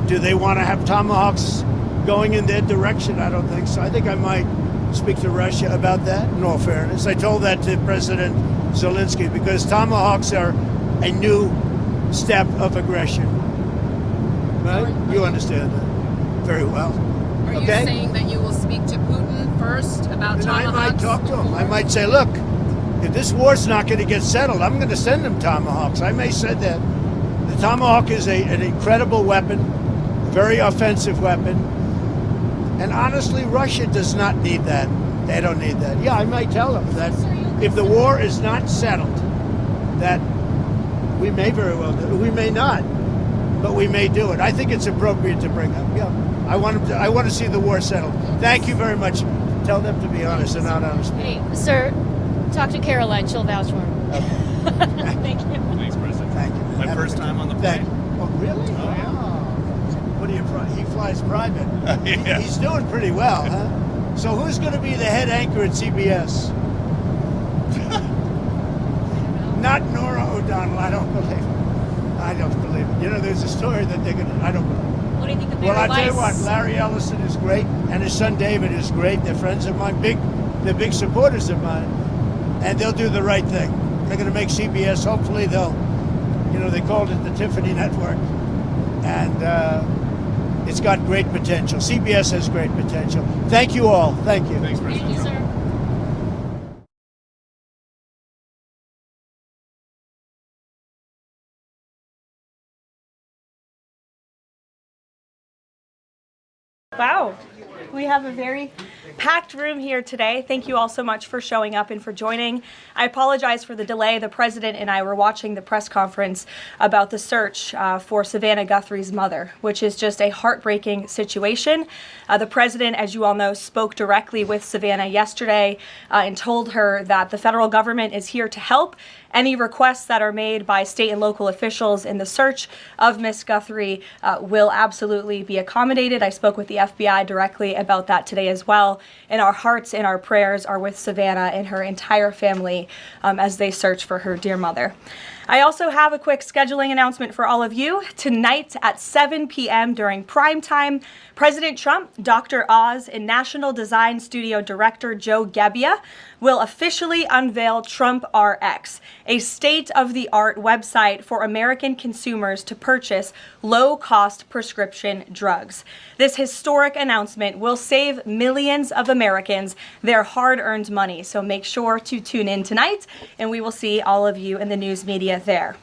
Do they want to have Tomahawks going in their direction? I don't think so. I think I might speak to Russia about that, in all fairness. I told that to President Zelensky, because Tomahawks are a new step of aggression. Right? You understand that very well. Are you saying that you will speak to Putin first about And I Tomahawks? might talk to him. I might say, look, if this war's not going to get settled, I'm going to send them Tomahawks. I may say that. The Tomahawk is an incredible weapon, very offensive weapon. And honestly, Russia does not need that. They don't need that. Yeah, I might tell them that if the war is not settled, that we may very well do it. We may not, but we may do it. I think it's appropriate to bring up. Yeah, I want to see the war settled. Thank you very much. Tell them to be honest and not honest. Hey, sir, talk to Caroline. She'll vouch for him. Thank you. Thanks, President. Thank you. My first time on the plane. Oh, really? Oh, yeah. What do you? He flies private. Yeah. He's doing pretty well, huh? So who's going to be the head anchor at CBS? Not Nora O'Donnell. I don't believe it. I don't believe it. You know, there's a story that they're going to. I don't believe it. What do you think of Well, I tell you what, Weiss? Larry Ellison is great, and his son David is great. They're friends of mine, they're big supporters of mine, and they'll do the right thing. They're going to make CBS. Hopefully, they called it the Tiffany Network, and it's got great potential. CBS has great potential. Thank you all. Thank you. Thanks, President. Thank you, sir. Wow, we have a very packed room here today. Thank you all so much for showing up and for joining. I apologize for the delay. The president and I were watching the press conference about the search for Savannah Guthrie's mother, which is just a heartbreaking situation. The president, as you all know, spoke directly with Savannah yesterday and told her that the federal government is here to help. Any requests that are made by state and local officials in the search of Miss Guthrie will absolutely be accommodated. I spoke with the FBI directly about that today as well. And our hearts and our prayers are with Savannah and her entire family as they search for her dear mother. I also have a quick scheduling announcement for all of you. Tonight at 7 p.m. during prime time, President Trump, Dr. Oz, and National Design Studio Director Joe Gebbia will officially unveil Trump RX, a state-of-the-art website for American consumers to purchase low-cost prescription drugs. This historic announcement will save millions of Americans their hard-earned money, so make sure to tune in tonight, and we will see all of you in the news media there.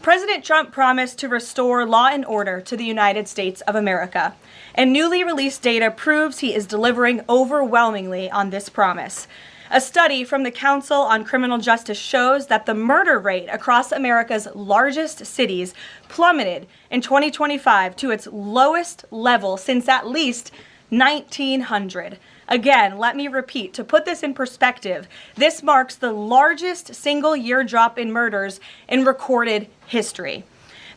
President Trump promised to restore law and order to the United States of America, and newly released data proves he is delivering overwhelmingly on this promise. A study from the Council on Criminal Justice shows that the murder rate across America's largest cities plummeted in 2025 to its lowest level since at least 1900. Again, let me repeat, to put this in perspective, this marks the largest single-year drop in murders in recorded history.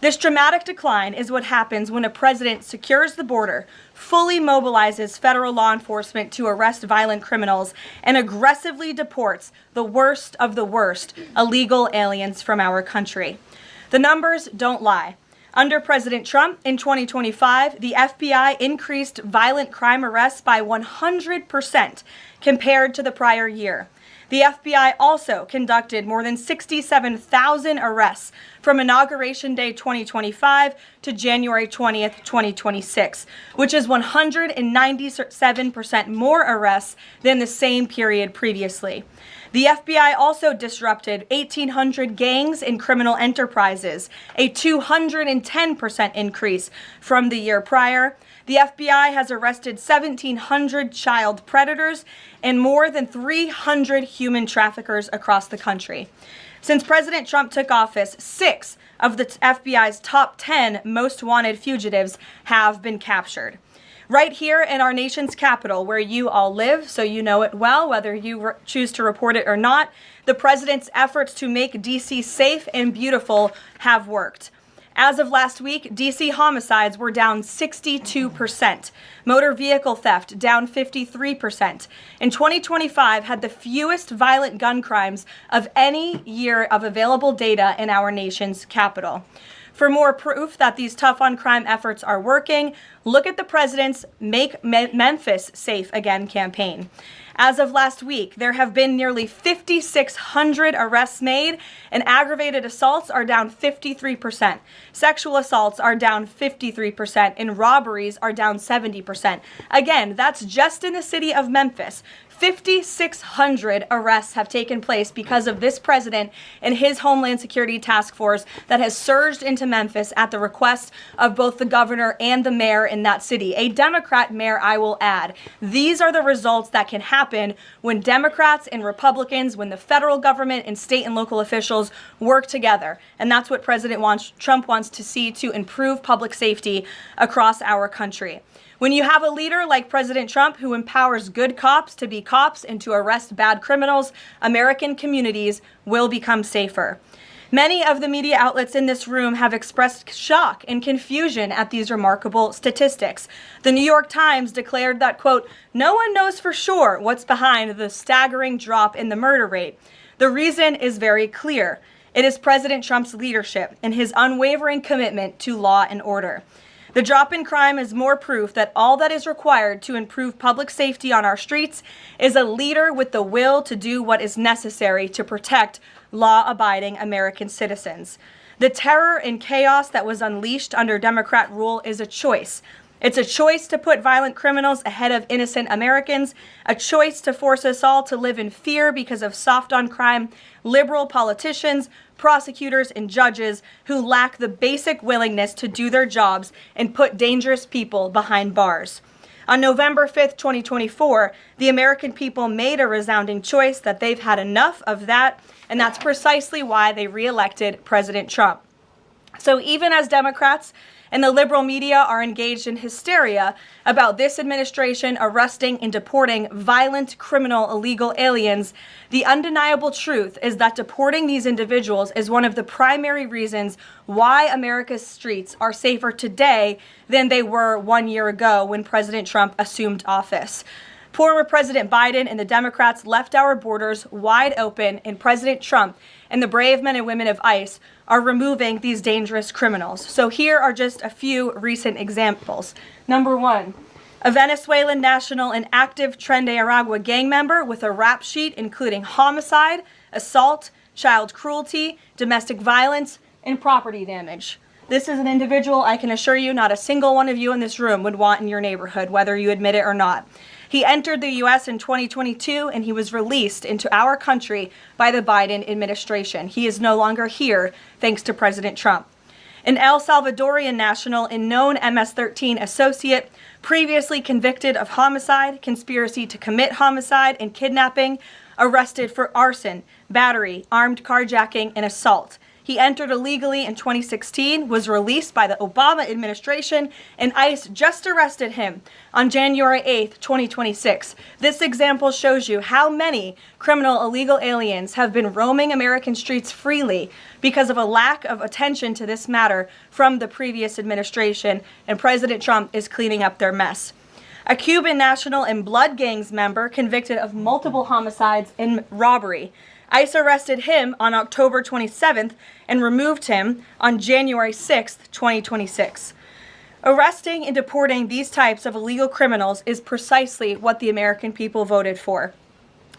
This dramatic decline is what happens when a president secures the border, fully mobilizes federal law enforcement to arrest violent criminals, and aggressively deports the worst of the worst illegal aliens from our country. The numbers don't lie. Under President Trump in 2025, the FBI increased violent crime arrests by 100% compared to the prior year. The FBI also conducted more than 67,000 arrests from Inauguration Day 2025 to January 20th, 2026, which is 197% more arrests than the same period previously. The FBI also disrupted 1,800 gangs and criminal enterprises, a 210% increase from the year prior. The FBI has arrested 1,700 child predators and more than 300 human traffickers across the country. Since President Trump took office, 6 of the FBI's top 10 most wanted fugitives have been captured. Right here in our nation's capital, where you all live, so you know it well, whether you choose to report it or not, the president's efforts to make D.C. safe and beautiful have worked. As of last week, D.C. homicides were down 62%, motor vehicle theft down 53%, and 2025 had the fewest violent gun crimes of any year of available data in our nation's capital. For more proof that these tough-on-crime efforts are working, look at the president's Make Memphis Safe Again campaign. As of last week, there have been nearly 5,600 arrests made, and aggravated assaults are down 53%. Sexual assaults are down 53%, and robberies are down 70%. Again, that's just in the city of Memphis. 5,600 arrests have taken place because of this president and his Homeland Security Task Force that has surged into Memphis at the request of both the governor and the mayor in that city. A Democrat mayor, I will add. These are the results that can happen when Democrats and Republicans, when the federal government and state and local officials work together. And that's what Trump wants to see to improve public safety across our country. When you have a leader like President Trump who empowers good cops to be cops and to arrest bad criminals, American communities will become safer. Many of the media outlets in this room have expressed shock and confusion at these remarkable statistics. The New York Times declared that, quote, "No one knows for sure what's behind the staggering drop in the murder rate. The reason is very clear. It is President Trump's leadership and his unwavering commitment to law and order. The drop in crime is more proof that all that is required to improve public safety on our streets is a leader with the will to do what is necessary to protect law-abiding American citizens. The terror and chaos that was unleashed under Democrat rule is a choice. It's a choice to put violent criminals ahead of innocent Americans, a choice to force us all to live in fear because of soft-on-crime liberal politicians, prosecutors, and judges who lack the basic willingness to do their jobs and put dangerous people behind bars. On November 5th, 2024, the American people made a resounding choice that they've had enough of that, and that's precisely why they re-elected President Trump. So even as Democrats and the liberal media are engaged in hysteria about this administration arresting and deporting violent, criminal, illegal aliens, the undeniable truth is that deporting these individuals is one of the primary reasons why America's streets are safer today than they were 1 year ago when President Trump assumed office. Former President Biden and the Democrats left our borders wide open, and President Trump and the brave men and women of ICE are removing these dangerous criminals. So here are just a few recent examples. Number one, a Venezuelan national and active Tren de Aragua gang member with a rap sheet including homicide, assault, child cruelty, domestic violence, and property damage. This is an individual I can assure you not a single one of you in this room would want in your neighborhood, whether you admit it or not. He entered the U.S. in 2022, and he was released into our country by the Biden administration. He is no longer here, thanks to President Trump. An El Salvadorian national and known MS-13 associate, previously convicted of homicide, conspiracy to commit homicide, and kidnapping, arrested for arson, battery, armed carjacking, and assault. He entered illegally in 2016, was released by the Obama administration, and ICE just arrested him on January 8th, 2026. This example shows you how many criminal illegal aliens have been roaming American streets freely because of a lack of attention to this matter from the previous administration, and President Trump is cleaning up their mess. A Cuban national and blood gangs member convicted of multiple homicides and robbery. ICE arrested him on October 27th and removed him on January 6th, 2026. Arresting and deporting these types of illegal criminals is precisely what the American people voted for.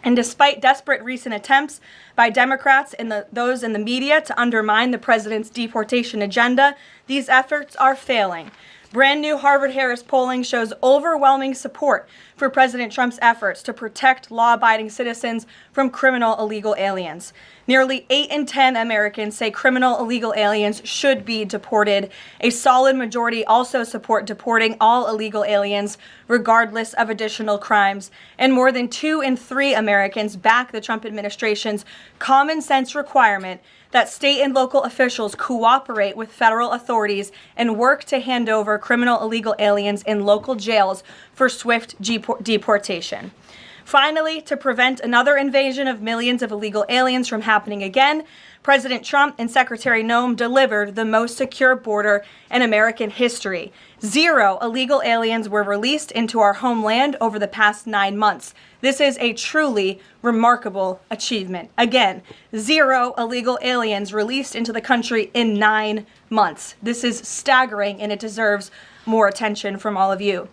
And despite desperate recent attempts by Democrats and those in the media to undermine the president's deportation agenda, these efforts are failing. Brand new Harvard-Harris polling shows overwhelming support for President Trump's efforts to protect law-abiding citizens from criminal illegal aliens. Nearly 8 in 10 Americans say criminal illegal aliens should be deported. A solid majority also support deporting all illegal aliens, regardless of additional crimes. And more than 2 in 3 Americans back the Trump administration's common sense requirement that state and local officials cooperate with federal authorities and work to hand over criminal illegal aliens in local jails for swift deportation. Finally, to prevent another invasion of millions of illegal aliens from happening again, President Trump and Secretary Noem delivered the most secure border in American history. 0 illegal aliens were released into our homeland over the past 9 months. This is a truly remarkable achievement. Again, 0 illegal aliens released into the country in 9 months. This is staggering, and it deserves more attention from all of you.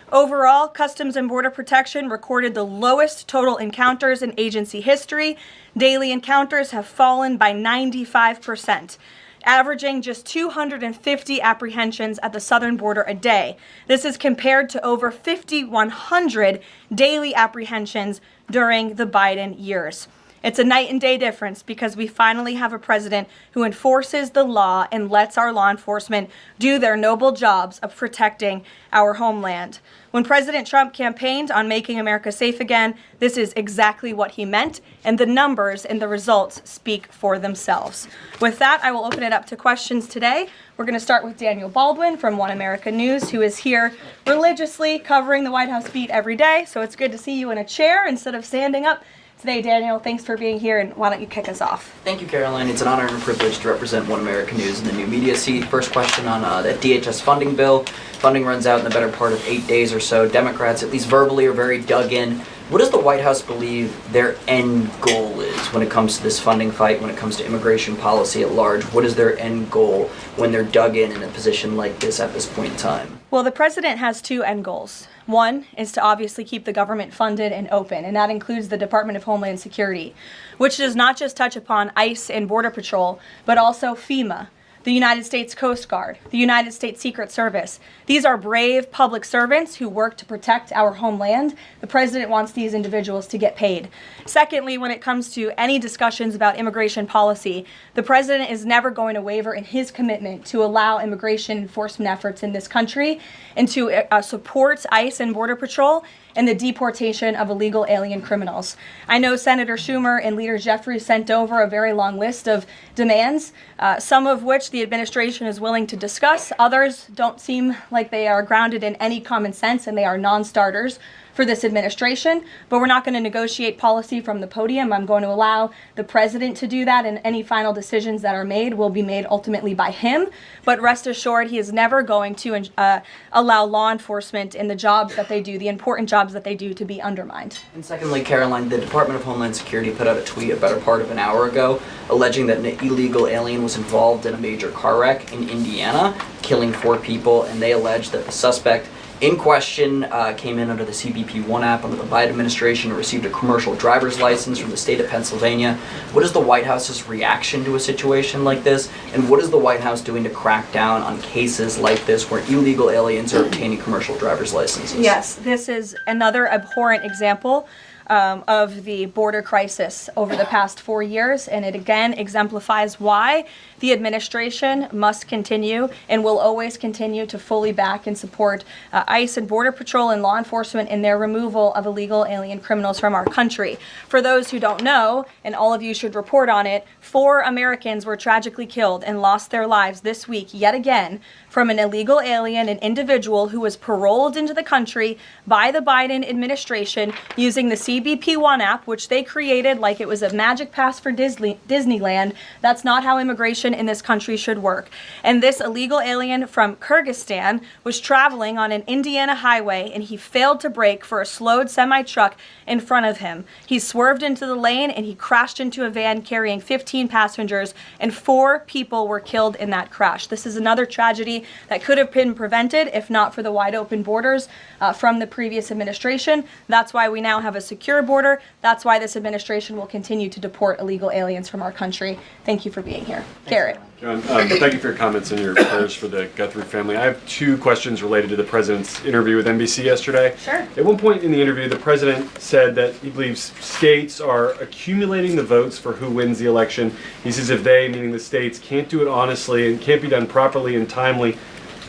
Overall, Customs and Border Protection recorded the lowest total encounters in agency history. Daily encounters have fallen by 95%, averaging just 250 apprehensions at the southern border a day. This is compared to over 5,100 daily apprehensions during the Biden years. It's a night and day difference because we finally have a president who enforces the law and lets our law enforcement do their noble jobs of protecting our homeland. When President Trump campaigned on making America safe again, this is exactly what he meant, and the numbers and the results speak for themselves. With that, I will open it up to questions today. We're going to start with Daniel Baldwin from One America News, who is here religiously covering the White House beat every day, so it's good to see you in a chair instead of standing up today. Daniel, thanks for being here, and why don't you kick us off? Thank you, Caroline. It's an honor and a privilege to represent One America News in the new media seat. First question on that DHS funding bill. Funding runs out in the better part of 8 days or so. Democrats, at least verbally, are very dug in. What does the White House believe their end goal is when it comes to this funding fight, when it comes to immigration policy at large? What is their end goal when they're dug in a position like this at this point in time? Well, the president has 2 end goals. One is to obviously keep the government funded and open, and that includes the Department of Homeland Security, which does not just touch upon ICE and Border Patrol, but also FEMA, the United States Coast Guard, the United States Secret Service. These are brave public servants who work to protect our homeland. The president wants these individuals to get paid. Secondly, when it comes to any discussions about immigration policy, the president is never going to waver in his commitment to allow immigration enforcement efforts in this country and to support ICE and Border Patrol and the deportation of illegal alien criminals. I know Senator Schumer and Leader Jeffries sent over a very long list of demands, some of which the administration is willing to discuss. Others don't seem like they are grounded in any common sense, and they are non-starters for this administration, but we're not going to negotiate policy from the podium. I'm going to allow the president to do that, and any final decisions that are made will be made ultimately by him. But rest assured, he is never going to allow law enforcement in the jobs that they do, the important jobs that they do, to be undermined. And secondly, Caroline, the Department of Homeland Security put out a tweet a better part of an hour ago alleging that an illegal alien was involved in a major car wreck in Indiana, killing 4 people, and they allege that the suspect in question came in under the CBP-1 app under the Biden administration and received a commercial driver's license from the state of Pennsylvania. What is the White House's reaction to a situation like this? And what is the White House doing to crack down on cases like this where illegal aliens are obtaining commercial driver's licenses? Yes, this is another abhorrent example of the border crisis over the past 4 years, and it again exemplifies why the administration must continue and will always continue to fully back and support ICE and Border Patrol and law enforcement in their removal of illegal alien criminals from our country. For those who don't know, and all of you should report on it, 4 Americans were tragically killed and lost their lives this week yet again from an illegal alien, an individual who was paroled into the country by the Biden administration using the CBP-1 app, which they created like it was a magic pass for Disneyland. That's not how immigration in this country should work. And this illegal alien from Kyrgyzstan was traveling on an Indiana highway, and he failed to brake for a slowed semi-truck in front of him. He swerved into the lane and he crashed into a van carrying 15 passengers, and 4 people were killed in that crash. This is another tragedy that could have been prevented if not for the wide open borders from the previous administration. That's why we now have a secure border. That's why this administration will continue to deport illegal aliens from our country. Thank you for being here. Garrett. John, thank you for your comments and your prayers for the Guthrie family. I have 2 questions related to the president's interview with NBC yesterday. Sure. At one point in the interview, the president said that he believes states are accumulating the votes for who wins the election. He says if they, meaning the states, can't do it honestly and can't be done properly and timely,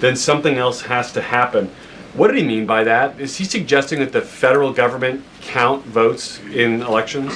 then something else has to happen. What did he mean by that? Is he suggesting that the federal government count votes in elections?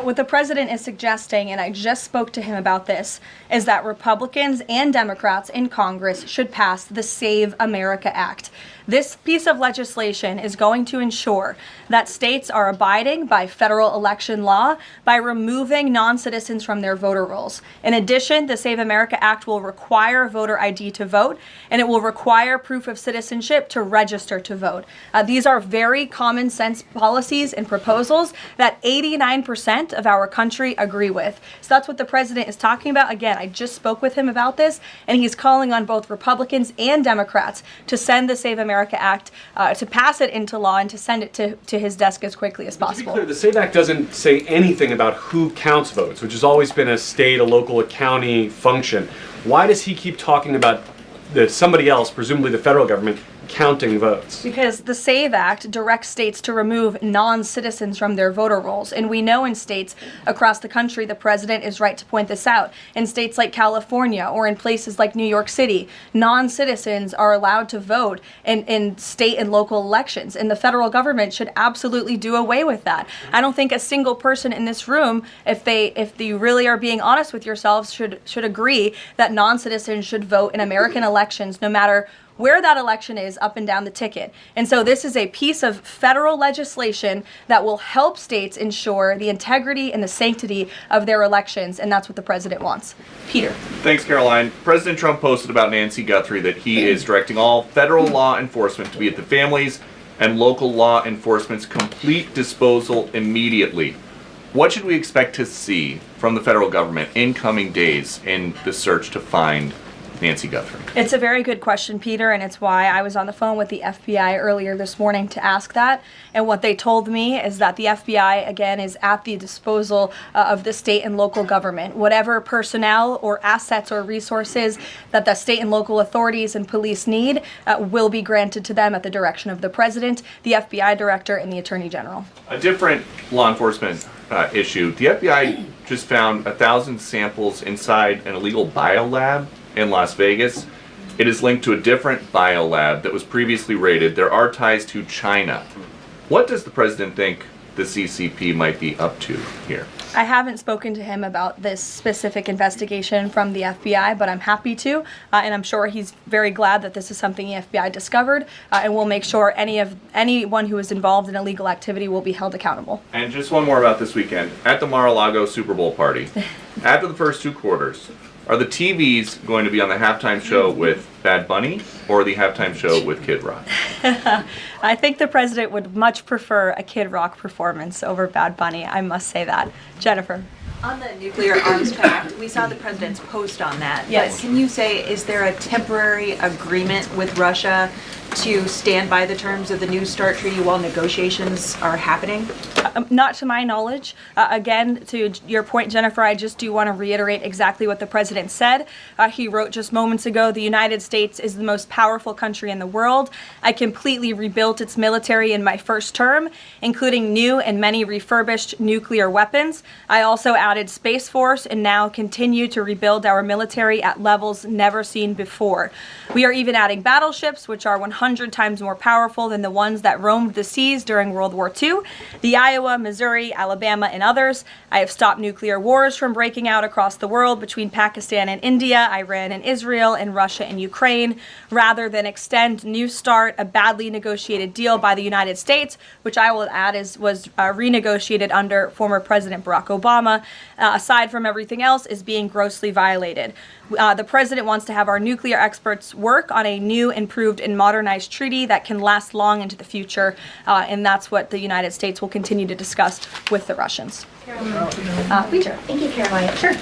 What the president is suggesting, and I just spoke to him about this, is that Republicans and Democrats in Congress should pass the Save America Act. This piece of legislation is going to ensure that states are abiding by federal election law by removing non-citizens from their voter rolls. In addition, the Save America Act will require voter ID to vote, and it will require proof of citizenship to register to vote. These are very common sense policies and proposals that 89% of our country agree with. So that's what the president is talking about. Again, I just spoke with him about this, and he's calling on both Republicans and Democrats to send the Save America Act, to pass it into law and to send it to his desk as quickly as possible. To be clear, the SAVE Act doesn't say anything about who counts votes, which has always been a state, a local, a county function. Why does he keep talking about somebody else, presumably the federal government, counting votes? Because the SAVE Act directs states to remove non-citizens from their voter rolls. And we know in states across the country, the president is right to point this out. In states like California or in places like New York City, non-citizens are allowed to vote in state and local elections. And the federal government should absolutely do away with that. I don't think a single person in this room, if you really are being honest with yourselves, should agree that non-citizens should vote in American elections, no matter where that election is up and down the ticket. And so this is a piece of federal legislation that will help states ensure the integrity and the sanctity of their elections, and that's what the president wants. Peter. Thanks, Caroline. President Trump posted about Nancy Guthrie that he is directing all federal law enforcement to be at the family's and local law enforcement's complete disposal immediately. What should we expect to see from the federal government in coming days in the search to find Nancy Guthrie? It's a very good question, Peter, and it's why I was on the phone with the FBI earlier this morning to ask that. And what they told me is that the FBI, again, is at the disposal of the state and local government. Whatever personnel or assets or resources that the state and local authorities and police need will be granted to them at the direction of the president, the FBI director, and the attorney general. A different law enforcement issue. The FBI just found 1,000 samples inside an illegal biolab in Las Vegas. It is linked to a different biolab that was previously raided. There are ties to China. What does the president think the CCP might be up to here? I haven't spoken to him about this specific investigation from the FBI, but I'm happy to, and I'm sure he's very glad that this is something the FBI discovered, and we'll make sure anyone who is involved in illegal activity will be held accountable. And just one more about this weekend. At the Mar-a-Lago Super Bowl party, after the first 2 quarters, are the TVs going to be on the halftime show with Bad Bunny or the halftime show with Kid Rock? I think the president would much prefer a Kid Rock performance over Bad Bunny, I must say that. Jennifer. On the nuclear arms pact, we saw the president's post on that. Yes. But can you say, is there a temporary agreement with Russia to stand by the terms of the New START treaty while negotiations are happening? Not to my knowledge. Again, to your point, Jennifer, I just do want to reiterate exactly what the president said. He wrote just moments ago, the United States is the most powerful country in the world. I completely rebuilt its military in my first term, including new and many refurbished nuclear weapons. I also added Space Force and now continue to rebuild our military at levels never seen before. We are even adding battleships, which are 100 times more powerful than the ones that roamed the seas during World War II. The Iowa, Missouri, Alabama, and others. I have stopped nuclear wars from breaking out across the world between Pakistan and India, Iran and Israel, and Russia and Ukraine, rather than extend New START, a badly negotiated deal by the United States, which I will add was renegotiated under former President Barack Obama, aside from everything else, is being grossly violated. The president wants to have our nuclear experts work on a new, improved, and modernized treaty that can last long into the future, and that's what the United States will continue to discuss with the Russians. Peter. Thank you, Caroline. Sure.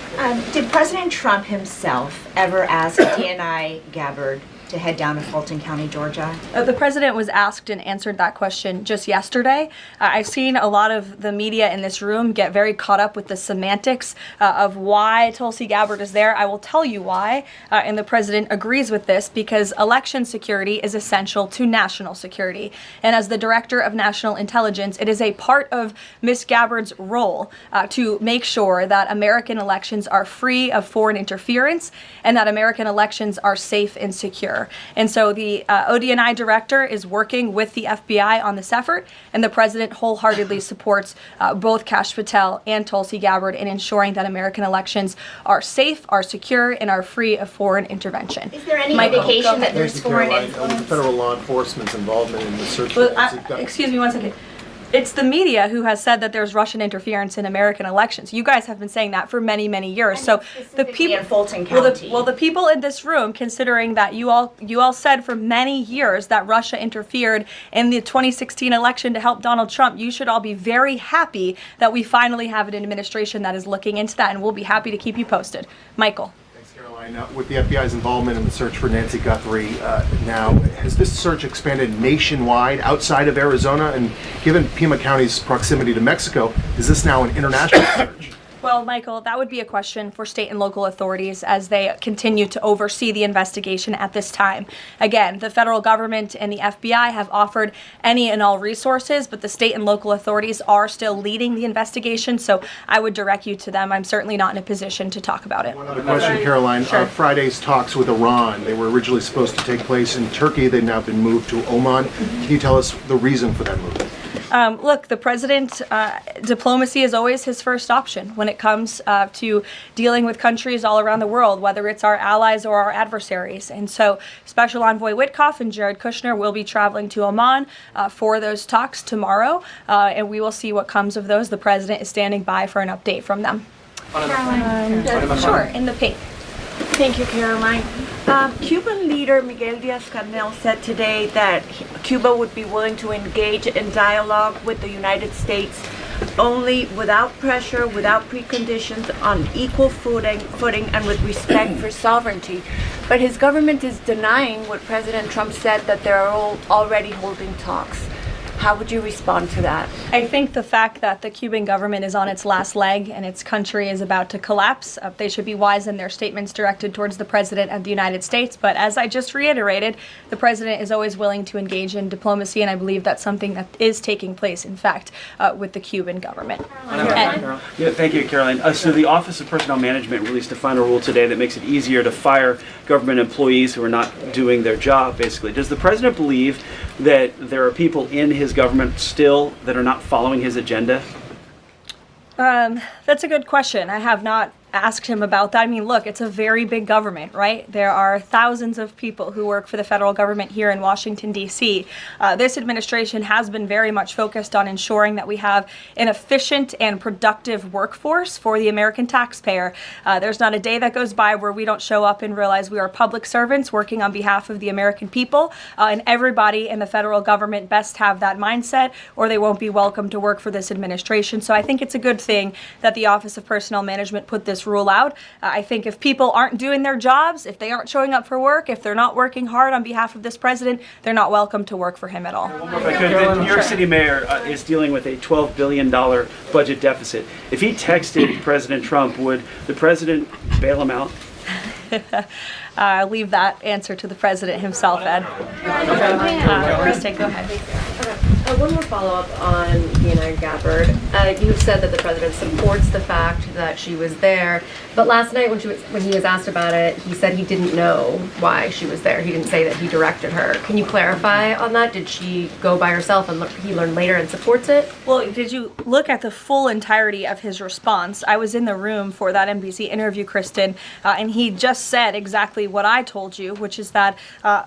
Did President Trump himself ever ask DNI Gabbard to head down to Fulton County, Georgia? The president was asked and answered that question just yesterday. I've seen a lot of the media in this room get very caught up with the semantics of why Tulsi Gabbard is there. I will tell you why, and the president agrees with this, because election security is essential to national security. And as the director of national intelligence, it is a part of Ms. Gabbard's role to make sure that American elections are free of foreign interference and that American elections are safe and secure. And so the ODNI director is working with the FBI on this effort, and the president wholeheartedly supports both Kash Patel and Tulsi Gabbard in ensuring that American elections are safe, are secure, and are free of foreign intervention. Is there any indication that there's foreign influence? Federal law enforcement's involvement in the search Well, for excuse me one second. It's the media who has said that there's Russian interference in American elections. You guys have been saying that for many, many years. So the people in Fulton County. Well, the people in this room, considering that you all said for many years that Russia interfered in the 2016 election to help Donald Trump, you should all be very happy that we finally have an administration that is looking into that, and we'll be happy to keep you posted. Michael. With the FBI's involvement in the search for Nancy Guthrie now, has this search expanded nationwide outside of Arizona? And given Pima County's proximity to Mexico, is this now an international search? Well, Michael, that would be a question for state and local authorities as they continue to oversee the investigation at this time. Again, the federal government and the FBI have offered any and all resources, but the state and local authorities are still leading the investigation, so I would direct you to them. I'm certainly not in a position to talk about it. One other question, Caroline. Sure. Friday's talks with Iran, they were originally supposed to take place in Turkey. They've now been moved to Oman. Can you tell us the reason for that move? Look, the president, diplomacy is always his first option when it comes to dealing with countries all around the world, whether it's our allies or our adversaries. And so Special Envoy Witkoff and Jared Kushner will be traveling to Oman for those talks tomorrow, and we will see what comes of those. The president is standing by for an update from them. Sure, in the pink. Thank you, Caroline. Cuban leader Miguel Díaz-Canel said today that Cuba would be willing to engage in dialogue with the United States only without pressure, without preconditions, on equal footing and with respect for sovereignty. but his government is denying what President Trump said, that they're already holding talks. How would you respond to that? I think the fact that the Cuban government is on its last leg and its country is about to collapse, they should be wise in their statements directed towards the president of the United States. But as I just reiterated, the president is always willing to engage in diplomacy, and I believe that's something that is taking place, in fact, with the Cuban government. Yeah, thank you, Caroline. So the Office of Personnel Management released a final rule today that makes it easier to fire government employees who are not doing their job, basically. Does the president believe that there are people in his government still that are not following his agenda? That's a good question. I have not asked him about that. I mean, look, it's a very big government, right? There are thousands of people who work for the federal government here in Washington, D.C. This administration has been very much focused on ensuring that we have an efficient and productive workforce for the American taxpayer. There's not a day that goes by where we don't show up and realize we are public servants working on behalf of the American people, and everybody in the federal government best have that mindset, or they won't be welcome to work for this administration. So I think it's a good thing that the Office of Personnel Management put this rule out. I think if people aren't doing their jobs, if they aren't showing up for work, if they're not working hard on behalf of this president, they're not welcome to work for him at all. The New York City mayor is dealing with a $12 billion budget deficit. If he texted President Trump, would the president bail him out? I'll leave that answer to the president himself, Ed. Kristen, go ahead. One more follow-up on Dina Gabbard. You've said that the president supports the fact that she was there, but last night when he was asked about it, he said he didn't know why she was there. He didn't say that he directed her. Can you clarify on that? Did she go by herself and he learned later and supports it? Well, did you look at the full entirety of his response? I was in the room for that NBC interview, Kristen, and he just said exactly what I told you, which is that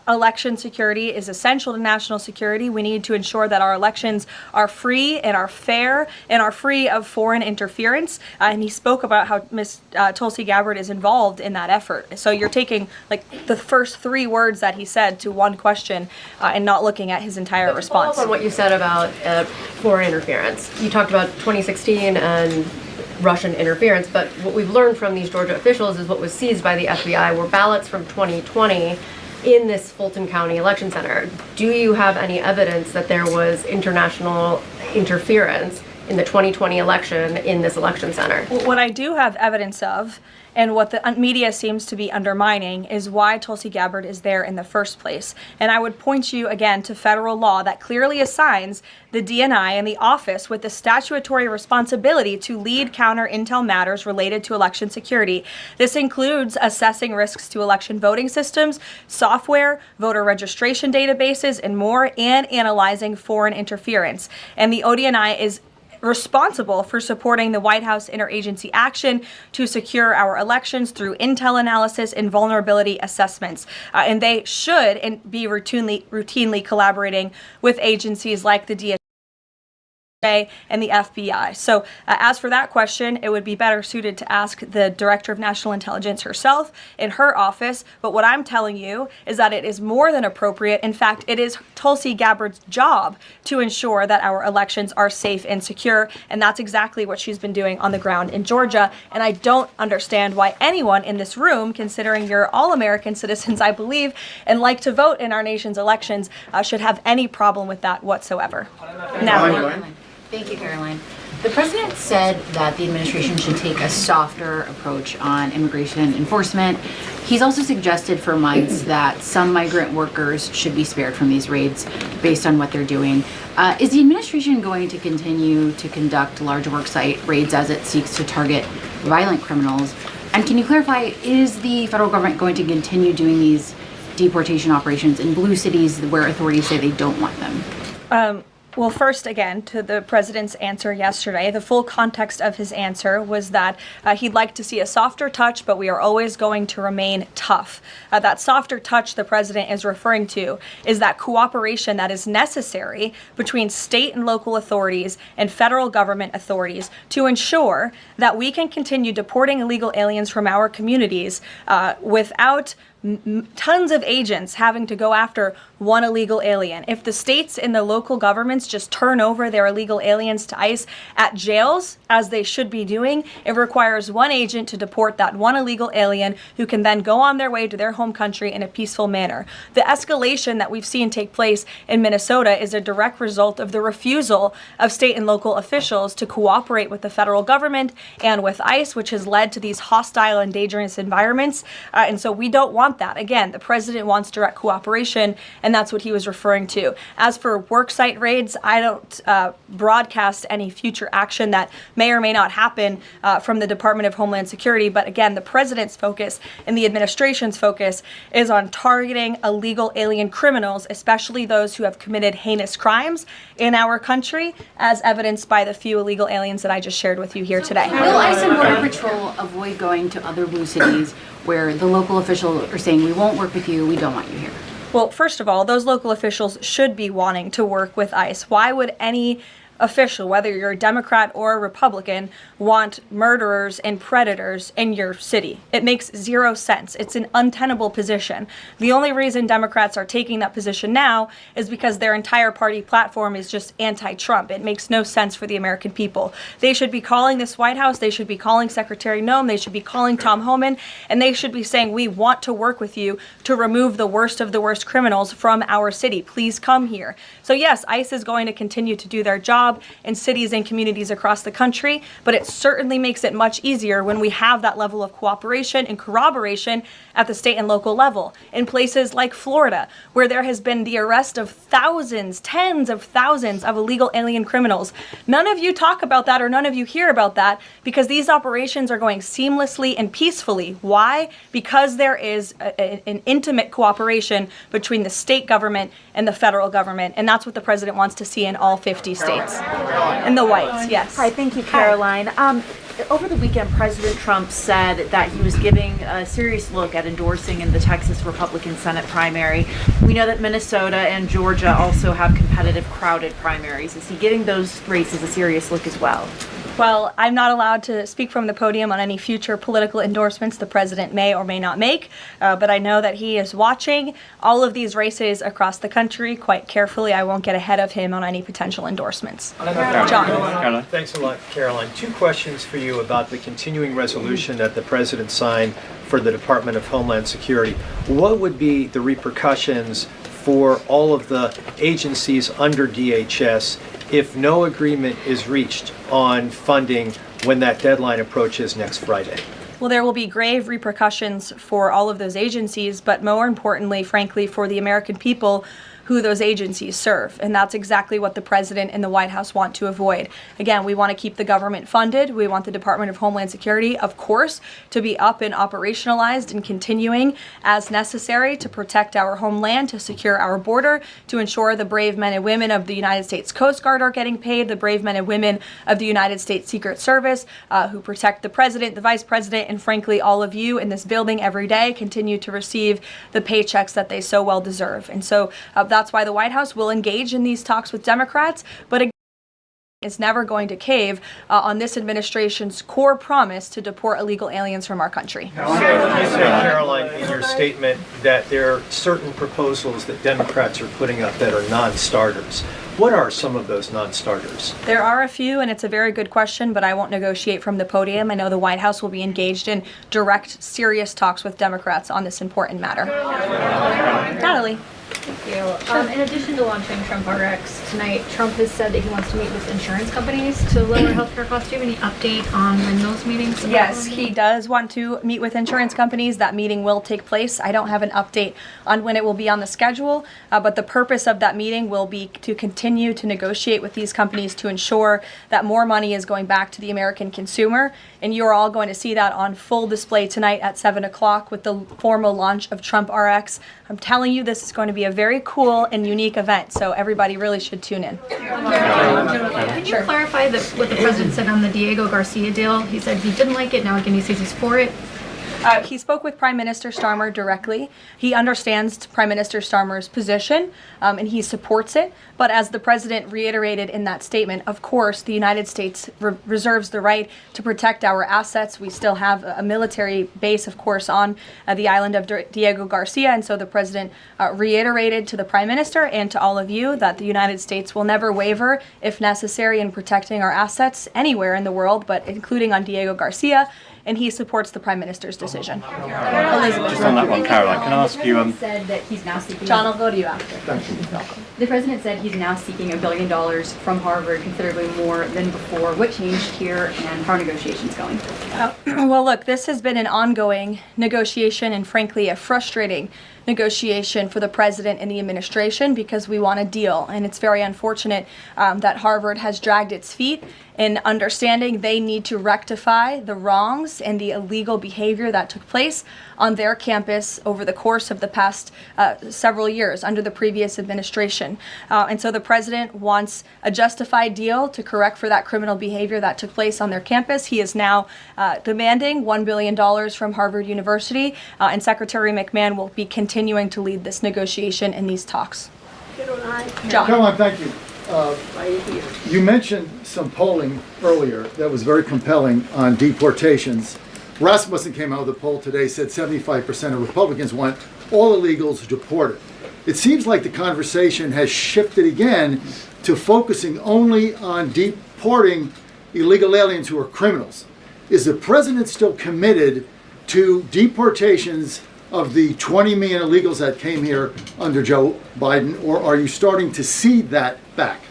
election security is essential to national security. We need to ensure that our elections are free and are fair and are free of foreign interference. And he spoke about how Ms. Tulsi Gabbard is involved in that effort. So you're taking like the first three words that he said to one question and not looking at his entire response. Follow up on what you said about foreign interference. You talked about 2016 and Russian interference, but what we've learned from these Georgia officials is what was seized by the FBI were ballots from 2020 in this Fulton County election center. Do you have any evidence that there was international interference in the 2020 election in this election center? What I do have evidence of, and what the media seems to be undermining, is why Tulsi Gabbard is there in the first place. And I would point you again to federal law that clearly assigns the DNI and the office with the statutory responsibility to lead counter intel matters related to election security. This includes assessing risks to election voting systems, software, voter registration databases, and more, and analyzing foreign interference. And the ODNI is responsible for supporting the White House interagency action to secure our elections through intel analysis and vulnerability assessments. And they should be routinely collaborating with agencies like the DHS and the FBI. So as for that question, it would be better suited to ask the Director of National Intelligence herself in her office. But what I'm telling you is that it is more than appropriate. In fact, it is Tulsi Gabbard's job to ensure that our elections are safe and secure. And that's exactly what she's been doing on the ground in Georgia. And I don't understand why anyone in this room, considering you're all American citizens, I believe, and like to vote in our nation's elections, should have any problem with that whatsoever. Now, Thank you, Caroline. The president said that the administration should take a softer approach on immigration enforcement. He's also suggested for months that some migrant workers should be spared from these raids based on what they're doing. Is the administration going to continue to conduct large worksite raids as it seeks to target violent criminals? And can you clarify, is the federal government going to continue doing these deportation operations in blue cities where authorities say they don't want them? Well, first, again, to the president's answer yesterday, the full context of his answer was that he'd like to see a softer touch, but we are always going to remain tough. That softer touch the president is referring to is that cooperation that is necessary between state and local authorities and federal government authorities to ensure that we can continue deporting illegal aliens from our communities without tons of agents having to go after one illegal alien. If the states and the local governments just turn over their illegal aliens to ICE at jails, as they should be doing, it requires one agent to deport that one illegal alien who can then go on their way to their home country in a peaceful manner. The escalation that we've seen take place in Minnesota is a direct result of the refusal of state and local officials to cooperate with the federal government and with ICE, which has led to these hostile and dangerous environments. And so we don't want that. Again, the president wants direct cooperation, and that's what he was referring to. As for worksite raids, I don't broadcast any future action that may or may not happen from the Department of Homeland Security. But again, the president's focus and the administration's focus is on targeting illegal alien criminals, especially those who have committed heinous crimes in our country, as evidenced by the few illegal aliens that I just shared with you here today. Will ICE and Border Patrol avoid going to other blue cities where the local officials are saying, we won't work with you, we don't want you here? Well, first of all, those local officials should be wanting to work with ICE. Why would any official, whether you're a Democrat or a Republican, want murderers and predators in your city? It makes zero sense. It's an untenable position. The only reason Democrats are taking that position now is because their entire party platform is just anti-Trump. It makes no sense for the American people. They should be calling this White House, they should be calling Secretary Noem, they should be calling Tom Homan, and they should be saying, we want to work with you to remove the worst of the worst criminals from our city. Please come here. So yes, ICE is going to continue to do their job in cities and communities across the country, but it certainly makes it much easier when we have that level of cooperation and corroboration at the state and local level. In places like Florida, where there has been the arrest of thousands, tens of thousands of illegal alien criminals. None of you talk about that, or none of you hear about that, because these operations are going seamlessly and peacefully. Why? Because there is an intimate cooperation between the state government and the federal government, and that's what the president wants to see in all 50 states. And the whites, yes. Hi, thank you, Caroline. Over the weekend, President Trump said that he was giving a serious look at endorsing in the Texas Republican Senate primary. We know that Minnesota and Georgia also have competitive, crowded primaries. Is he giving those races a serious look as well? Well, I'm not allowed to speak from the podium on any future political endorsements the president may or may not make, but I know that he is watching all of these races across the country quite carefully. I won't get ahead of him on any potential endorsements. John. Thanks a lot, Caroline. Two questions for you about the continuing resolution that the president signed for the Department of Homeland Security. What would be the repercussions for all of the agencies under DHS if no agreement is reached on funding when that deadline approaches next Friday? Well, there will be grave repercussions for all of those agencies, but more importantly, frankly, for the American people who those agencies serve. And that's exactly what the president and the White House want to avoid. Again, we want to keep the government funded. We want the Department of Homeland Security, of course, to be up and operationalized and continuing as necessary to protect our homeland, to secure our border, to ensure the brave men and women of the United States Coast Guard are getting paid, the brave men and women of the United States Secret Service who protect the president, the vice president, and frankly, all of you in this building every day continue to receive the paychecks that they so well deserve. And so that's why the White House will engage in these talks with Democrats, but again, is never going to cave on this administration's core promise to deport illegal aliens from our country. You said, Caroline, in your statement that there are certain proposals that Democrats are putting up that are non-starters. What are some of those non-starters? There are a few, and it's a very good question, but I won't negotiate from the podium. I know the White House will be engaged in direct, serious talks with Democrats on this important matter. Natalie. Thank you. In addition to launching Trump RX tonight, Trump has said that he wants to meet with insurance companies to lower healthcare costs. Do you have any update on when those meetings? Yes, he does want to meet with insurance companies. That meeting will take place. I don't have an update on when it will be on the schedule, but the purpose of that meeting will be to continue to negotiate with these companies to ensure that more money is going back to the American consumer. And you're all going to see that on full display tonight at 7 o'clock with the formal launch of Trump RX. I'm telling you, this is going to be a very cool and unique event, so everybody really should tune in. Can you clarify what the president said on the Diego Garcia deal? He said he didn't like it, now again he says he's for it. He spoke with Prime Minister Starmer directly. He understands Prime Minister Starmer's position, and he supports it. But as the president reiterated in that statement, of course, the United States reserves the right to protect our assets. We still have a military base, of course, on the island of Diego Garcia. And so the president reiterated to the Prime Minister and to all of you that the United States will never waver, if necessary, in protecting our assets anywhere in the world, but including on Diego Garcia. And he supports the Prime Minister's decision. Elizabeth. Just on that one, Caroline, can I ask you... said that he's now seeking... John, I'll go to you after. Thank you. The president said he's now seeking $1 billion from Harvard, considerably more than before. What changed here, and how are negotiations going? Well, look, this has been an ongoing negotiation and, frankly, a frustrating negotiation for the president and the administration because we want a deal. And it's very unfortunate that Harvard has dragged its feet in understanding they need to rectify the wrongs and the illegal behavior that took place on their campus over the course of the past several years under the previous administration. And so the president wants a justified deal to correct for that criminal behavior that took place on their campus. He is now demanding $1 billion from Harvard University, and Secretary McMahon will be continuing to lead this negotiation and these talks. John. Caroline, thank you. You mentioned some polling earlier that was very compelling on deportations. Rasmussen came out with a poll today, said 75% of Republicans want all illegals deported. It seems like the conversation has shifted again to focusing only on deporting illegal aliens who are criminals. Is the president still committed to deportations of the 20 million illegals that came here under Joe Biden, or are you starting to see that back?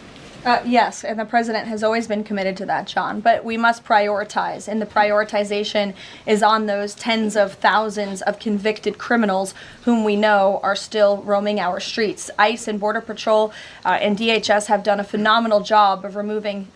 Yes, and the president has always been committed to that, John. But we must prioritize, and the prioritization is on those tens of thousands of convicted criminals whom we know are still roaming our streets. ICE and Border Patrol and DHS have done a phenomenal job of removing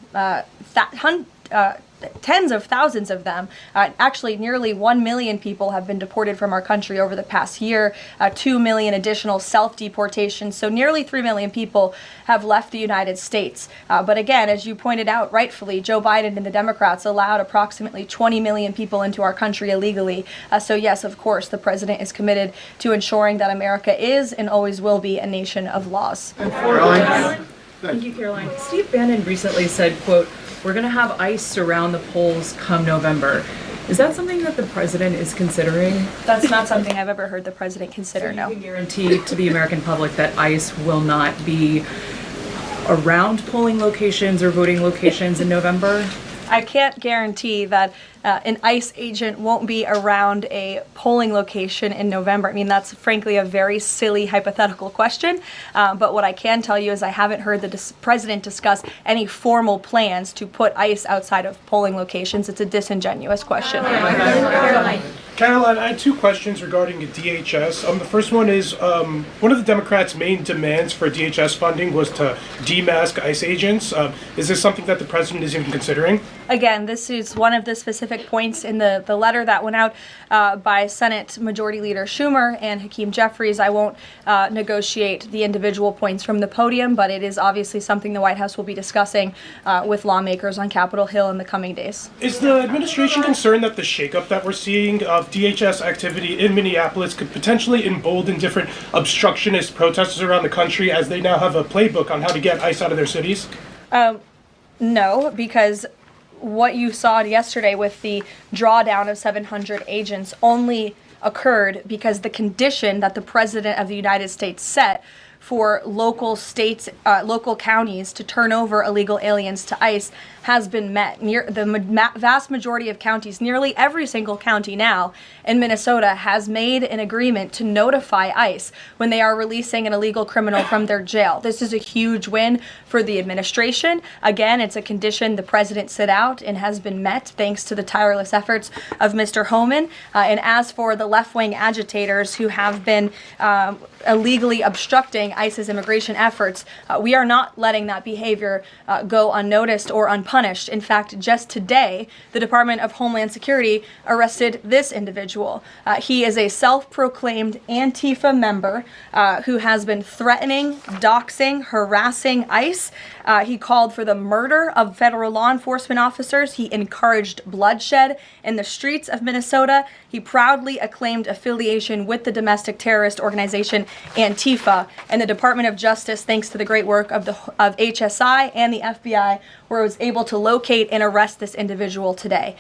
tens of thousands of them. Actually, nearly 1 million people have been deported from our country over the past year, 2 million additional self-deportations. So nearly 3 million people have left the United States. But again, as you pointed out rightfully, Joe Biden and the Democrats allowed approximately 20 million people into our country illegally. So yes, of course, the president is committed to ensuring that America is and always will be a nation of laws. Thank you, Caroline. Steve Bannon recently said, quote, "We're going to have ICE surround the polls come November." Is that something that the president is considering? That's not something I've ever heard the president consider, no. You can guarantee to the American public that ICE will not be around polling locations or voting locations in November? I can't guarantee that an ICE agent won't be around a polling location in November. I mean, that's frankly a very silly hypothetical question. But what I can tell you is I haven't heard the president discuss any formal plans to put ICE outside of polling locations. It's a disingenuous question. Caroline, I had two questions regarding DHS. The first one is, one of the Democrats' main demands for DHS funding was to demask ICE agents. Is this something that the president is even considering? Again, this is one of the specific points in the letter that went out by Senate Majority Leader Schumer and Hakeem Jeffries. I won't negotiate the individual points from the podium, but it is obviously something the White House will be discussing with lawmakers on Capitol Hill in the coming days. Is the administration concerned that the shakeup that we're seeing of DHS activity in Minneapolis could potentially embolden different obstructionist protesters around the country as they now have a playbook on how to get ICE out of their cities? No, because what you saw yesterday with the drawdown of 700 agents only occurred because the condition that the President of the United States set for local states, local counties to turn over illegal aliens to ICE has been met. The vast majority of counties, nearly every single county now in Minnesota, has made an agreement to notify ICE when they are releasing an illegal criminal from their jail. This is a huge win for the administration. Again, it's a condition the president set out and has been met thanks to the tireless efforts of Mr. Homan. And as for the left-wing agitators who have been illegally obstructing ICE's immigration efforts, we are not letting that behavior go unnoticed or unpunished. In fact, just today, the Department of Homeland Security arrested this individual. He is a self-proclaimed Antifa member who has been threatening, doxing, harassing ICE. He called for the murder of federal law enforcement officers. He encouraged bloodshed in the streets of Minnesota. He proudly acclaimed affiliation with the domestic terrorist organization Antifa. And the Department of Justice, thanks to the great work of HSI and the FBI, was able to locate and arrest this individual today.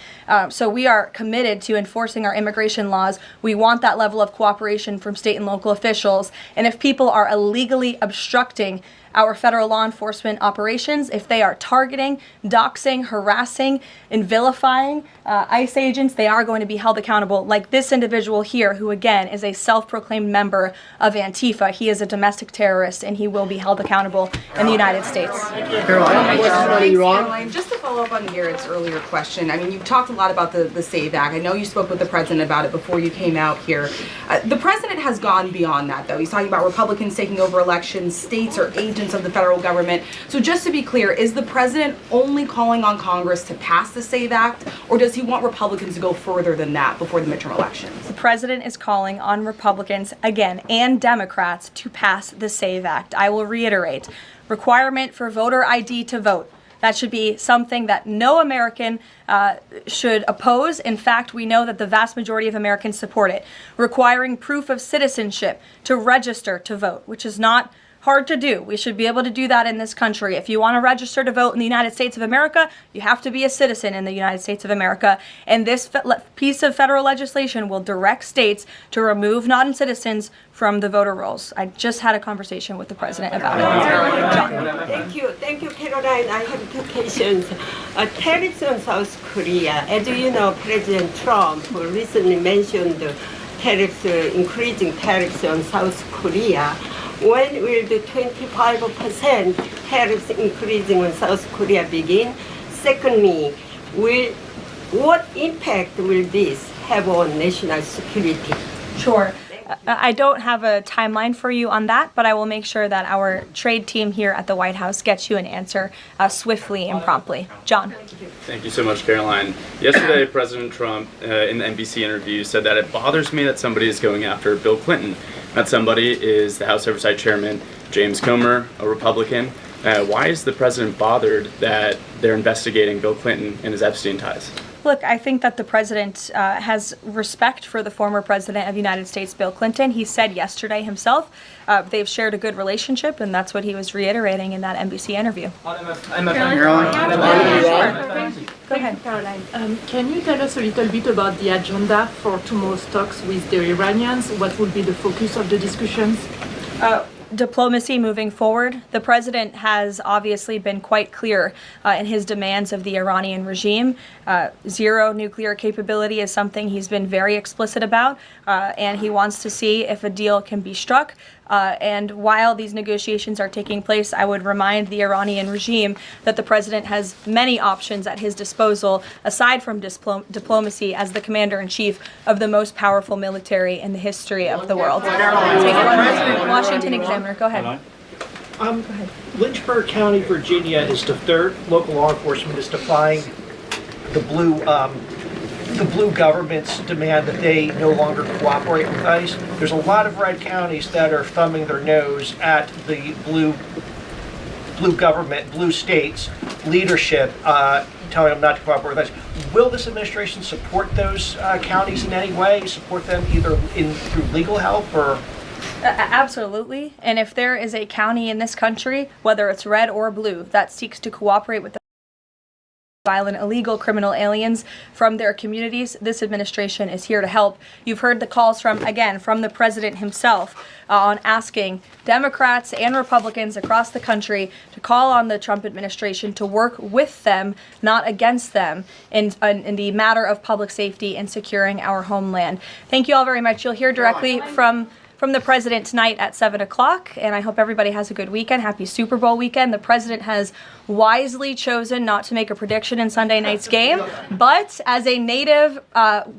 So we are committed to enforcing our immigration laws. We want that level of cooperation from state and local officials. And if people are illegally obstructing our federal law enforcement operations, if they are targeting, doxing, harassing, and vilifying ICE agents, they are going to be held accountable, like this individual here, who again is a self-proclaimed member of Antifa. He is a domestic terrorist, and he will be held accountable in the United States. Caroline, just to follow up on Garrett's earlier question, I mean, you've talked a lot about the SAVE Act. I know you spoke with the president about it before you came out here. The president has gone beyond that, though. He's talking about Republicans taking over elections, states are agents of the federal government. So just to be clear, is the president only calling on Congress to pass the SAVE Act, or does he want Republicans to go further than that before the midterm elections? The president is calling on Republicans, again, and Democrats to pass the SAVE Act. I will reiterate, requirement for voter ID to vote. That should be something that no American should oppose. In fact, we know that the vast majority of Americans support it. Requiring proof of citizenship to register to vote, which is not hard to do. We should be able to do that in this country. If you want to register to vote in the United States of America, you have to be a citizen in the United States of America. And this piece of federal legislation will direct states to remove non-citizens from the voter rolls. I just had a conversation with the president about it. John. Thank you, Caroline. I have two questions. Tariffs on South Korea. As you know, President Trump recently mentioned tariffs, increasing tariffs on South Korea. When will the 25% tariffs increasing on South Korea begin? Secondly, what impact will this have on national security? Sure. I don't have a timeline for you on that, but I will make sure that our trade team here at the White House gets you an answer swiftly and promptly. John. Thank you so much, Caroline. Yesterday, President Trump, in the NBC interview, said that it bothers me that somebody is going after Bill Clinton. That somebody is the House Oversight Chairman, James Comer, a Republican. Why is the president bothered that they're investigating Bill Clinton and his Epstein ties? Look, I think that the president has respect for the former president of the United States, Bill Clinton. He said yesterday himself they've shared a good relationship, and that's what he was reiterating in that NBC interview. Go ahead, Caroline. Can you tell us a little bit about the agenda for tomorrow's talks with the Iranians? What will be the focus of the discussions? Diplomacy moving forward. The president has obviously been quite clear in his demands of the Iranian regime. Zero nuclear capability is something he's been very explicit about, and he wants to see if a deal can be struck. And while these negotiations are taking place, I would remind the Iranian regime that the president has many options at his disposal, aside from diplomacy, as the commander-in-chief of the most powerful military in the history of the world. Washington Examiner, go ahead. Lynchburg County, Virginia is the third local law enforcement is defying the blue government's demand that they no longer cooperate with ICE. There's a lot of red counties that are thumbing their nose at the blue government, blue states leadership, telling them not to cooperate with ICE. Will this administration support those counties in any way? Support them either through legal help or? Absolutely. And if there is a county in this country, whether it's red or blue, that seeks to cooperate with the violent, illegal criminal aliens from their communities, this administration is here to help. You've heard the calls from the president himself on asking Democrats and Republicans across the country to call on the Trump administration to work with them, not against them, in the matter of public safety and securing our homeland. Thank you all very much. You'll hear directly from the president tonight at 7 o'clock, and I hope everybody has a good weekend. Happy Super Bowl weekend. The president has wisely chosen not to make a prediction in Sunday night's game, but as a native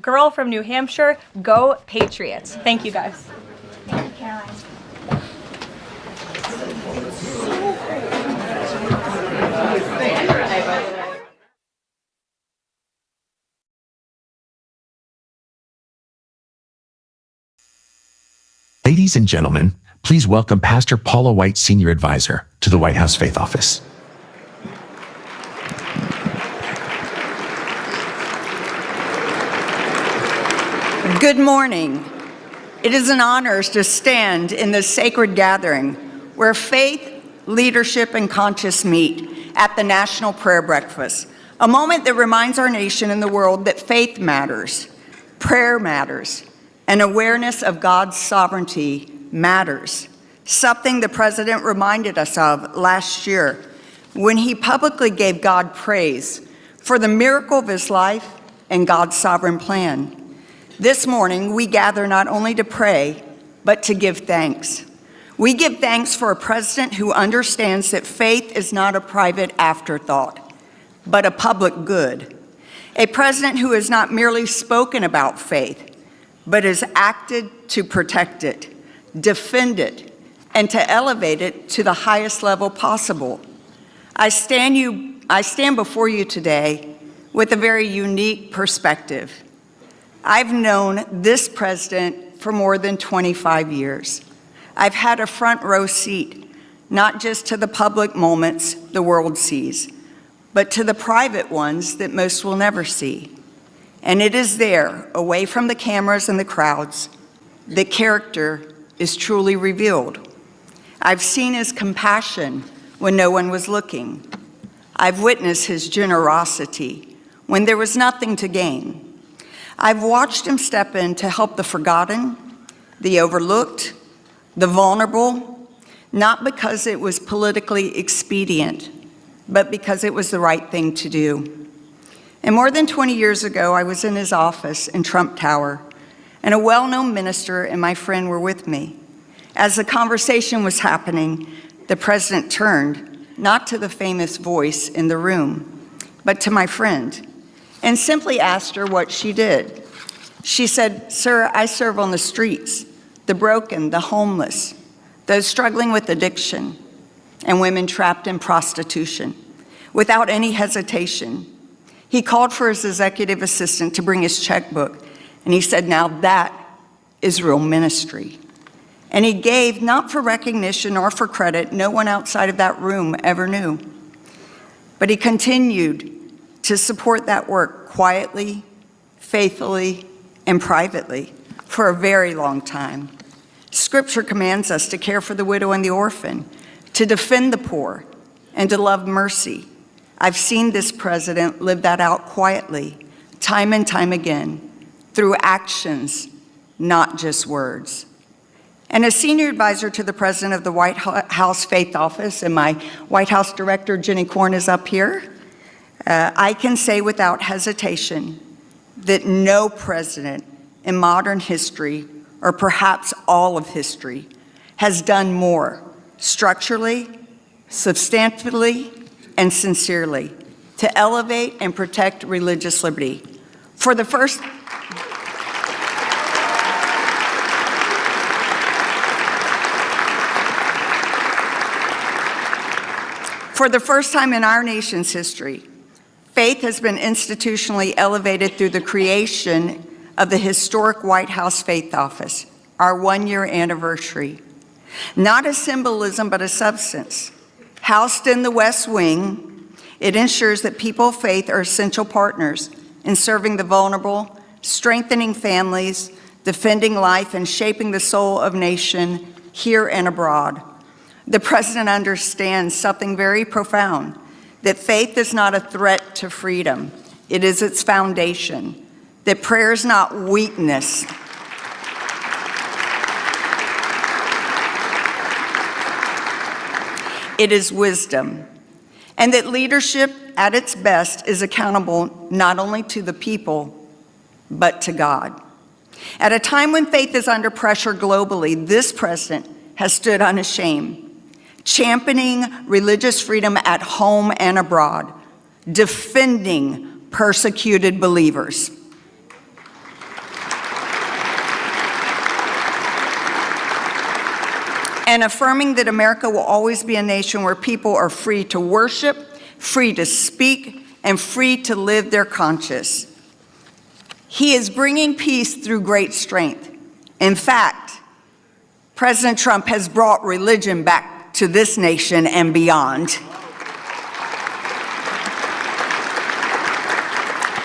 girl from New Hampshire, go Patriots. Thank you, guys. Thank you, Caroline. Ladies and gentlemen, please welcome Pastor Paula White, Senior Advisor to the White House Faith Office. Good morning. It is an honor to stand in this sacred gathering where faith, leadership, and conscience meet at the National Prayer Breakfast, a moment that reminds our nation and the world that faith matters, prayer matters, and awareness of God's sovereignty matters, something the President reminded us of last year when he publicly gave God praise for the miracle of his life and God's sovereign plan. This morning, we gather not only to pray, but to give thanks. We give thanks for a president who understands that faith is not a private afterthought, but a public good. A president who has not merely spoken about faith, but has acted to protect it, defend it, and to elevate it to the highest level possible. I stand before you today with a very unique perspective. I've known this president for more than 25 years. I've had a front row seat, not just to the public moments the world sees, but to the private ones that most will never see. And it is there, away from the cameras and the crowds, that character is truly revealed. I've seen his compassion when no one was looking. I've witnessed his generosity when there was nothing to gain. I've watched him step in to help the forgotten, the overlooked, the vulnerable, not because it was politically expedient, but because it was the right thing to do. And more than 20 years ago, I was in his office in Trump Tower, and a well-known minister and my friend were with me. As the conversation was happening, the president turned, not to the famous voice in the room, but to my friend, and simply asked her what she did. She said, "Sir, I serve on the streets, the broken, the homeless, those struggling with addiction, and women trapped in prostitution." Without any hesitation, he called for his executive assistant to bring his checkbook, and he said, "Now that is real ministry." And he gave, not for recognition or for credit, no one outside of that room ever knew. But he continued to support that work quietly, faithfully, and privately for a very long time. Scripture commands us to care for the widow and the orphan, to defend the poor, and to love mercy. I've seen this president live that out quietly, time and time again, through actions, not just words. And as senior advisor to the president of the White House Faith Office, and my White House director, Jenny Korn, is up here, I can say without hesitation that no president in modern history, or perhaps all of history, has done more structurally, substantively, and sincerely to elevate and protect religious liberty. For the first time in our nation's history, faith has been institutionally elevated through the creation of the historic White House Faith Office, our one-year anniversary. Not a symbolism, but a substance. Housed in the West Wing, it ensures that people of faith are essential partners in serving the vulnerable, strengthening families, defending life, and shaping the soul of nation here and abroad. The president understands something very profound, that faith is not a threat to freedom. It is its foundation. That prayer is not weakness. It is wisdom. And that leadership at its best is accountable not only to the people, but to God. At a time when faith is under pressure globally, this president has stood unashamed, championing religious freedom at home and abroad, defending persecuted believers. And affirming that America will always be a nation where people are free to worship, free to speak, and free to live their conscience. He is bringing peace through great strength. In fact, President Trump has brought religion back to this nation and beyond.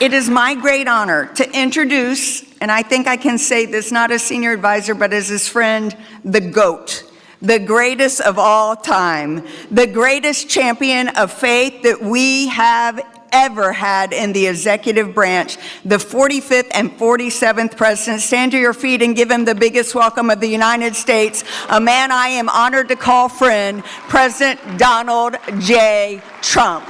It is my great honor to introduce, and I think I can say this not as senior advisor, but as his friend, the GOAT, the greatest of all time, the greatest champion of faith that we have ever had in the executive branch, the 45th and 47th president. Stand to your feet and give him the biggest welcome of the United States, a man I am honored to call friend, President Donald J. Trump.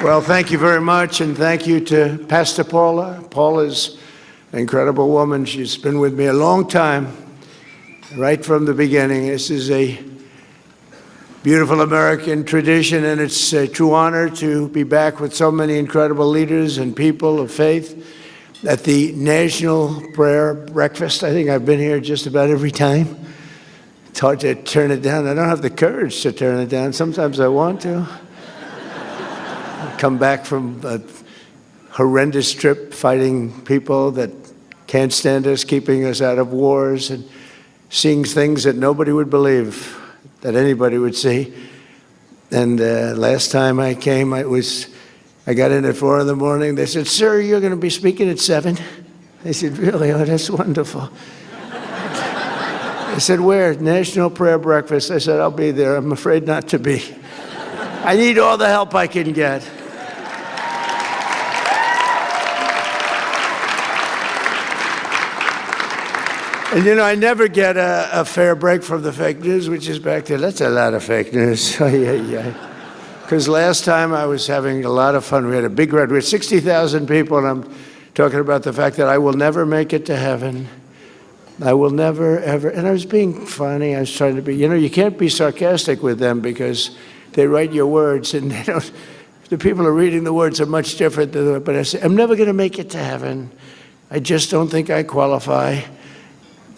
Well, thank you very much, and thank you to Pastor Paula. Paula's an incredible woman. She's been with me a long time, right from the beginning. This is a beautiful American tradition, and it's a true honor to be back with so many incredible leaders and people of faith at the National Prayer Breakfast. I think I've been here just about every time. It's hard to turn it down. I don't have the courage to turn it down. Sometimes I want to. Come back from a horrendous trip fighting people that can't stand us, keeping us out of wars, and seeing things that nobody would believe that anybody would see. And last time I came, I got in at 4 in the morning. They said, "Sir, you're going to be speaking at 7." I said, "Really? Oh, that's wonderful." I said, "Where?" "National Prayer Breakfast." I said, "I'll be there. I'm afraid not to be. I need all the help I can get." And you know, I never get a fair break from the fake news, which is back there. That's a lot of fake news. Because last time I was having a lot of fun. We had a big crowd. We had 60,000 people, and I'm talking about the fact that I will never make it to heaven. I will never, ever. And I was being funny. I was trying to be, you know, you can't be sarcastic with them because they write your words, and they don't, the people who are reading the words are much different. But I say, I'm never going to make it to heaven. I just don't think I qualify.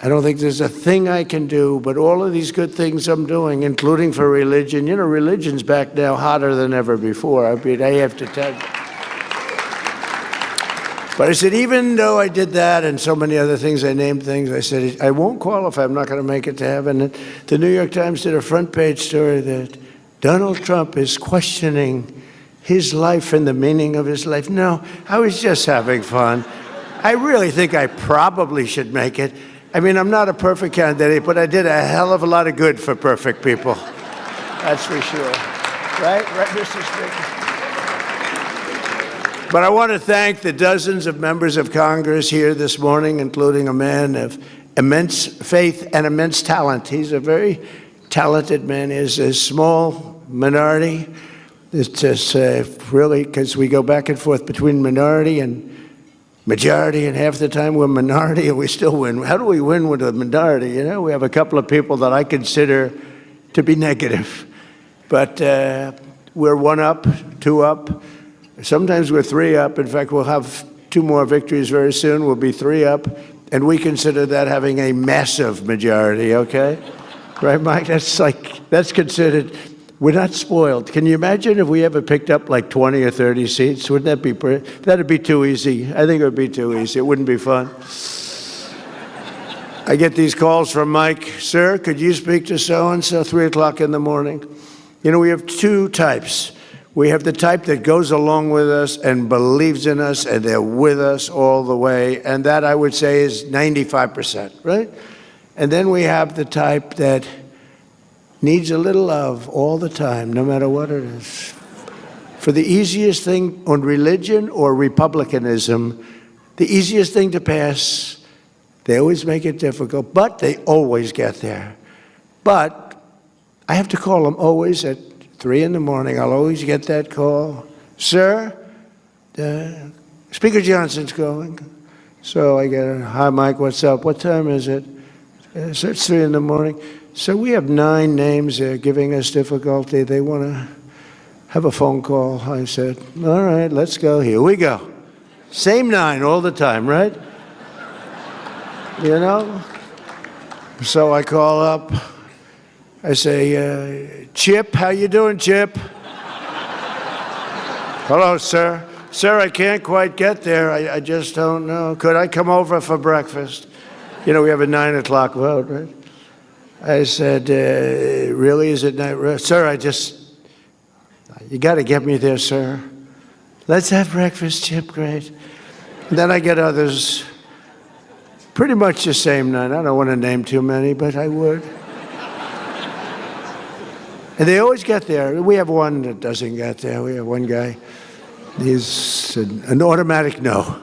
I don't think there's a thing I can do, but all of these good things I'm doing, including for religion, you know, religion's back now hotter than ever before. I mean, I have to tell you. But I said, even though I did that and so many other things, I named things, I said, I won't qualify. I'm not going to make it to heaven. And the New York Times did a front page story that Donald Trump is questioning his life and the meaning of his life. No, I was just having fun. I really think I probably should make it. I mean, I'm not a perfect candidate, but I did a hell of a lot of good for perfect people. That's for sure. Right, Mr. Speaker? But I want to thank the dozens of members of Congress here this morning, including a man of immense faith and immense talent. He's a very talented man. He's a small minority. It's just really, because we go back and forth between minority and majority, and half the time we're minority and we still win. How do we win with a minority? You know, we have a couple of people that I consider to be negative. But we're 1 up, 2 up. Sometimes we're 3 up. In fact, we'll have 2 more victories very soon. We'll be 3 up. And we consider that having a massive majority, okay? Right, Mike? That's considered. We're not spoiled. Can you imagine if we ever picked up like 20 or 30 seats? Wouldn't that be that'd be too easy. I think it would be too easy. It wouldn't be fun. I get these calls from Mike. Sir, could you speak to so-and-so 3 o'clock in the morning? You know, we have two types. We have the type that goes along with us and believes in us, and they're with us all the way, and that, I would say, is 95%, right? And then we have the type that needs a little love all the time, no matter what it is. For the easiest thing on religion or republicanism, the easiest thing to pass, they always make it difficult, but they always get there. But I have to call them always at 3 in the morning. I'll always get that call. Sir, Speaker Johnson's calling. So I get a, hi, Mike, what's up? What time is it? So it's 3 in the morning. So we have 9 names there giving us difficulty. They want to have a phone call. I said, all right, let's go. Here we go. Same 9 all the time, right? You know? So I call up. I say, Chip, how you doing, Chip? Hello, sir. Sir, I can't quite get there. I just don't know. Could I come over for breakfast? You know, we have a 9 o'clock vote, right? I said, really, is it not? Sir, you got to get me there, sir. Let's have breakfast, Chip, great. And then I get others, pretty much the same 9. I don't want to name too many, but I would. And they always get there. We have one that doesn't get there. We have one guy. He's an automatic no.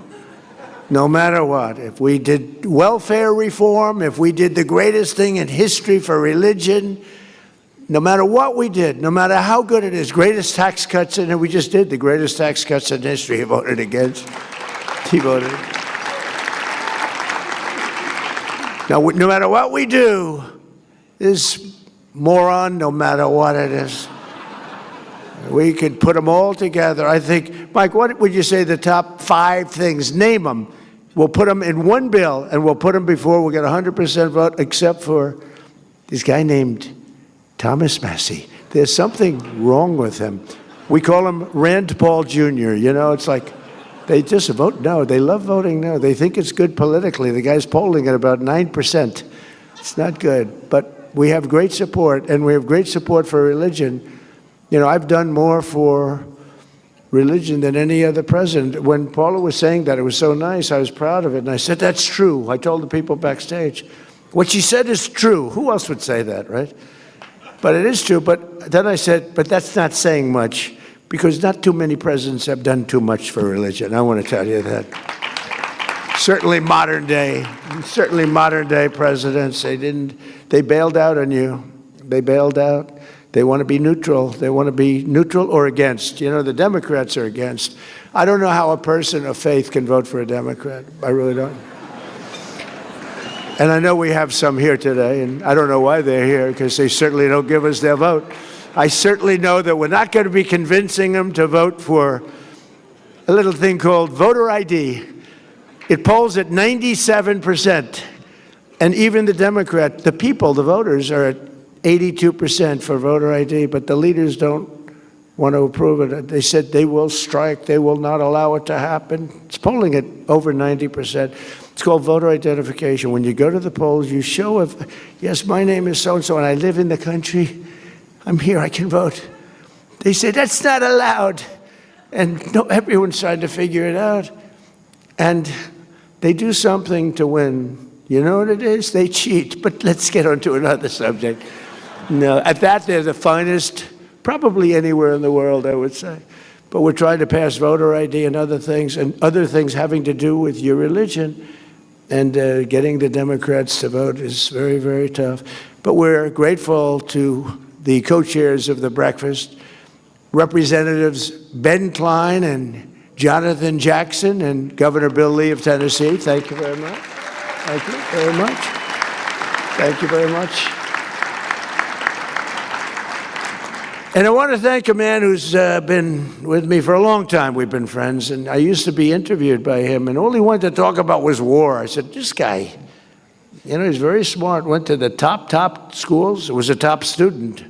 No matter what. If we did welfare reform, if we did the greatest thing in history for religion, no matter what we did, no matter how good it is, greatest tax cuts, and we just did the greatest tax cuts in history, he voted against. He voted. Now, no matter what we do, this moron, no matter what it is, we could put them all together. I think, Mike, what would you say the top 5 things? Name them. We'll put them in one bill, and we'll put them before we'll get 100% vote, except for this guy named Thomas Massey. There's something wrong with him. We call him Rand Paul Jr. You know, it's like they just vote no. They love voting no. They think it's good politically. The guy's polling at about 9%. It's not good, but we have great support, and we have great support for religion. You know, I've done more for religion than any other president. When Paula was saying that, it was so nice. I was proud of it. And I said, that's true. I told the people backstage. What she said is true. Who else would say that, right? But it is true. But then I said, but that's not saying much, because not too many presidents have done too much for religion. I want to tell you that. Certainly modern day presidents, they bailed out on you. They bailed out. They want to be neutral. They want to be neutral or against. You know, the Democrats are against. I don't know how a person of faith can vote for a Democrat. I really don't. And I know we have some here today, and I don't know why they're here, because they certainly don't give us their vote. I certainly know that we're not going to be convincing them to vote for a little thing called voter ID. It polls at 97%. And even the Democrat, the people, the voters, are at 82% for voter ID, but the leaders don't want to approve it. They said they will strike. They will not allow it to happen. It's polling at over 90%. It's called voter identification. When you go to the polls, you show, yes, my name is so-and-so, and I live in the country. I'm here. I can vote. They say, that's not allowed. And no, everyone's trying to figure it out. And they do something to win. You know what it is? They cheat. But let's get on to another subject. No, at that, they're the finest, probably anywhere in the world, I would say. But we're trying to pass voter ID and other things having to do with your religion. And getting the Democrats to vote is very, very tough. But we're grateful to the co-chairs of the breakfast, Representatives Ben Klein and Jonathan Jackson and Governor Bill Lee of Tennessee. Thank you very much. Thank you very much. Thank you very much. And I want to thank a man who's been with me for a long time. We've been friends, and I used to be interviewed by him, and all he wanted to talk about was war. I said, this guy, you know, he's very smart, went to the top schools, was a top student.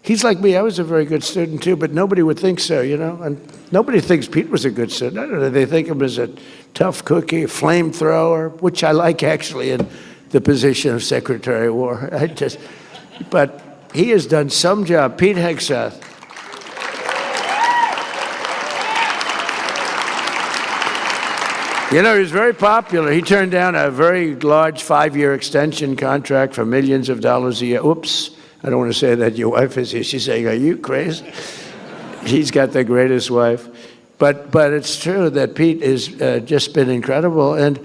He's like me. I was a very good student, too, but nobody would think so, you know, and nobody thinks Pete was a good student. I don't know. They think him as a tough cookie, a flamethrower, which I like, actually, in the position of Secretary of War. But he has done some job. Pete Hegseth. You know, he's very popular. He turned down a very large 5-year extension contract for millions of dollars a year. Oops, I don't want to say that. Your wife is here. She's saying, are you crazy? He's got the greatest wife. But it's true that Pete has just been incredible. And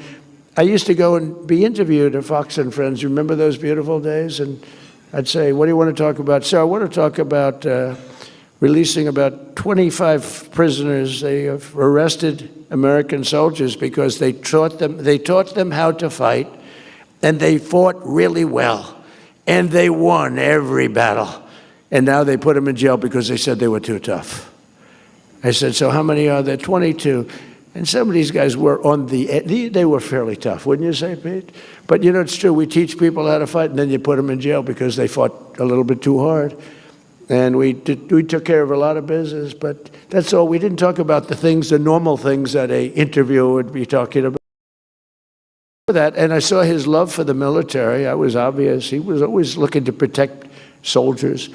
I used to go and be interviewed at Fox and Friends. You remember those beautiful days? And I'd say, what do you want to talk about? So I want to talk about releasing about 25 prisoners. They have arrested American soldiers because they taught them how to fight, and they fought really well, and they won every battle. And now they put them in jail because they said they were too tough. I said, so how many are there? 22. And some of these guys were they were fairly tough, wouldn't you say, Pete? But you know, it's true. We teach people how to fight, and then you put them in jail because they fought a little bit too hard. And we took care of a lot of business, but that's all. We didn't talk about the normal things that an interviewer would be talking about. That, and I saw his love for the military. I was obvious. He was always looking to protect soldiers.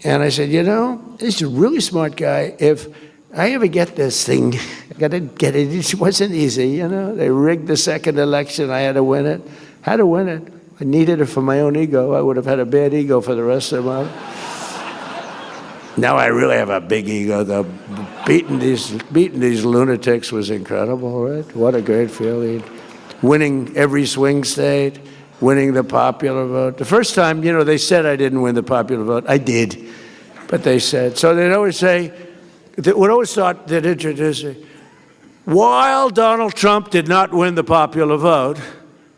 And I said, you know, he's a really smart guy. If I ever get this thing, I got to get it. It wasn't easy, you know. They rigged the second election. I had to win it. Had to win it. I needed it for my own ego. I would have had a bad ego for the rest of my life. Now I really have a big ego, though. Beating these lunatics was incredible, right? What a great feeling. Winning every swing state, winning the popular vote. The first time, you know, they said I didn't win the popular vote. I did. But they said. So they'd always say, would always start, they'd introduce me. While Donald Trump did not win the popular vote,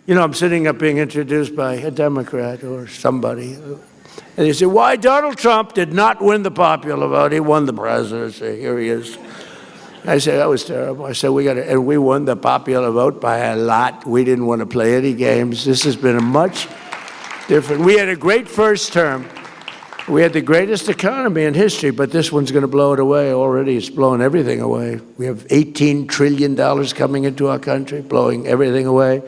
you know, I'm sitting up being introduced by a Democrat or somebody. And they say, why Donald Trump did not win the popular vote? He won the presidency. Here he is. I said, that was terrible. I said, and we won the popular vote by a lot. We didn't want to play any games. This has been a much different. We had a great first term. We had the greatest economy in history, but this one's going to blow it away. Already it's blowing everything away. We have $18 trillion coming into our country, blowing everything away.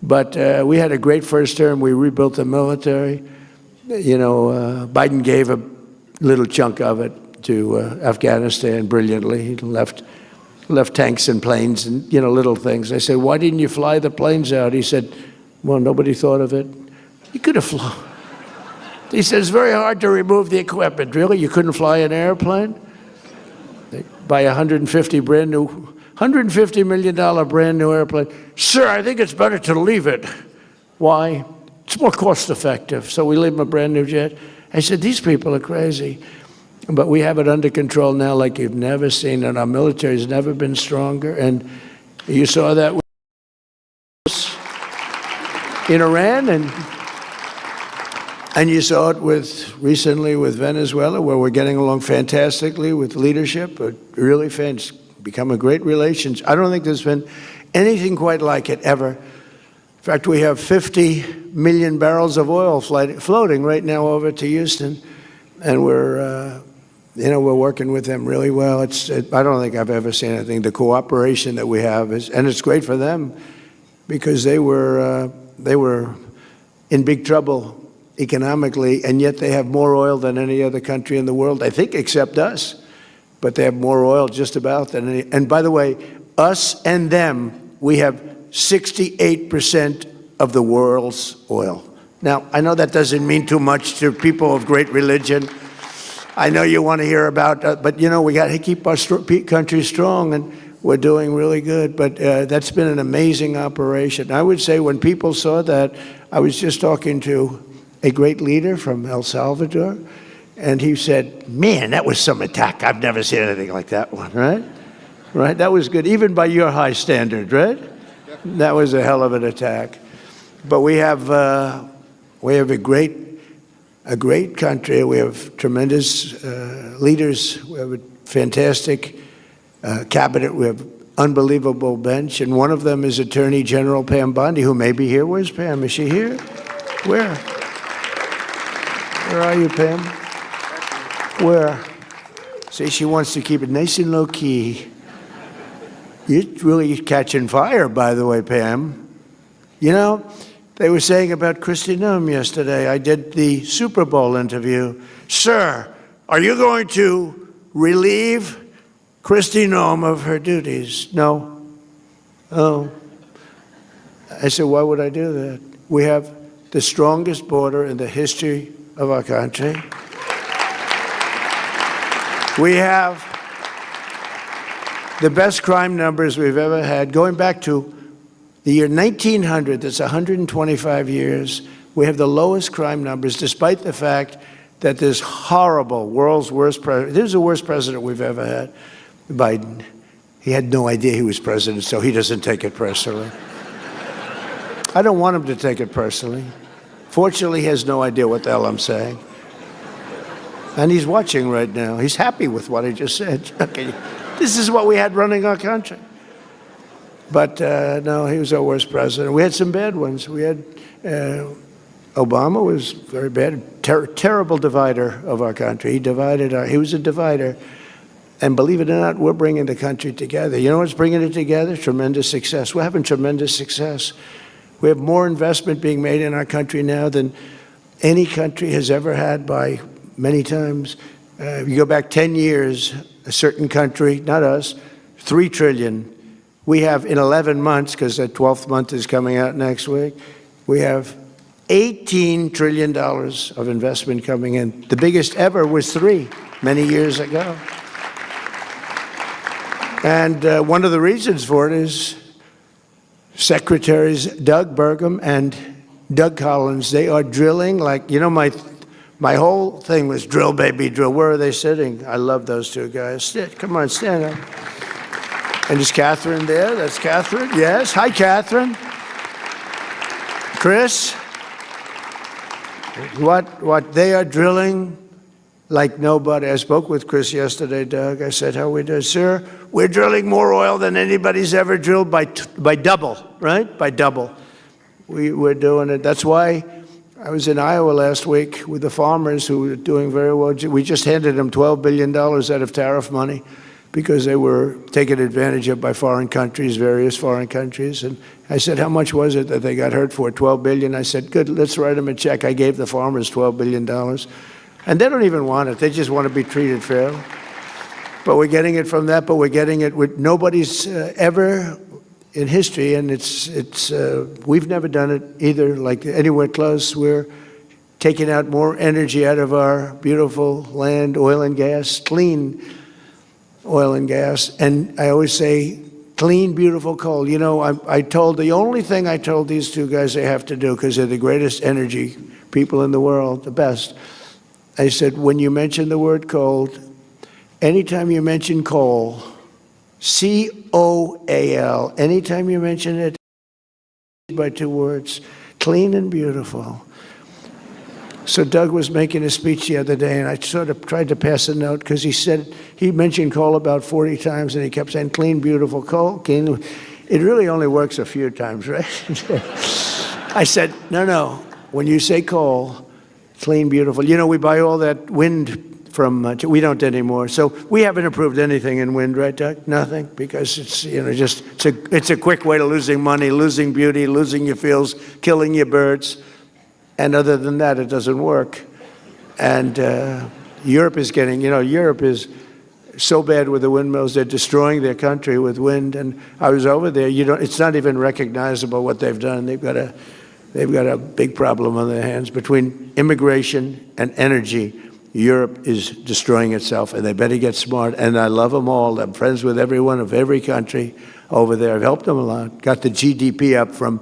But we had a great first term. We rebuilt the military. You know, Biden gave a little chunk of it to Afghanistan brilliantly. He left tanks and planes and, you know, little things. I said, why didn't you fly the planes out? He said, well, nobody thought of it. You could have flown. He said, it's very hard to remove the equipment. Really? You couldn't fly an airplane? They buy $150 million brand new airplane. Sir, I think it's better to leave it. Why? It's more cost effective. So we leave them a brand new jet. I said, these people are crazy. But we have it under control now like you've never seen, and our military has never been stronger. And you saw that in Iran, and you saw it recently with Venezuela, where we're getting along fantastically with leadership. Really become a great relationship. I don't think there's been anything quite like it ever. In fact, we have 50 million barrels of oil floating right now over to Houston, and we're working with them really well. I don't think I've ever seen anything. The cooperation that we have and it's great for them because they were in big trouble economically, and yet they have more oil than any other country in the world, I think, except us. But they have more oil just about than any. And by the way, us and them, we have 68% of the world's oil. Now, I know that doesn't mean too much to people of great religion. I know you want to hear about, but you know, we got to keep our country strong, and we're doing really good. But that's been an amazing operation. I would say when people saw that, I was just talking to a great leader from El Salvador, and he said, man, that was some attack. I've never seen anything like that one, right? Right, that was good, even by your high standard, right? That was a hell of an attack. But we have a great country. We have tremendous leaders. We have a fantastic cabinet. We have unbelievable bench, and one of them is Attorney General Pam Bondi, who may be here. Where's Pam? Is she here? Where? Where are you, Pam? Where? See, she wants to keep it nice and low key. You're really catching fire, by the way, Pam. You know, they were saying about Kristi Noem yesterday. I did the Super Bowl interview. Sir, are you going to relieve Kristi Noem of her duties? No. Oh. I said, why would I do that? We have the strongest border in the history of our country. We have the best crime numbers we've ever had. Going back to the year 1900, that's 125 years, we have the lowest crime numbers, despite the fact that this horrible, world's worst president, this is the worst president we've ever had, Biden. He had no idea he was president, so he doesn't take it personally. I don't want him to take it personally. Fortunately, he has no idea what the hell I'm saying. And he's watching right now. He's happy with what I just said. Okay. This is what we had running our country. But no, he was our worst president. We had some bad ones. We had Obama was very bad, terrible divider of our country. He was a divider. And believe it or not, we're bringing the country together. You know what's bringing it together? Tremendous success. We're having tremendous success. We have more investment being made in our country now than any country has ever had by many times. You go back 10 years, a certain country, not us, $3 trillion. We have in 11 months, because the 12th month is coming out next week, we have $18 trillion of investment coming in. The biggest ever was 3 many years ago. And one of the reasons for it is Secretaries Doug Burgum and Doug Collins. They are drilling like, you know, my whole thing was drill, baby, drill. Where are they sitting? I love those two guys. Come on, stand up. And is Catherine there? That's Catherine. Yes. Hi, Catherine. Chris. What they are drilling like nobody. I spoke with Chris yesterday, Doug. I said, how we do? Sir, we're drilling more oil than anybody's ever drilled by double, right? By double. We're doing it. That's why I was in Iowa last week with the farmers who were doing very well. We just handed them $12 billion out of tariff money because they were taken advantage of by foreign countries, various foreign countries. And I said, how much was it that they got hurt for? $12 billion. I said, good, let's write them a check. I gave the farmers $12 billion. And they don't even want it. They just want to be treated fairly. But we're getting it from that, but we're getting it with nobody's ever in history, and we've never done it either, like anywhere close. We're taking out more energy out of our beautiful land, oil and gas, clean oil and gas. And I always say, clean, beautiful coal. You know, the only thing I told these two guys they have to do, because they're the greatest energy people in the world, the best, I said, when you mention the word coal, anytime you mention coal, C-O-A-L, anytime you mention it by 2 words, clean and beautiful. So Doug was making a speech the other day, and I sort of tried to pass a note because he mentioned coal about 40 times, and he kept saying clean, beautiful coal. Clean. It really only works a few times, right? I said, no, when you say coal, clean, beautiful. You know, we buy all that wind from, we don't anymore. So we haven't approved anything in wind, right, Doug? Nothing, because it's, you know, just, it's a quick way to losing money, losing beauty, losing your fields, killing your birds. And other than that, it doesn't work. And Europe is getting, you know, Europe is so bad with the windmills, they're destroying their country with wind. And I was over there, it's not even recognizable what they've done. They've got a big problem on their hands. Between immigration and energy, Europe is destroying itself, and they better get smart. And I love them all. I'm friends with everyone of every country over there. I've helped them a lot. Got the GDP up from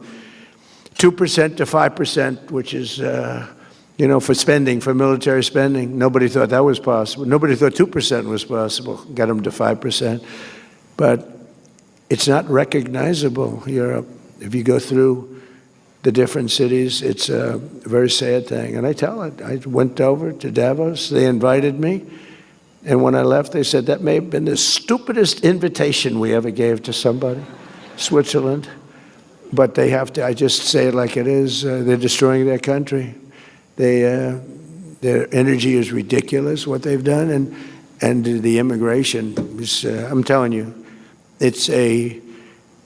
2% to 5%, which is, you know, for spending, for military spending. Nobody thought that was possible. Nobody thought 2% was possible. Got them to 5%. But it's not recognizable, Europe. If you go through the different cities, it's a very sad thing. And I tell it. I went over to Davos. They invited me. And when I left, they said, that may have been the stupidest invitation we ever gave to somebody, Switzerland. But they have to, I just say it like it is, they're destroying their country. Their energy is ridiculous, what they've done. And the immigration is, I'm telling you, it's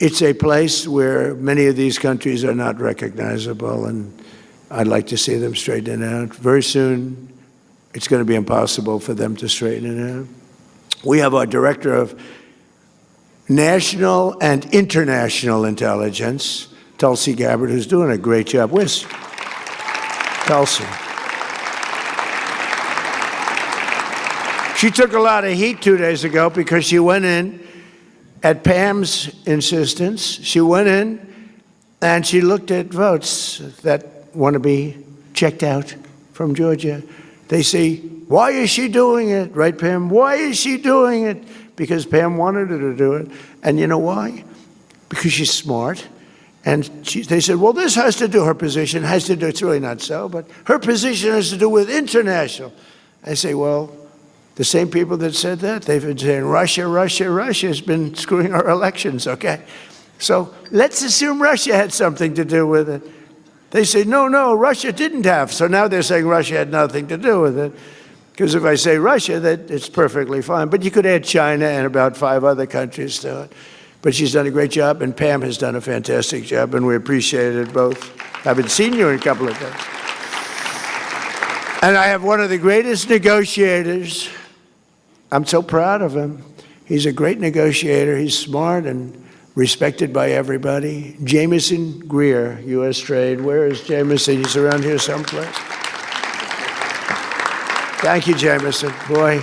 it's a place where many of these countries are not recognizable, and I'd like to see them straighten it out. Very soon, it's going to be impossible for them to straighten it out. We have our Director of National and International Intelligence, Tulsi Gabbard, who's doing a great job. Where's Tulsi? She took a lot of heat 2 days ago because she went in at Pam's insistence. She went in and she looked at votes that want to be checked out from Georgia. They say, why is she doing it? Right, Pam? Why is she doing it? Because Pam wanted her to do it. And you know why? Because she's smart. And they said, well, this has to do, her position has to do, it's really not so, but her position has to do with international. I say, well, the same people that said that, they've been saying Russia, Russia, Russia has been screwing our elections, okay? So let's assume Russia had something to do with it. They say, no, no, Russia didn't have. So now they're saying Russia had nothing to do with it. Because if I say Russia, that it's perfectly fine. But you could add China and about 5 other countries to it. But she's done a great job, and Pam has done a fantastic job, and we appreciate it both. I haven't seen you in a couple of days. And I have one of the greatest negotiators. I'm so proud of him. He's a great negotiator. He's smart and respected by everybody. Jameson Greer, U.S. Trade. Where is Jameson? He's around here someplace. Thank you, Jameson. Boy,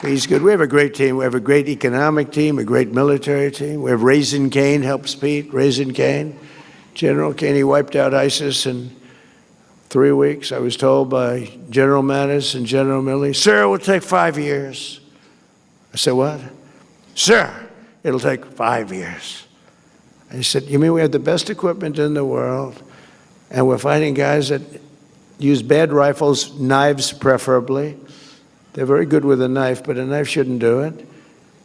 he's good. We have a great team. We have a great economic team, a great military team. We have Raisin Cain helps Pete. Raisin Cain. General Cain, he wiped out ISIS in 3 weeks. I was told by General Mattis and General Milley, sir, it will take 5 years. I said, what? Sir, it'll take 5 years. I said, you mean we have the best equipment in the world, and we're fighting guys that use bad rifles, knives preferably. They're very good with a knife, but a knife shouldn't do it.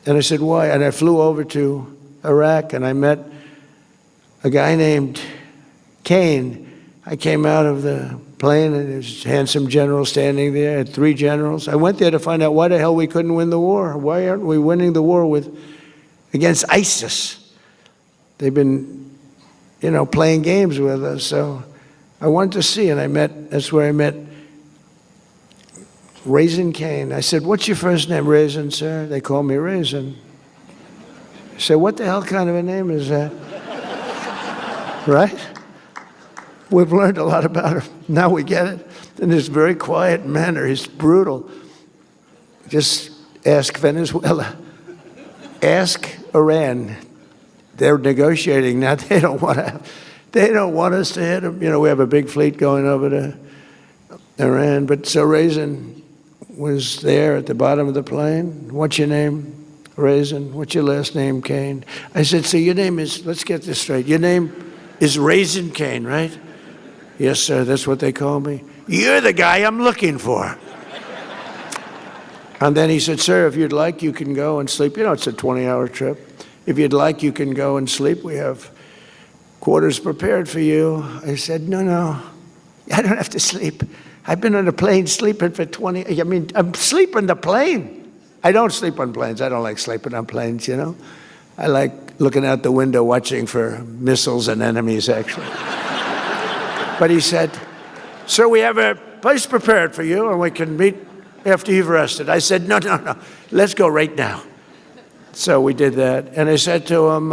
And I said, why? And I flew over to Iraq, and I met a guy named Cain. I came out of the plane, and there's a handsome general standing there. I had 3 generals. I went there to find out why the hell we couldn't win the war. Why aren't we winning the war against ISIS? They've been, playing games with us. So I wanted to see, and that's where I met Raisin Cain. I said, what's your first name? Raisin, sir. They call me Raisin. I said, what the hell kind of a name is that? Right? We've learned a lot about him. Now we get it. In this very quiet manner, he's brutal. Just ask Venezuela. Ask Iran. They're negotiating now. They don't want us to hit them. We have a big fleet going over to Iran. But so Raisin was there at the bottom of the plane. What's your name? Raisin. What's your last name? Cain. I said, so your name is, let's get this straight. Your name is Raisin Cain, right? Yes, sir, that's what they call me. You're the guy I'm looking for. And then he said, sir, if you'd like, you can go and sleep. It's a 20-hour trip. If you'd like, you can go and sleep. We have quarters prepared for you. I said, no, I don't have to sleep. I've been on a plane sleeping for I'm sleeping the plane. I don't sleep on planes. I don't like sleeping on planes, I like looking out the window watching for missiles and enemies, actually. But he said, sir, we have a place prepared for you, and we can meet after you've rested. I said, no, let's go right now. So we did that. And I said to him,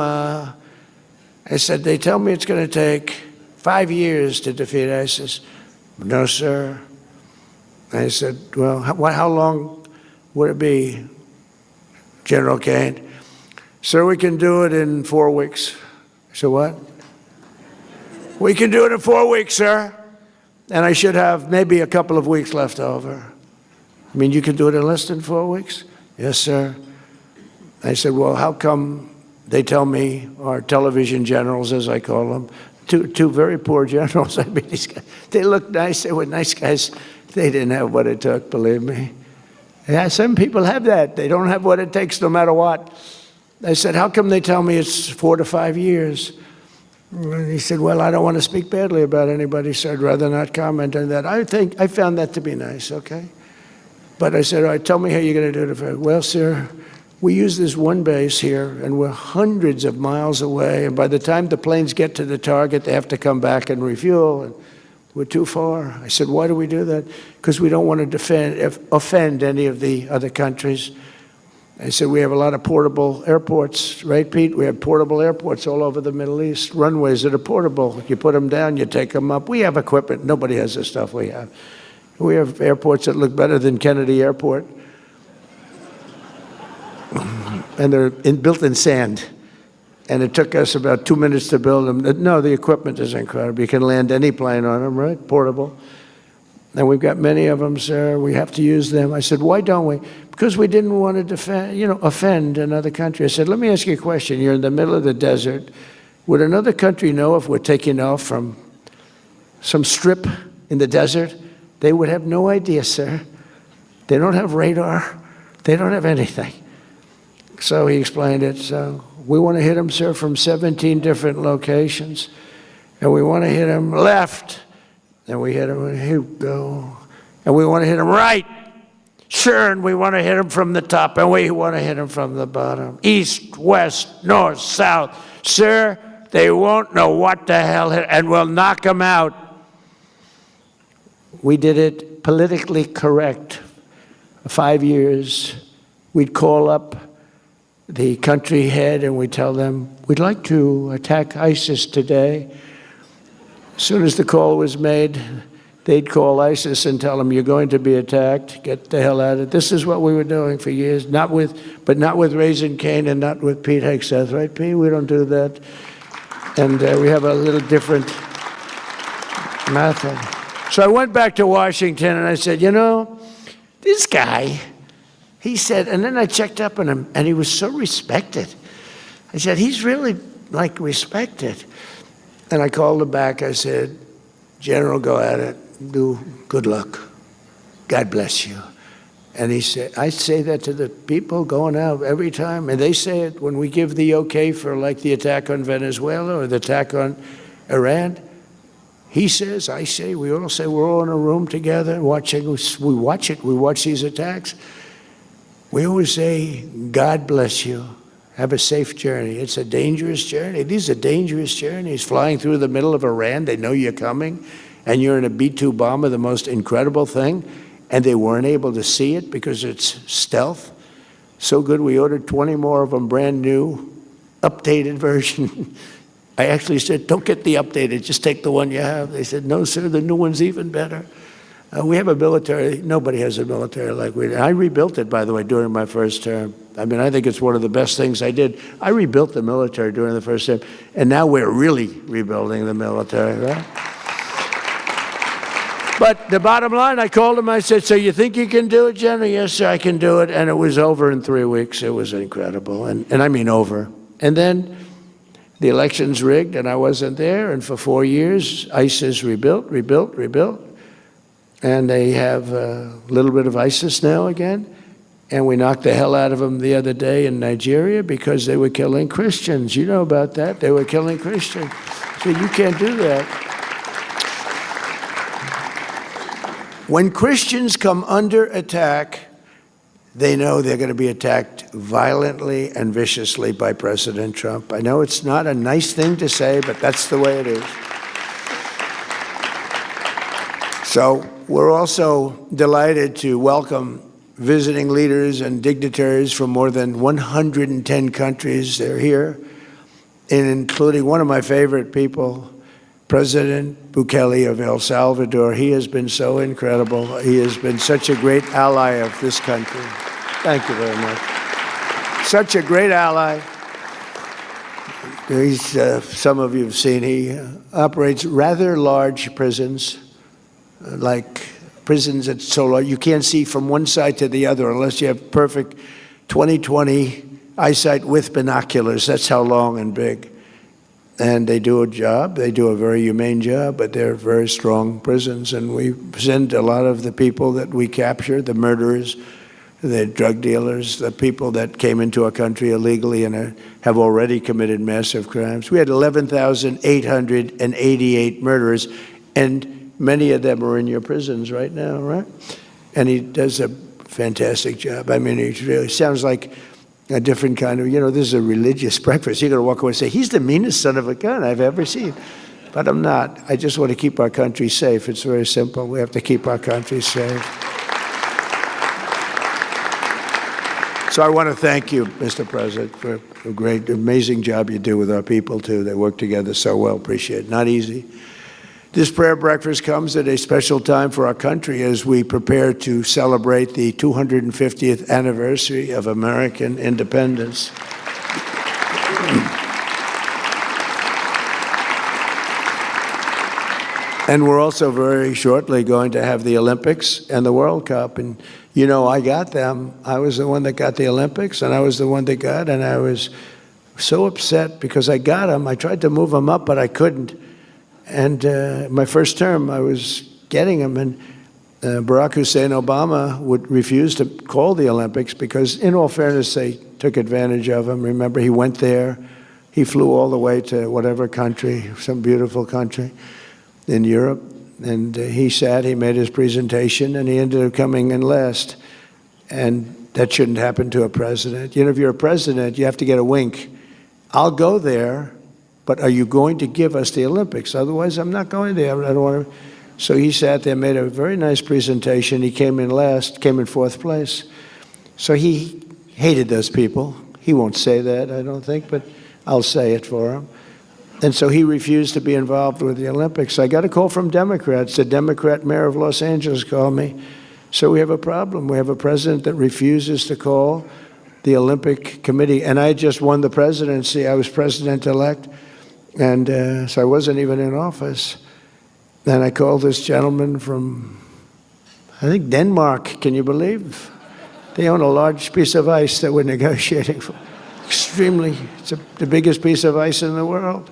they tell me it's going to take 5 years to defeat ISIS. No, sir. I said, well, how long would it be, General Cain? Sir, we can do it in 4 weeks. I said, what? We can do it in 4 weeks, sir. And I should have maybe a couple of weeks left over. I mean, you can do it in less than 4 weeks? Yes, sir. I said, well, how come they tell me, our television generals, as I call them, two very poor generals. I mean, these guys, they look nice. They were nice guys. They didn't have what it took, believe me. Yeah, some people have that. They don't have what it takes no matter what. I said, how come they tell me it's 4 to 5 years? And he said, well, I don't want to speak badly about anybody, so I'd rather not comment on that. I found that to be nice, okay? But I said, all right, tell me how you're going to do it. Well, sir, We use this one base here, and we're hundreds of miles away, and by the time the planes get to the target, they have to come back and refuel, and we're too far. I said, why do we do that? Because we don't want to offend any of the other countries. I said, we have a lot of portable airports, right, Pete? We have portable airports all over the Middle East, runways that are portable. You put them down, you take them up. We have equipment. Nobody has the stuff we have. We have airports that look better than Kennedy Airport. And they're built in sand. And it took us about 2 minutes to build them. No, the equipment is incredible. You can land any plane on them, right? Portable. And we've got many of them, sir. We have to use them. I said, why don't we? Because we didn't want to defend, offend another country. I said, let me ask you a question. You're in the middle of the desert. Would another country know if we're taking off from some strip in the desert? They would have no idea, sir. They don't have radar. They don't have anything. So he explained it. So we want to hit them, sir, from 17 different locations. And we want to hit them left. And we hit them, here we go. And we want to hit them right. Sure, and we want to hit them from the top. And we want to hit them from the bottom. East, west, north, south. Sir, they won't know what the hell hit, and we'll knock them out. We did it politically correct. 5 years, we'd call up the country head and we'd tell them, we'd like to attack ISIS today. As soon as the call was made, they'd call ISIS and tell them, you're going to be attacked, get the hell out of it. This is what we were doing for years, but not with Raising Cane and not with Pete Hegseth, right, Pete? We don't do that. And we have a little different method. So I went back to Washington and I said, this guy, he said, and then I checked up on him and he was so respected. I said, he's really respected. And I called him back. I said, General, go at it. Do good luck. God bless you. And he said, I say that to the people going out every time. And they say it when we give the okay for the attack on Venezuela or the attack on Iran. He says, I say, we all say, we're all in a room together watching. We watch it. We watch these attacks. We always say, God bless you. Have a safe journey. It's a dangerous journey. These are dangerous journeys. Flying through the middle of Iran, they know you're coming, and you're in a B-2 bomber, the most incredible thing, and they weren't able to see it because it's stealth. So good, we ordered 20 more of them, brand new, updated version. I actually said, don't get the updated, just take the one you have. They said, no, sir, the new one's even better. We have a military, nobody has a military like we do. I rebuilt it, by the way, during my first term. I mean, I think it's one of the best things I did. I rebuilt the military during the first term, and now we're really rebuilding the military, right? But the bottom line, I called him, I said, so you think you can do it, General? Yes, sir, I can do it. And it was over in 3 weeks. It was incredible, and I mean over. And then the election's rigged, and I wasn't there, and for 4 years, ISIS rebuilt. And they have a little bit of ISIS now again. And we knocked the hell out of them the other day in Nigeria because they were killing Christians. You know about that. They were killing Christians. So you can't do that. When Christians come under attack, they know they're going to be attacked violently and viciously by President Trump. I know it's not a nice thing to say, but that's the way it is. So we're also delighted to welcome visiting leaders and dignitaries from more than 110 countries. They're here, and including one of my favorite people, President Bukele of El Salvador. He has been so incredible. He has been such a great ally of this country. Thank you very much. Such a great ally. He's, some of you have seen, he operates rather large prisons, like prisons that's so large you can't see from one side to the other unless you have perfect 20/20 eyesight with binoculars. That's how long and big. And they do a job. They do a very humane job, but they're very strong prisons. And we send a lot of the people that we capture, the murderers, the drug dealers, the people that came into our country illegally and have already committed massive crimes. We had 11,888 murderers, and many of them are in your prisons right now, right? And he does a fantastic job. I mean, he really sounds like a different kind of, this is a religious breakfast. You're going to walk away and say, he's the meanest son of a gun I've ever seen. But I'm not. I just want to keep our country safe. It's very simple. We have to keep our country safe. So I want to thank you, Mr. President, for a great, amazing job you do with our people, too. They work together so well. Appreciate it. Not easy. This prayer breakfast comes at a special time for our country as we prepare to celebrate the 250th anniversary of American independence. And we're also very shortly going to have the Olympics and the World Cup. And, I got them. I was the one that got the Olympics, and I was the one that got, and I was so upset because I got them. I tried to move them up, but I couldn't. And my first term, I was getting them, and Barack Hussein Obama would refuse to call the Olympics because, in all fairness, they took advantage of him. Remember, he went there. He flew all the way to whatever country, some beautiful country in Europe, and he made his presentation, and he ended up coming in last. And that shouldn't happen to a president. If you're a president, you have to get a wink. I'll go there, but are you going to give us the Olympics? Otherwise, I'm not going there. I don't want to. So he sat there, made a very nice presentation. He came in last, came in fourth place. So he hated those people. He won't say that, I don't think, but I'll say it for him. And so he refused to be involved with the Olympics. I got a call from Democrats. The Democrat mayor of Los Angeles called me. So we have a problem. We have a president that refuses to call the Olympic Committee. And I just won the presidency. I was president-elect. And so I wasn't even in office. And I called this gentleman from, I think, Denmark. Can you believe? They own a large piece of ice that we're negotiating for. It's the biggest piece of ice in the world.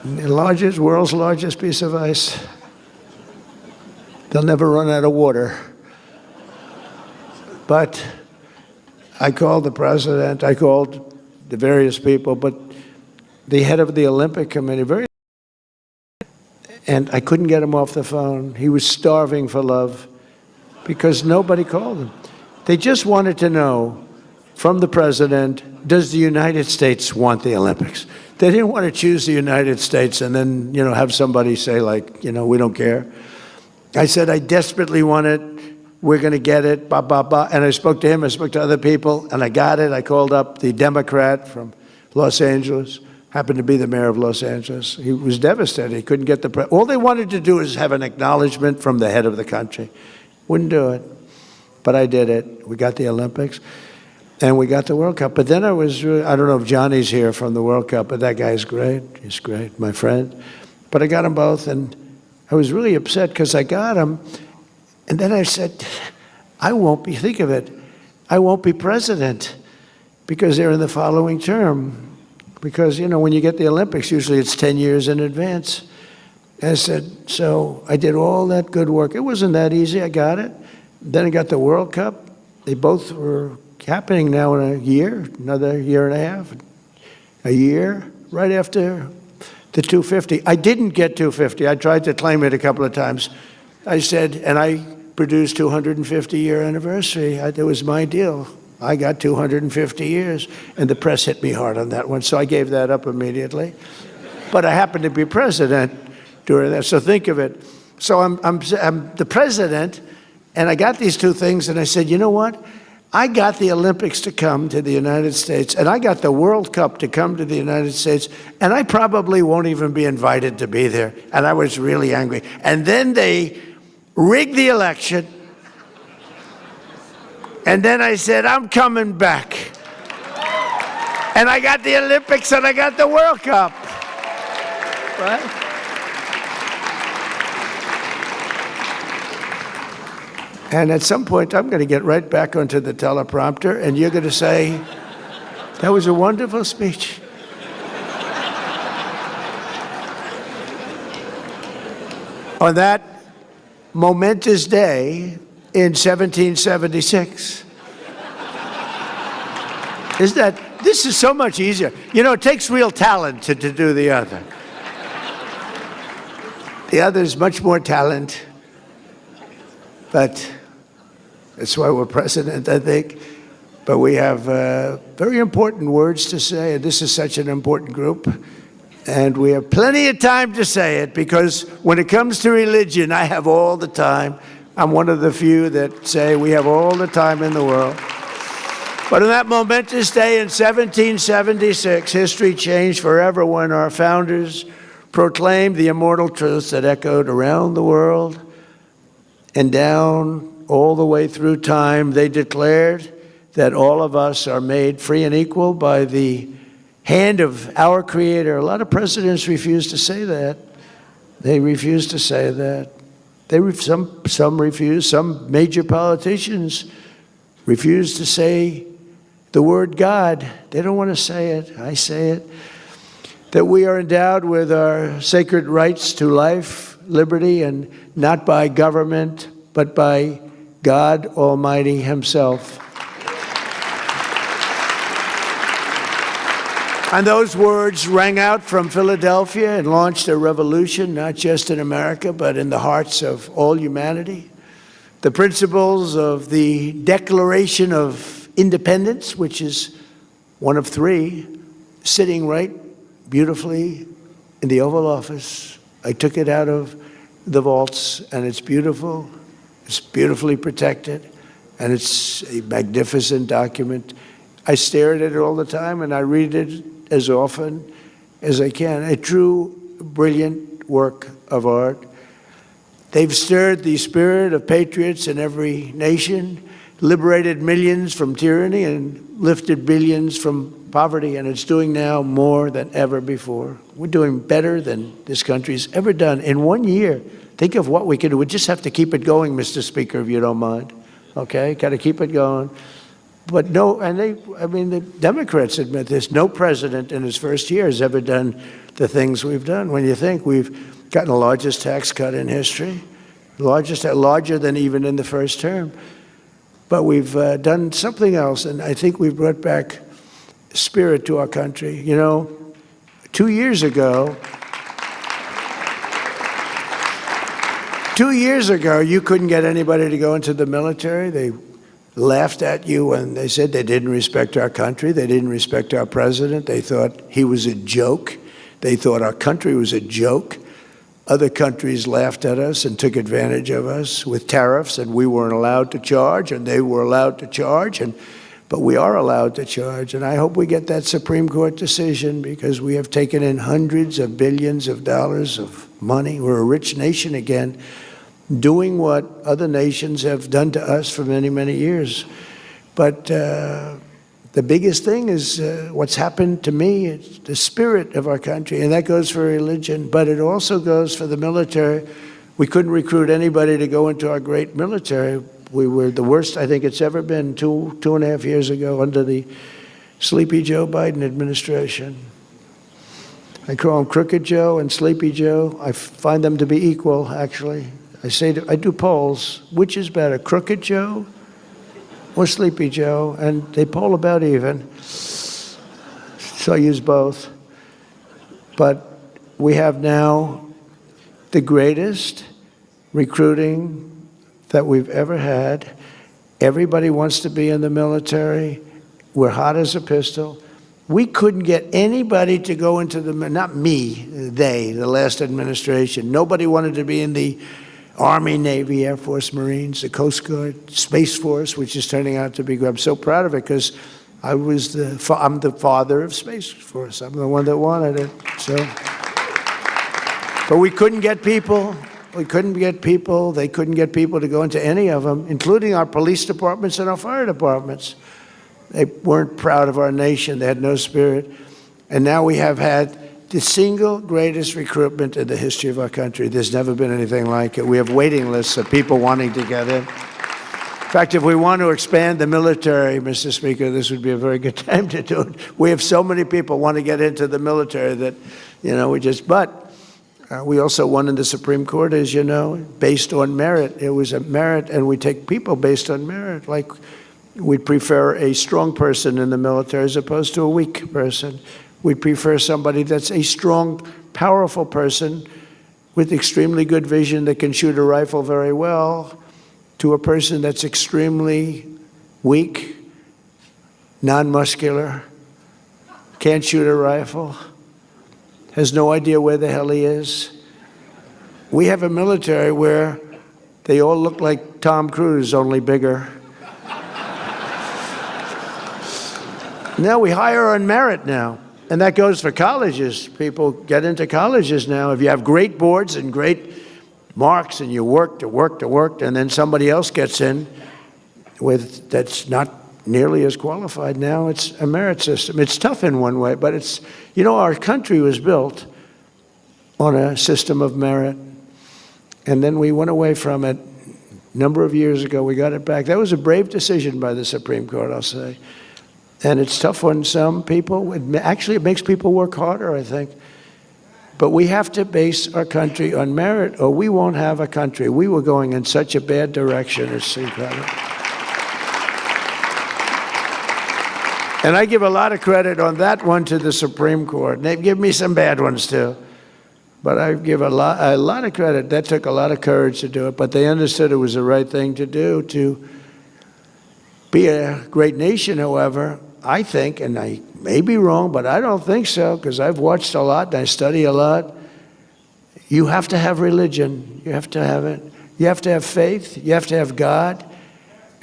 The world's largest piece of ice. They'll never run out of water. But I called the president, I called the various people, but the head of the Olympic Committee, and I couldn't get him off the phone. He was starving for love because nobody called him. They just wanted to know from the president, does the United States want the Olympics? They didn't want to choose the United States and then, have somebody say like, we don't care. I said, I desperately want it. We're going to get it, blah, blah, blah. And I spoke to him, I spoke to other people, and I got it. I called up the Democrat from Los Angeles, happened to be the mayor of Los Angeles. He was devastated. He couldn't get the all they wanted to do is have an acknowledgement from the head of the country. Wouldn't do it. But I did it. We got the Olympics. And we got the World Cup. But then I don't know if Johnny's here from the World Cup, but that guy's great. He's great, my friend. But I got them both, and I was really upset because I got them. And then I said, think of it, I won't be president because they're in the following term. Because, when you get the Olympics, usually it's 10 years in advance. And I said, so I did all that good work. It wasn't that easy. I got it. Then I got the World Cup. They both were happening now in a year, another year and a half, a year, right after the 250. I didn't get 250. I tried to claim it a couple of times. I said, and I produced 250-year anniversary. That was my deal. I got 250 years, and the press hit me hard on that one, so I gave that up immediately. But I happened to be president during that, so think of it. So I'm the president, and I got these two things, and I said, you know what? I got the Olympics to come to the United States, and I got the World Cup to come to the United States, and I probably won't even be invited to be there. And I was really angry. And then they rigged the election, and then I said, I'm coming back. And I got the Olympics, and I got the World Cup. Right? And at some point, I'm going to get right back onto the teleprompter, and you're going to say, that was a wonderful speech. On that momentous day in 1776. This is so much easier. It takes real talent to do the other. The other is much more talent, but that's why we're president, I think. but we have very important words to say. This is such an important group, and we have plenty of time to say it, because when it comes to religion, I have all the time. I'm one of the few that say we have all the time in the world. But on that momentous day in 1776, history changed forever when our founders proclaimed the immortal truths that echoed around the world and down all the way through time. They declared that all of us are made free and equal by the hand of our Creator. A lot of presidents refuse to say that. They refuse to say that. Some refuse. Some major politicians refuse to say the word God. They don't want to say it. I say it. That we are endowed with our sacred rights to life, liberty, and not by government, but by God Almighty Himself. And those words rang out from Philadelphia and launched a revolution, not just in America, but in the hearts of all humanity. The principles of the Declaration of Independence, which is one of three, sitting right beautifully in the Oval Office. I took it out of the vaults, and it's beautiful. It's beautifully protected, and it's a magnificent document. I stare at it all the time, and I read it as often as I can. A true, brilliant work of art. They've stirred the spirit of patriots in every nation, liberated millions from tyranny, and lifted billions from poverty, and it's doing now more than ever before. We're doing better than this country's ever done. In 1 year, think of what we could do. We just have to keep it going, Mr. Speaker, if you don't mind. Okay, got to keep it going. But no, and the Democrats admit this, no president in his first year has ever done the things we've done. When you think we've gotten the largest tax cut in history, larger than even in the first term. But we've done something else, and I think we've brought back spirit to our country. You know, 2 years ago, you couldn't get anybody to go into the military. They laughed at you when they said they didn't respect our country. They didn't respect our president. They thought he was a joke. They thought our country was a joke. Other countries laughed at us and took advantage of us with tariffs, and we weren't allowed to charge, and they were allowed to charge, but we are allowed to charge. And I hope we get that Supreme Court decision, because we have taken in hundreds of billions of dollars of money. We're a rich nation again, doing what other nations have done to us for many, many years. But the biggest thing is what's happened to me. It's the spirit of our country, and that goes for religion, but it also goes for the military. We couldn't recruit anybody to go into our great military. We were the worst I think it's ever been 2.5 years ago under the Sleepy Joe Biden administration. I call him Crooked Joe and Sleepy Joe. I find them to be equal, actually. I do polls. Which is better, Crooked Joe or Sleepy Joe? And they poll about even. So I use both. But we have now the greatest recruiting that we've ever had. Everybody wants to be in the military. We're hot as a pistol. We couldn't get anybody to go into not me, the last administration. Nobody wanted to be in the Army, Navy, Air Force, Marines, the Coast Guard, Space Force, which is turning out to be good. I'm so proud of it, because I'm the father of Space Force. I'm the one that wanted it. So, but we couldn't get people. We couldn't get people. They couldn't get people to go into any of them, including our police departments and our fire departments. They weren't proud of our nation. They had no spirit. And now we have had the single greatest recruitment in the history of our country. There's never been anything like it. We have waiting lists of people wanting to get in. In fact, if we want to expand the military, Mr. Speaker, this would be a very good time to do it. We have so many people want to get into the military that, we also won in the Supreme Court, as you know, based on merit. It was a merit, and we take people based on merit. Like, we'd prefer a strong person in the military as opposed to a weak person. We'd prefer somebody that's a strong, powerful person with extremely good vision that can shoot a rifle very well, to a person that's extremely weak, non-muscular, can't shoot a rifle, has no idea where the hell he is. We have a military where they all look like Tom Cruise, only bigger. Now we hire on merit now, and that goes for colleges. People get into colleges now. If you have great boards and great marks and you worked, and then somebody else gets in with that's not nearly as qualified, now it's a merit system. It's tough in one way, but it's, you know, our country was built on a system of merit, and then we went away from it a number of years ago. We got it back. That was a brave decision by the Supreme Court, I'll say. And it's tough on some people. It makes people work harder, I think. But we have to base our country on merit, or we won't have a country. We were going in such a bad direction, it's incredible. And I give a lot of credit on that one to the Supreme Court. And they've given me some bad ones too. But I give a lot of credit. That took a lot of courage to do it. But they understood it was the right thing to do. To be a great nation, however, I think, and I may be wrong, but I don't think so, because I've watched a lot and I study a lot. You have to have religion. You have to have it. You have to have faith. You have to have God.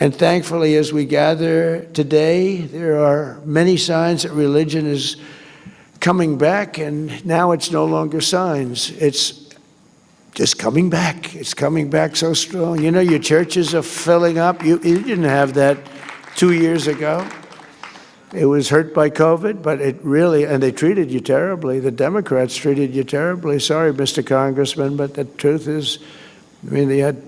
And thankfully, as we gather today, there are many signs that religion is coming back, and now it's no longer signs. It's just coming back. It's coming back so strong. You know, your churches are filling up. You didn't have that 2 years ago. It was hurt by COVID, but it really, and they treated you terribly. The Democrats treated you terribly. Sorry, Mr. Congressman, but the truth is, I mean, they had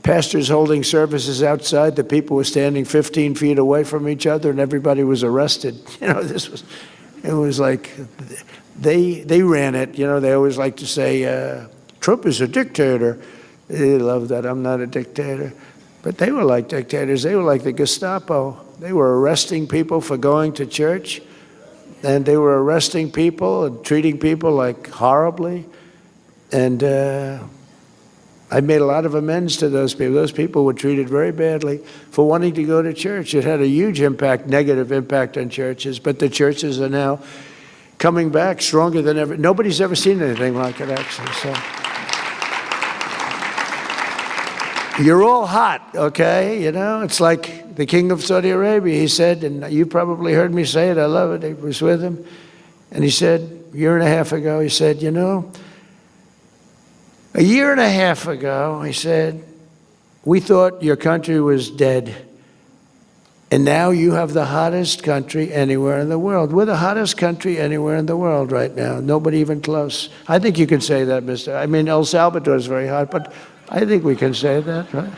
pastors holding services outside. The people were standing 15 feet away from each other, and everybody was arrested. You know, it was like they ran it. You know, they always like to say, Trump is a dictator. They love that. I'm not a dictator. But they were like dictators. They were like the Gestapo. They were arresting people for going to church, and they were arresting people and treating people like horribly. And I made a lot of amends to those people. Those people were treated very badly for wanting to go to church. It had a huge impact, negative impact on churches, but the churches are now coming back stronger than ever. Nobody's ever seen anything like it, actually. So you're all hot, okay? You know, it's like the king of Saudi Arabia. He said, and you probably heard me say it, I love it, I was with him, and he said a year and a half ago, he said, you know, a year and a half ago, he said, we thought your country was dead, and now you have the hottest country anywhere in the world. We're the hottest country anywhere in the world right now, nobody even close. I think you can say that, Mr. I mean, El Salvador is very hot, but I think we can say that, right?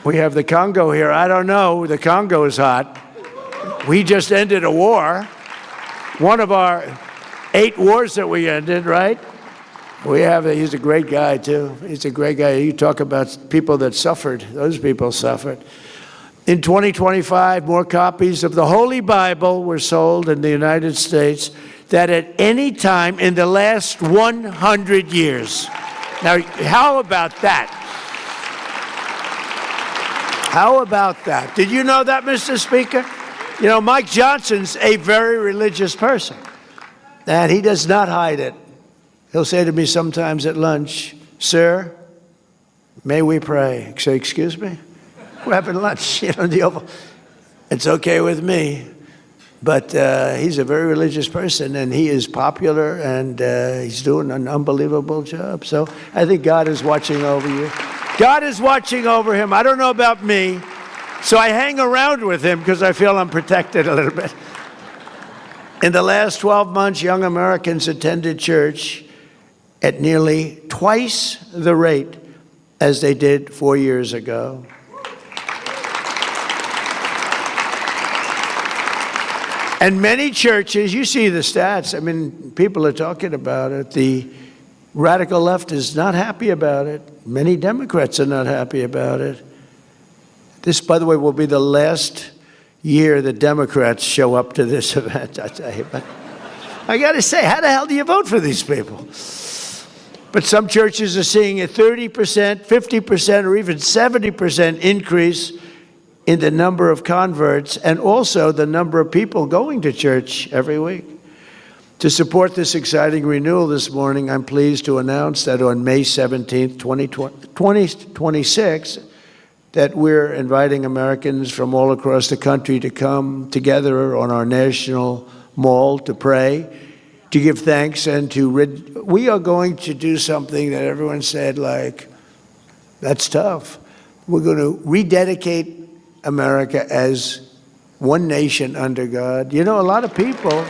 We have the Congo here. I don't know. The Congo is hot. We just ended a war. One of our 8 wars that we ended, right? He's a great guy, too. He's a great guy. You talk about people that suffered. Those people suffered. In 2025, more copies of the Holy Bible were sold in the United States than at any time in the last 100 years. Now, how about that? How about that? Did you know that, Mr. Speaker? You know, Mike Johnson's a very religious person, and he does not hide it. He'll say to me sometimes at lunch, sir, may we pray? I say, excuse me? We're having lunch, you know, in the Oval. It's okay with me. But he's a very religious person, and he is popular, and he's doing an unbelievable job. So I think God is watching over you. God is watching over him. I don't know about me, so I hang around with him because I feel I'm protected a little bit. In the last 12 months, young Americans attended church at nearly twice the rate as they did 4 years ago. And many churches, you see the stats, I mean, people are talking about it. The radical left is not happy about it. Many Democrats are not happy about it. This, by the way, will be the last year that Democrats show up to this event, I tell you. But I got to say, how the hell do you vote for these people? But some churches are seeing a 30%, 50%, or even 70% increase in the number of converts and also the number of people going to church every week. To support this exciting renewal this morning, I'm pleased to announce that on May 17th, 2026, that we're inviting Americans from all across the country to come together on our national mall to pray, to give thanks, and we are going to do something that everyone said, like, that's tough. We're going to rededicate America as one nation under God. You know, a lot of people...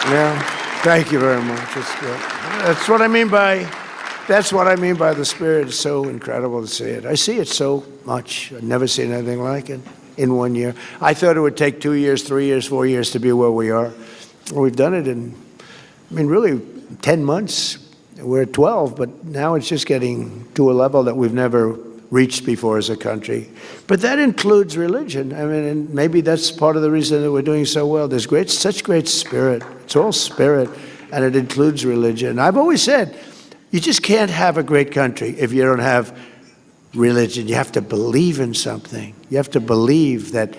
Yeah, thank you very much. It's good. That's what I mean by the Spirit. It's so incredible to see it. I see it so much. I've never seen anything like it in 1 year. I thought it would take 2 years, 3 years, 4 years to be where we are. We've done it in, really 10 months. We're at 12, but now it's just getting to a level that we've never reached before as a country. But that includes religion. And maybe that's part of the reason that we're doing so well. There's such great spirit. It's all spirit, and it includes religion. I've always said, you just can't have a great country if you don't have religion. You have to believe in something. You have to believe that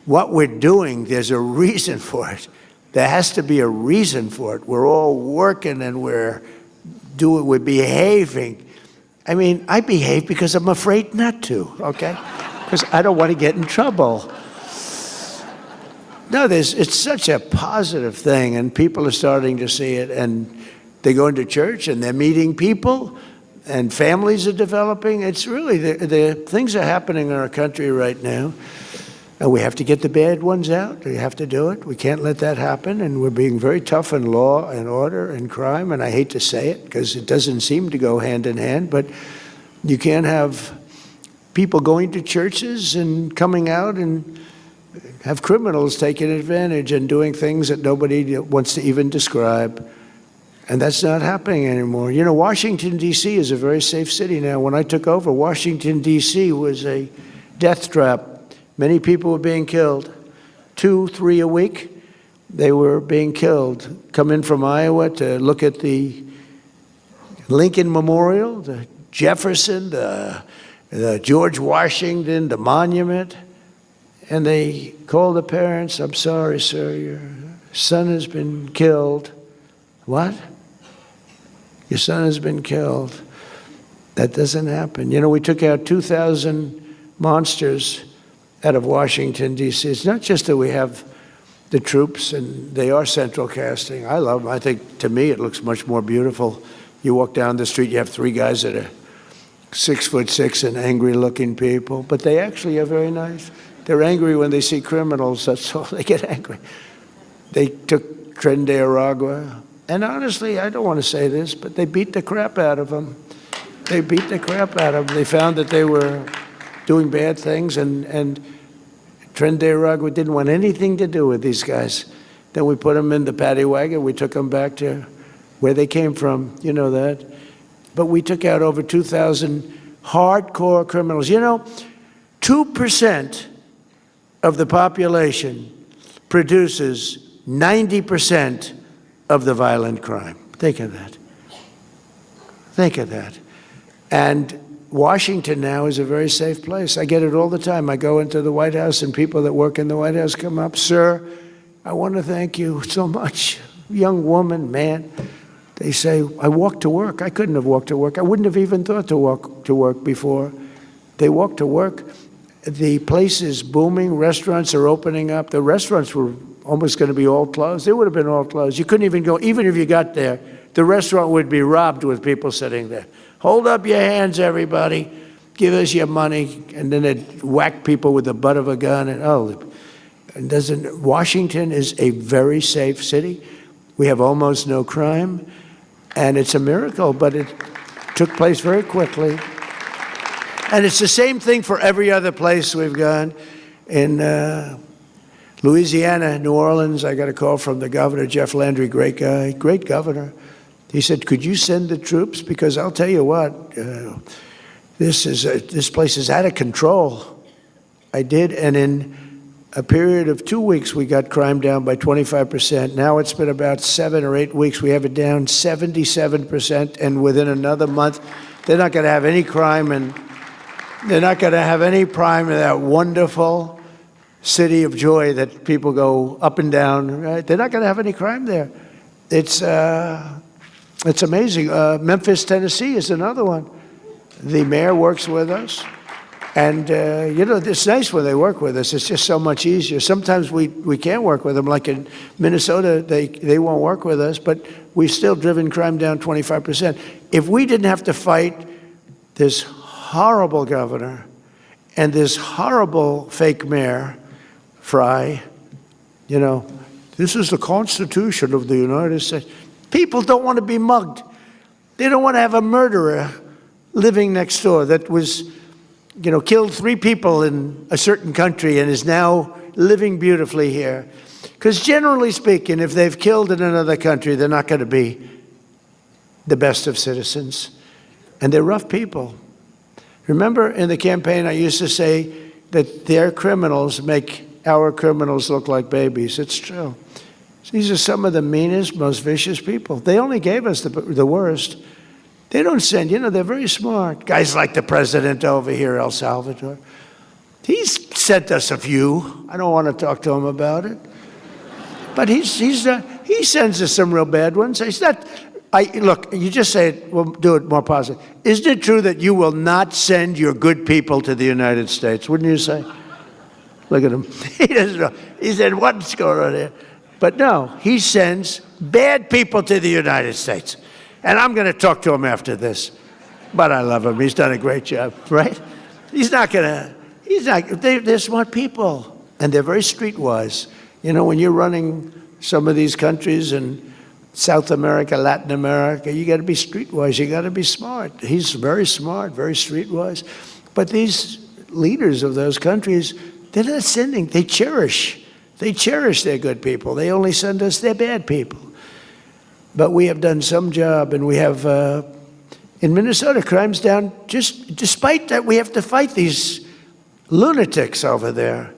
what we're doing, there's a reason for it. There has to be a reason for it. We're all working and we're behaving. I behave because I'm afraid not to, okay? Because I don't want to get in trouble. No, it's such a positive thing, and people are starting to see it, and they go into church, and they're meeting people, and families are developing. It's really, the things are happening in our country right now, and we have to get the bad ones out. We have to do it. We can't let that happen, and we're being very tough in law and order and crime, and I hate to say it because it doesn't seem to go hand in hand, but you can't have people going to churches and coming out and have criminals taking advantage and doing things that nobody wants to even describe. And that's not happening anymore. You know, Washington, D.C. is a very safe city now. When I took over, Washington, D.C. was a death trap. Many people were being killed. 2, 3 a week, they were being killed. Come in from Iowa to look at the Lincoln Memorial, the Jefferson, the George Washington, the monument. And they called the parents, I'm sorry, sir, your son has been killed. What? Your son has been killed. That doesn't happen. You know, we took out 2,000 monsters out of Washington, D.C. It's not just that we have the troops, and they are central casting. I love them. I think, to me, it looks much more beautiful. You walk down the street, you have 3 guys that are 6'6" and angry-looking people, but they actually are very nice. They're angry when they see criminals, that's all. They get angry. They took Tren de Aragua, and honestly, I don't want to say this, but they beat the crap out of them. They beat the crap out of them. They found that they were doing bad things, and Tren de Aragua didn't want anything to do with these guys. Then we put them in the paddy wagon. We took them back to where they came from. You know that. But we took out over 2,000 hardcore criminals. You know, 2% of the population produces 90% of the violent crime. Think of that. Think of that. And Washington now is a very safe place. I get it all the time. I go into the White House and people that work in the White House come up, sir, I want to thank you so much. Young woman, man. They say, I walk to work. I couldn't have walked to work. I wouldn't have even thought to walk to work before. They walk to work. The place is booming. Restaurants are opening up. The restaurants were almost going to be all closed. They would have been all closed. You couldn't even go. Even if you got there, the restaurant would be robbed with people sitting there. Hold up your hands, everybody. Give us your money. And then they'd whack people with the butt of a gun. And Washington is a very safe city. We have almost no crime. And it's a miracle, but it took place very quickly. And it's the same thing for every other place we've gone. In Louisiana, New Orleans, I got a call from the governor, Jeff Landry, great guy, great governor. He said, could you send the troops? Because I'll tell you what, this place is out of control. I did, and in a period of 2 weeks, we got crime down by 25%. Now it's been about 7 or 8 weeks. We have it down 77%, and within another month, they're not going to have any crime, and they're not going to have any crime in that wonderful city of joy that people go up and down. Right? They're not going to have any crime there. It's amazing. Memphis, Tennessee is another one. The mayor works with us. And, it's nice when they work with us. It's just so much easier. Sometimes we can't work with them. Like in Minnesota, they won't work with us, but we've still driven crime down 25%. If we didn't have to fight this horrible governor and this horrible fake mayor, Fry, this is the Constitution of the United States. People don't want to be mugged. They don't want to have a murderer living next door that was killed 3 people in a certain country and is now living beautifully here. Because generally speaking, if they've killed in another country, they're not going to be the best of citizens. And they're rough people. Remember in the campaign, I used to say that their criminals make our criminals look like babies. It's true. These are some of the meanest, most vicious people. They only gave us the worst. They don't send, they're very smart. Guys like the president over here, El Salvador. He's sent us a few. I don't want to talk to him about it. But he sends us some real bad ones. Look, you just say it, we'll do it more positive. Isn't it true that you will not send your good people to the United States? Wouldn't you say? Look at him. He doesn't know. He said, what's going on here? But no, he sends bad people to the United States. And I'm going to talk to him after this. But I love him. He's done a great job, right? They're smart people. And they're very streetwise. When you're running some of these countries in South America, Latin America, you got to be streetwise. You got to be smart. He's very smart, very streetwise. But these leaders of those countries, they're not sending. They cherish their good people. They only send us their bad people. But we have done some job, and we have, in Minnesota, crime's down, just despite that we have to fight these lunatics over there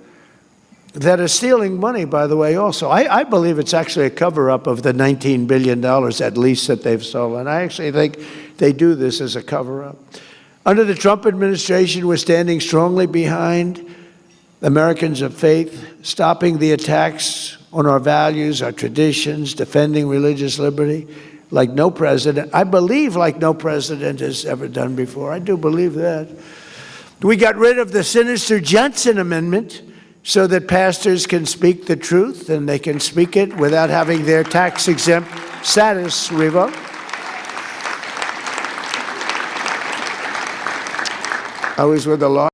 that are stealing money, by the way, also. I believe it's actually a cover-up of the $19 billion, at least, that they've stolen. I actually think they do this as a cover-up. Under the Trump administration, we're standing strongly behind Americans of faith, stopping the attacks on our values, our traditions, defending religious liberty, like no president. I believe like no president has ever done before. I do believe that. We got rid of the sinister Johnson Amendment so that pastors can speak the truth and they can speak it without having their tax-exempt status revoked. I was with a lot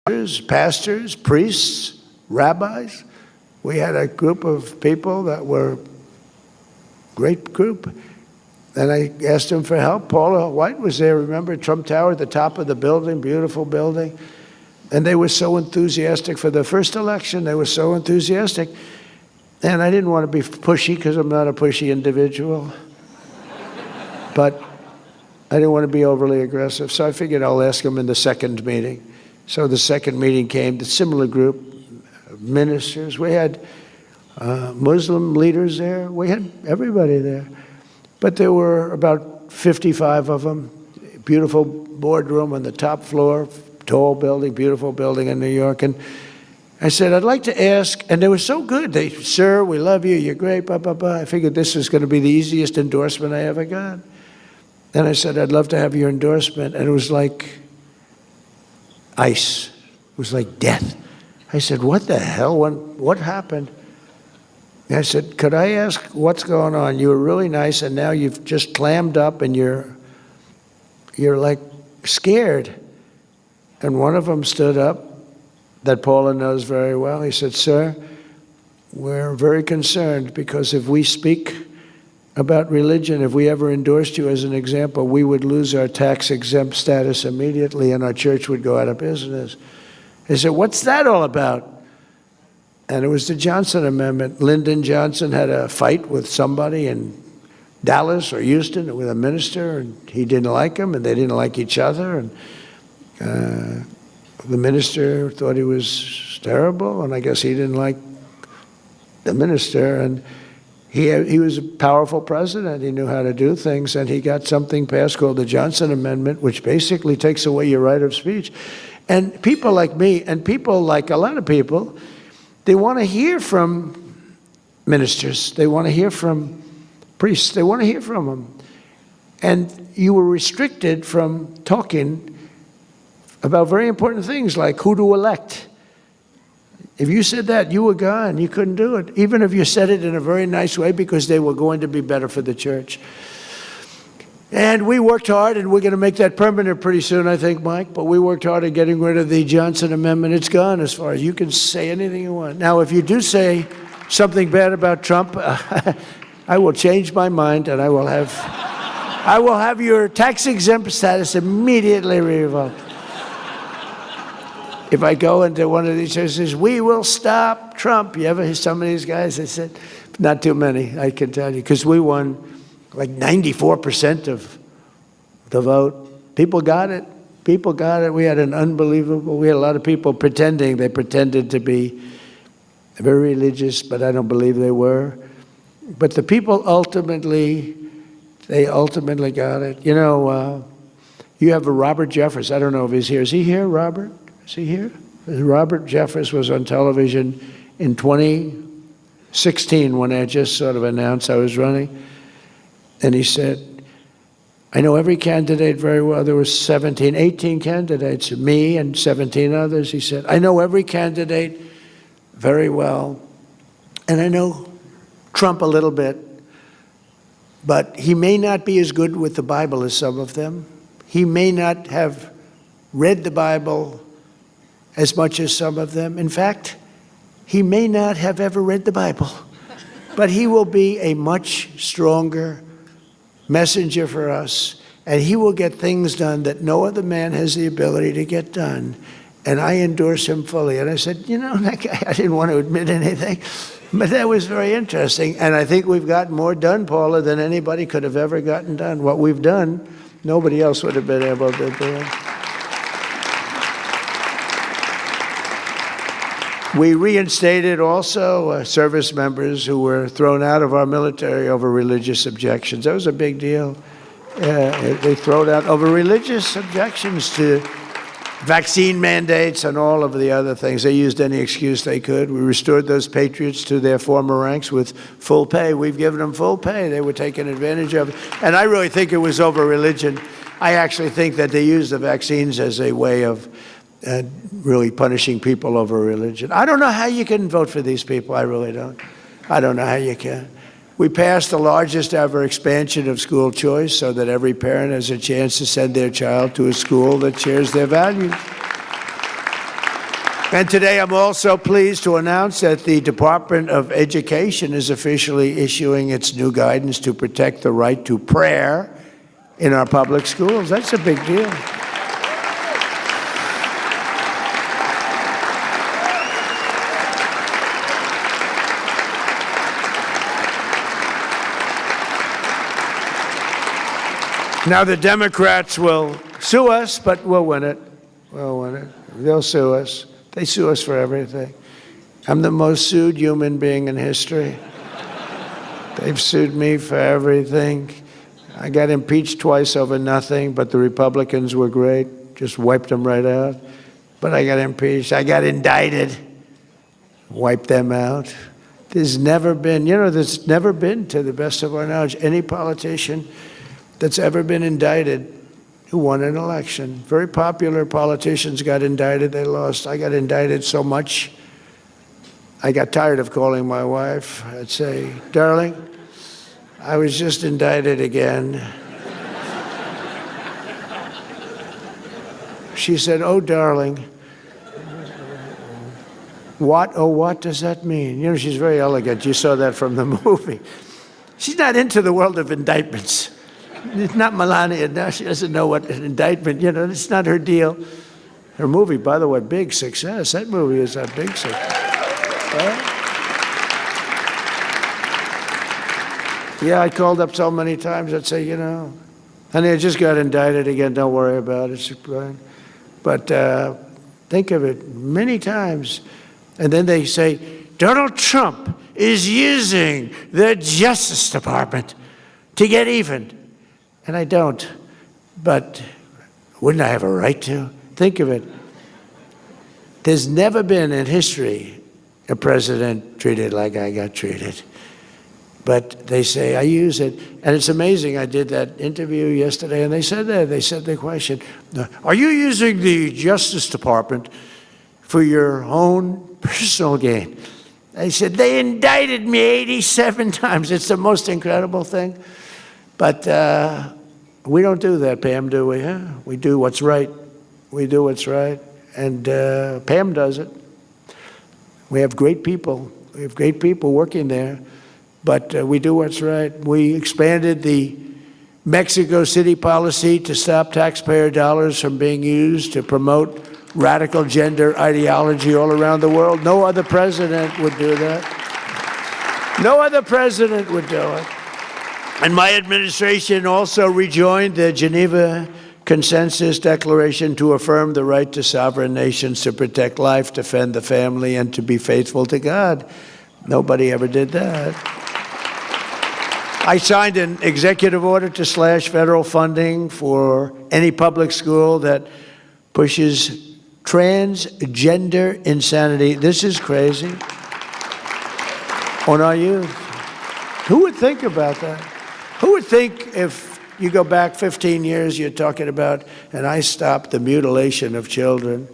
of pastors, priests, rabbis. We had a group of people that were a great group. And I asked them for help. Paula White was there, remember, Trump Tower at the top of the building, beautiful building. And they were so enthusiastic for the first election. They were so enthusiastic. And I didn't want to be pushy because I'm not a pushy individual. But I didn't want to be overly aggressive. So I figured I'll ask them in the second meeting. So the second meeting came, the similar group, ministers. We had Muslim leaders there. We had everybody there. But there were about 55 of them. Beautiful boardroom on the top floor, tall building, beautiful building in New York. And I said, I'd like to ask, and they were so good. They, sir, we love you, you're great, blah, blah, blah. I figured this was going to be the easiest endorsement I ever got. And I said, I'd love to have your endorsement. And it was like ice. It was like death. I said, what the hell? What happened? And I said, could I ask what's going on? You were really nice, and now you've just clammed up, and you're like scared. And one of them stood up, that Paula knows very well. He said, sir, we're very concerned because if we speak about religion, if we ever endorsed you as an example, we would lose our tax-exempt status immediately, and our church would go out of business. They said, what's that all about? And it was the Johnson Amendment. Lyndon Johnson had a fight with somebody in Dallas or Houston with a minister, and he didn't like him, and they didn't like each other. And the minister thought he was terrible, and I guess he didn't like the minister. And he was a powerful president. He knew how to do things, and he got something passed called the Johnson Amendment, which basically takes away your right of speech. And people like me, and people like a lot of people, they want to hear from ministers. They want to hear from priests. They want to hear from them. And you were restricted from talking about very important things like who to elect. If you said that, you were gone. You couldn't do it, even if you said it in a very nice way, because they were going to be better for the church. And we worked hard, and we're going to make that permanent pretty soon, I think, Mike. But we worked hard at getting rid of the Johnson Amendment. It's gone as far as you can say anything you want. Now, if you do say something bad about Trump, I will change my mind, and I will have your tax-exempt status immediately revoked. If I go into one of these churches, we will stop Trump. You ever hear some of these guys? They said, not too many, I can tell you, because we won like 94% of the vote. People got it. People got it. We had a lot of people pretending. They pretended to be very religious, but I don't believe they were. But the people ultimately got it. You know, you have a Robert Jeffress. I don't know if he's here. Is he here, Robert? Is he here? Robert Jeffress was on television in 2016 when I just sort of announced I was running. And he said, I know every candidate very well. There were 18 candidates, me and 17 others. He said, I know every candidate very well. And I know Trump a little bit. But he may not be as good with the Bible as some of them. He may not have read the Bible as much as some of them. In fact, he may not have ever read the Bible, but he will be a much stronger messenger for us, and he will get things done that no other man has the ability to get done. And I endorse him fully. And I said, you know, that guy, I didn't want to admit anything, but that was very interesting. And I think we've gotten more done, Paula, than anybody could have ever gotten done. What we've done, nobody else would have been able to do. We reinstated also service members who were thrown out of our military over religious objections. That was a big deal. They thrown out over religious objections to vaccine mandates and all of the other things. They used any excuse they could. We restored those patriots to their former ranks with full pay. We've given them full pay. They were taken advantage of. And I really think it was over religion. I actually think that they used the vaccines as a way of really punishing people over religion. I don't know how you can vote for these people. I really don't. I don't know how you can. We passed the largest ever expansion of school choice so that every parent has a chance to send their child to a school that shares their values. And today I'm also pleased to announce that the Department of Education is officially issuing its new guidance to protect the right to prayer in our public schools. That's a big deal. Now the Democrats will sue us, but we'll win it. We'll win it. They'll sue us. They sue us for everything. I'm the most sued human being in history. They've sued me for everything. I got impeached twice over nothing, but the Republicans were great. Just wiped them right out. But I got impeached. I got indicted. Wiped them out. There's never been, there's never been, to the best of our knowledge, any politician that's ever been indicted who won an election. Very popular politicians got indicted, they lost. I got indicted so much, I got tired of calling my wife. I'd say, darling, I was just indicted again. She said, oh, darling. What? Oh, what does that mean? She's very elegant. You saw that from the movie. She's not into the world of indictments. It's not Melania. Now she doesn't know what an indictment, it's not her deal. Her movie, by the way, big success. That movie is a big success. Right? Yeah, I called up so many times. I'd say, honey, I just got indicted again. Don't worry about it. But think of it many times. And then they say, Donald Trump is using the Justice Department to get even. And I don't. But wouldn't I have a right to? Think of it. There's never been in history a president treated like I got treated. But they say, I use it. And it's amazing. I did that interview yesterday, and they said that. They said the question, are you using the Justice Department for your own personal gain? I said, they indicted me 87 times. It's the most incredible thing. But we don't do that, Pam, do we? Huh? We do what's right. We do what's right. And Pam does it. We have great people. We have great people working there. But we do what's right. We expanded the Mexico City policy to stop taxpayer dollars from being used to promote radical gender ideology all around the world. No other president would do that. No other president would do it. And my administration also rejoined the Geneva Consensus Declaration to affirm the right to sovereign nations to protect life, defend the family, and to be faithful to God. Nobody ever did that. I signed an executive order to slash federal funding for any public school that pushes transgender insanity. This is crazy. On our youth. Who would think about that? Who would think if you go back 15 years, you're talking about, and I stopped the mutilation of children.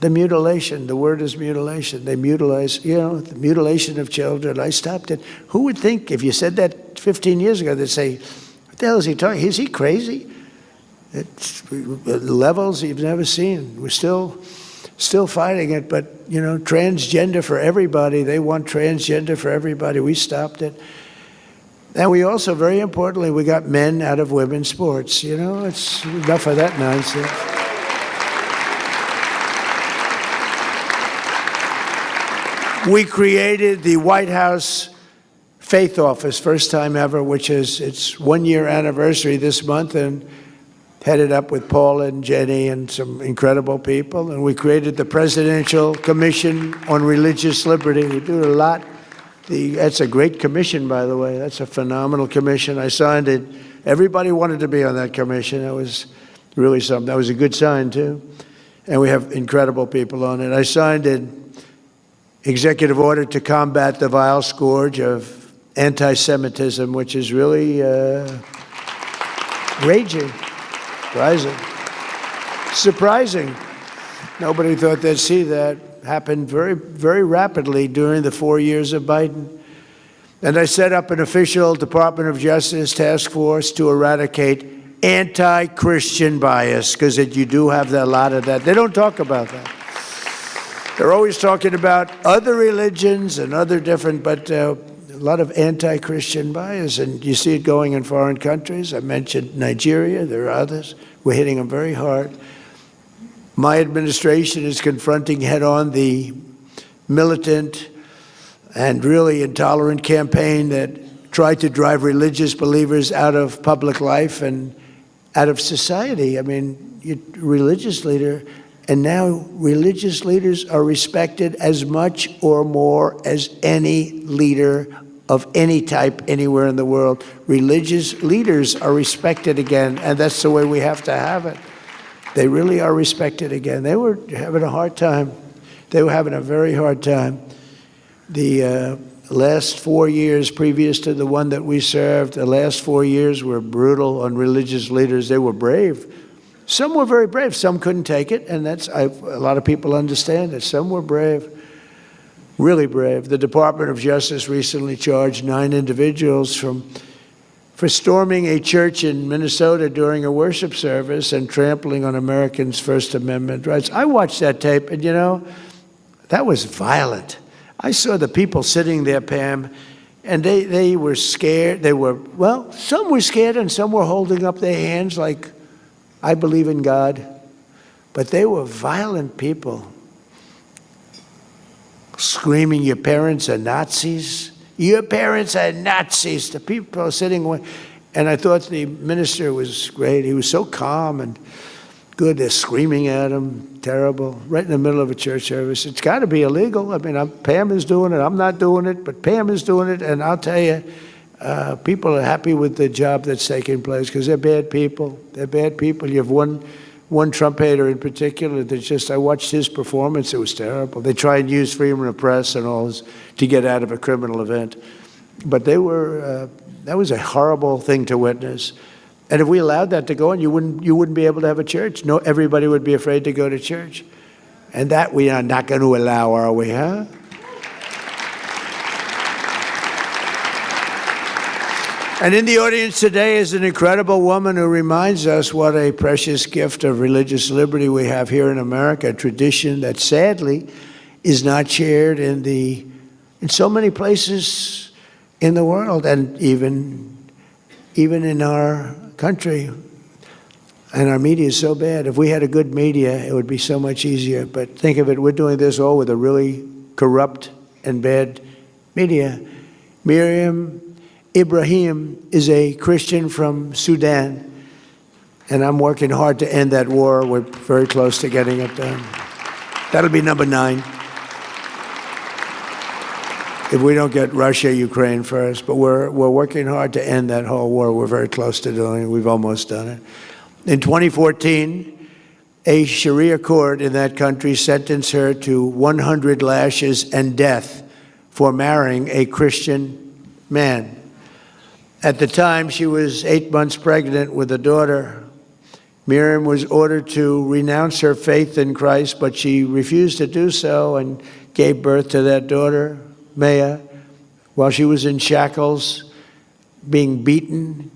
The mutilation, the word is mutilation. They mutilize, the mutilation of children. I stopped it. Who would think if you said that 15 years ago, they'd say, what the hell is he talking? Is he crazy? It's levels you've never seen. We're still fighting it, but, transgender for everybody. They want transgender for everybody. We stopped it. And we also, very importantly, we got men out of women's sports. It's enough of that nonsense. We created the White House Faith Office, first time ever, which is its 1-year anniversary this month, and headed up with Paula and Jenny and some incredible people. And we created the Presidential Commission on Religious Liberty. We do a lot. That's a great commission, by the way. That's a phenomenal commission. I signed it. Everybody wanted to be on that commission. That was really something. That was a good sign, too. And we have incredible people on it. I signed an executive order to combat the vile scourge of anti-Semitism, which is really raging, rising. Surprising. Nobody thought they'd see that. Happened very, very rapidly during the 4 years of Biden. And I set up an official Department of Justice task force to eradicate anti-Christian bias, because you do have a lot of that. They don't talk about that. They're always talking about other religions and other different, but a lot of anti-Christian bias, and you see it going in foreign countries. I mentioned Nigeria. There are others. We're hitting them very hard. My administration is confronting head-on the militant and really intolerant campaign that tried to drive religious believers out of public life and out of society. I mean, you're a religious leader, and now religious leaders are respected as much or more as any leader of any type anywhere in the world. Religious leaders are respected again, and that's the way we have to have it. They really are respected again. They were having a hard time. They were having a very hard time. The last 4 years previous to the one that we served, the last 4 years were brutal on religious leaders. They were brave. Some were very brave. Some couldn't take it, and a lot of people understand it. Some were brave, really brave. The Department of Justice recently charged 9 individuals for storming a church in Minnesota during a worship service and trampling on Americans' First Amendment rights. I watched that tape, and that was violent. I saw the people sitting there, Pam, and they were scared. Some were scared and some were holding up their hands like, I believe in God. but they were violent people. Screaming, your parents are Nazis. Your parents are Nazis. The people are sitting away. And I thought the minister was great. He was so calm and good. They're screaming at him, terrible, right in the middle of a church service. It's got to be illegal. I mean, Pam is doing it. I'm not doing it, but Pam is doing it. And I'll tell you, people are happy with the job that's taking place because they're bad people. They're bad people. You have one Trump hater in particular that just, I watched his performance. It was terrible. They try and use freedom of the press and all this to get out of a criminal event. But they were, that was a horrible thing to witness. And if we allowed that to go on, you wouldn't be able to have a church. No, everybody would be afraid to go to church. And that we are not going to allow, are we, huh? And in the audience today is an incredible woman who reminds us what a precious gift of religious liberty we have here in America, a tradition that sadly is not shared in so many places in the world, and even in our country. And our media is so bad. If we had a good media, it would be so much easier. But think of it, we're doing this all with a really corrupt and bad media. Miriam Ibrahim is a Christian from Sudan, and I'm working hard to end that war. We're very close to getting it done. That'll be number 9. If we don't get Russia, Ukraine first, but we're working hard to end that whole war. We're very close to doing it. We've almost done it. In 2014, a Sharia court in that country sentenced her to 100 lashes and death for marrying a Christian man. At the time, she was 8 months pregnant with a daughter. Miriam was ordered to renounce her faith in Christ, but she refused to do so and gave birth to that daughter, Maya, while she was in shackles, being beaten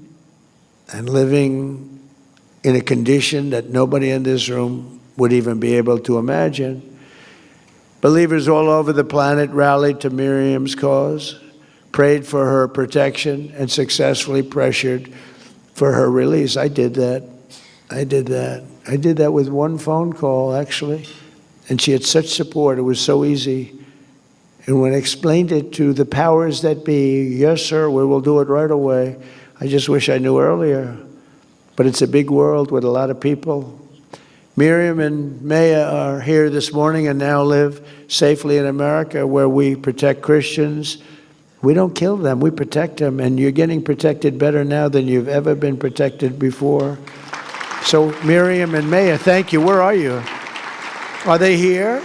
and living in a condition that nobody in this room would even be able to imagine. Believers all over the planet rallied to Miriam's cause, prayed for her protection, and successfully pressured for her release. I did that. I did that with one phone call, actually. And she had such support. It was so easy. And when I explained it to the powers that be, yes, sir, we will do it right away. I just wish I knew earlier. But it's a big world with a lot of people. Miriam and Maya are here this morning and now live safely in America, where we protect Christians. We don't kill them, we protect them, and you're getting protected better now than you've ever been protected before. So Miriam and Maya, thank you. Where are you? Are they here?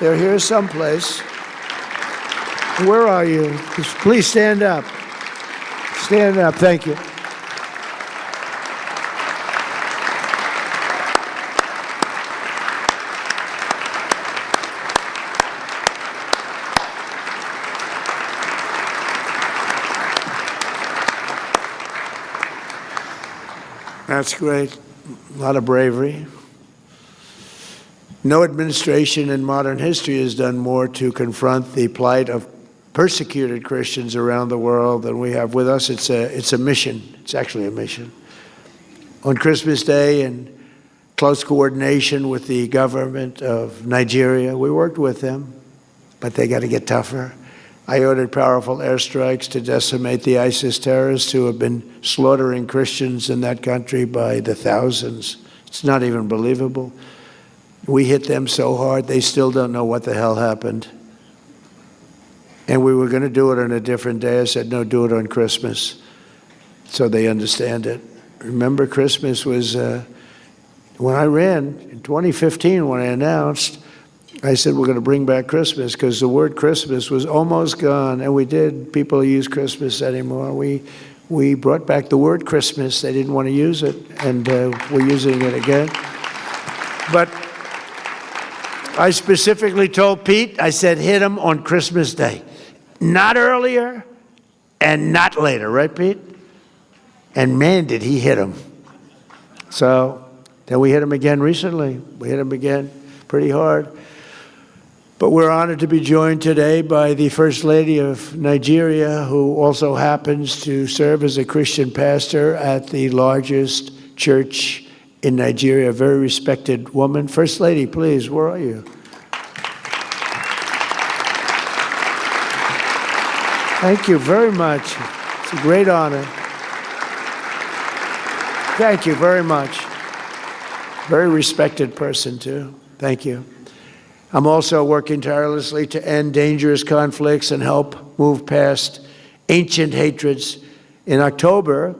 They're here someplace. Where are you? Please stand up. Stand up, thank you. That's great. A lot of bravery. No administration in modern history has done more to confront the plight of persecuted Christians around the world than we have. With us, it's a mission. It's actually a mission. On Christmas Day, in close coordination with the government of Nigeria, we worked with them, but they got to get tougher. I ordered powerful airstrikes to decimate the ISIS terrorists who have been slaughtering Christians in that country by the thousands. It's not even believable. We hit them so hard, they still don't know what the hell happened. And we were going to do it on a different day. I said, no, do it on Christmas, so they understand it. Remember, Christmas was, when I ran in 2015, when I announced, I said, we're going to bring back Christmas, because the word Christmas was almost gone, and we did. People use Christmas anymore. We brought back the word Christmas. They didn't want to use it, and we're using it again. But I specifically told Pete, I said, hit him on Christmas Day. Not earlier and not later, right, Pete? And man, did he hit him. So then we hit him again recently. We hit him again pretty hard. But we're honored to be joined today by the First Lady of Nigeria, who also happens to serve as a Christian pastor at the largest church in Nigeria, a very respected woman. First Lady, please, where are you? Thank you very much. It's a great honor. Thank you very much. Very respected person, too. Thank you. I'm also working tirelessly to end dangerous conflicts and help move past ancient hatreds. In October,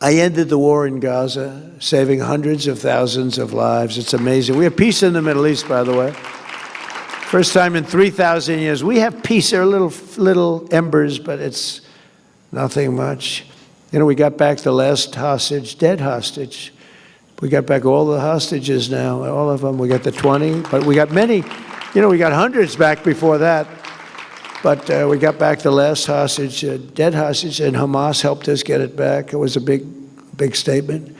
I ended the war in Gaza, saving hundreds of thousands of lives. It's amazing. We have peace in the Middle East, by the way. First time in 3,000 years. We have peace. There are little embers, but it's nothing much. You know, we got back the last hostage, dead hostage. We got back all the hostages now, all of them. We got the 20, but we got many. You know, we got hundreds back before that. But we got back the last hostage, dead hostage, and Hamas helped us get it back. It was a big statement.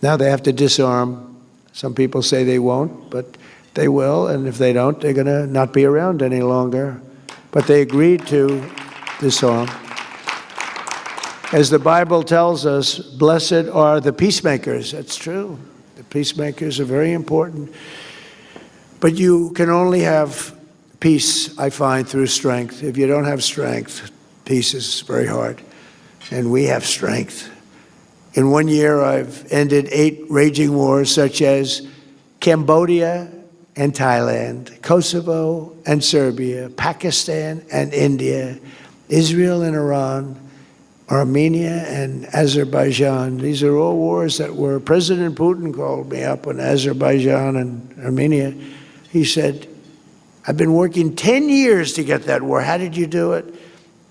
Now they have to disarm. Some people say they won't, but they will. And if they don't, they're going to not be around any longer. But they agreed to disarm. As the Bible tells us, blessed are the peacemakers. That's true. The peacemakers are very important. But you can only have peace, I find, through strength. If you don't have strength, peace is very hard. And we have strength. In 1 year, I've ended 8 raging wars, such as Cambodia and Thailand, Kosovo and Serbia, Pakistan and India, Israel and Iran, Armenia and Azerbaijan. These are all wars that were, President Putin called me up on Azerbaijan and Armenia. He said, I've been working 10 years to get that war. How did you do it?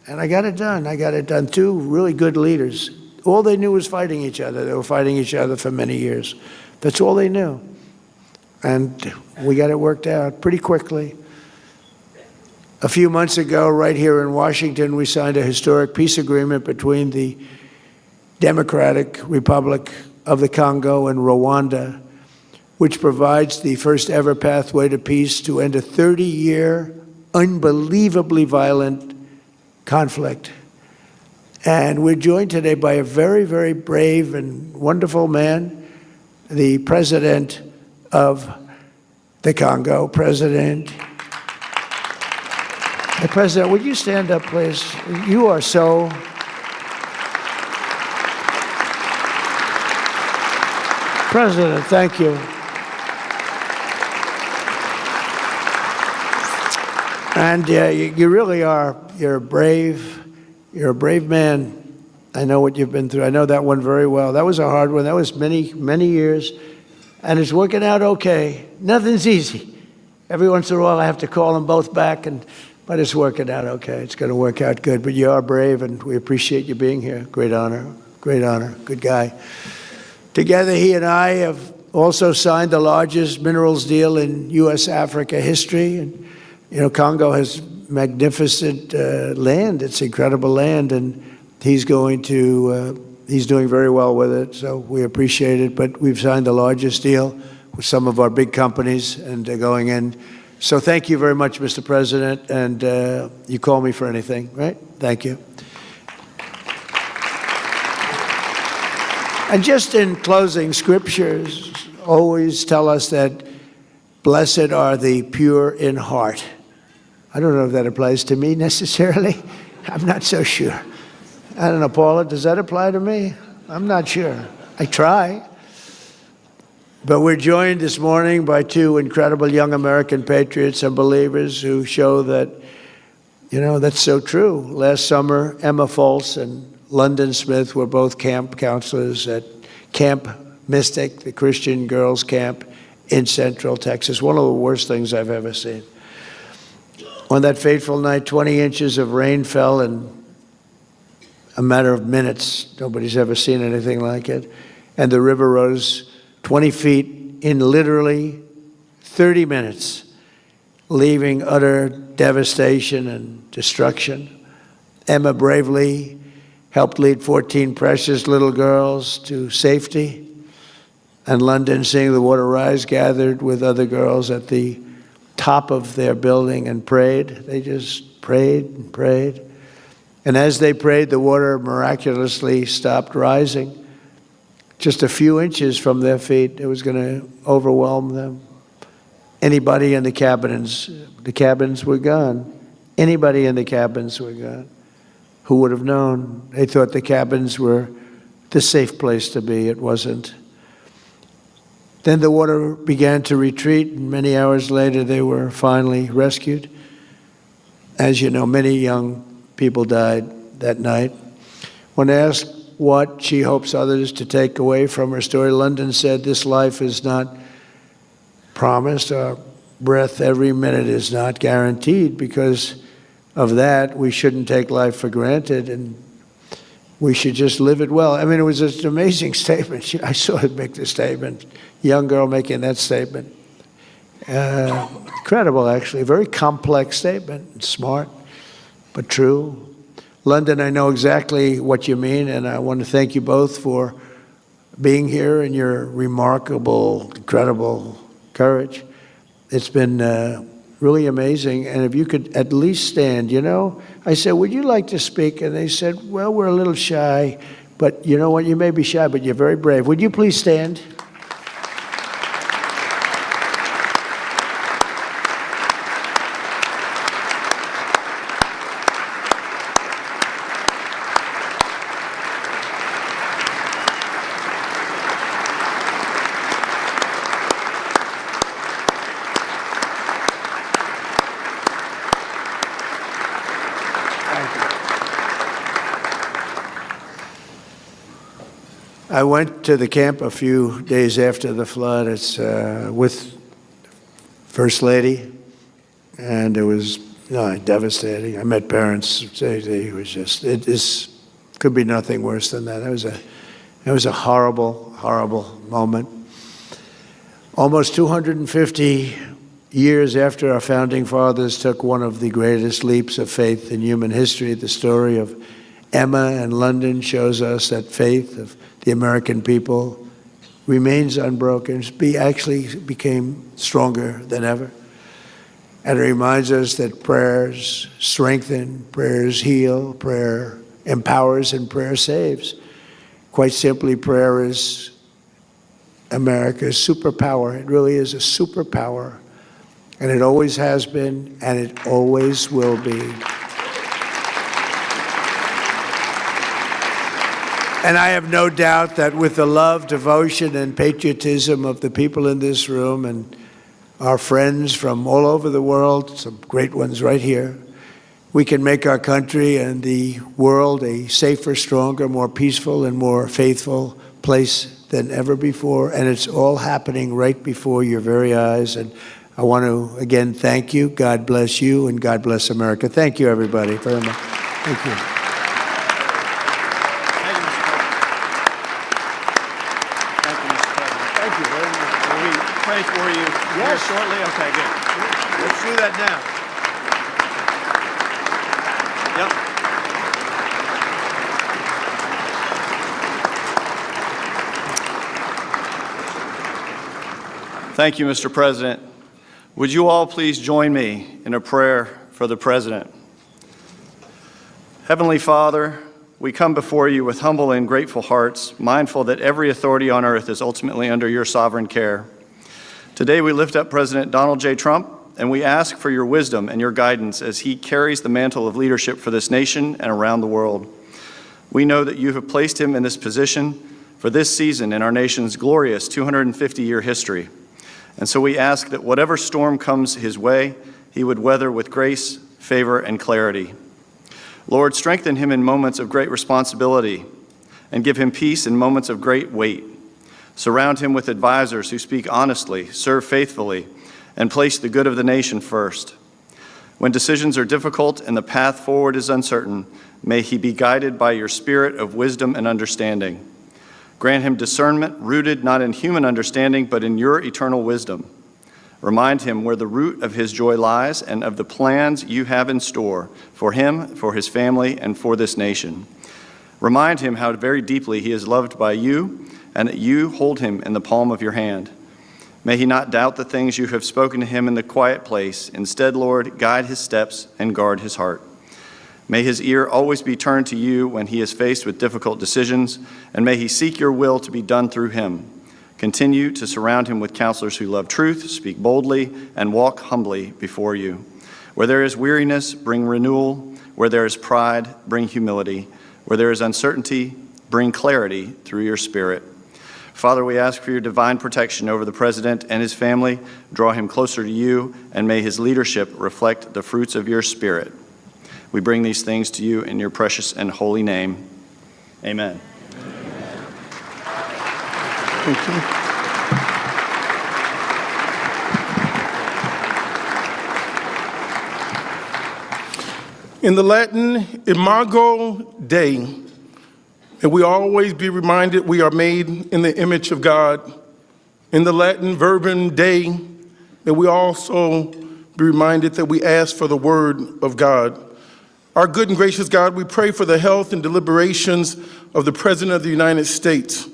And I got it done. I got it done. 2 really good leaders. All they knew was fighting each other. They were fighting each other for many years. That's all they knew. And we got it worked out pretty quickly. A few months ago, right here in Washington, we signed a historic peace agreement between the Democratic Republic of the Congo and Rwanda, which provides the first ever pathway to peace to end a 30-year, unbelievably violent conflict. And we're joined today by a very, very brave and wonderful man, the president of the Congo, Hey, President, would you stand up, please? You are so... President, thank you. And you really are. You're a brave man. I know what you've been through. I know that one very well. That was a hard one. That was many, many years. And it's working out okay. Nothing's easy. Every once in a while I have to call them both back, but it's working out okay. It's going to work out good. But you are brave, and we appreciate you being here. Great honor. Great honor. Good guy. Together, he and I have also signed the largest minerals deal in US-Africa history. And, you know, Congo has magnificent land. It's incredible land, and he's doing very well with it, so we appreciate it. But we've signed the largest deal with some of our big companies, and they're going in. So thank you very much, Mr. President, and you call me for anything, right? Thank you. And just in closing, scriptures always tell us that blessed are the pure in heart. I don't know if that applies to me necessarily. I'm not so sure. I don't know, Paula, does that apply to me? I'm not sure. I try. But we're joined this morning by 2 incredible young American patriots and believers who show that, you know, that's so true. Last summer, Emma Foltz and London Smith were both camp counselors at Camp Mystic, the Christian girls' camp in Central Texas. One of the worst things I've ever seen. On that fateful night, 20 inches of rain fell in a matter of minutes. Nobody's ever seen anything like it. And the river rose 20 feet in literally 30 minutes, leaving utter devastation and destruction. Emma bravely helped lead 14 precious little girls to safety. And London, seeing the water rise, gathered with other girls at the top of their building and prayed. They just prayed and prayed. And as they prayed, the water miraculously stopped rising. just a few inches from their feet. It was going to overwhelm them. Anybody in the cabins were gone. Anybody in the cabins were gone. Who would have known? They thought the cabins were the safe place to be. It wasn't. Then the water began to retreat, and many hours later they were finally rescued. As you know, many young people died that night. When asked what she hopes others to take away from her story, London said, "This life is not promised. Our breath every minute is not guaranteed. Because of that, we shouldn't take life for granted, and we should just live it well." I mean, it was just an amazing statement. I saw her make this statement. Young girl making that statement. Incredible, actually. A very complex statement. Smart, but true. London, I know exactly what you mean, and I want to thank you both for being here and your remarkable, incredible courage. It's been really amazing. And if you could at least stand, you know, I said, "Would you like to speak?" And they said, "Well, we're a little shy, but you know what? You may be shy, but you're very brave. Would you please stand?" I went to the camp a few days after the flood. It's with First Lady, and it was devastating. I met parents. It was just, it could be nothing worse than that. It was a horrible, horrible moment. Almost 250 years after our founding fathers took one of the greatest leaps of faith in human history, the story of Emma and London shows us that faith of the American people remains unbroken. Actually became stronger than ever. And it reminds us that prayers strengthen, prayers heal, prayer empowers, and prayer saves. Quite simply, prayer is America's superpower. It really is a superpower. And it always has been, and it always will be. And I have no doubt that with the love, devotion, and patriotism of the people in this room and our friends from all over the world, some great ones right here, we can make our country and the world a safer, stronger, more peaceful, and more faithful place than ever before. And it's all happening right before your very eyes. And I want to, again, thank you. God bless you, and God bless America. Thank you, everybody, very much. Thank you. Pray for you here shortly. Okay, good. Let's do that now. Yep. Thank you, Mr. President. Would you all please join me in a prayer for the President? Heavenly Father, we come before you with humble and grateful hearts, mindful that every authority on earth is ultimately under your sovereign care. Today we lift up President Donald J. Trump, and we ask for your wisdom and your guidance as he carries the mantle of leadership for this nation and around the world. We know that you have placed him in this position for this season in our nation's glorious 250-year history. And so we ask that whatever storm comes his way, he would weather with grace, favor, and clarity. Lord, strengthen him in moments of great responsibility and give him peace in moments of great weight. Surround him with advisors who speak honestly, serve faithfully, and place the good of the nation first. When decisions are difficult and the path forward is uncertain, may he be guided by your spirit of wisdom and understanding. Grant him discernment rooted not in human understanding, but in your eternal wisdom. Remind him where the root of his joy lies and of the plans you have in store for him, for his family, and for this nation. Remind him how very deeply he is loved by you and that you hold him in the palm of your hand. May he not doubt the things you have spoken to him in the quiet place. Instead, Lord, guide his steps and guard his heart. May his ear always be turned to you when he is faced with difficult decisions, and may he seek your will to be done through him. Continue to surround him with counselors who love truth, speak boldly, and walk humbly before you. Where there is weariness, bring renewal. Where there is pride, bring humility. Where there is uncertainty, bring clarity through your Spirit. Father, we ask for your divine protection over the president and his family. Draw him closer to you, and may his leadership reflect the fruits of your Spirit. We bring these things to you in your precious and holy name. Amen. Thank you. In the Latin, imago Dei, and we always be reminded we are made in the image of God. In the Latin, verbum Dei, that we also be reminded that we ask for the word of God. Our good and gracious God, we pray for the health and deliberations of the President of the United States.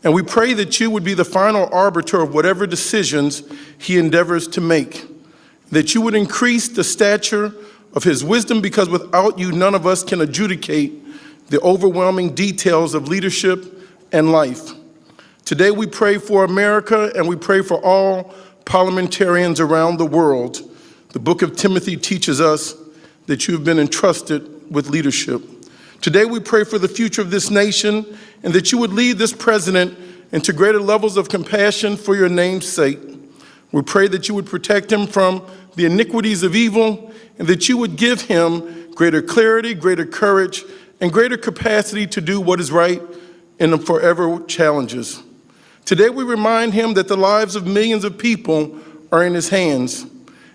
And we pray that you would be the final arbiter of whatever decisions he endeavors to make, that you would increase the stature of his wisdom, because without you, none of us can adjudicate the overwhelming details of leadership and life. Today we pray for America, and we pray for all parliamentarians around the world. The book of Timothy teaches us that you have been entrusted with leadership. Today we pray for the future of this nation, and that you would lead this president into greater levels of compassion for your name's sake. We pray that you would protect him from the iniquities of evil, and that you would give him greater clarity, greater courage, and greater capacity to do what is right in the forever challenges. Today we remind him that the lives of millions of people are in his hands,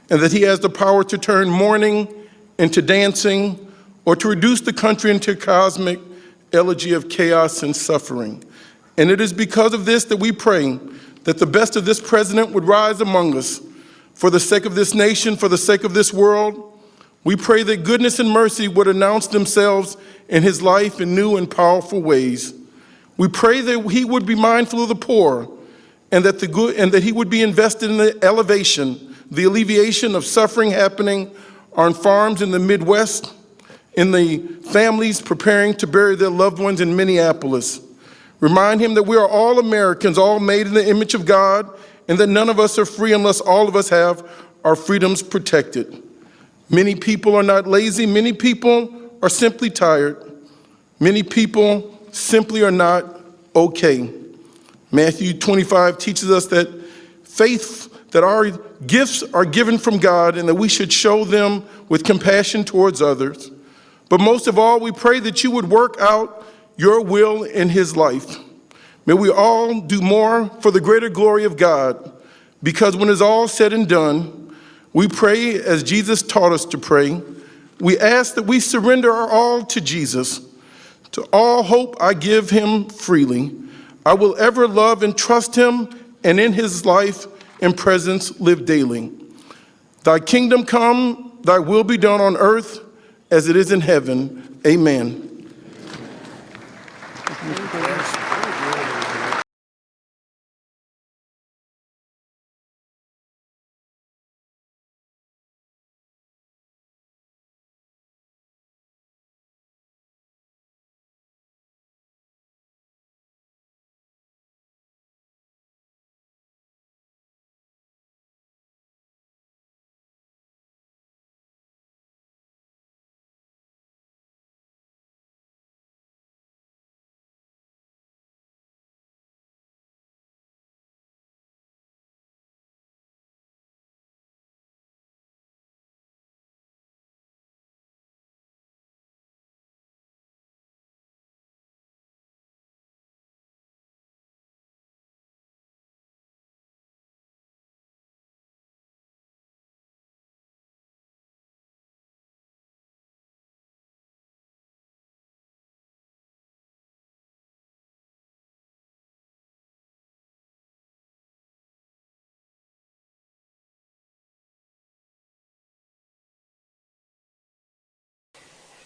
and that he has the power to turn mourning into dancing, or to reduce the country into a cosmic elegy of chaos and suffering. And it is because of this that we pray that the best of this president would rise among us. For the sake of this nation, for the sake of this world, we pray that goodness and mercy would announce themselves in his life in new and powerful ways. We pray that he would be mindful of the poor, and that he would be invested in the elevation, the alleviation of suffering happening on farms in the Midwest, in the families preparing to bury their loved ones in Minneapolis. Remind him that we are all Americans, all made in the image of God, and that none of us are free unless all of us have our freedoms protected. Many people are not lazy. Many people are simply tired. Many people simply are not okay. Matthew 25 teaches us that that our gifts are given from God, and that we should show them with compassion towards others. But most of all, we pray that you would work out your will in his life. May we all do more for the greater glory of God, because when it's all said and done, we pray as Jesus taught us to pray. We ask that we surrender our all to Jesus. To all hope I give him freely. I will ever love and trust him, and in his life and presence live daily. Thy kingdom come, thy will be done on earth as it is in heaven. Amen.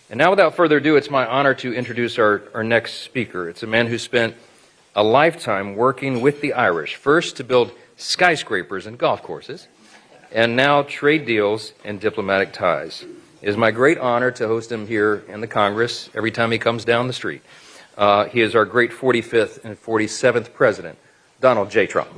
And now, without further ado, it's my honor to introduce our next speaker. It's a man who spent a lifetime working with the Irish, first to build skyscrapers and golf courses, and now trade deals and diplomatic ties. It is my great honor to host him here in the Congress every time he comes down the street. He is our great 45th and 47th President, Donald J. Trump.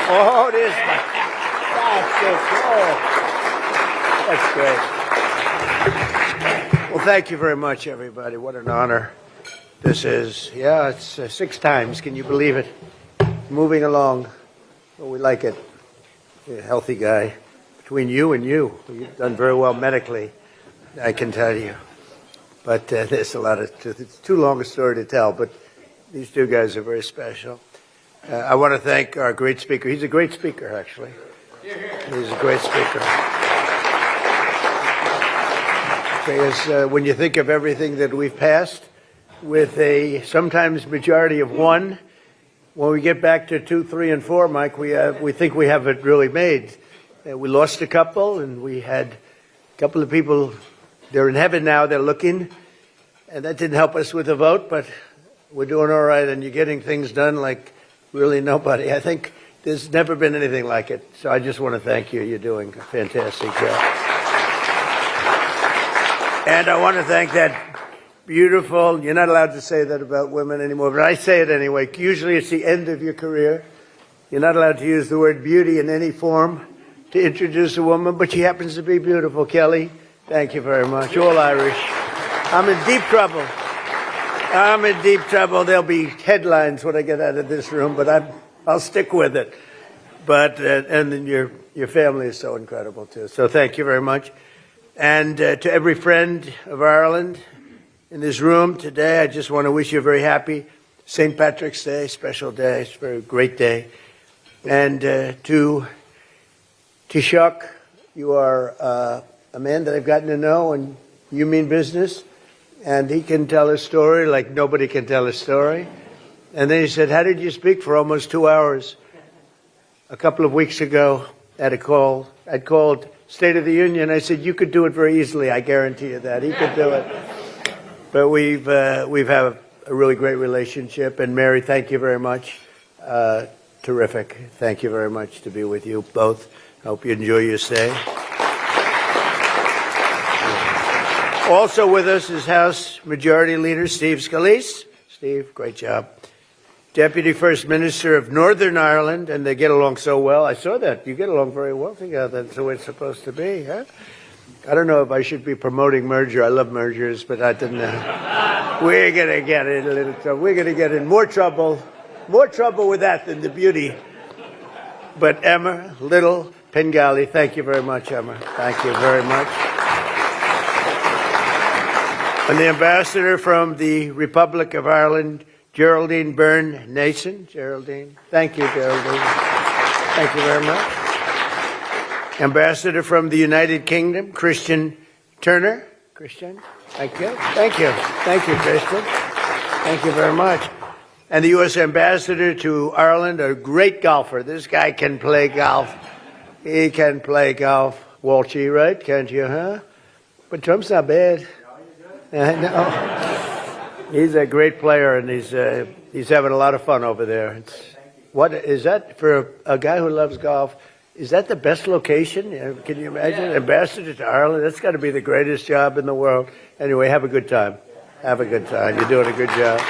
Oh, it is. That's great. Well, thank you very much, everybody. What an honor this is. Yeah, it's 6 times. Can you believe it? Moving along. Well, we like it. You're a healthy guy. Between you and you, you've done very well medically, I can tell you. But there's a lot of, it's too long a story to tell, but these 2 guys are very special. I want to thank our great speaker. He's a great speaker, actually. He's a great speaker. Because when you think of everything that we've passed, with a sometimes majority of 1, when we get back to 2, 3, and 4, Mike, we think we have it really made. We lost a couple, and we had a couple of people. They're in heaven now. They're looking, and that didn't help us with the vote, but we're doing all right, and you're getting things done like really nobody. I think there's never been anything like it. So I just want to thank you. You're doing a fantastic job. And I want to thank that beautiful, you're not allowed to say that about women anymore, but I say it anyway. Usually it's the end of your career. You're not allowed to use the word beauty in any form to introduce a woman, but she happens to be beautiful. Kelly, thank you very much. All Irish. I'm in deep trouble. I'm in deep trouble. There'll be headlines when I get out of this room, but I'll stick with it. But and then your family is so incredible too. So thank you very much. And to every friend of Ireland in this room today, I just want to wish you a very happy St. Patrick's Day, special day. It's a very great day. And to Taoiseach, you are a man that I've gotten to know, and you mean business. And he can tell a story like nobody can tell a story. And then he said, how did you speak for almost 2 hours? A couple of weeks ago at a call, I'd called State of the Union. I said, you could do it very easily. I guarantee you that. He could do it. But we've had a really great relationship. And Mary, thank you very much. Terrific. Thank you very much to be with you both. I hope you enjoy your stay. Also with us is House Majority Leader Steve Scalise. Steve, great job. Deputy First Minister of Northern Ireland, and they get along so well. I saw that. You get along very well together. That's the way it's supposed to be, huh? I don't know if I should be promoting merger. I love mergers, but I didn't know. We're going to get in a little trouble. We're going to get in more trouble with that than the beauty. But Emma Little Pengali, thank you very much, Emma. Thank you very much. And the ambassador from the Republic of Ireland, Geraldine Byrne Nason. Geraldine. Thank you, Geraldine. Thank you very much. Ambassador from the United Kingdom, Christian Turner. Christian, thank you. Thank you. Thank you, Christian. Thank you very much. And the U.S. Ambassador to Ireland, a great golfer. This guy can play golf. He can play golf. Walshy, right? Can't you, huh? But Trump's not bad. No. He's a great player, and he's having a lot of fun over there. What is that for a guy who loves golf? Is that the best location? Can you imagine? Ambassador to Ireland? That's got to be the greatest job in the world. Anyway, have a good time. Have a good time. You're doing a good job.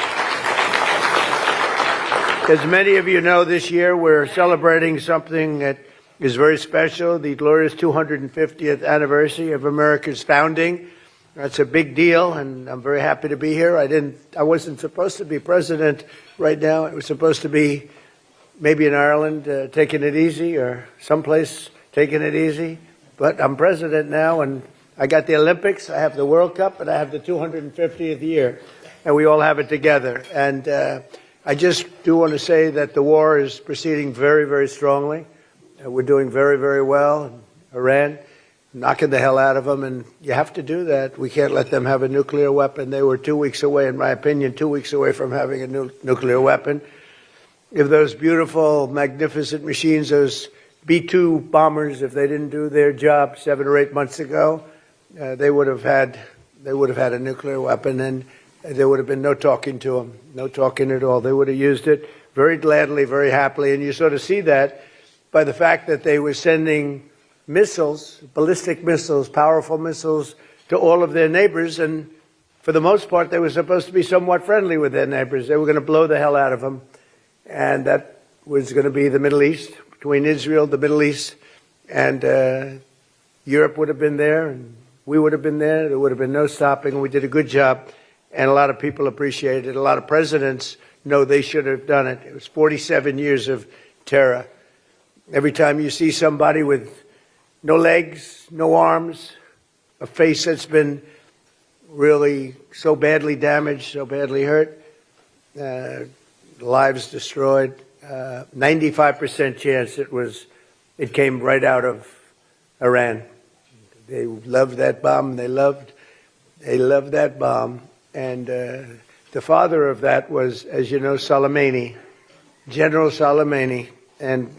As many of you know, this year we're celebrating something that is very special, the glorious 250th anniversary of America's founding. That's a big deal, and I'm very happy to be here. I wasn't supposed to be president right now. It was supposed to be maybe in Ireland, taking it easy, or someplace taking it easy. But I'm president now, and I got the Olympics, I have the World Cup, and I have the 250th year, and we all have it together. And I just do want to say that the war is proceeding very, very strongly. We're doing very, very well in Iran. Knocking the hell out of them, and you have to do that. We can't let them have a nuclear weapon. They were 2 weeks away, in my opinion, 2 weeks away from having a nuclear weapon. If those beautiful, magnificent machines, those B-2 bombers, if they didn't do their job 7 or 8 months ago, they would have had a nuclear weapon, and there would have been no talking to them, no talking at all. They would have used it very gladly, very happily, and you sort of see that by the fact that they were sending missiles, ballistic missiles, powerful missiles, to all of their neighbors, and for the most part, they were supposed to be somewhat friendly with their neighbors. They were going to blow the hell out of them, and that was going to be the Middle East, between Israel, the Middle East, and Europe would have been there, and we would have been there. There would have been no stopping, and we did a good job, and a lot of people appreciated it. A lot of presidents know they should have done it. It was 47 years of terror. Every time you see somebody with no legs, no arms, a face that's been really so badly damaged, so badly hurt, lives destroyed, 95% chance it came right out of Iran. They loved that bomb. They loved that bomb. And the father of that was, as you know, Soleimani, General Soleimani. And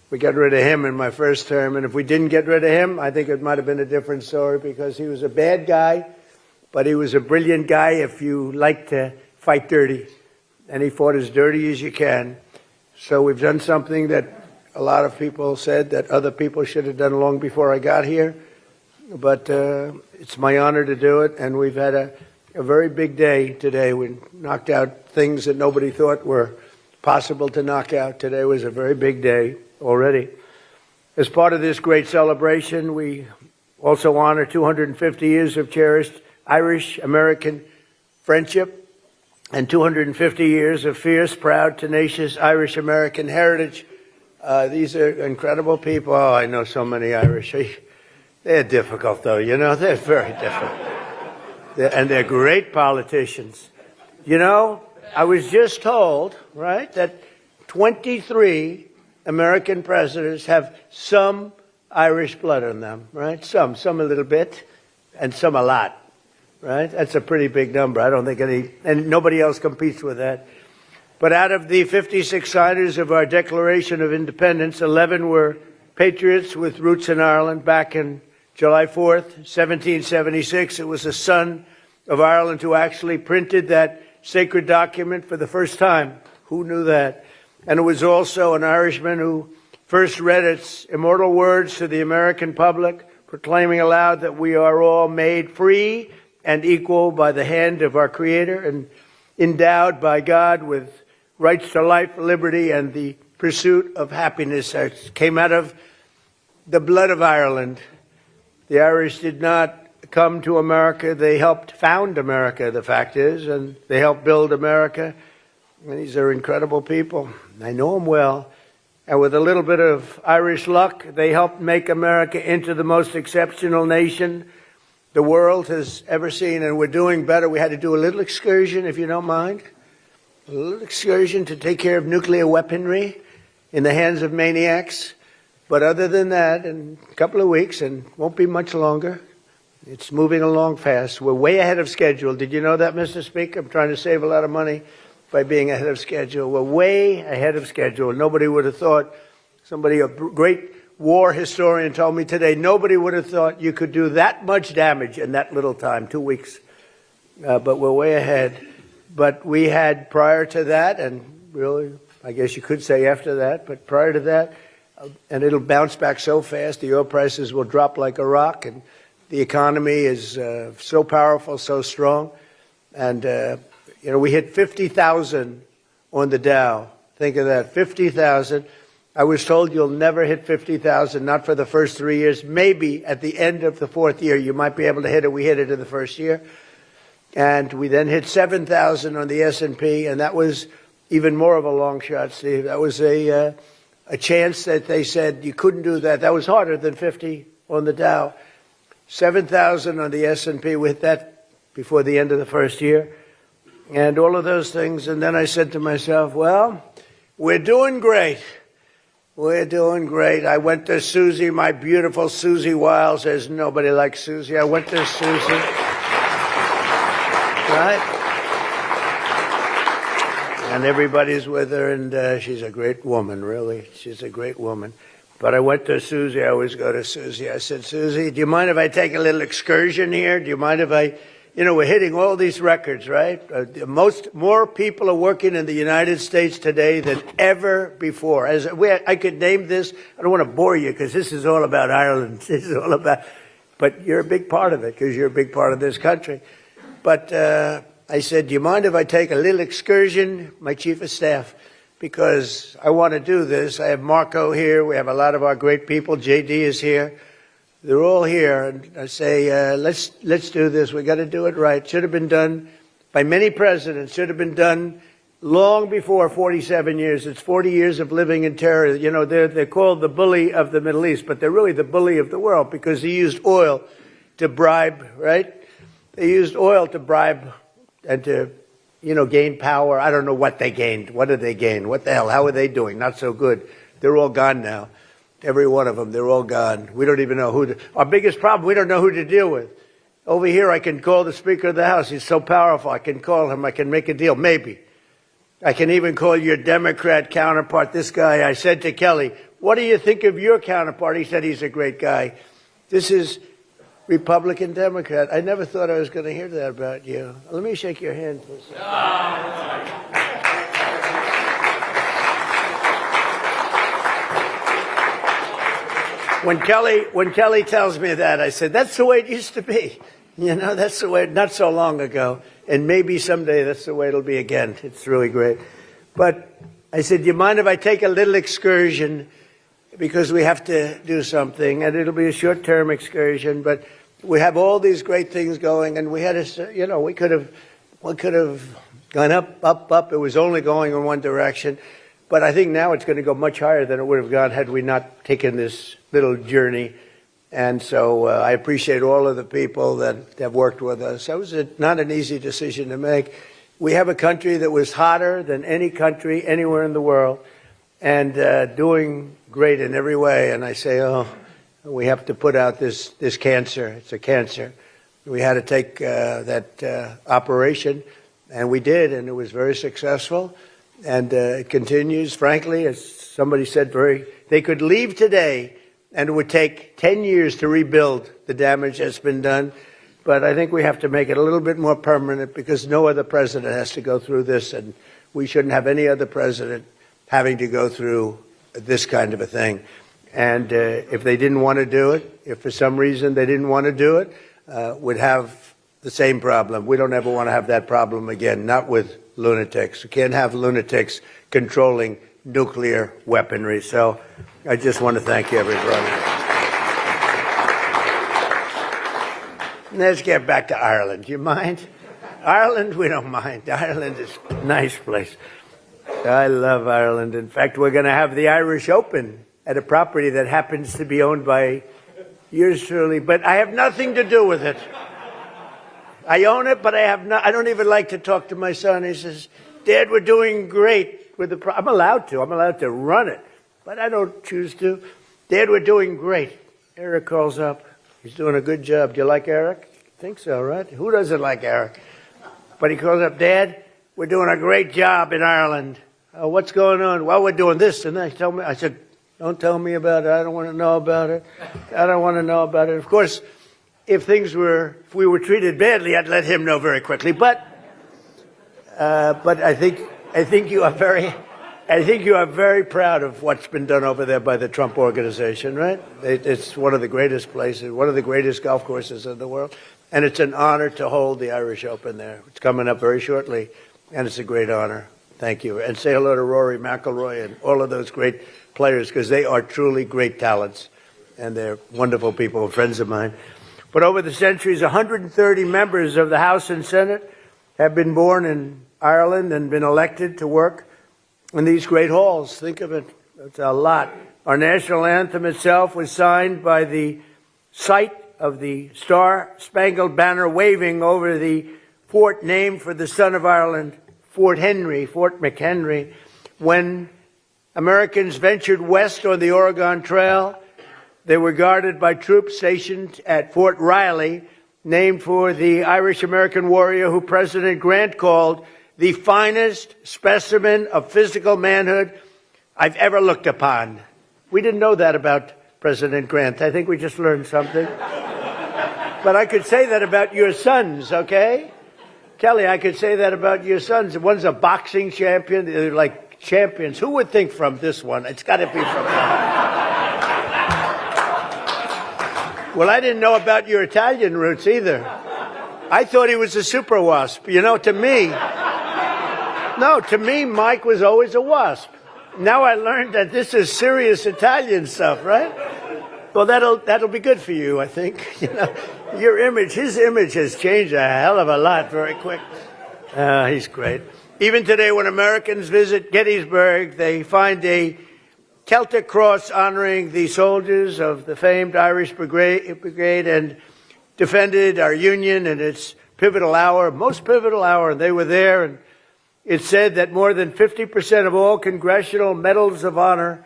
we got rid of him in my first term. And if we didn't get rid of him, I think it might have been a different story, because he was a bad guy, but he was a brilliant guy if you like to fight dirty. And he fought as dirty as you can. So we've done something that a lot of people said that other people should have done long before I got here. But it's my honor to do it, and we've had a very big day today. We knocked out things that nobody thought were possible to knock out. Today was a very big day already. As part of this great celebration, we also honor 250 years of cherished Irish-American friendship and 250 years of fierce, proud, tenacious Irish-American heritage. These are incredible people. Oh, I know so many Irish. They're difficult, though, you know. They're very difficult. And they're great politicians. You know, I was just told, right, that 23 American presidents have some Irish blood in them, right? Some a little bit, and some a lot, right? That's a pretty big number. I don't think and nobody else competes with that. But out of the 56 signers of our Declaration of Independence, 11 were patriots with roots in Ireland. Back in July 4th, 1776, it was the son of Ireland who actually printed that sacred document for the first time. Who knew that? And it was also an Irishman who first read its immortal words to the American public, proclaiming aloud that we are all made free and equal by the hand of our Creator and endowed by God with rights to life, liberty, and the pursuit of happiness. That came out of the blood of Ireland. The Irish did not come to America. They helped found America, the fact is, and they helped build America. And these are incredible people. I know them well. And with a little bit of Irish luck, they helped make America into the most exceptional nation the world has ever seen. And we're doing better. We had to do a little excursion, if you don't mind. A little excursion to take care of nuclear weaponry in the hands of maniacs. But other than that, in a couple of weeks, and won't be much longer, it's moving along fast. We're way ahead of schedule. Did you know that, Mr. Speaker? I'm trying to save a lot of money by being ahead of schedule. We're way ahead of schedule. Nobody would have thought, a great war historian told me today, nobody would have thought you could do that much damage in that little time, 2 weeks. But we're way ahead. But we had prior to that, and really, I guess you could say after that, but prior to that, and it'll bounce back so fast, the oil prices will drop like a rock, and the economy is so powerful, so strong. And, we hit 50,000 on the Dow. Think of that, 50,000. I was told you'll never hit 50,000, not for the first 3 years. Maybe at the end of the fourth year, you might be able to hit it. We hit it in the first year. And we then hit 7,000 on the S&P, and that was even more of a long shot, Steve. That was a chance that they said you couldn't do that. That was harder than 50 on the Dow. 7,000 on the S&P. We hit that before the end of the first year. And all of those things. And then I said to myself, well, we're doing great. We're doing great. I went to Susie, my beautiful Susie Wiles. There's nobody like Susie. I went to Susie. Right? And everybody's with her, and she's a great woman, really. She's a great woman. But I went to Susie. I always go to Susie. I said, Susie, do you mind if I take a little excursion here? Do you mind if I, we're hitting all these records, right? More people are working in the United States today than ever before. I could name this. I don't want to bore you because this is all about Ireland. This is all about, but you're a big part of it because you're a big part of this country. But I said, do you mind if I take a little excursion, my chief of staff? Because I want to do this. I have Marco here. We have a lot of our great people. JD is here. They're all here. And I say, let's do this. We got to do it right. Should have been done by many presidents. Should have been done long before 47 years. It's 40 years of living in terror. They're called the bully of the Middle East, but they're really the bully of the world because he used oil to bribe, right? They used oil to bribe and to gain power. I don't know what they gained. What did they gain? What the hell? How are they doing? Not so good. They're all gone now. Every one of them. They're all gone. We don't even know our biggest problem, we don't know who to deal with. Over here, I can call the Speaker of the House. He's so powerful. I can call him. I can make a deal. Maybe. I can even call your Democrat counterpart, this guy. I said to Kelly, what do you think of your counterpart? He said he's a great guy. This is Republican, Democrat. I never thought I was going to hear that about you. Let me shake your hand, please. When Kelly tells me that, I said, that's the way it used to be. That's the way, not so long ago. And maybe someday that's the way it'll be again. It's really great. But I said, do you mind if I take a little excursion? Because we have to do something, and it'll be a short-term excursion, but we have all these great things going, and we had to, we could have gone up. It was only going in one direction, but I think now it's going to go much higher than it would have gone had we not taken this little journey. And so I appreciate all of the people that have worked with us. That was not an easy decision to make. We have a country that was hotter than any country anywhere in the world, and doing great in every way. And I say, we have to put out this cancer. It's a cancer. We had to take that operation, and we did, and it was very successful. And it continues, frankly, as somebody said, they could leave today, and it would take 10 years to rebuild the damage that's been done. But I think we have to make it a little bit more permanent because no other president has to go through this, and we shouldn't have any other president having to go through this kind of a thing. And if they didn't want to do it, if for some reason they didn't want to do it, we'd have the same problem. We don't ever want to have that problem again, not with lunatics. We can't have lunatics controlling nuclear weaponry. So I just want to thank everybody. Let's get back to Ireland. Do you mind? Ireland, we don't mind. Ireland is a nice place. I love Ireland. In fact, we're going to have the Irish Open at a property that happens to be owned by yours truly, but I have nothing to do with it. I own it, but I don't even like to talk to my son. He says, Dad, we're doing great with the I'm allowed to run it, but I don't choose to. Dad, we're doing great. Eric calls up. He's doing a good job. Do you like Eric? I think so, right? Who doesn't like Eric? But he calls up, Dad, we're doing a great job in Ireland. What's going on? Well, we're doing this and that. I said, don't tell me about it. I don't want to know about it. I don't want to know about it. Of course, if we were treated badly, I'd let him know very quickly. But I think you are very proud of what's been done over there by the Trump organization, right? It's one of the greatest places, one of the greatest golf courses in the world, and it's an honor to hold the Irish Open there. It's coming up very shortly, and it's a great honor. Thank you, and say hello to Rory McIlroy and all of those great players because they are truly great talents, and they're wonderful people, friends of mine. But over the centuries, 130 members of the House and Senate have been born in Ireland and been elected to work in these great halls. Think of it. That's a lot. Our national anthem itself was signed by the sight of the Star-Spangled Banner waving over the fort named for the son of Ireland, Fort McHenry. When Americans ventured west on the Oregon Trail, they were guarded by troops stationed at Fort Riley, named for the Irish-American warrior who President Grant called the finest specimen of physical manhood I've ever looked upon. We didn't know that about President Grant. I think we just learned something. But I could say that about your sons, okay? Kelly, I could say that about your sons. One's a boxing champion. They're like champions. Who would think from this one? It's got to be from them. Well, I didn't know about your Italian roots either. I thought he was a super wasp. You know, to me, Mike was always a wasp. Now I learned that this is serious Italian stuff, right? Well, that'll be good for you, I think. You know, his image has changed a hell of a lot very quick. He's great. Even today, when Americans visit Gettysburg, they find a Celtic cross honoring the soldiers of the famed Irish Brigade and defended our Union in its pivotal hour, most pivotal hour, and they were there. And it said that more than 50% of all congressional medals of honor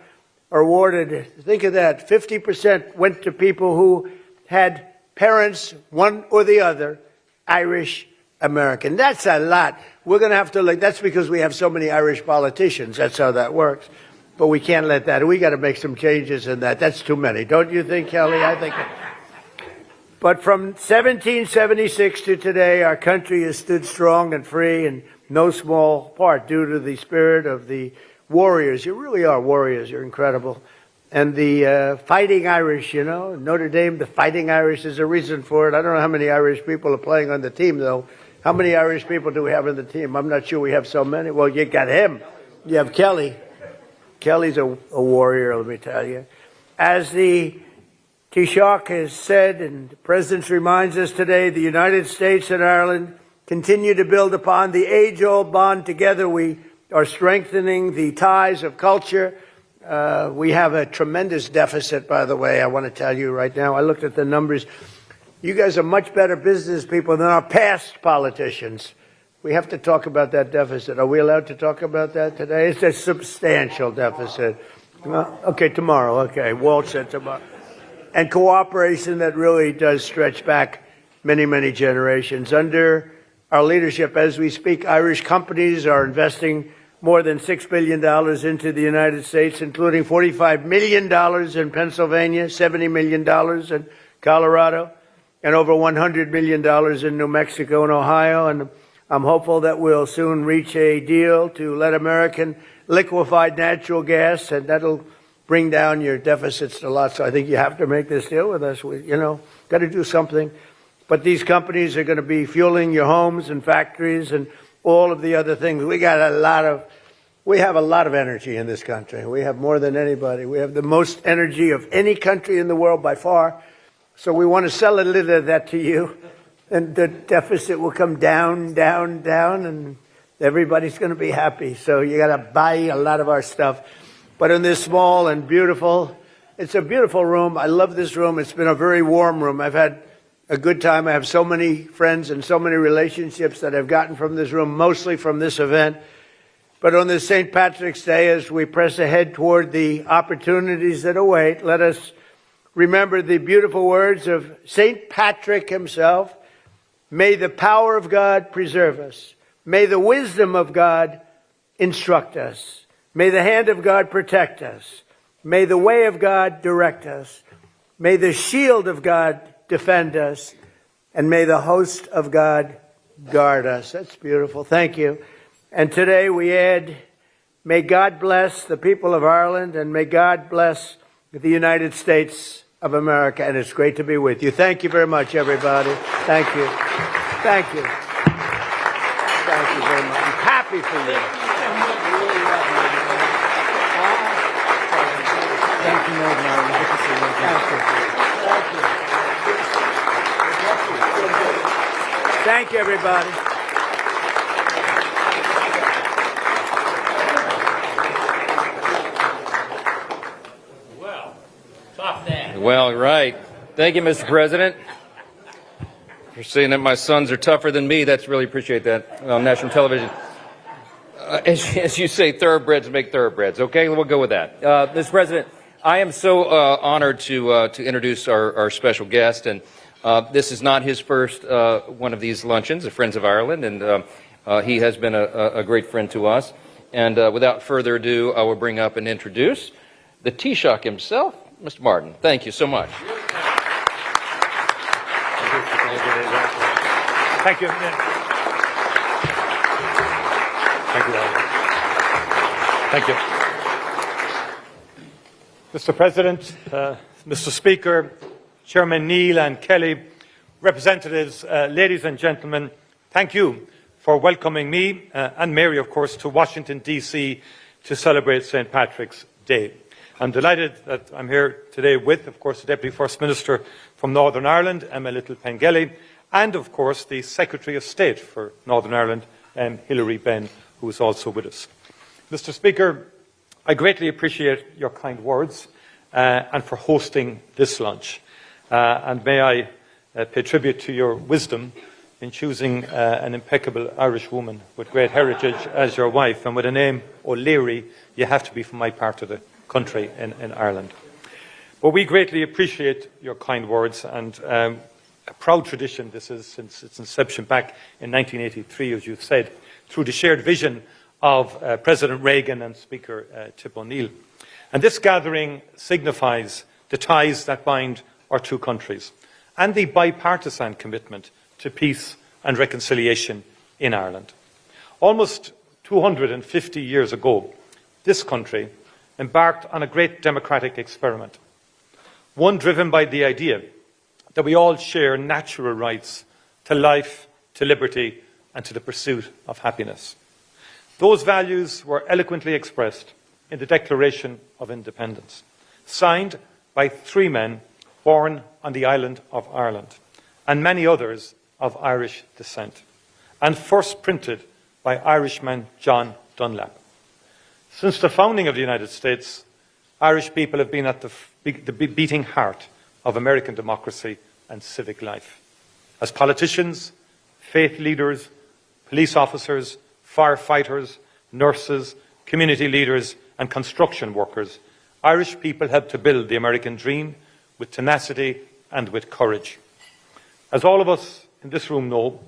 are awarded. Think of that. 50% went to people who had parents, one or the other, Irish American. That's a lot. We're going to have to look. That's because we have so many Irish politicians. That's how that works. But we can't let that. We got to make some changes in that. That's too many. Don't you think, Kelly? I think. But from 1776 to today, our country has stood strong and free, in no small part due to the spirit of the warriors. You really are warriors. You're incredible. And the Fighting Irish, you know, Notre Dame, the Fighting Irish, is a reason for it. I don't know how many Irish people are playing on the team, though. How many Irish people do we have on the team? I'm not sure we have so many. Well, you got him. You have Kelly. Kelly's a warrior, let me tell you. As the Taoiseach has said, and the President reminds us today, the United States and Ireland continue to build upon the age-old bond together. We are strengthening the ties of culture. We have a tremendous deficit, by the way, I want to tell you right now. I looked at the numbers. You guys are much better business people than our past politicians. We have to talk about that deficit. Are we allowed to talk about that today? It's a substantial deficit. Okay, tomorrow. Okay, Walt said tomorrow. And cooperation that really does stretch back many, many generations. Under our leadership, as we speak, Irish companies are investing more than $6 billion into the United States, including $45 million in Pennsylvania, $70 million in Colorado, and over $100 million in New Mexico and Ohio. And I'm hopeful that we'll soon reach a deal to let American liquefied natural gas, and that'll bring down your deficits a lot. So I think you have to make this deal with us. We, got to do something. But these companies are going to be fueling your homes and factories and all of the other things. We have a lot of energy in this country. We have more than anybody. We have the most energy of any country in the world by far. So we want to sell a little of that to you. And the deficit will come down, down, down, and everybody's going to be happy. So you got to buy a lot of our stuff. But in this small and beautiful, it's a beautiful room. I love this room. It's been a very warm room. I've had a good time. I have so many friends and so many relationships that I've gotten from this room, mostly from this event. But on this St. Patrick's Day, as we press ahead toward the opportunities that await, let us remember the beautiful words of St. Patrick himself. May the power of God preserve us. May the wisdom of God instruct us. May the hand of God protect us. May the way of God direct us. May the shield of God defend us. And may the host of God guard us. That's beautiful. Thank you. And today we add, may God bless the people of Ireland, and may God bless the United States of America. And it's great to be with you. Thank you very much, everybody. Thank you. Thank you. Thank you very much. I'm happy for you. Thank you, Lord Martin. Good to see you. Thank you, everybody. Well, right. Thank you, Mr. President. For saying that my sons are tougher than me. That's really appreciate that on national television. As you say, thoroughbreds make thoroughbreds. Okay, we'll go with that. Mr. President, I am so honored to introduce our special guest, and this is not his first one of these luncheons, the Friends of Ireland, and he has been a great friend to us. And without further ado, I will bring up and introduce the Taoiseach himself, Mr. Martin. Thank you so much. Thank you. Thank you. Thank you. Mr. President, Mr. Speaker, Chairman Neil and Kelly, representatives, ladies and gentlemen, thank you for welcoming me and Mary, of course, to Washington, D.C. to celebrate St. Patrick's Day. I'm delighted that I'm here today with, of course, the Deputy First Minister from Northern Ireland, Emma Little-Pengelly, and, of course, the Secretary of State for Northern Ireland, Hilary Benn, who is also with us. Mr. Speaker, I greatly appreciate your kind words and for hosting this lunch. And may I pay tribute to your wisdom in choosing an impeccable Irish woman with great heritage as your wife, and with a name O'Leary, you have to be from my part of the country in Ireland. But we greatly appreciate your kind words, and a proud tradition this is since its inception back in 1983, as you've said, through the shared vision of President Reagan and Speaker Tip O'Neill. And this gathering signifies the ties that bind our two countries and the bipartisan commitment to peace and reconciliation in Ireland. Almost 250 years ago, this country embarked on a great democratic experiment, one driven by the idea that we all share natural rights to life, to liberty, and to the pursuit of happiness. Those values were eloquently expressed in the Declaration of Independence, signed by three men born on the island of Ireland, and many others of Irish descent, and first printed by Irishman John Dunlap. Since the founding of the United States, Irish people have been at the beating heart of American democracy and civic life. As politicians, faith leaders, police officers, firefighters, nurses, community leaders, and construction workers, Irish people helped to build the American dream with tenacity and with courage. As all of us in this room know,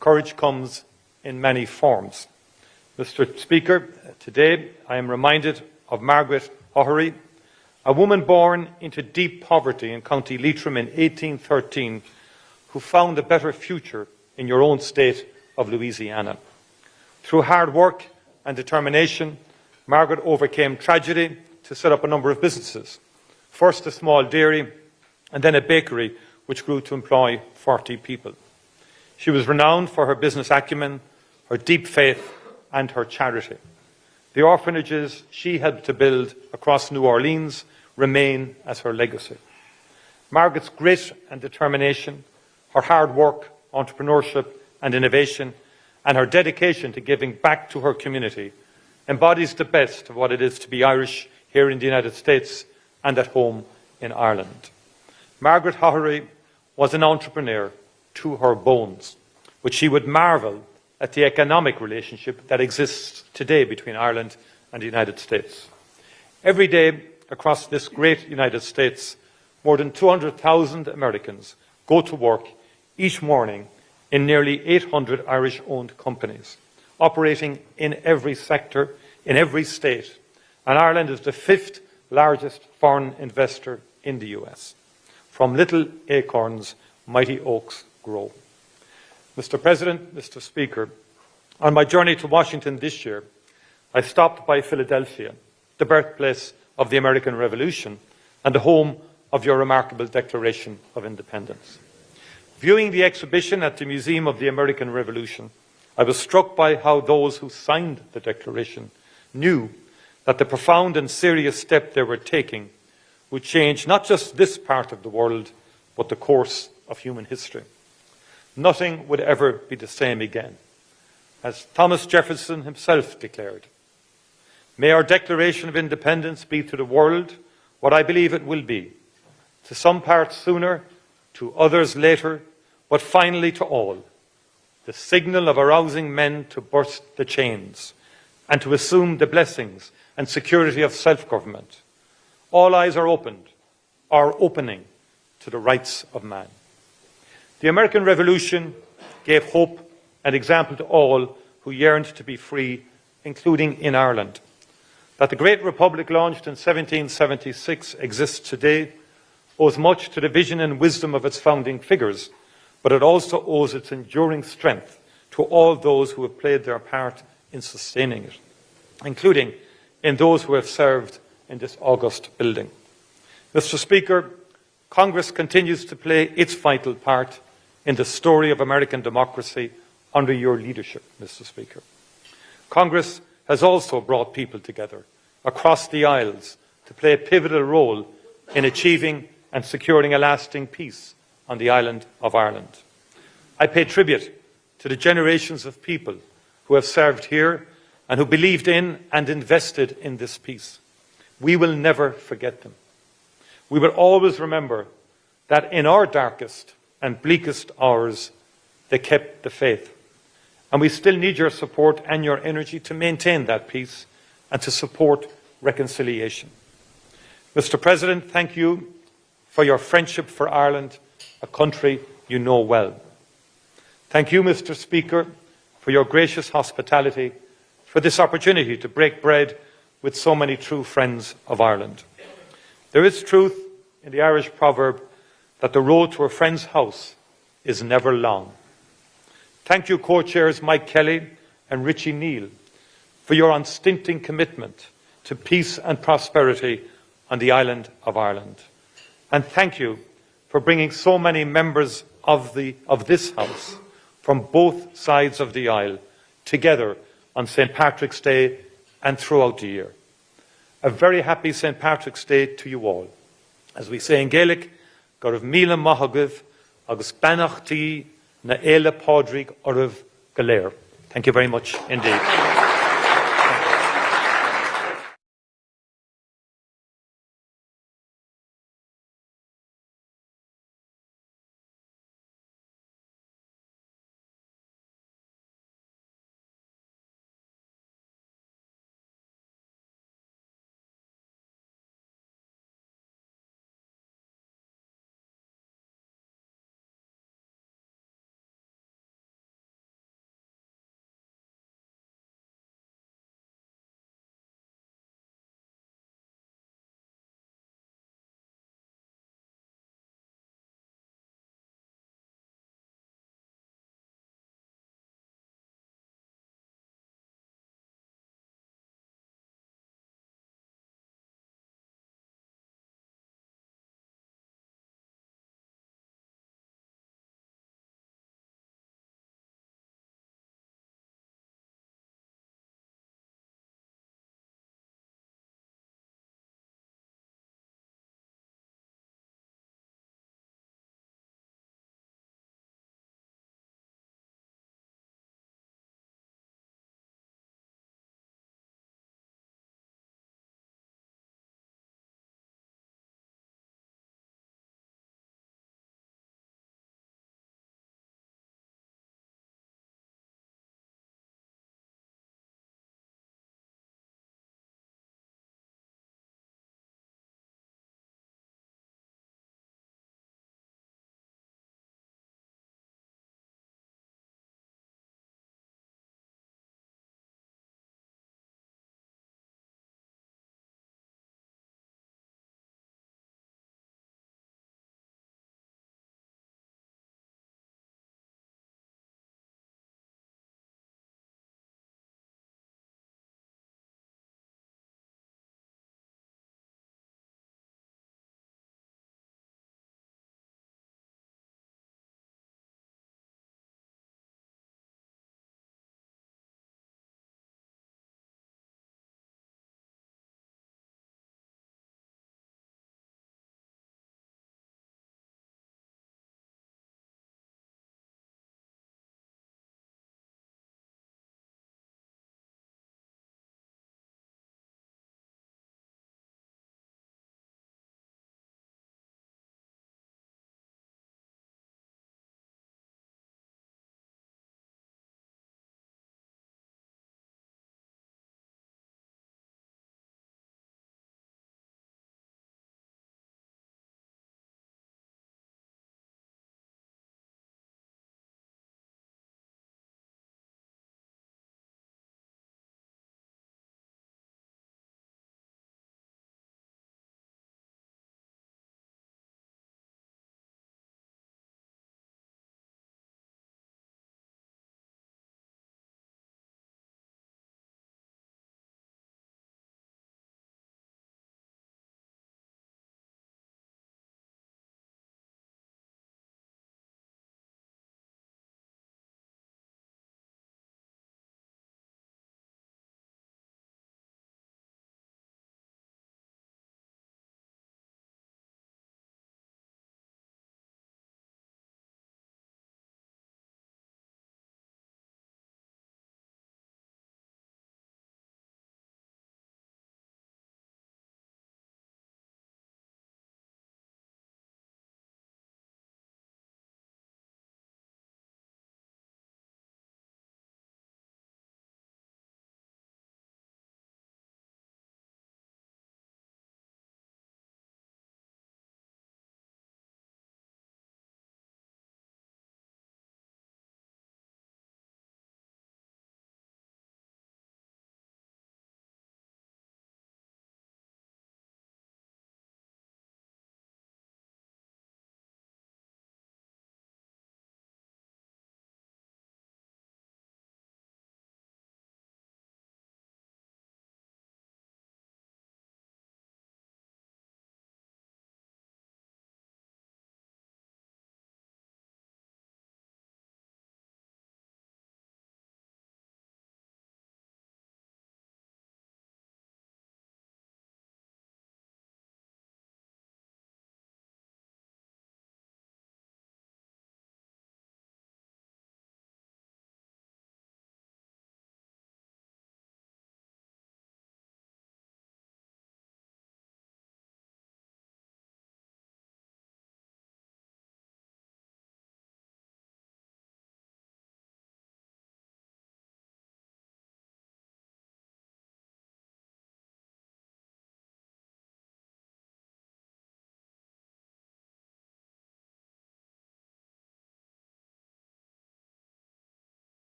courage comes in many forms. Mr. Speaker, today I am reminded of Margaret O'Hehry, a woman born into deep poverty in County Leitrim in 1813, who found a better future in your own state of Louisiana. Through hard work and determination, Margaret overcame tragedy to set up a number of businesses. First a small dairy, and then a bakery, which grew to employ 40 people. She was renowned for her business acumen, her deep faith, and her charity. The orphanages she helped to build across New Orleans remain as her legacy. Margaret's grit and determination, her hard work, entrepreneurship, and innovation, and her dedication to giving back to her community embodies the best of what it is to be Irish here in the United States and at home in Ireland. Margaret O'Hehry was an entrepreneur to her bones, but she would marvel at the economic relationship that exists today between Ireland and the United States. Every day across this great United States, more than 200,000 Americans go to work each morning in nearly 800 Irish-owned companies, operating in every sector, in every state, and Ireland is the fifth largest foreign investor in the US. From little acorns, mighty oaks grow. Mr. President, Mr. Speaker, on my journey to Washington this year, I stopped by Philadelphia, the birthplace of the American Revolution and the home of your remarkable Declaration of Independence. Viewing the exhibition at the Museum of the American Revolution, I was struck by how those who signed the Declaration knew that the profound and serious step they were taking would change not just this part of the world, but the course of human history. Nothing would ever be the same again. As Thomas Jefferson himself declared, "May our Declaration of Independence be to the world what I believe it will be, to some parts sooner, to others later, but finally to all, the signal of arousing men to burst the chains and to assume the blessings and security of self-government. All eyes are opened, are opening to the rights of man." The American Revolution gave hope and example to all who yearned to be free, including in Ireland. That the great republic launched in 1776 exists today owes much to the vision and wisdom of its founding figures, but it also owes its enduring strength to all those who have played their part in sustaining it, including in those who have served in this august building. Mr. Speaker, Congress continues to play its vital part in the story of American democracy under your leadership, Mr. Speaker. Congress has also brought people together across the aisles to play a pivotal role in achieving and securing a lasting peace on the island of Ireland. I pay tribute to the generations of people who have served here and who believed in and invested in this peace. We will never forget them. We will always remember that in our darkest and bleakest hours, they kept the faith. And we still need your support and your energy to maintain that peace and to support reconciliation. Mr. President, thank you for your friendship for Ireland, a country you know well. Thank you, Mr. Speaker, for your gracious hospitality, for this opportunity to break bread with so many true friends of Ireland. There is truth in the Irish proverb that the road to a friend's house is never long. Thank you, co-chairs Mike Kelly and Richie Neal, for your unstinting commitment to peace and prosperity on the island of Ireland. And thank you for bringing so many members of this House from both sides of the aisle together on St. Patrick's Day and throughout the year. A very happy St. Patrick's Day to you all. As we say in Gaelic, Gorv Mila Mahagav, Agus Banachti, Na Eile Podrig Orv Galer. Thank you very much indeed.